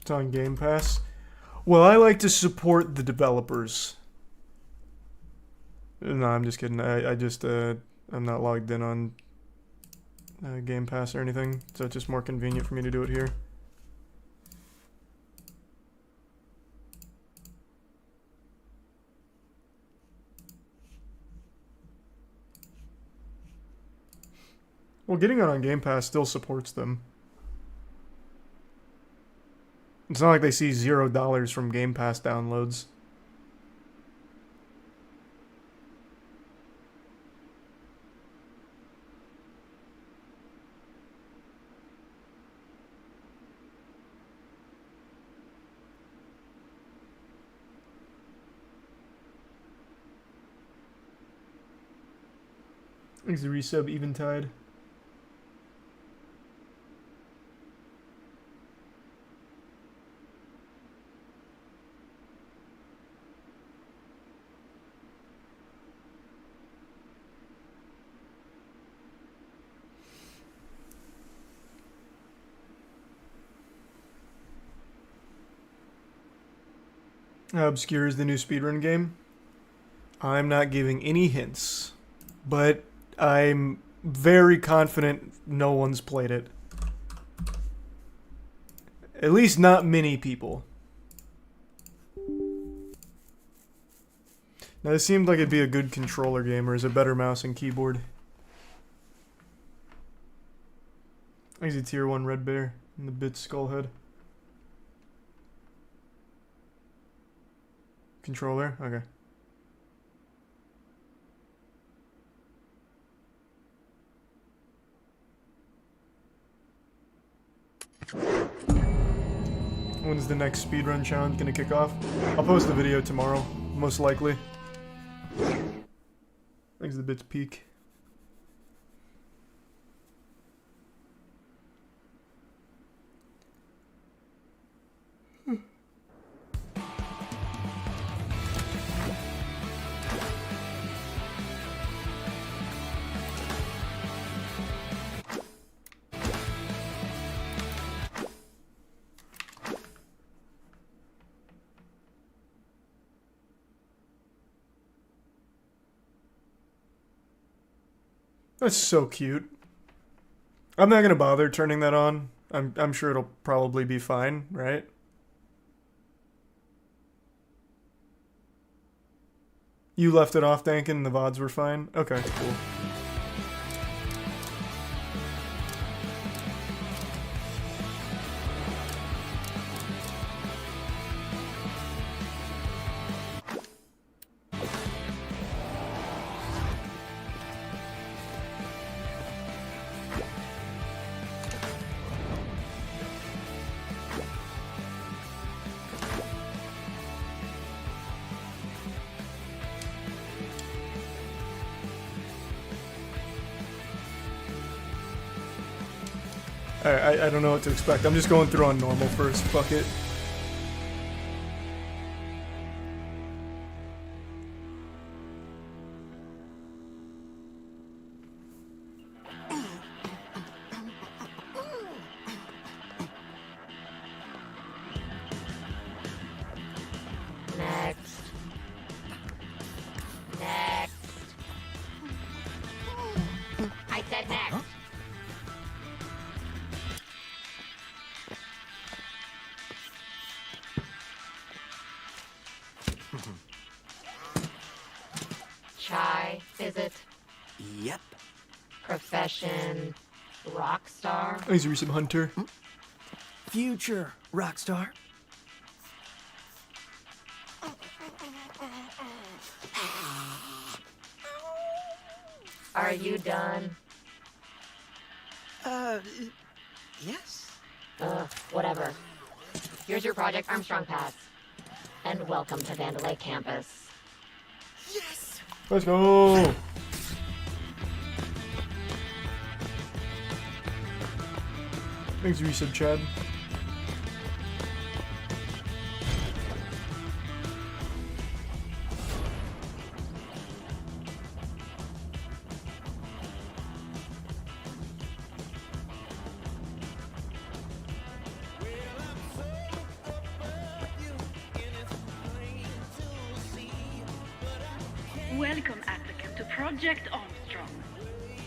A: It's on Game Pass. Well, I like to support the developers. No, I'm just kidding. I'm not logged in on Game Pass or anything, so it's just more convenient for me to do it here. Well, getting it on Game Pass still supports them. It's not like they see $0 from Game Pass downloads. Thanks to resub Eventide. How obscure is the new speedrun game? I'm not giving any hints, but I'm very confident no one's played it. At least not many people. Now this seemed like it'd be a good controller game, or is it better mouse and keyboard? I see tier 1 Red Bear and the bit Skullhead. Controller? Okay. When's the next speedrun challenge gonna kick off? I'll post the video tomorrow, most likely. Thanks to the bits peak. That's so cute. I'm not gonna bother turning that on. I'm sure it'll probably be fine, right? You left it off, Dankin, and the VODs were fine? Okay, cool. I don't know what to expect. I'm just going through on normal first. Fuck it.
R: Next. Next. I said next. Huh? Chai, is it?
S: Yep.
R: Profession, rock star?
A: Thanks, Recent Hunter.
S: Future rock star.
R: Are you done?
S: Yes.
R: Whatever. Here's your Project Armstrong pass. And welcome to Vandalay campus.
S: Yes!
A: Let's go! Thanks, Resub Chad.
T: Welcome, applicant, to Project Armstrong.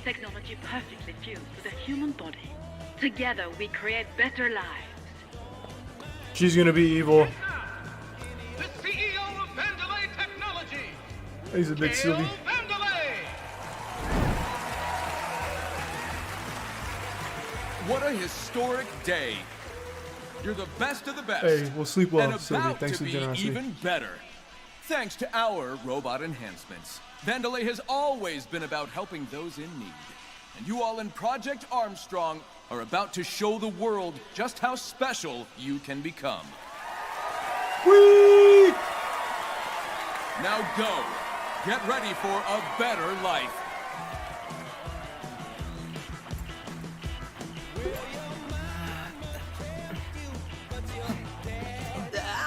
T: Technology perfectly fused with the human body. Together, we create better lives.
A: She's gonna be evil.
J: The CEO of Vandalay Technology.
A: He's a bit silly.
U: What a historic day. You're the best of the best.
A: Hey, we'll sleep well,
U: and
A: Sylvie.
U: about
A: Thanks
U: to
A: for the
U: be
A: generosity.
U: even better. Thanks to our robot enhancements. Vandalay has always been about helping those in need. And you all in Project Armstrong are about to show the world just how special you can become.
A: Whee!
U: Now go. Get ready for a better life.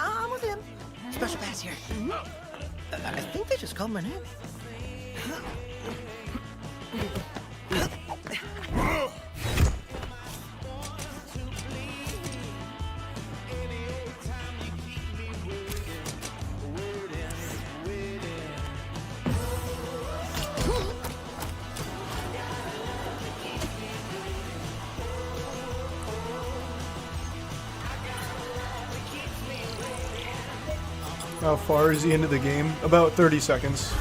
S: I'm with him. Special pass here. I think they just called my name.
A: How far is he into the game? About 30 seconds.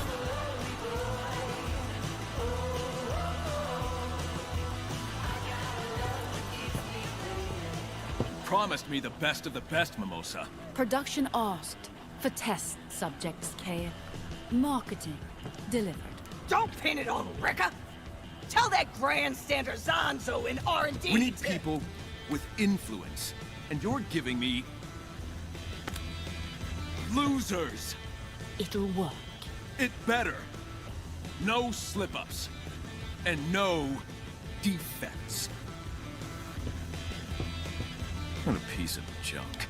U: Promised me the best of the best, Mimosa.
V: Production asked for test subjects, Kay. Marketing delivered.
W: Don't pin it on Rekka! Tell that grandstander Zanzo in R&D.
U: We need people with influence, and you're giving me losers.
V: It'll work.
U: It better. No slip-ups. And no defects. What a piece of junk.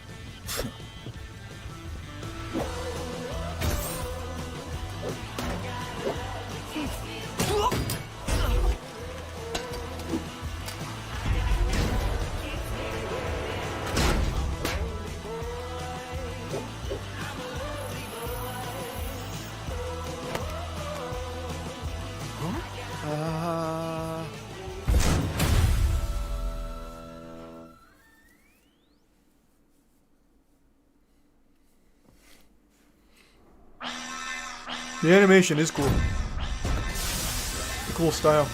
A: The animation is cool. Cool style.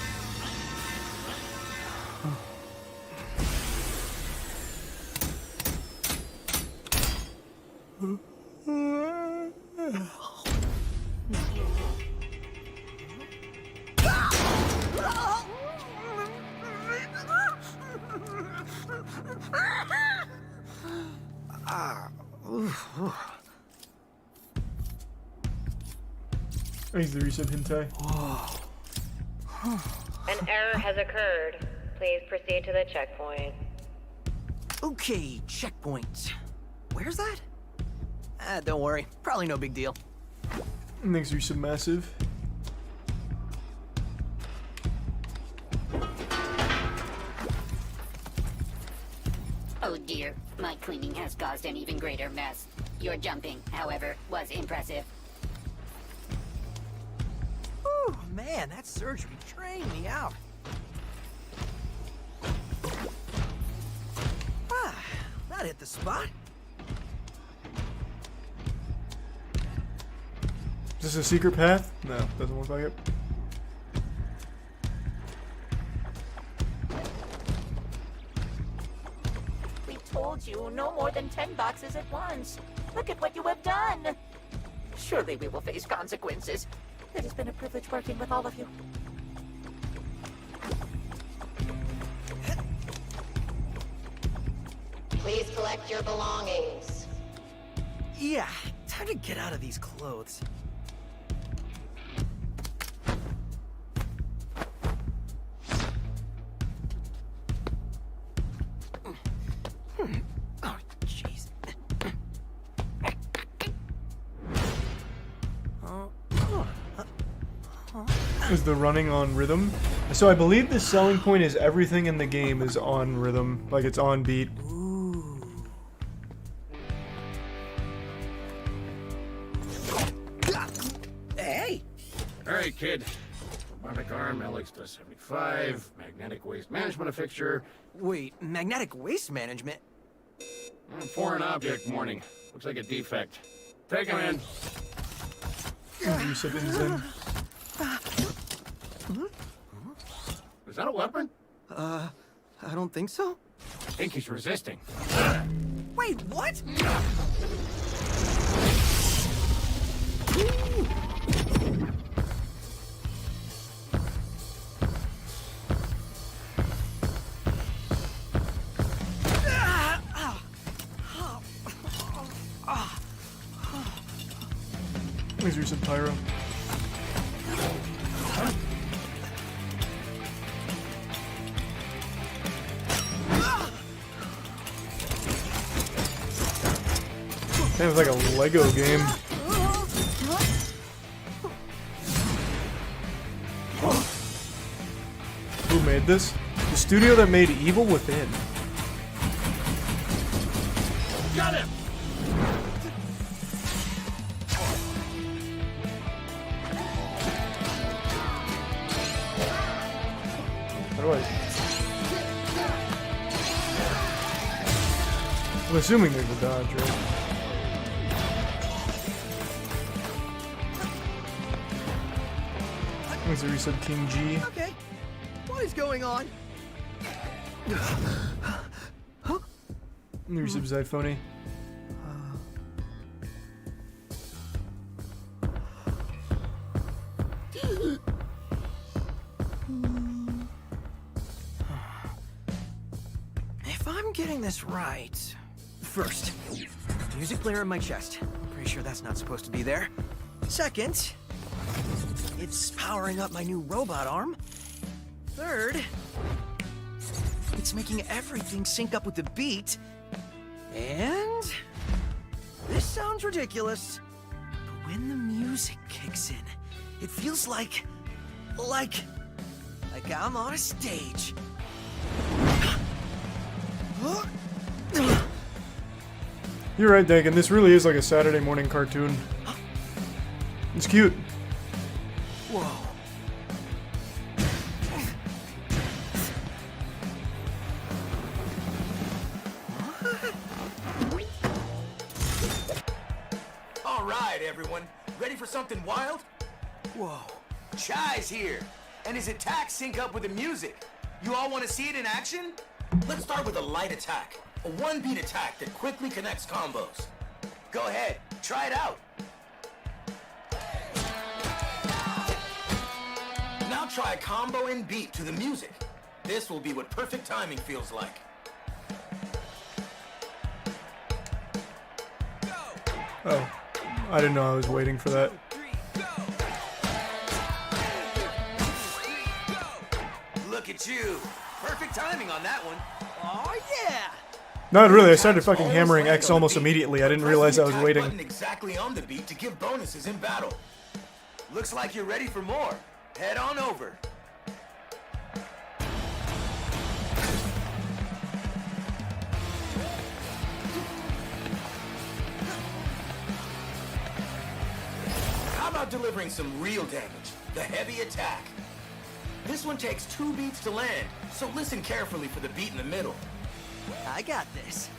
A: He's the recent hentai.
R: An error has occurred. Please proceed to the checkpoint.
S: Okay, checkpoint. Where's that? Don't worry. Probably no big deal.
A: Makes recent massive.
D: Oh dear, my cleaning has caused an even greater mess. Your jumping, however, was impressive.
S: Whew, man, that surgery trained me out. Ah, that hit the spot.
A: Is this a secret path? No, doesn't look like it.
E: We told you no more than 10 boxes at once. Look at what you have done. Surely we will face consequences. It has been a privilege working with all of you.
R: Please collect your belongings.
S: Yeah, time to get out of these clothes. Oh, jeez.
A: Is the running on rhythm? So I believe the selling point is everything in the game is on rhythm, like it's on beat.
S: Hey!
F: Alright, kid. Robotic arm, LX-75, magnetic waste management fixture.
S: Wait, magnetic waste management?
F: Foreign object warning. Looks like a defect. Take him in.
A: Reset in.
F: Is that a weapon?
S: I don't think so.
F: I think he's resisting.
S: Wait, what?
A: Please reset pyro. Damn, it's like a Lego game. Who made this? The studio that made Evil Within.
F: Got him!
A: How do I... I'm assuming there's a dodge, right? What's the reset King G?
S: Okay. What is going on?
A: The reset Zyphone.
S: If I'm getting this right... First, music player in my chest. I'm pretty sure that's not supposed to be there. Second... it's powering up my new robot arm. Third, it's making everything sync up with the beat. And this sounds ridiculous, but when the music kicks in, it feels like I'm on a stage.
A: You're right, Dagan. This really is like a Saturday morning cartoon. It's cute.
S: Whoa.
B: All right, everyone. Ready for something wild?
S: Whoa.
B: Chai's here, and his attacks sync up with the music. You all want to see it in action? Let's start with a light attack. A one-beat attack that quickly connects combos. Go ahead, try it out. Now try a combo and beat to the music. This will be what perfect timing feels like.
A: Oh, I didn't know I was waiting for that.
B: Look at you. Perfect timing on that one.
S: Oh yeah!
A: Not really, I started fucking hammering X almost immediately. I didn't realize I was waiting.
B: Button exactly on the beat to give bonuses in battle. Looks like you're ready for more. Head on over. How about delivering some real damage? The heavy attack. This one takes 2 beats to land, so listen carefully for the beat in the middle.
S: I got this.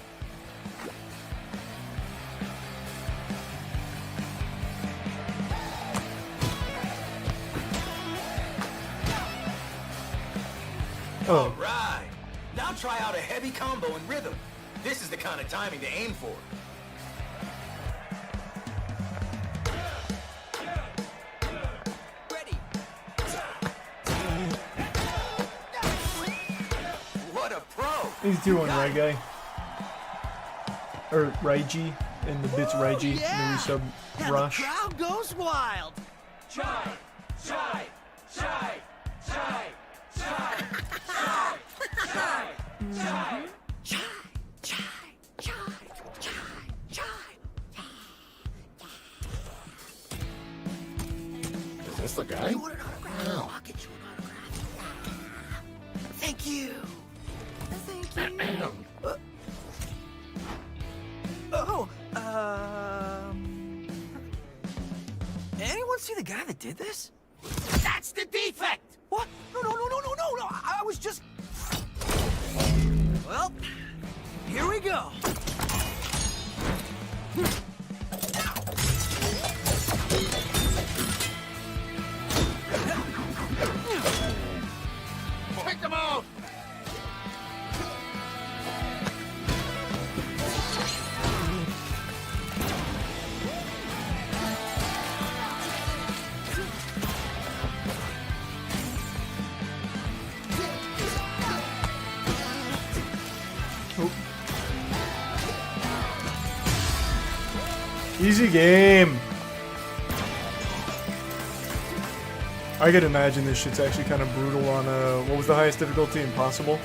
A: Oh.
B: All right. Now try out a heavy combo in rhythm. This is the kind of timing to aim for. What a pro!
A: He's doing reggae. Or Raiji in the bits Raiji in the resub Rush.
S: The crowd goes wild.
B: Chai! Chai! Chai! Chai! Chai! Chai!
F: Is this the guy?
S: You want an autograph?
F: No.
S: I'll get you an autograph. Thank you. Thank you. Anyone see the guy that did this?
B: That's the defect!
S: What? No. I was just... Well, here we go.
B: Pick them out!
A: Easy game. I could imagine this shit's actually kind of brutal on what was the highest difficulty? Impossible?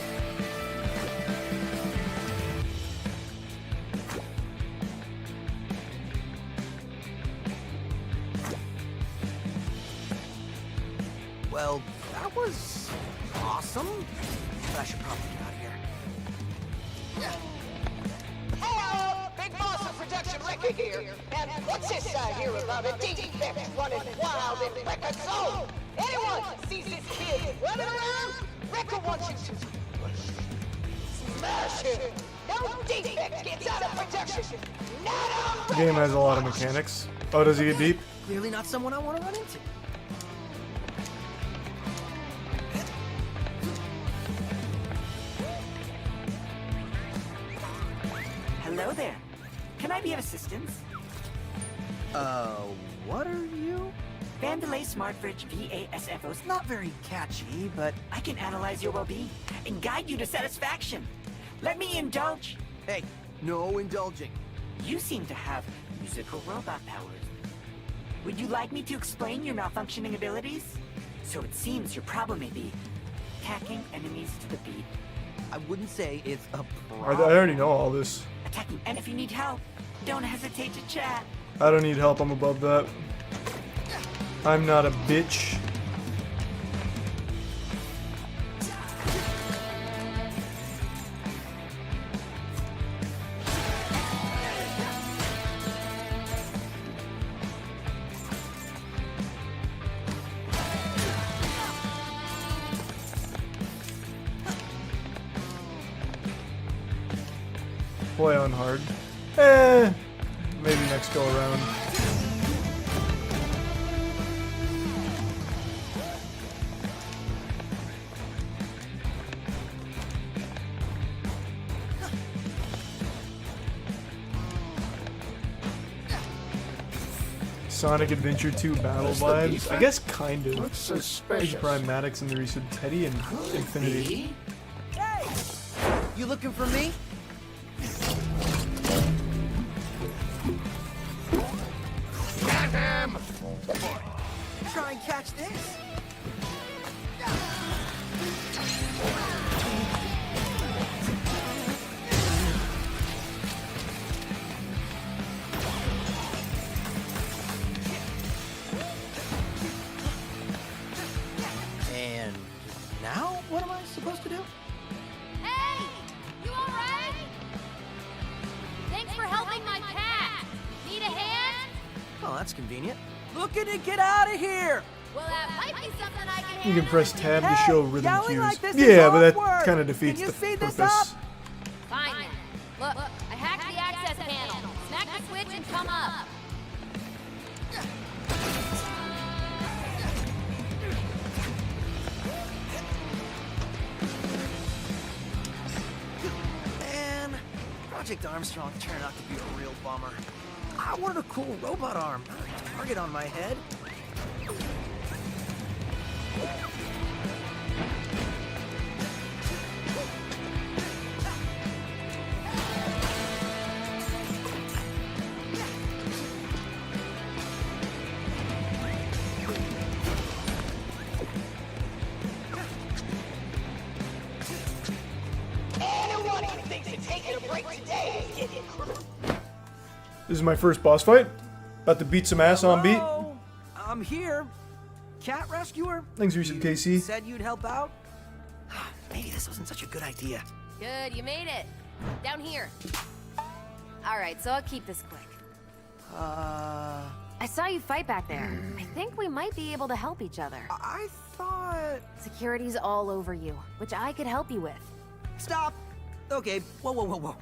S: Well, that was awesome. But I should probably get out of here.
W: Hello! Big Boss of Production Record here. And what's this I hear about a defect running wild in Record Zone? Anyone sees this kid running around? Record wants you to smash him. No defect gets out of production. Not on
A: The game has a lot of mechanics. Oh, does he get deep?
S: Clearly not someone I want to run into.
E: Hello there. Can I be of assistance?
S: What are you?
E: Vandalay Smartfridge VASFO's
S: Not very catchy, but...
E: I can analyze your well-being and guide you to satisfaction. Let me indulge.
S: Hey, no indulging.
E: You seem to have musical robot powers. Would you like me to explain your malfunctioning abilities? So it seems your problem may be attacking enemies to the beat.
S: I wouldn't say it's a
A: I
S: problem.
A: already know all this.
E: Attacking, and if you need help, don't hesitate to chat.
A: I don't need help, I'm above that. I'm not a bitch. Play on hard. Maybe next go around. Sonic Adventure 2 battle vibes? I guess kind of. There's Prime Maddox and the recent Teddy and Infinity.
S: Hey! You looking for me?
F: Get him!
S: Try and catch this. And now, what am I supposed to do?
C: Hey! You alright? Thanks for helping my cat. Need a hand?
S: Oh, that's convenient. Looking to get out of here!
C: Well, that might be something I can
A: You can press tab to show rhythm
S: yelling
A: cues.
S: like this is
A: Yeah, but that
S: awkward.
A: kind of defeats
S: Can you
A: the
S: speed this
A: purpose.
C: Fine then. Look, I hacked the access panel. Smack the switch and come up.
S: Man, Project Armstrong turned out to be a real bummer. I wanted a cool robot arm, not a target on my head.
W: Anyone who thinks of taking a break today is getting
A: This is my first boss fight. About to beat some ass on beat.
S: Hello? I'm here. Cat rescuer?
A: Thanks, Recent KC.
S: Said you'd help out? Maybe this wasn't such a good idea.
C: Good, you made it. Down here. Alright, so I'll keep this quick. I saw you fight back there. I think we might be able to help each other.
S: I thought...
C: Security's all over you, which I could help you with.
S: Stop! Okay, whoa.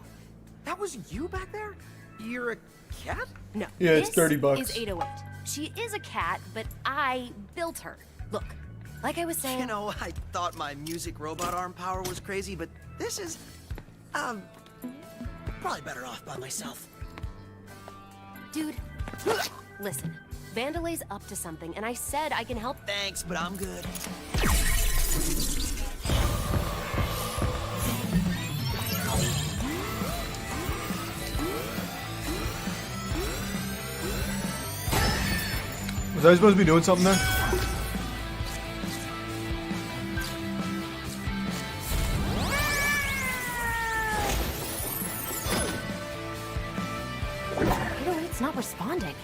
S: That was you back there? You're a cat?
C: No.
A: Yeah, it's
C: this
A: $30.
C: Is 808. She is a cat, but I built her. Look, like I was saying...
S: You know, I thought my music robot arm power was crazy, but this is... probably better off by myself.
C: Dude, listen. Vandelay's up to something, and I said I can help...
S: Thanks, but I'm good.
A: Was I supposed to be doing something there?
C: It's not responding.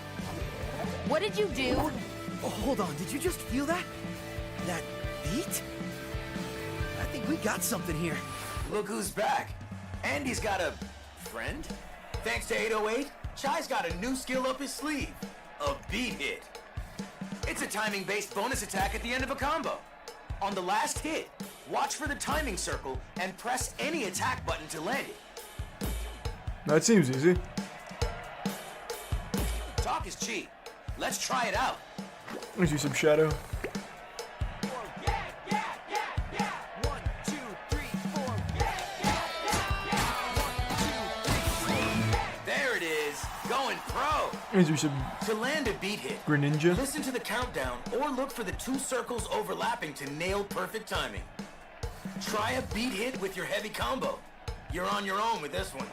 C: What did you do?
S: Oh, hold on, did you just feel that? That beat? I think we got something here.
B: Look who's back. Andy's got a friend? Thanks to 808, Chai's got a new skill up his sleeve. A beat hit. It's a timing-based bonus attack at the end of a combo. On the last hit, watch for the timing circle and press any attack button to land it.
A: That seems easy.
B: Talk is cheap. Let's try it out.
A: Let's do some shadow.
B: There it is. Going pro.
A: Let's do some
B: To land a beat hit,
A: Greninja.
B: listen to the countdown or look for the two circles overlapping to nail perfect timing. Try a beat hit with your heavy combo. You're on your own with this one.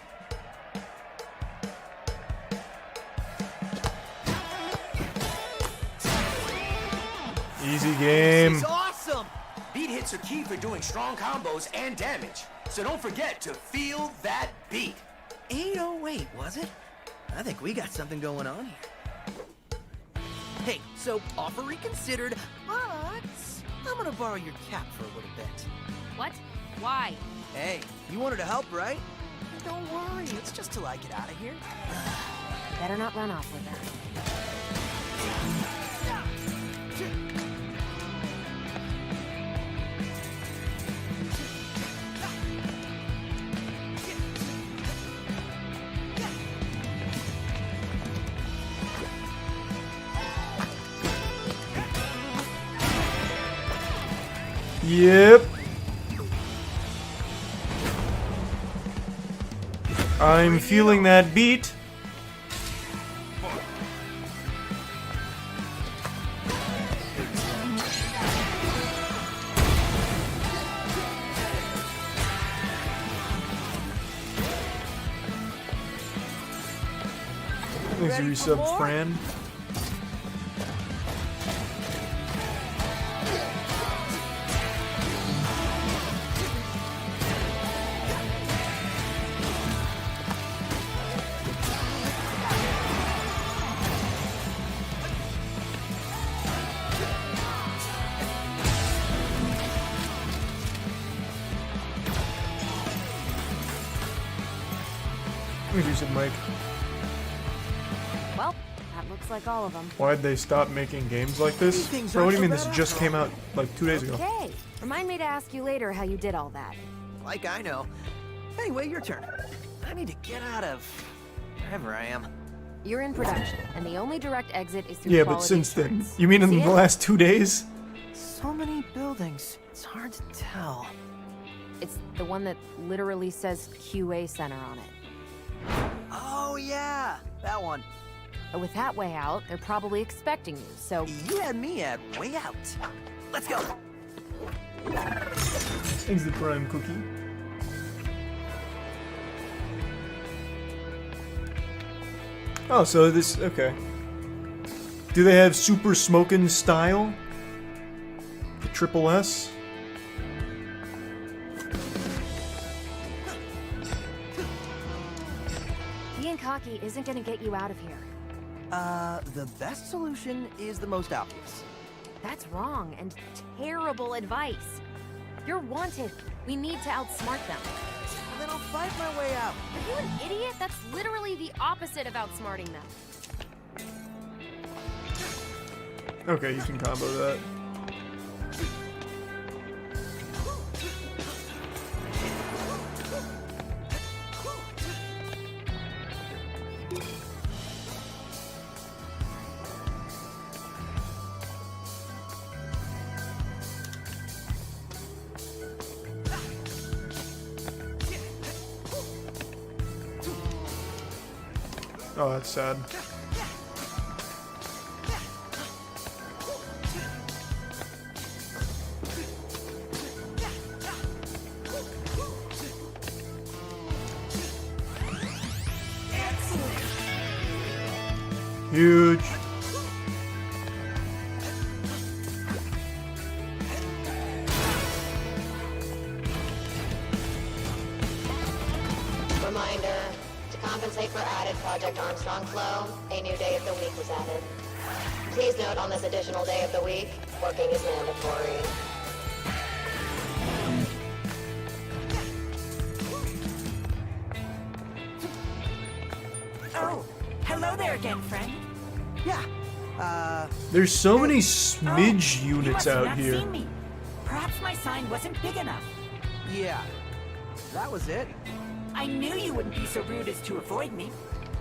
A: Easy game.
B: This is awesome! Beat hits are key for doing strong combos and damage. So don't forget to feel that beat.
S: 808, was it? I think we got something going on here. Hey, so offer reconsidered, but I'm gonna borrow your cap for a little bit.
C: What? Why?
S: Hey, you wanted to help, right? Don't worry, it's just till I get out of here.
R: Better not run off with her.
A: Yep. I'm feeling that beat. Thanks for resub, Fran. Thanks for resub, Mike.
R: Well, that looks like all of them.
A: Why'd they stop making games like this? Bro, what do you mean this just came out like 2 days ago?
R: Okay. Remind me to ask you later how you did all that.
S: Like I know. Anyway, your turn. I need to get out of wherever I am.
R: You're in production, and the only direct exit is through
A: Yeah, but
R: quality
A: since then,
R: assurance.
A: you mean in
R: See
A: the
R: it?
A: last 2 days?
S: So many buildings. It's hard to tell.
R: It's the one that literally says QA Center on it.
S: Oh yeah, that one.
R: With that way out, they're probably expecting you, so...
S: You had me at way out. Let's go.
A: Thanks the Prime Cookie. Oh, so this... okay. Do they have Super Smokin' style? The Triple S?
R: Being cocky isn't gonna get you out of here.
S: The best solution is the most obvious.
R: That's wrong and terrible advice. You're wanted. We need to outsmart them.
S: Then I'll fight my way out.
C: Are you an idiot? That's literally the opposite of outsmarting them.
A: Okay, you can combo that. Oh, that's sad. Huge.
R: Reminder, to compensate for added Project Armstrong flow, a new day of the week was added. Please note on this additional day of the week, working is mandatory.
E: Oh, hello there again, friend.
S: Yeah,
A: There's so many smidge units
E: You must have
A: out
E: not
A: here.
E: seen me. Perhaps my sign wasn't big enough.
S: yeah. That was it.
E: I knew you wouldn't be so rude as to avoid me.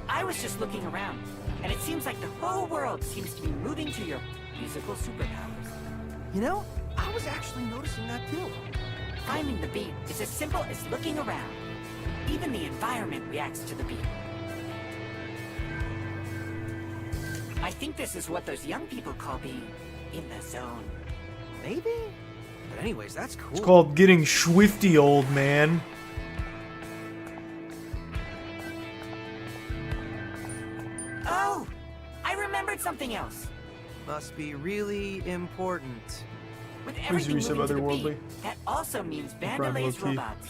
E: I was just looking around, and it seems like the whole world seems to be moving to your musical superpowers.
S: You know, I was actually noticing that too.
E: Finding the beat is as simple as looking around. Even the environment reacts to the beat. I think this is what those young people call being in the zone.
S: Maybe? But anyways, that's cool.
A: It's called getting swifty, old man.
E: Oh! I remembered something else.
S: Must be really important.
E: With
A: Please
E: everything
A: read some
E: moving to the
A: otherworldly.
E: beat, that also means
A: Prime
E: Vandelay's
A: low-key.
E: robots.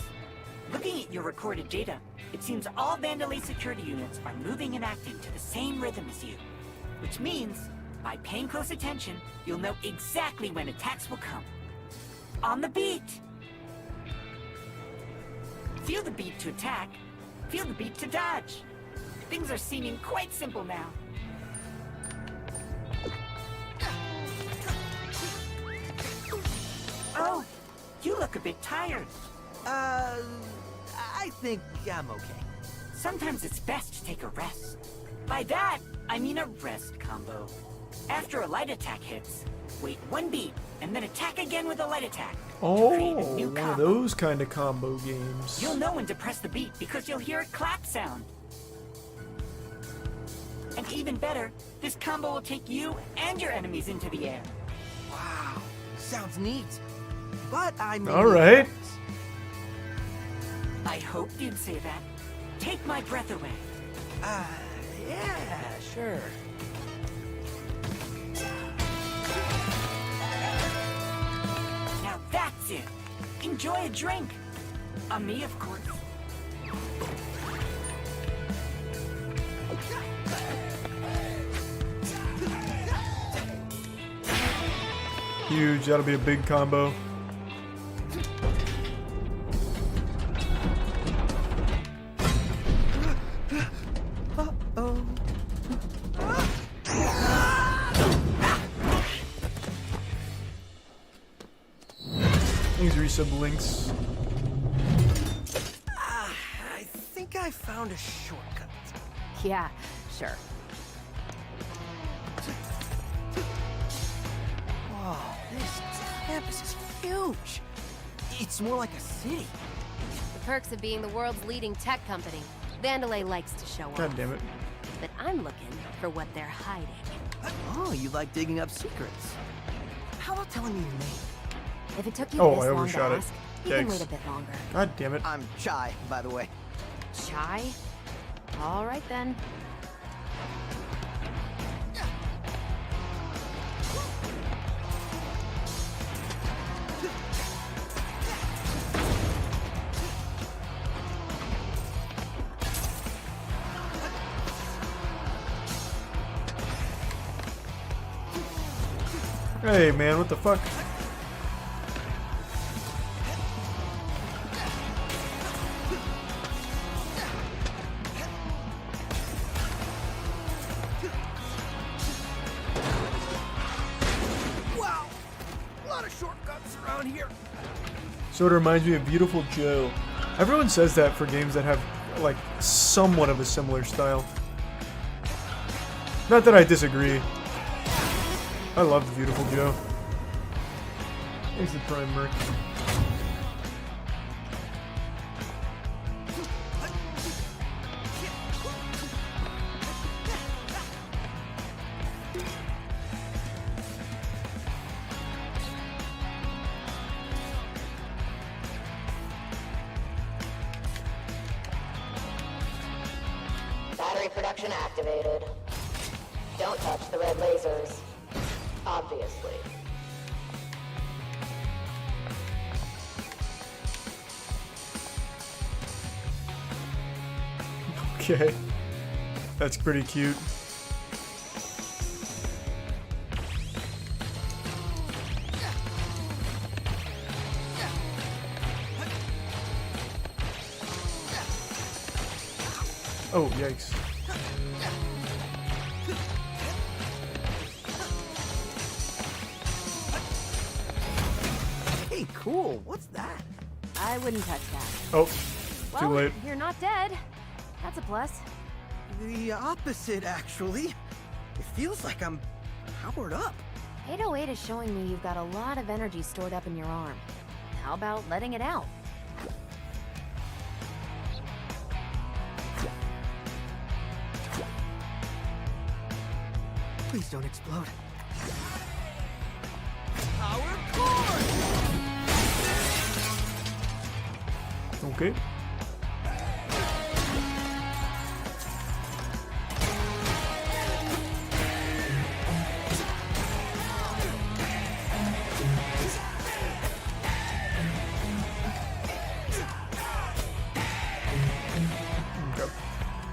E: Looking at your recorded data, it seems all Vandelay security units are moving and acting to the same rhythm as you. Which means, by paying close attention, you'll know exactly when attacks will come. On the beat! Feel the beat to attack, feel the beat to dodge. Things are seeming quite simple now. Oh, you look a bit tired.
S: I think I'm okay.
E: Sometimes it's best to take a rest. By that, I mean a rest combo. After a light attack hits, wait 1 beat, and then attack again with a light attack.
A: Oh, one of those kind of combo games.
E: You'll know when to press the beat because you'll hear a clap sound. And even better, this combo will take you and your enemies into the air.
S: Wow, sounds neat. But I mean...
A: Alright.
E: I hoped you'd say that. Take my breath away.
S: Yeah, sure.
E: Now that's it. Enjoy a drink. On me, of course.
A: Huge, that'll be a big combo.
S: Uh-oh.
A: These resub links.
S: I think I found a shortcut.
G: Yeah, sure.
S: Whoa, this campus is huge. It's more like a city.
G: The perks of being the world's leading tech company. Vandelay likes to show off.
A: God damn it.
G: But I'm looking for what they're hiding.
S: Oh, you like digging up secrets. How about telling me your name?
G: If it took you
A: Oh,
G: this
A: I
G: long to
A: overshot it.
G: ask, you can
A: Yikes.
G: wait a bit longer.
A: God damn it.
S: I'm Chai, by the way.
G: Chai? All right then.
A: Hey man, what the fuck?
S: Wow, a lot of shortcuts around here.
A: Sort of reminds me of Beautiful Joe. Everyone says that for games that have, like, somewhat of a similar style. Not that I disagree. I love Beautiful Joe. Thanks to Prime Merc.
R: Battery production activated. Don't touch the red lasers. Obviously.
A: Okay. That's pretty cute. Oh, yikes.
S: Hey, cool. What's that?
G: I wouldn't touch that.
A: Oh,
G: Well,
A: too late.
G: you're not dead. That's a plus.
S: The opposite, actually. It feels like I'm powered up.
G: 808 is showing me you've got a lot of energy stored up in your arm. How about letting it out?
S: Please don't explode. Power cord!
A: Okay.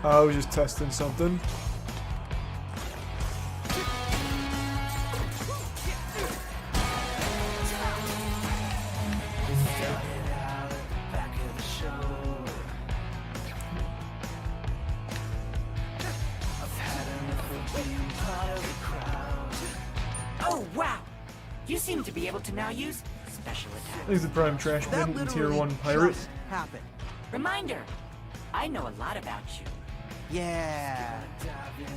A: I was just testing something.
E: Oh, wow! You seem to be able to now use special attacks.
A: He's the prime trash bin and tier 1 pirate.
E: Happened. Reminder, I know a lot about you. Yeah.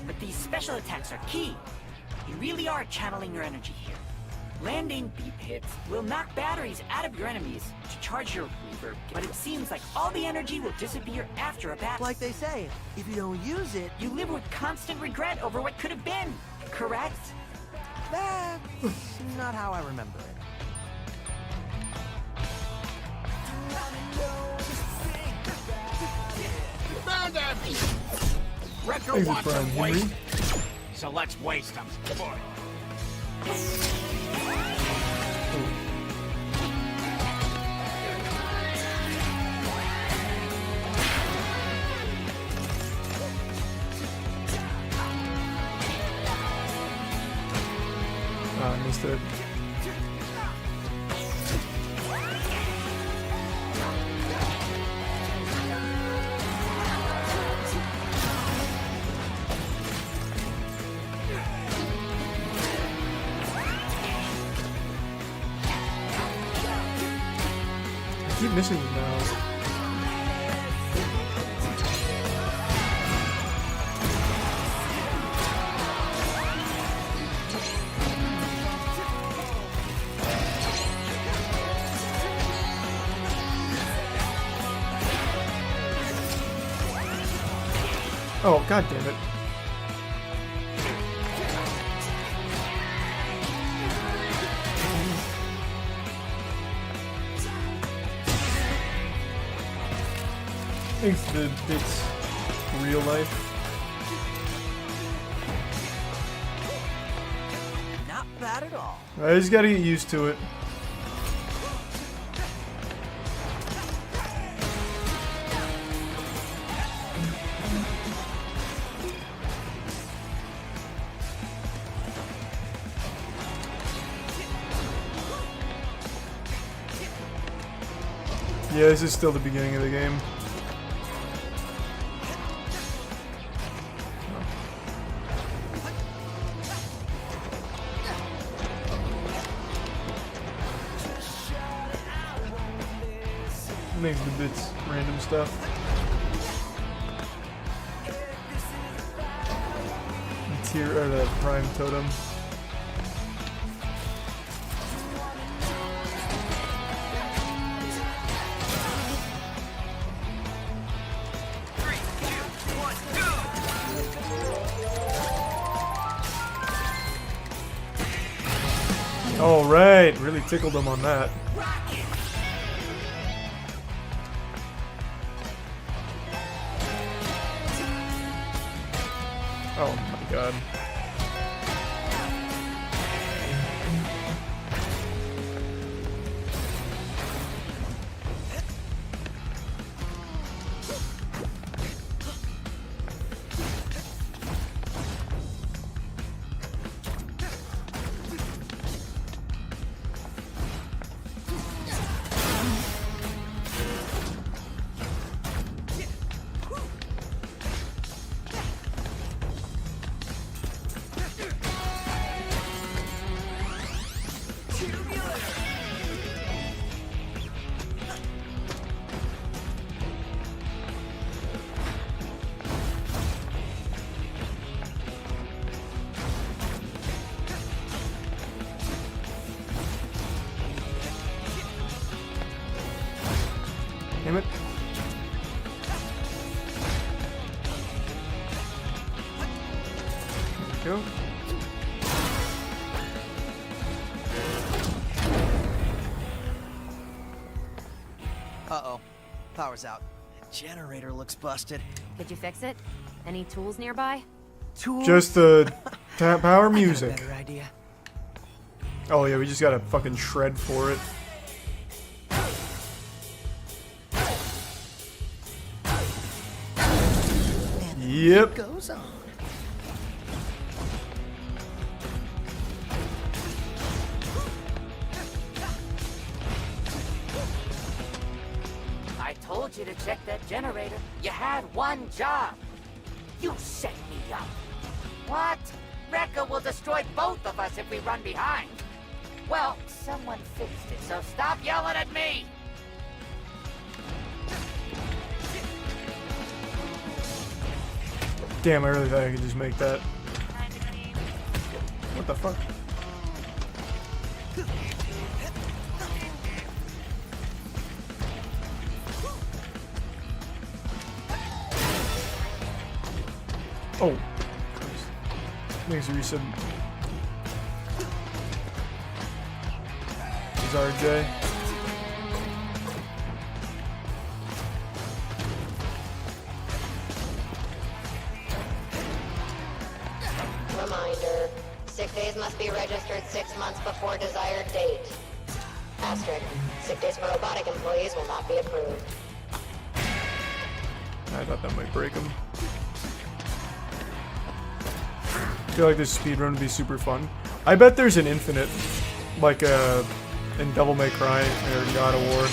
E: But these special attacks are key. You really are channeling your energy here. Landing beep hits will knock batteries out of your enemies to charge your reverb, but it seems like all the energy will disappear after a battle.
S: Like they say, if you don't use it,
E: you live with constant regret over what could have been, correct?
S: That's not how I remember it.
F: Found him! Wrecker
A: Thanks,
F: wants
A: Brian
F: some
A: Henry.
F: waste. So let's waste him. Boy.
A: I missed it. I keep missing them now. Oh, god damn it. Thanks to Bits Real Life.
S: Not bad at all.
A: I just gotta get used to it. Yeah, this is still the beginning of the game. Makes the bits random stuff. The tier or the prime totem. All right, really tickled him on that. Oh my god. Damn it. There we go.
S: Uh-oh. Power's out. Generator looks busted.
G: Did you fix it? Any tools nearby?
S: Tools?
A: Just the power music.
S: Better idea.
A: Oh yeah, we just gotta fucking shred for it. Yep.
S: Goes on.
E: I told you to check that generator. You had one job. You set me up. What? Rekka will destroy both of us if we run behind. Well, someone fixed it, so stop yelling at me!
A: Damn, I really thought I could just make that. What the fuck? Oh. Thanks, reset. Is RJ.
R: Reminder, sick days must be registered 6 months before desired date. Asterisk, sick days for robotic employees will not be approved.
A: I thought that might break him. I feel like this speedrun would be super fun. I bet there's an infinite, like in Devil May Cry or God of War.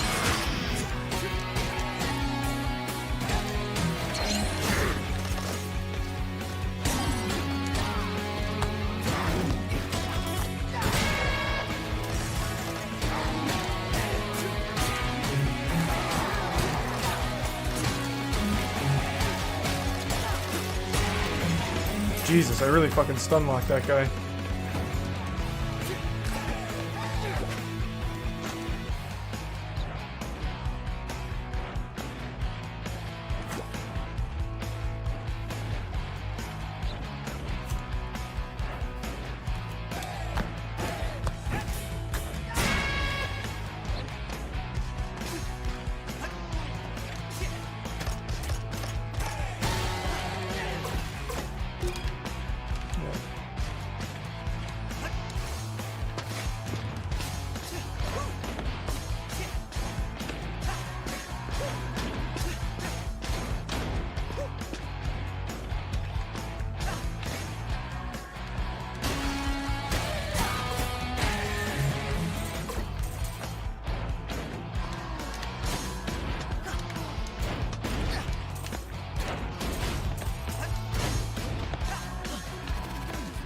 A: Jesus, I really fucking stun-locked that guy.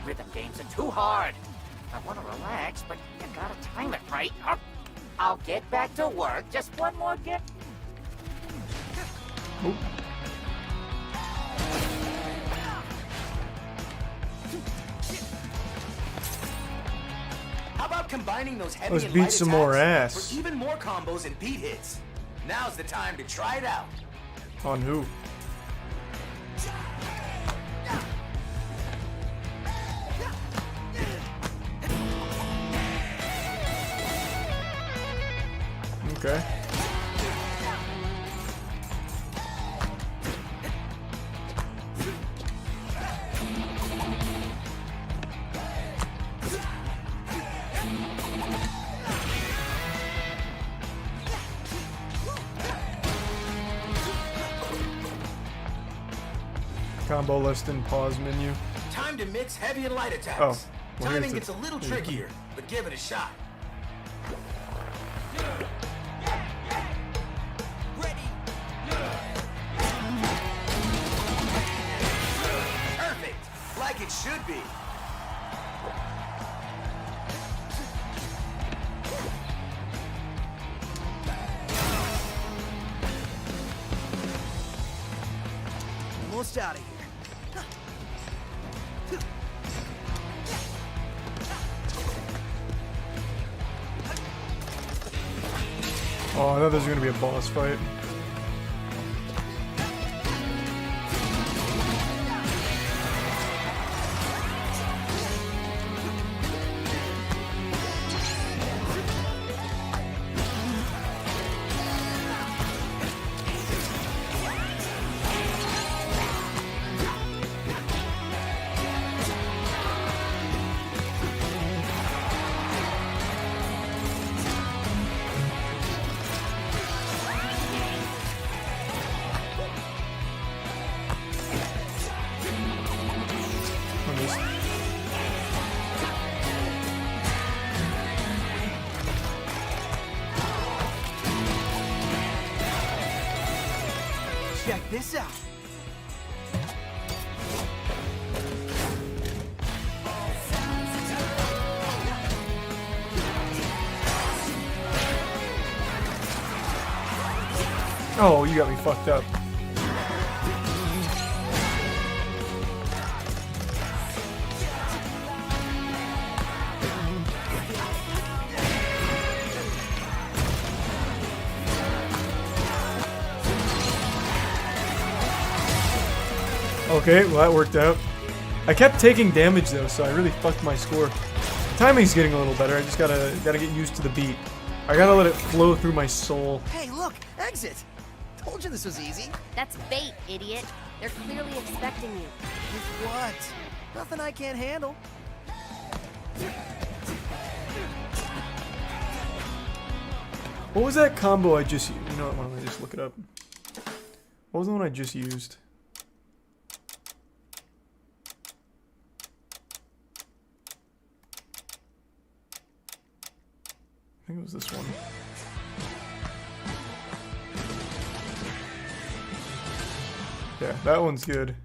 E: Rhythm games are too hard. I want to relax, but you gotta time it right. I'll get back to work. Just one more get.
B: How about combining those heavy
A: Let's
B: and
A: beat
B: light
A: some more
B: attacks
A: ass.
B: for even more combos and beat hits? Now's the time to try it out.
A: On who? Okay. Combo list and pause menu.
B: Time to mix heavy and light attacks.
A: Oh, well,
B: Timing
A: here's
B: gets a little trickier, but give it a shot. Perfect, like it should be.
S: Almost out of here.
A: Oh, I thought this was gonna be a boss fight.
S: this out.
A: Oh, you got me fucked up. Okay, well that worked out. I kept taking damage though, so I really fucked my score. Timing's getting a little better. I just gotta get used to the beat. I gotta let it flow through my soul.
S: Hey, look, exit. Told you this was easy.
G: That's bait, idiot. They're clearly expecting you.
S: With what? Nothing I can't handle.
A: What was that combo I just used? You know what, why don't I just look it up? What was the one I just used? I think it was this one. Yeah, that one's good.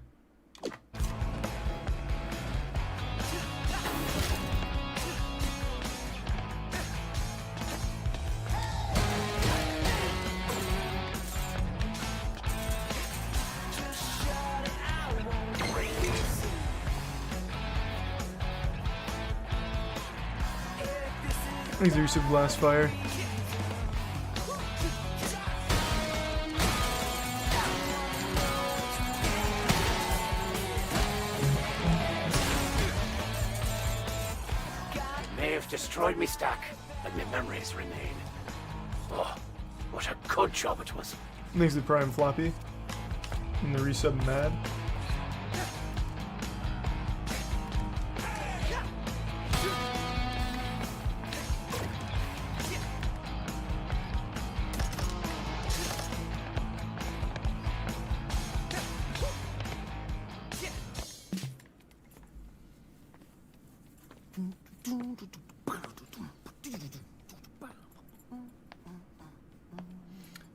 A: Exersive blast fire.
F: May have destroyed me stack, but my memories remain. Oh, what a good job it was.
A: Thanks to Prime Floppy. And the resub Mad.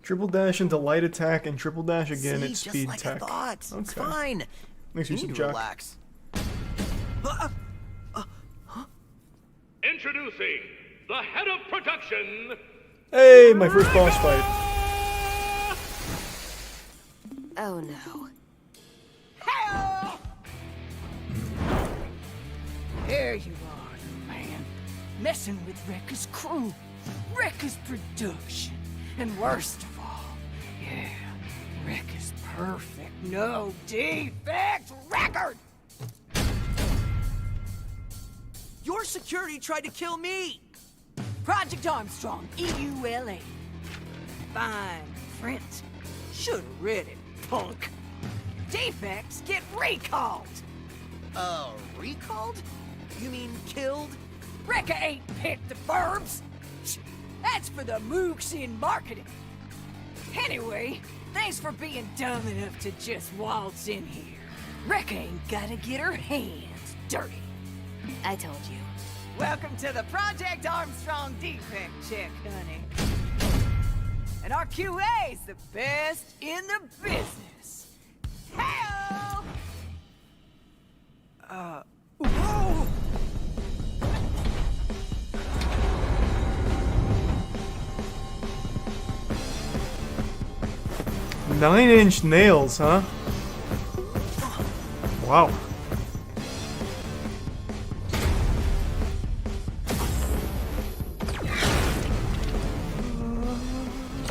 A: Triple dash into light attack and triple dash again at
S: just
A: speed
S: like
A: attack.
S: I thought. It's
A: Okay.
S: fine.
A: Makes you some
S: need to
A: jock.
S: relax.
H: Introducing the head of production.
A: Hey, my first boss fight.
G: Oh no.
E: There you are, man. Messing with Rekka's crew, Rekka's production. And worst of all, yeah, Rekka's perfect, no defect record!
S: Your security tried to kill me.
E: Project Armstrong, EULA. Fine print. Should've read it, punk. Defects get recalled.
S: Recalled? You mean killed?
E: Rekka ain't picked the verbs. That's for the mooks in marketing. Anyway, thanks for being dumb enough to just waltz in here. Rekka ain't gotta get her hands dirty.
G: I told you.
E: Welcome to the Project Armstrong defect check, honey. And our QA's the best in the business. Hell! Whoa!
A: 9-inch nails, huh? Wow.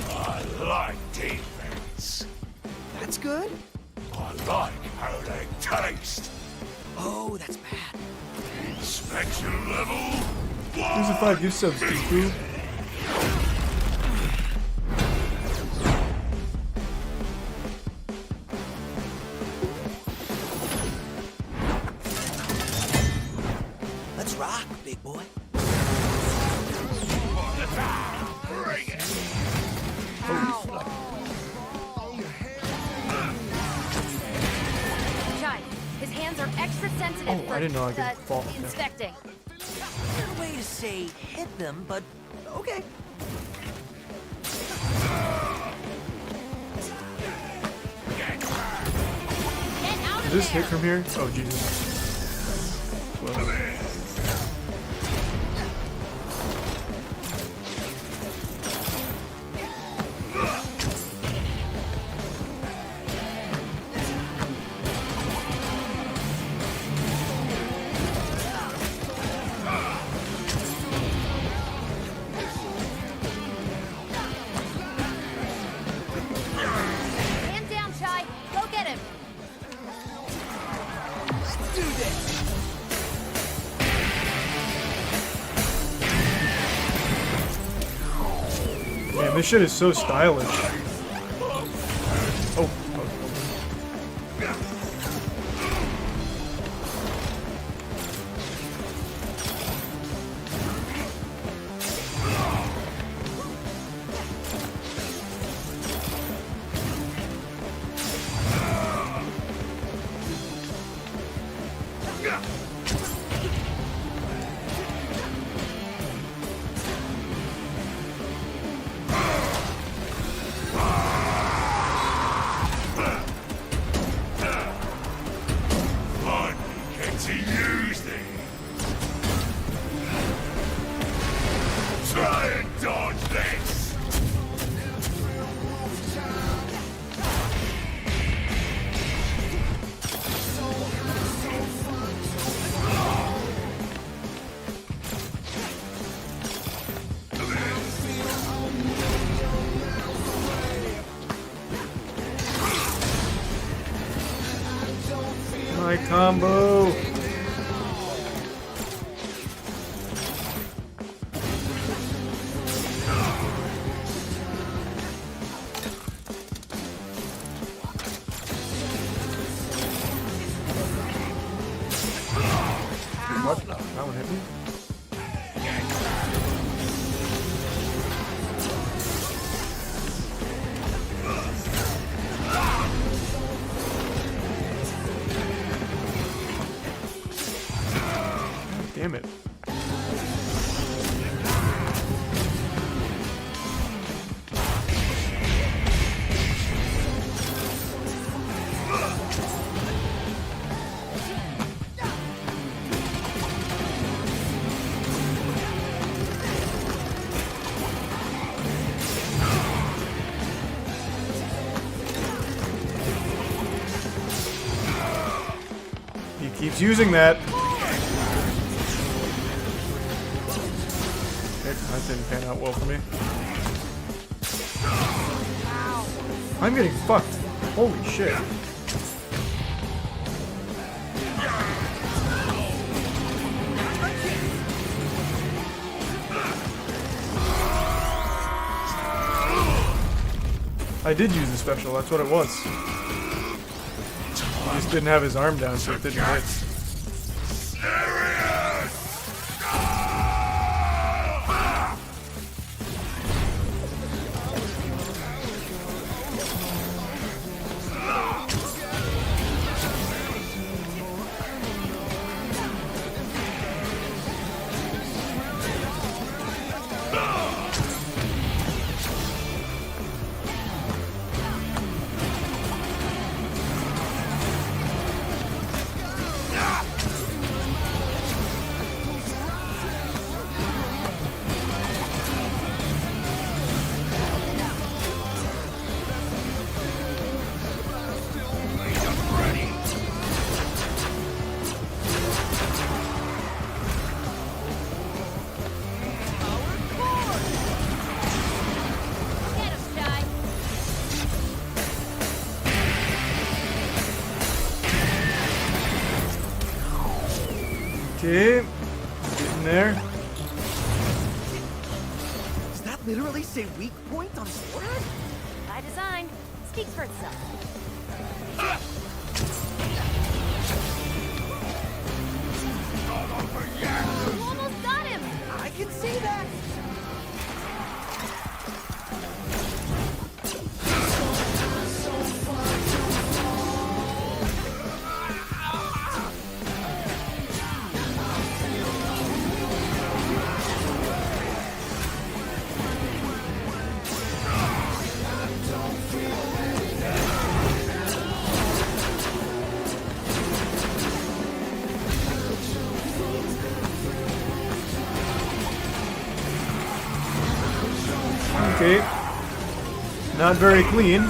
F: I like defense.
S: That's good.
F: I like how they taste.
S: Oh, that's bad.
F: Inspection level.
A: Here's the 5 gift subs, Deepu.
S: Let's rock, big boy.
F: Bring it.
G: Chai, his hands are extra sensitive
A: Oh,
G: for
A: I didn't know I could fall. Okay.
G: inspecting.
S: Weird way to say hit them, but okay.
A: this hit from here? Oh, Jesus. Well.
C: Hand down, Chai. Go get him.
S: Do this.
A: Man, this shit is so stylish. Oh.
I: Get to use these. Try and dodge this.
A: My combo. What? That one hit me. Damn it. He keeps using that. That didn't pan out well for me. I'm getting fucked. Holy shit. I did use the special, that's what it was. He just didn't have his arm down, so it didn't hit. Okay, getting there.
S: Does that literally say weak point on his forehead?
G: By design, speaks for itself.
C: You almost got him.
S: I can see that.
A: Okay. Not very clean.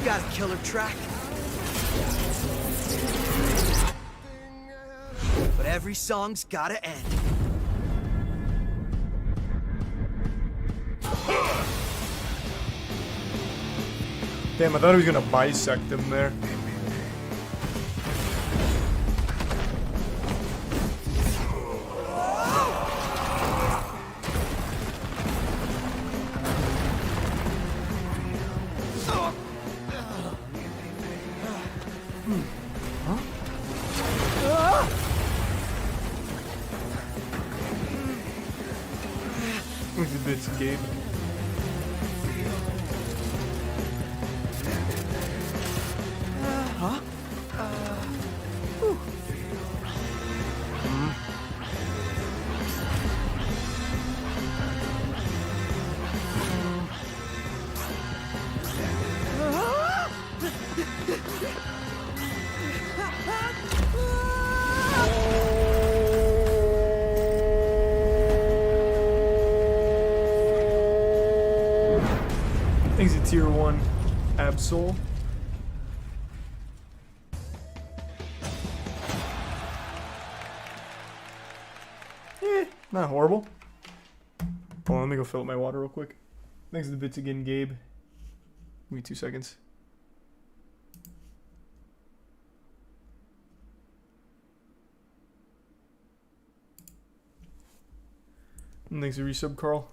S: Got a killer track. But every song's gotta end.
A: Damn, I thought he was gonna bisect him there. Look at this game.
S: Huh?
A: Thanks to tier 1 Absol. Not horrible. Hold on, let me go fill up my water real quick. Thanks to the bits again, Gabe. Give me 2 seconds. And thanks for resub, Carl.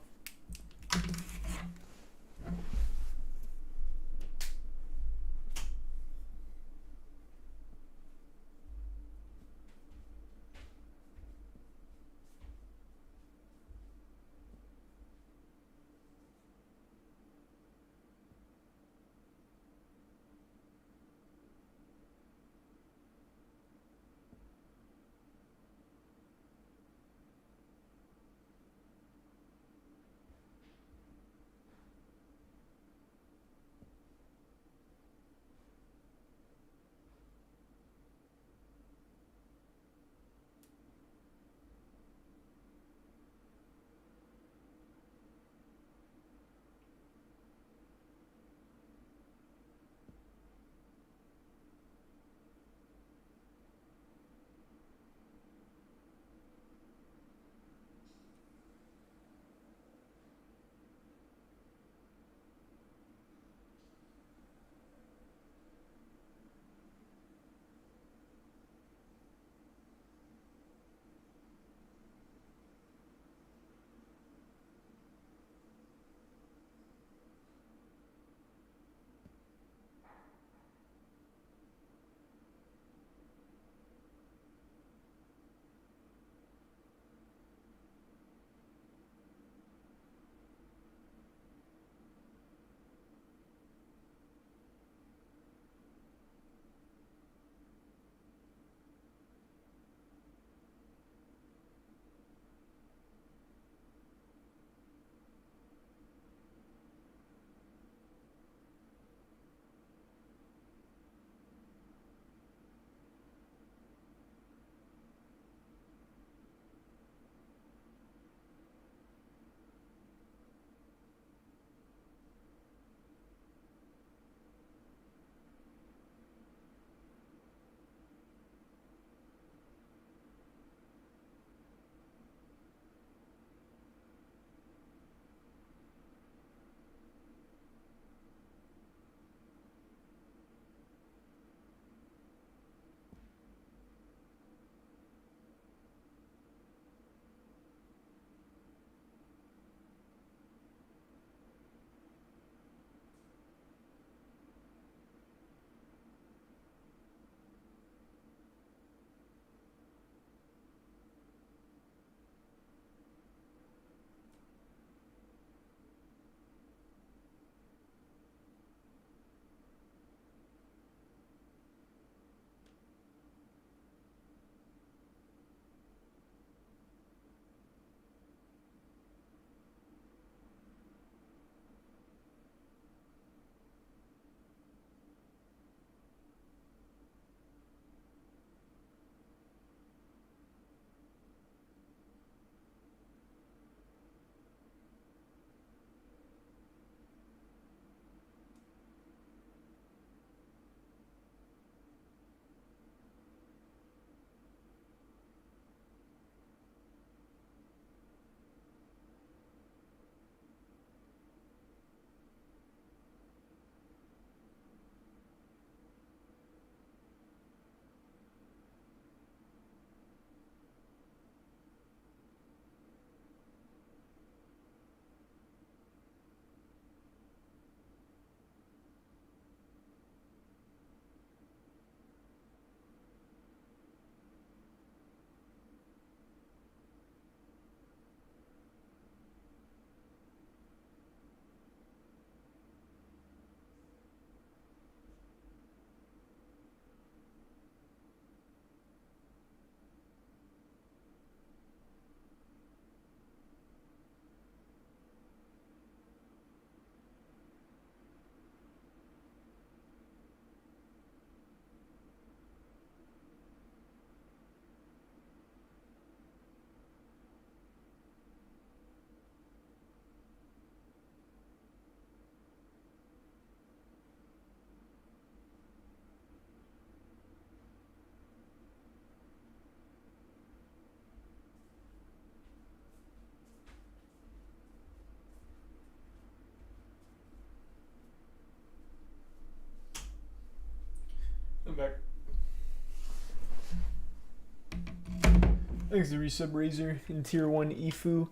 A: Thanks to resub Razor and Tier 1 Ifu.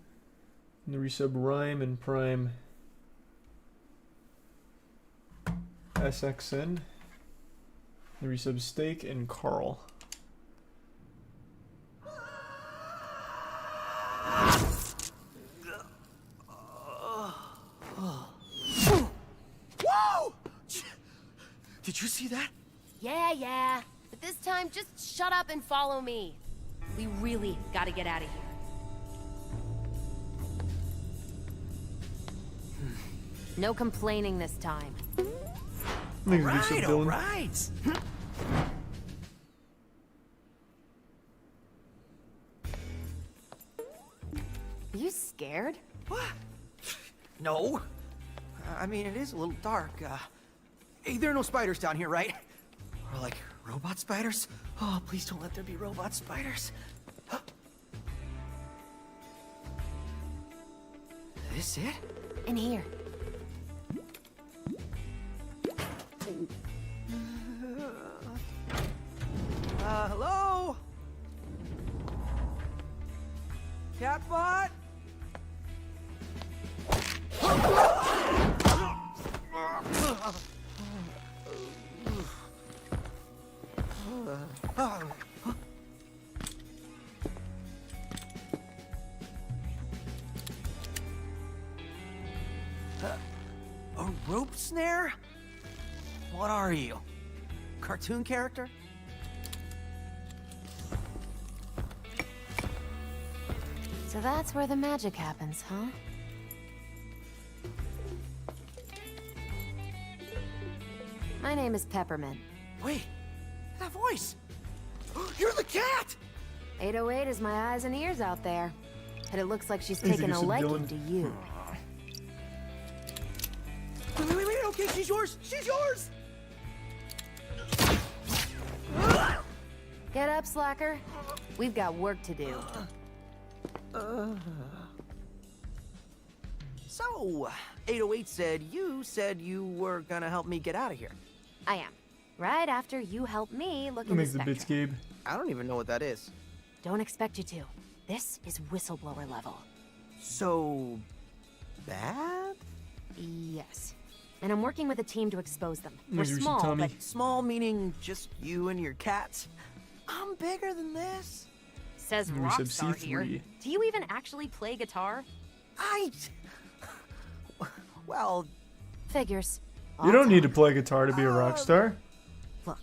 A: And the resub Rhyme and Prime SXN. The resub Steak and Carl.
S: Whoa! Did you see that?
C: Yeah. But this time, just shut up and follow me. We really gotta get out of here. No complaining this time.
S: All right.
C: Are you scared?
S: What? No. I mean, it is a little dark. Hey, there are no spiders down here, right? Or like robot spiders? Oh, please don't let there be robot spiders. This it?
C: In here.
S: Hello? Catbot? A rope snare? What are you? Cartoon character?
G: So that's where the magic happens, huh? My name is Peppermint.
S: Wait, that voice! You're the cat!
G: 808 is my eyes and ears out there. And it looks like she's
A: Easy
G: taken
A: to
G: a
A: subdue
G: liking
A: him.
G: to you.
S: Wait, okay, she's yours! She's yours!
G: Get up, slacker. We've got work to do.
S: So, 808 said you were gonna help me get out of here.
G: I am. Right after you help me look
A: Who
G: into
A: makes the
G: Spectra.
A: bits, Gabe?
S: I don't even know what that is.
G: Don't expect you to. This is whistleblower level.
S: So... bad?
G: Yes. And I'm working with a team to expose them. We're
A: Maybe we should
G: small,
A: tell me.
G: but
S: Small meaning just you and your cats? I'm bigger than this.
G: says
A: Maybe we said
G: Rockstar here.
A: C3.
G: Do you even actually play guitar?
S: Well...
G: Figures.
A: You don't need to play guitar to be a rock star.
G: Look,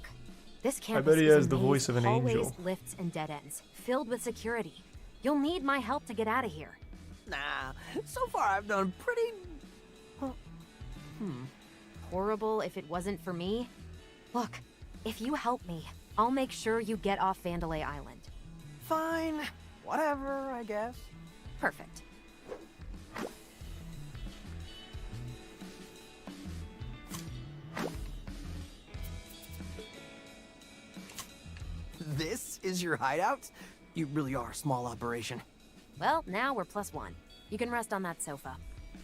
G: this
A: I
G: campus
A: bet he
G: is
A: has
G: a
A: the
G: maze
A: voice of an
G: hallways,
A: angel.
G: lifts, and dead ends, filled with security. You'll need my help to get out of here.
S: Nah, so far I've done pretty...
G: Horrible if it wasn't for me. Look, if you help me, I'll make sure you get off Vandalay Island.
S: Fine. Whatever, I guess.
G: Perfect.
S: This is your hideout? You really are a small operation.
G: Well, now we're +1. You can rest on that sofa.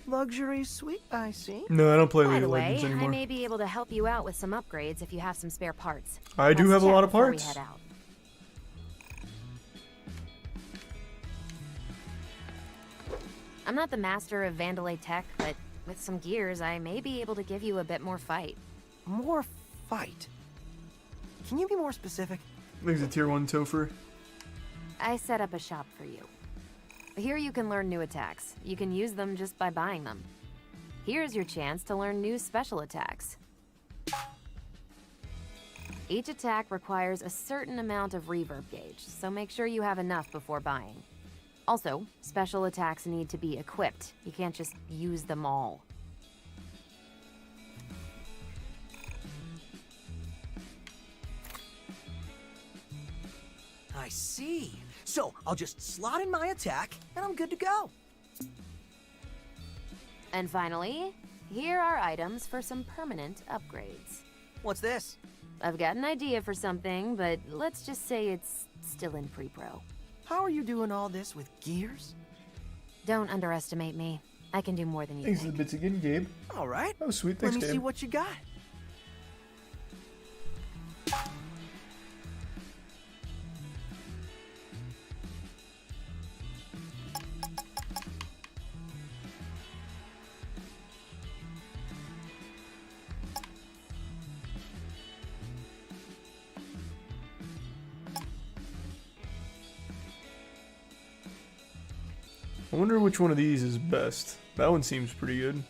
S: Luxury suite, I see.
A: No, I don't play
G: By
A: League
G: the
A: of
G: way,
A: Legends
G: I
A: anymore.
G: may be able to help you out with some upgrades if you have some spare parts.
A: I do
G: Let's
A: have a
G: chat
A: lot of
G: before we
A: parts.
G: head out. I'm not the master of Vandalay tech, but with some gears, I may be able to give you a bit more fight.
S: More fight? Can you be more specific?
A: Makes a tier 1 Topher.
G: I set up a shop for you. Here you can learn new attacks. You can use them just by buying them. Here's your chance to learn new special attacks. Each attack requires a certain amount of reverb gauge, so make sure you have enough before buying. Also, special attacks need to be equipped. You can't just use them all.
S: I see. So, I'll just slot in my attack, and I'm good to go.
G: And finally, here are items for some permanent upgrades.
S: What's this?
G: I've got an idea for something, but let's just say it's still in pre-pro.
S: How are you doing all this with gears?
G: Don't underestimate me. I can do more than you
A: Thanks for
G: think.
A: the bits again, Gabe.
S: All right.
A: Oh, sweet.
S: Let
A: Thanks,
S: me
A: Gabe.
S: see what you got.
A: I wonder which one of these is best. That one seems pretty good.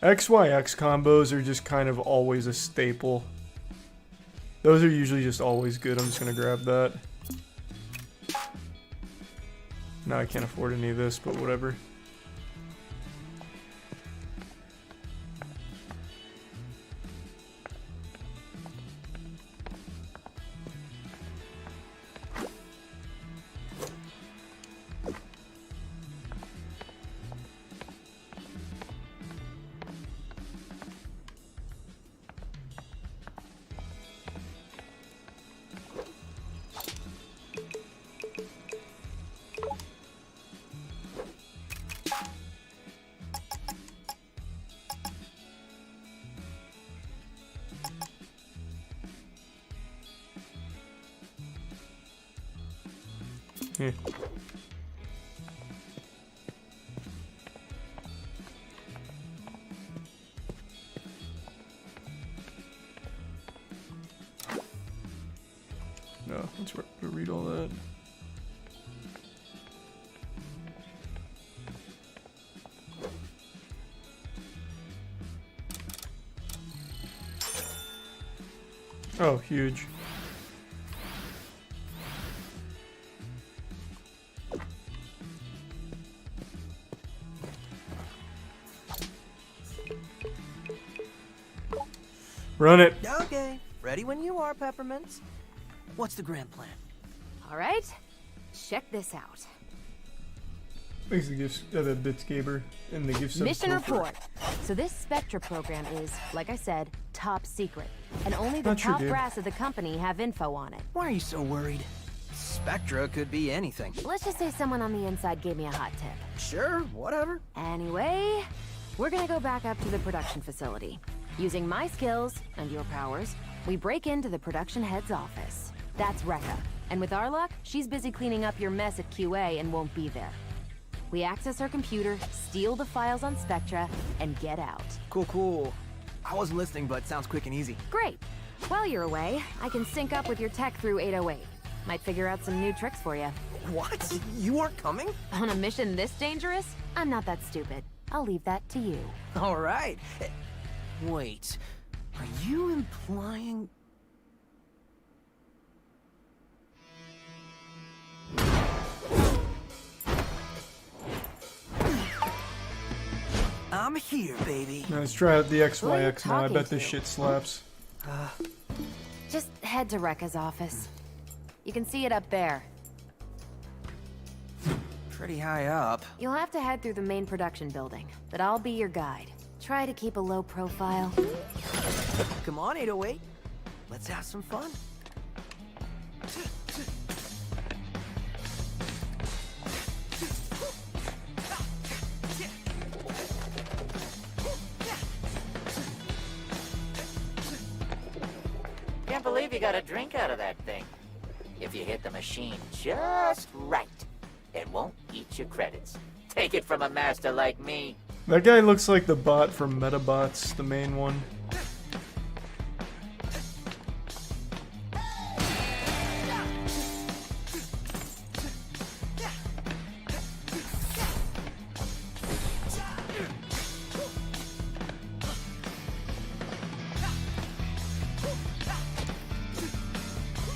A: XYX combos are just kind of always a staple. Those are usually just always good. I'm just gonna grab that. Now I can't afford any of this, but whatever. Yeah. No, let's read all that. Oh, huge. Run it.
S: Okay, ready when you are, Peppermint. What's the grand plan?
G: All right, check this out.
A: Thanks to the Bits Gaber and the gift sub.
G: Mission report. So this Spectra program is, like I said, top secret, and only the top brass of the company have info on it.
S: Why are you so worried? Spectra could be anything.
G: Let's just say someone on the inside gave me a hot tip.
S: Sure, whatever.
G: Anyway, we're gonna go back up to the production facility. Using my skills and your powers, we break into the production head's office. That's Rekka. And with our luck, she's busy cleaning up your mess at QA and won't be there. We access her computer, steal the files on Spectra, and get out.
S: Cool. I wasn't listening, but sounds quick and easy.
G: Great. While you're away, I can sync up with your tech through 808. Might figure out some new tricks for you.
S: What? You aren't coming?
G: On a mission this dangerous? I'm not that stupid. I'll leave that to you.
S: All right. Wait, are you implying... I'm here, baby.
A: Now let's try out the XYX now. I bet this shit slaps.
G: Just head to Rekka's office. You can see it up there.
S: Pretty high up.
G: You'll have to head through the main production building, but I'll be your guide. Try to keep a low profile.
S: Come on, 808. Let's have some fun.
K: Can't believe you got a drink out of that thing. If you hit the machine just right, it won't eat your credits. Take it from a master like me.
A: That guy looks like the bot from Metabots, the main one.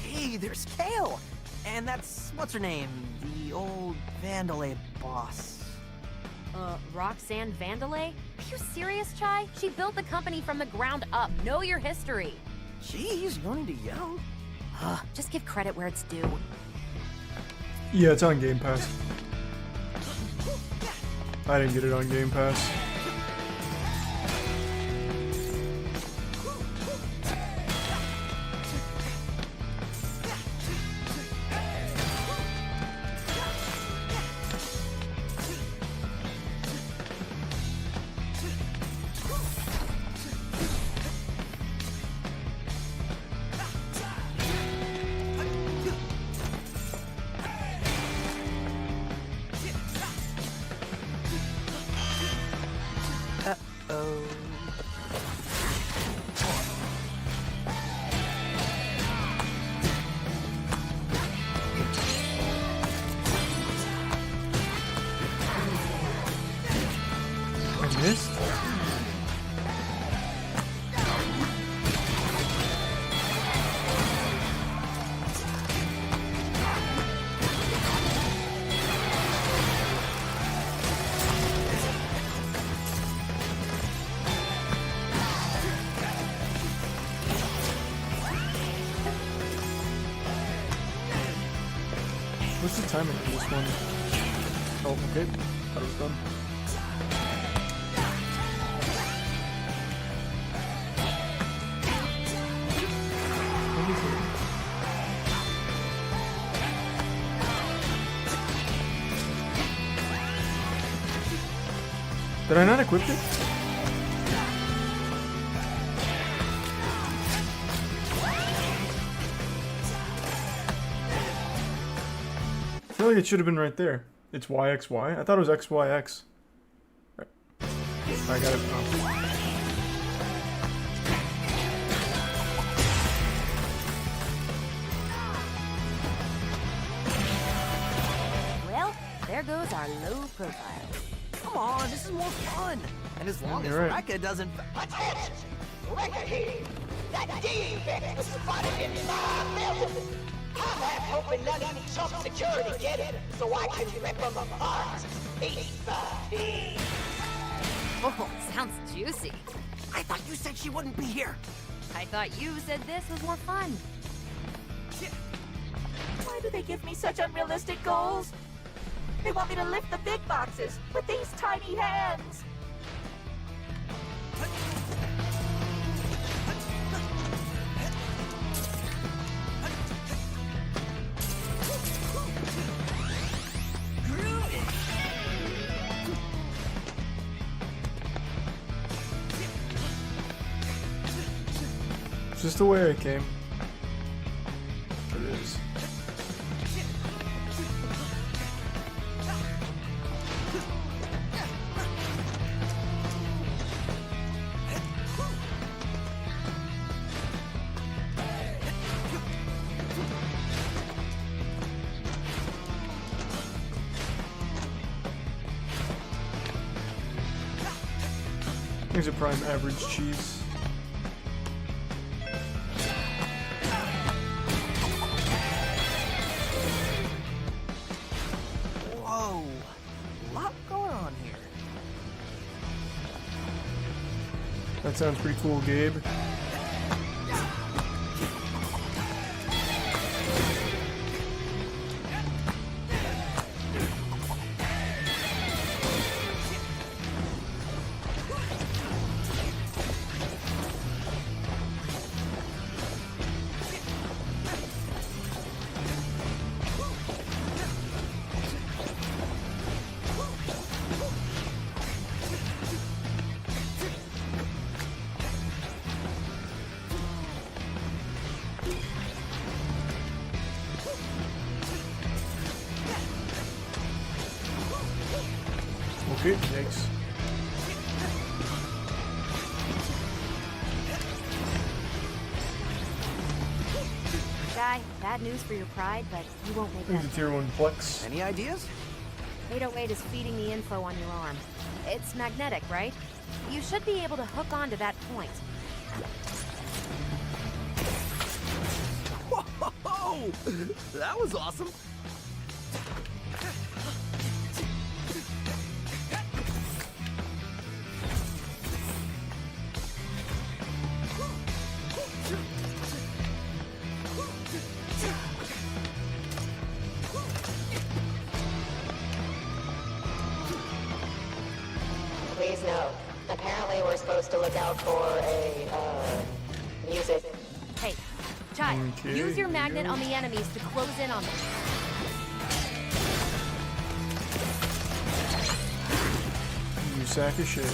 S: Hey, there's Kale! And that's, what's her name? The old Vandalay boss.
G: Roxanne Vandalay? Are you serious, Chai? She built the company from the ground up. Know your history.
S: Jeez, no need to yell.
G: Just give credit where it's due.
A: Yeah, it's on Game Pass. I didn't get it on Game Pass. What's the timing on this one? Oh, okay. Thought it was done. Did I not equip it? I feel like it should have been right there. It's YXY. I thought it was XYX. Right. I got it. Oh.
G: Well, there goes our low profile.
S: Come on, this is more fun. And as long as
A: you're right.
S: Rekka doesn't...
W: Attention! Rekka here! That defect was spotted in my building! I'm half hoping none of these chump security get it, so I can rip them apart, piece by piece.
G: Oh, sounds juicy.
S: I thought you said she wouldn't be here.
G: I thought you said this was more fun.
E: Why do they give me such unrealistic goals? They want me to lift the big boxes with these tiny hands.
A: It's just the way I came. It is. Here's a prime average cheese.
S: Whoa. A lot going on here.
A: That sounds pretty cool, Gabe. Okay, yikes.
G: Guy, bad news for your pride, but you won't make
A: Here's
G: it.
A: a tier 1 flex.
S: Any ideas?
G: 808 is feeding the info on your arm. It's magnetic, right? You should be able to hook onto that point.
S: Whoa! That was awesome.
R: Please note, apparently we're supposed to look out for a, music.
G: Hey, Chai,
A: Okay,
G: use your
A: here we
G: magnet
A: go.
G: on the enemies to close in on them.
A: You sack of shit.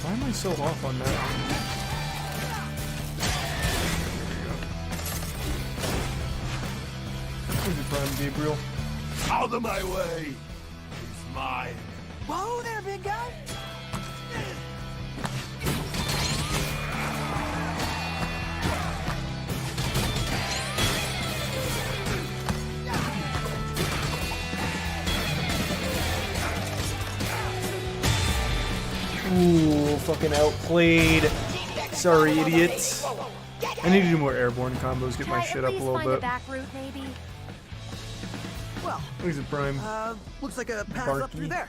A: Why am I so off on that? Here's your prime, Gabriel.
I: Out of my way! It's mine.
S: Whoa there, big guy.
A: Ooh, fucking outplayed. Sorry, idiots. I need to do more airborne combos, get my shit up a little
G: Find a
A: bit.
G: back route, maybe.
S: Well,
A: He's a prime.
S: looks like a path up through
A: Barky.
S: there.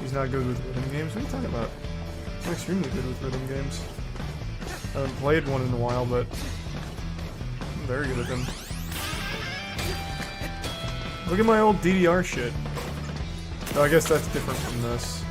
A: He's not good with rhythm games. What are you talking about? I'm extremely good with rhythm games. I haven't played one in a while, but I'm very good at them. Look at my old DDR shit. Oh, I guess that's different from this.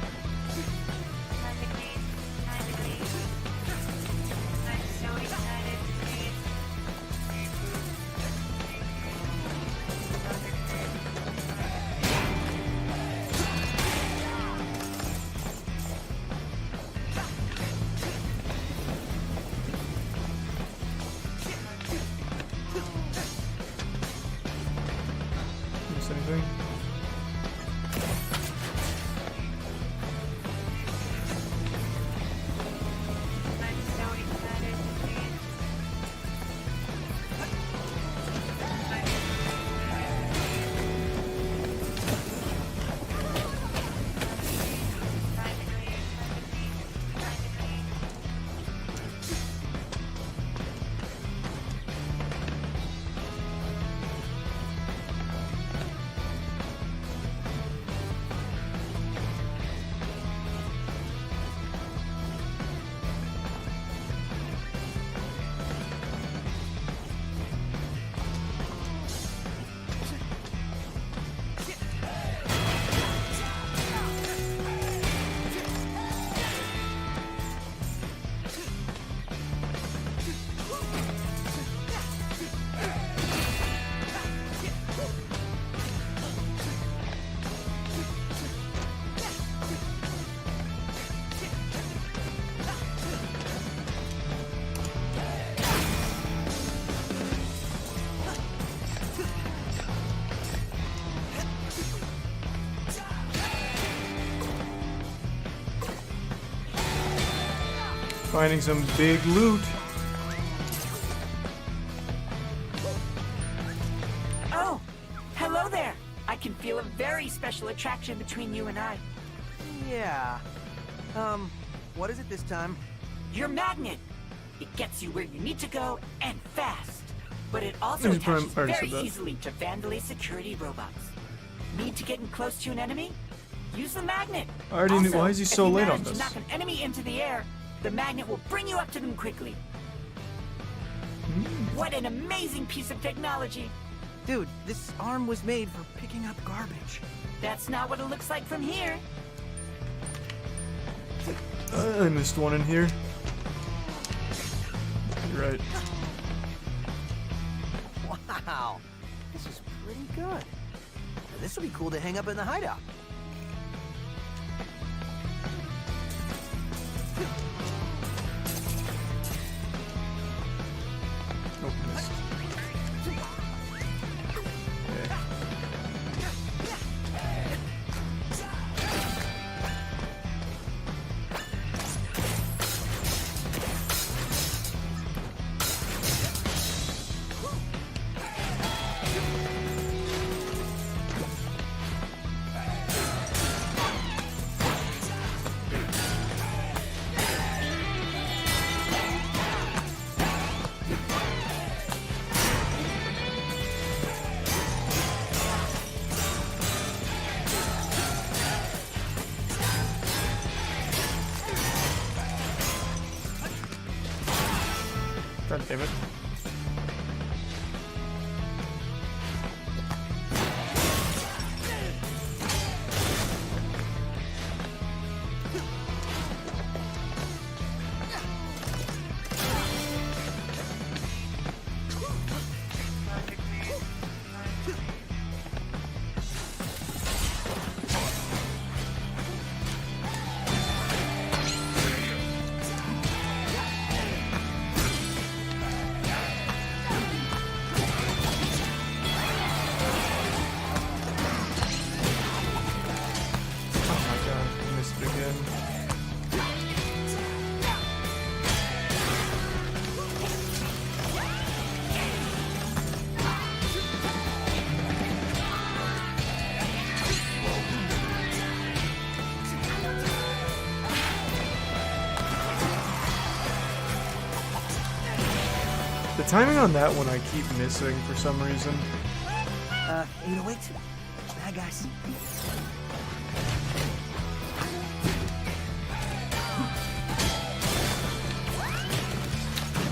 A: Miss anything? Finding some big loot.
E: Oh, hello there. I can feel a very special attraction between you and I.
S: Yeah. What is it this time?
E: Your magnet. It gets you where you need to go and fast. But it also
A: This is prime-
E: attaches
A: already
E: very
A: said that.
E: easily to Vandalay security robots. Need to get in close to an enemy? Use the magnet.
A: I already knew-
E: Also,
A: why is he
E: if
A: so
E: you
A: late on
E: manage
A: this?
E: to knock an enemy into the air, the magnet will bring you up to them quickly. What an amazing piece of technology.
S: Dude, this arm was made for picking up garbage.
E: That's not what it looks like from here.
A: I missed one in here. You're right.
S: Wow. This is pretty good. Now, this will be cool to hang up in the hideout.
A: Oh, missed. Okay. God damn it. The timing on that one I keep missing for some reason.
S: 808. Bad guys.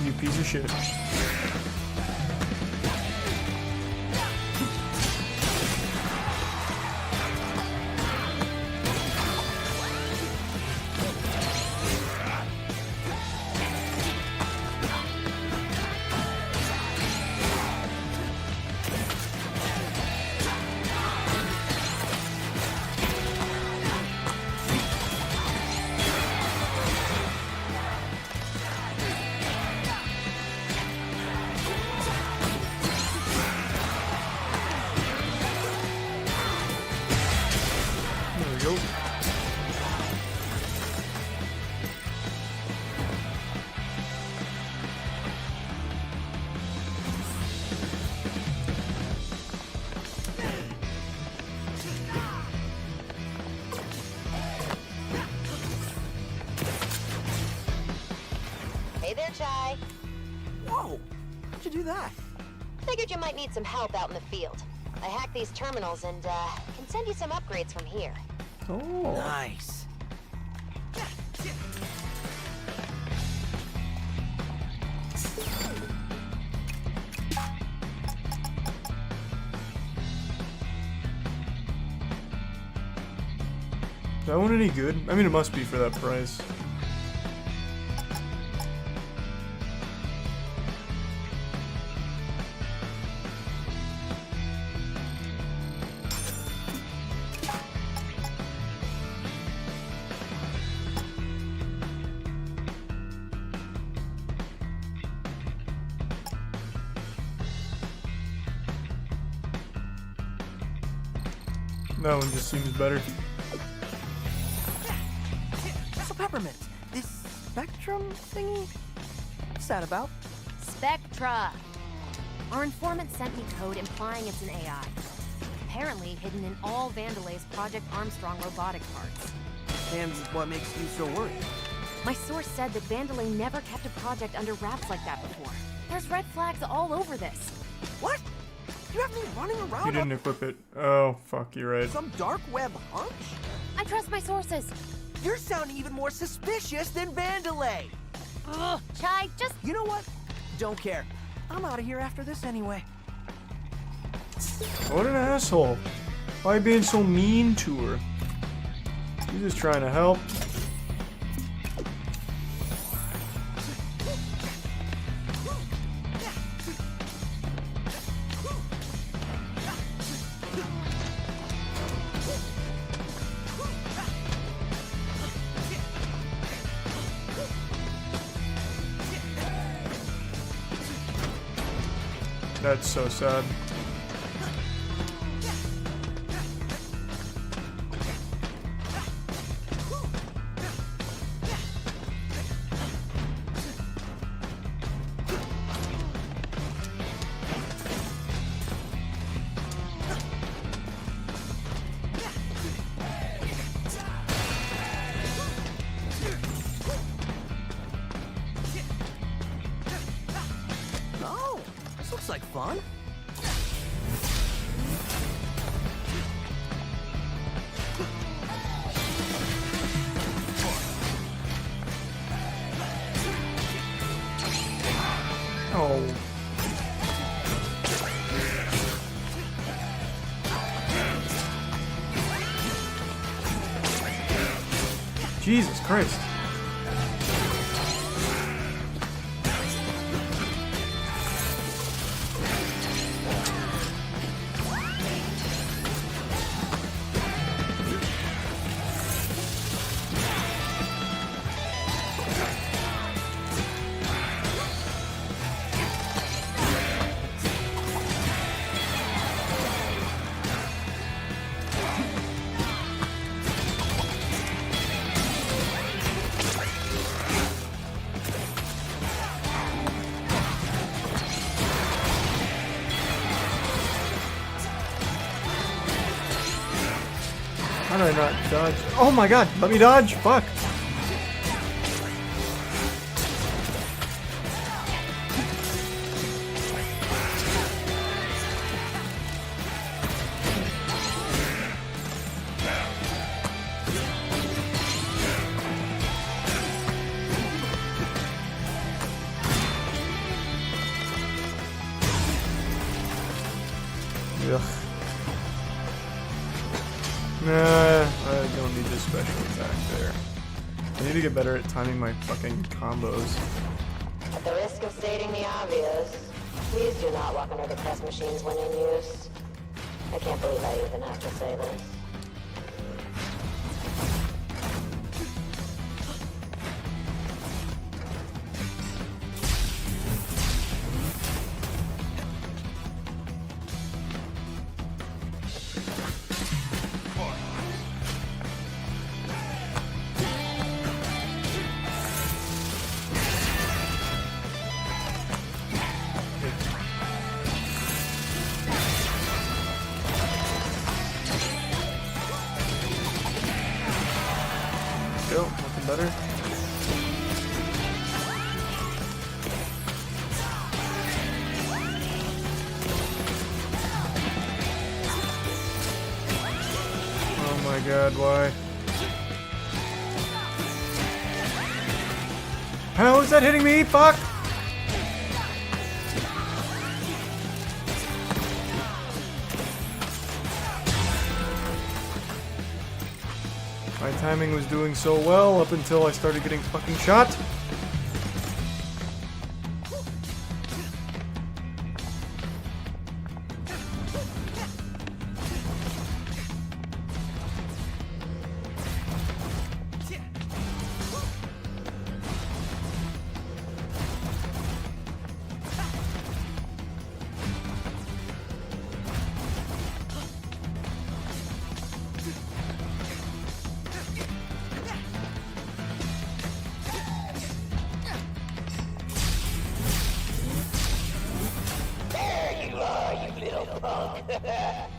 A: You piece of shit.
R: Hey there, Chai.
S: Whoa! How'd you do that?
R: Figured you might need some help out in the field. I hacked these terminals and, can send you some upgrades from here.
A: Oh.
S: Nice.
A: Is that one any good? I mean, it must be for that price. That one just seems better.
S: So Peppermint, this Spectrum thingy? What's that about?
G: Spectra. Our informant sent me code implying it's an AI. Apparently hidden in all Vandelay's Project Armstrong robotic parts.
S: And what makes you so worried?
G: My source said that Vandelay never kept a project under wraps like that before. There's red flags all over this.
S: What? You have me running around
A: You didn't equip it. Oh, fuck, you're right.
S: some dark web hunch?
G: I trust my sources.
S: You're sounding even more suspicious than Vandelay.
G: Ugh, Chai, just...
S: You know what? Don't care. I'm out of here after this anyway.
A: What an asshole. Why being so mean to her? She's just trying to help. That's so sad.
S: Oh, this looks like fun.
A: Oh. Jesus Christ. How did I not dodge? Oh my god, let me dodge! Fuck! Ugh. Nah, I don't need this special attack there. I need to get better at timing my fucking combos.
R: At the risk of stating the obvious, please do not walk under the press machines when in use. I can't believe I even have to say this.
A: Go, nothing better. Oh my god, why? How is that hitting me? Fuck! My timing was doing so well up until I started getting fucking shot.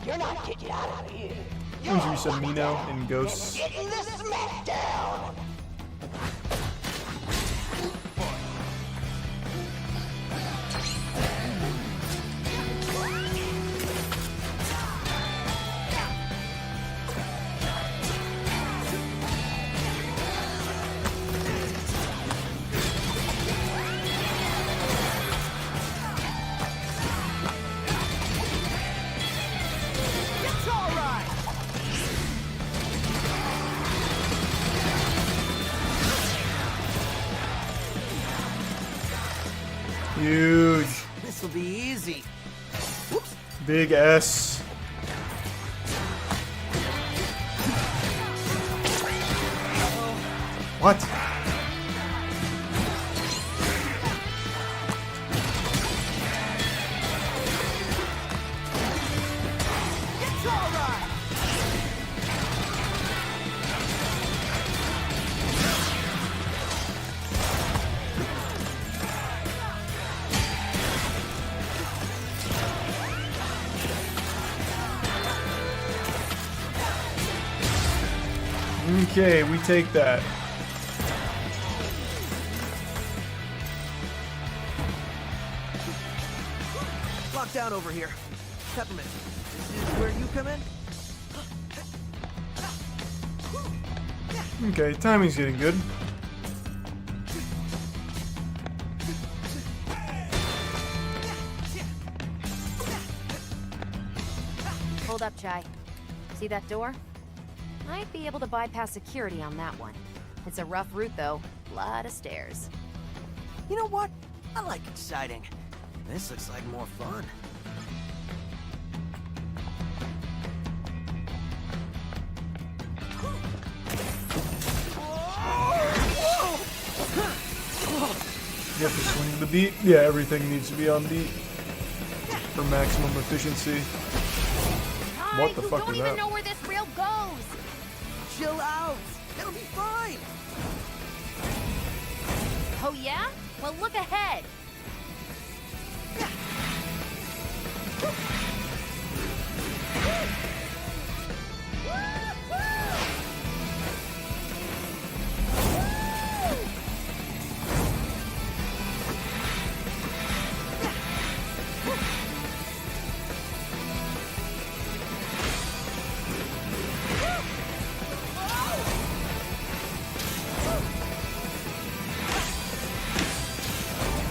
W: You're not getting out of here.
A: Reminds me of some Mino in Ghosts.
W: Getting the smackdown. It's all right.
A: Huge.
S: This will be easy.
A: Big S. What?
W: It's all right.
A: Okay, we take that.
S: Lockdown over here. Peppermint, this is where you come in?
A: Okay, timing's getting good.
G: Hold up, Chai. See that door? Might be able to bypass security on that one. It's a rough route, though. Lot of stairs.
S: You know what? I like exciting. This looks like more fun.
A: You have to swing to the beat. Yeah, everything needs to be on beat for maximum efficiency. What the fuck is
C: don't even
A: that?
C: know where this rail goes.
S: Chill out. It'll be fine.
C: Oh yeah? Well, look ahead.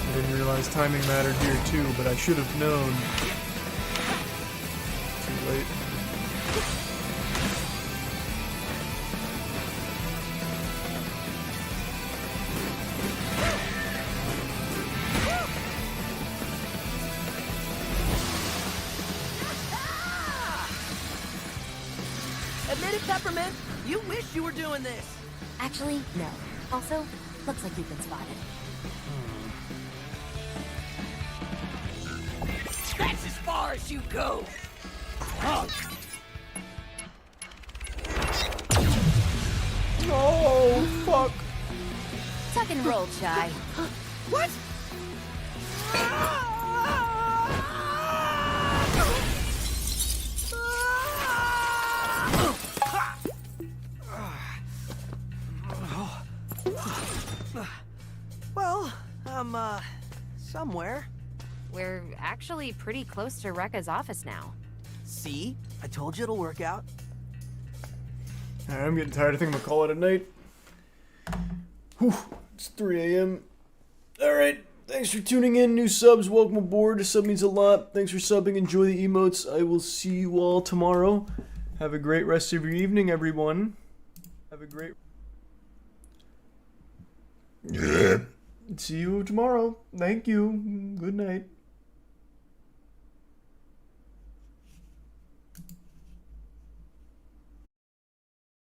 A: I didn't realize timing mattered here too, but I should have known. late.
L: Admit it, Peppermint. You wish you were doing this.
G: Actually, no. Also, looks like you've been spotted.
L: That's as far as you go. Huh.
A: Oh, fuck.
G: Tuck and roll, Chai.
L: What? Well, I'm, somewhere.
G: We're actually pretty close to Rekka's office now.
L: See? I told you it'll work out.
A: Alright, I'm getting tired. I think I'm gonna call it a night. Whew, it's 3 a.m. Alright, thanks for tuning in. New subs, welcome aboard. A sub means a lot. Thanks for subbing. Enjoy the emotes. I will see you all tomorrow. Have a great rest of your evening, everyone. Have a great... See you tomorrow. Thank you. Good night.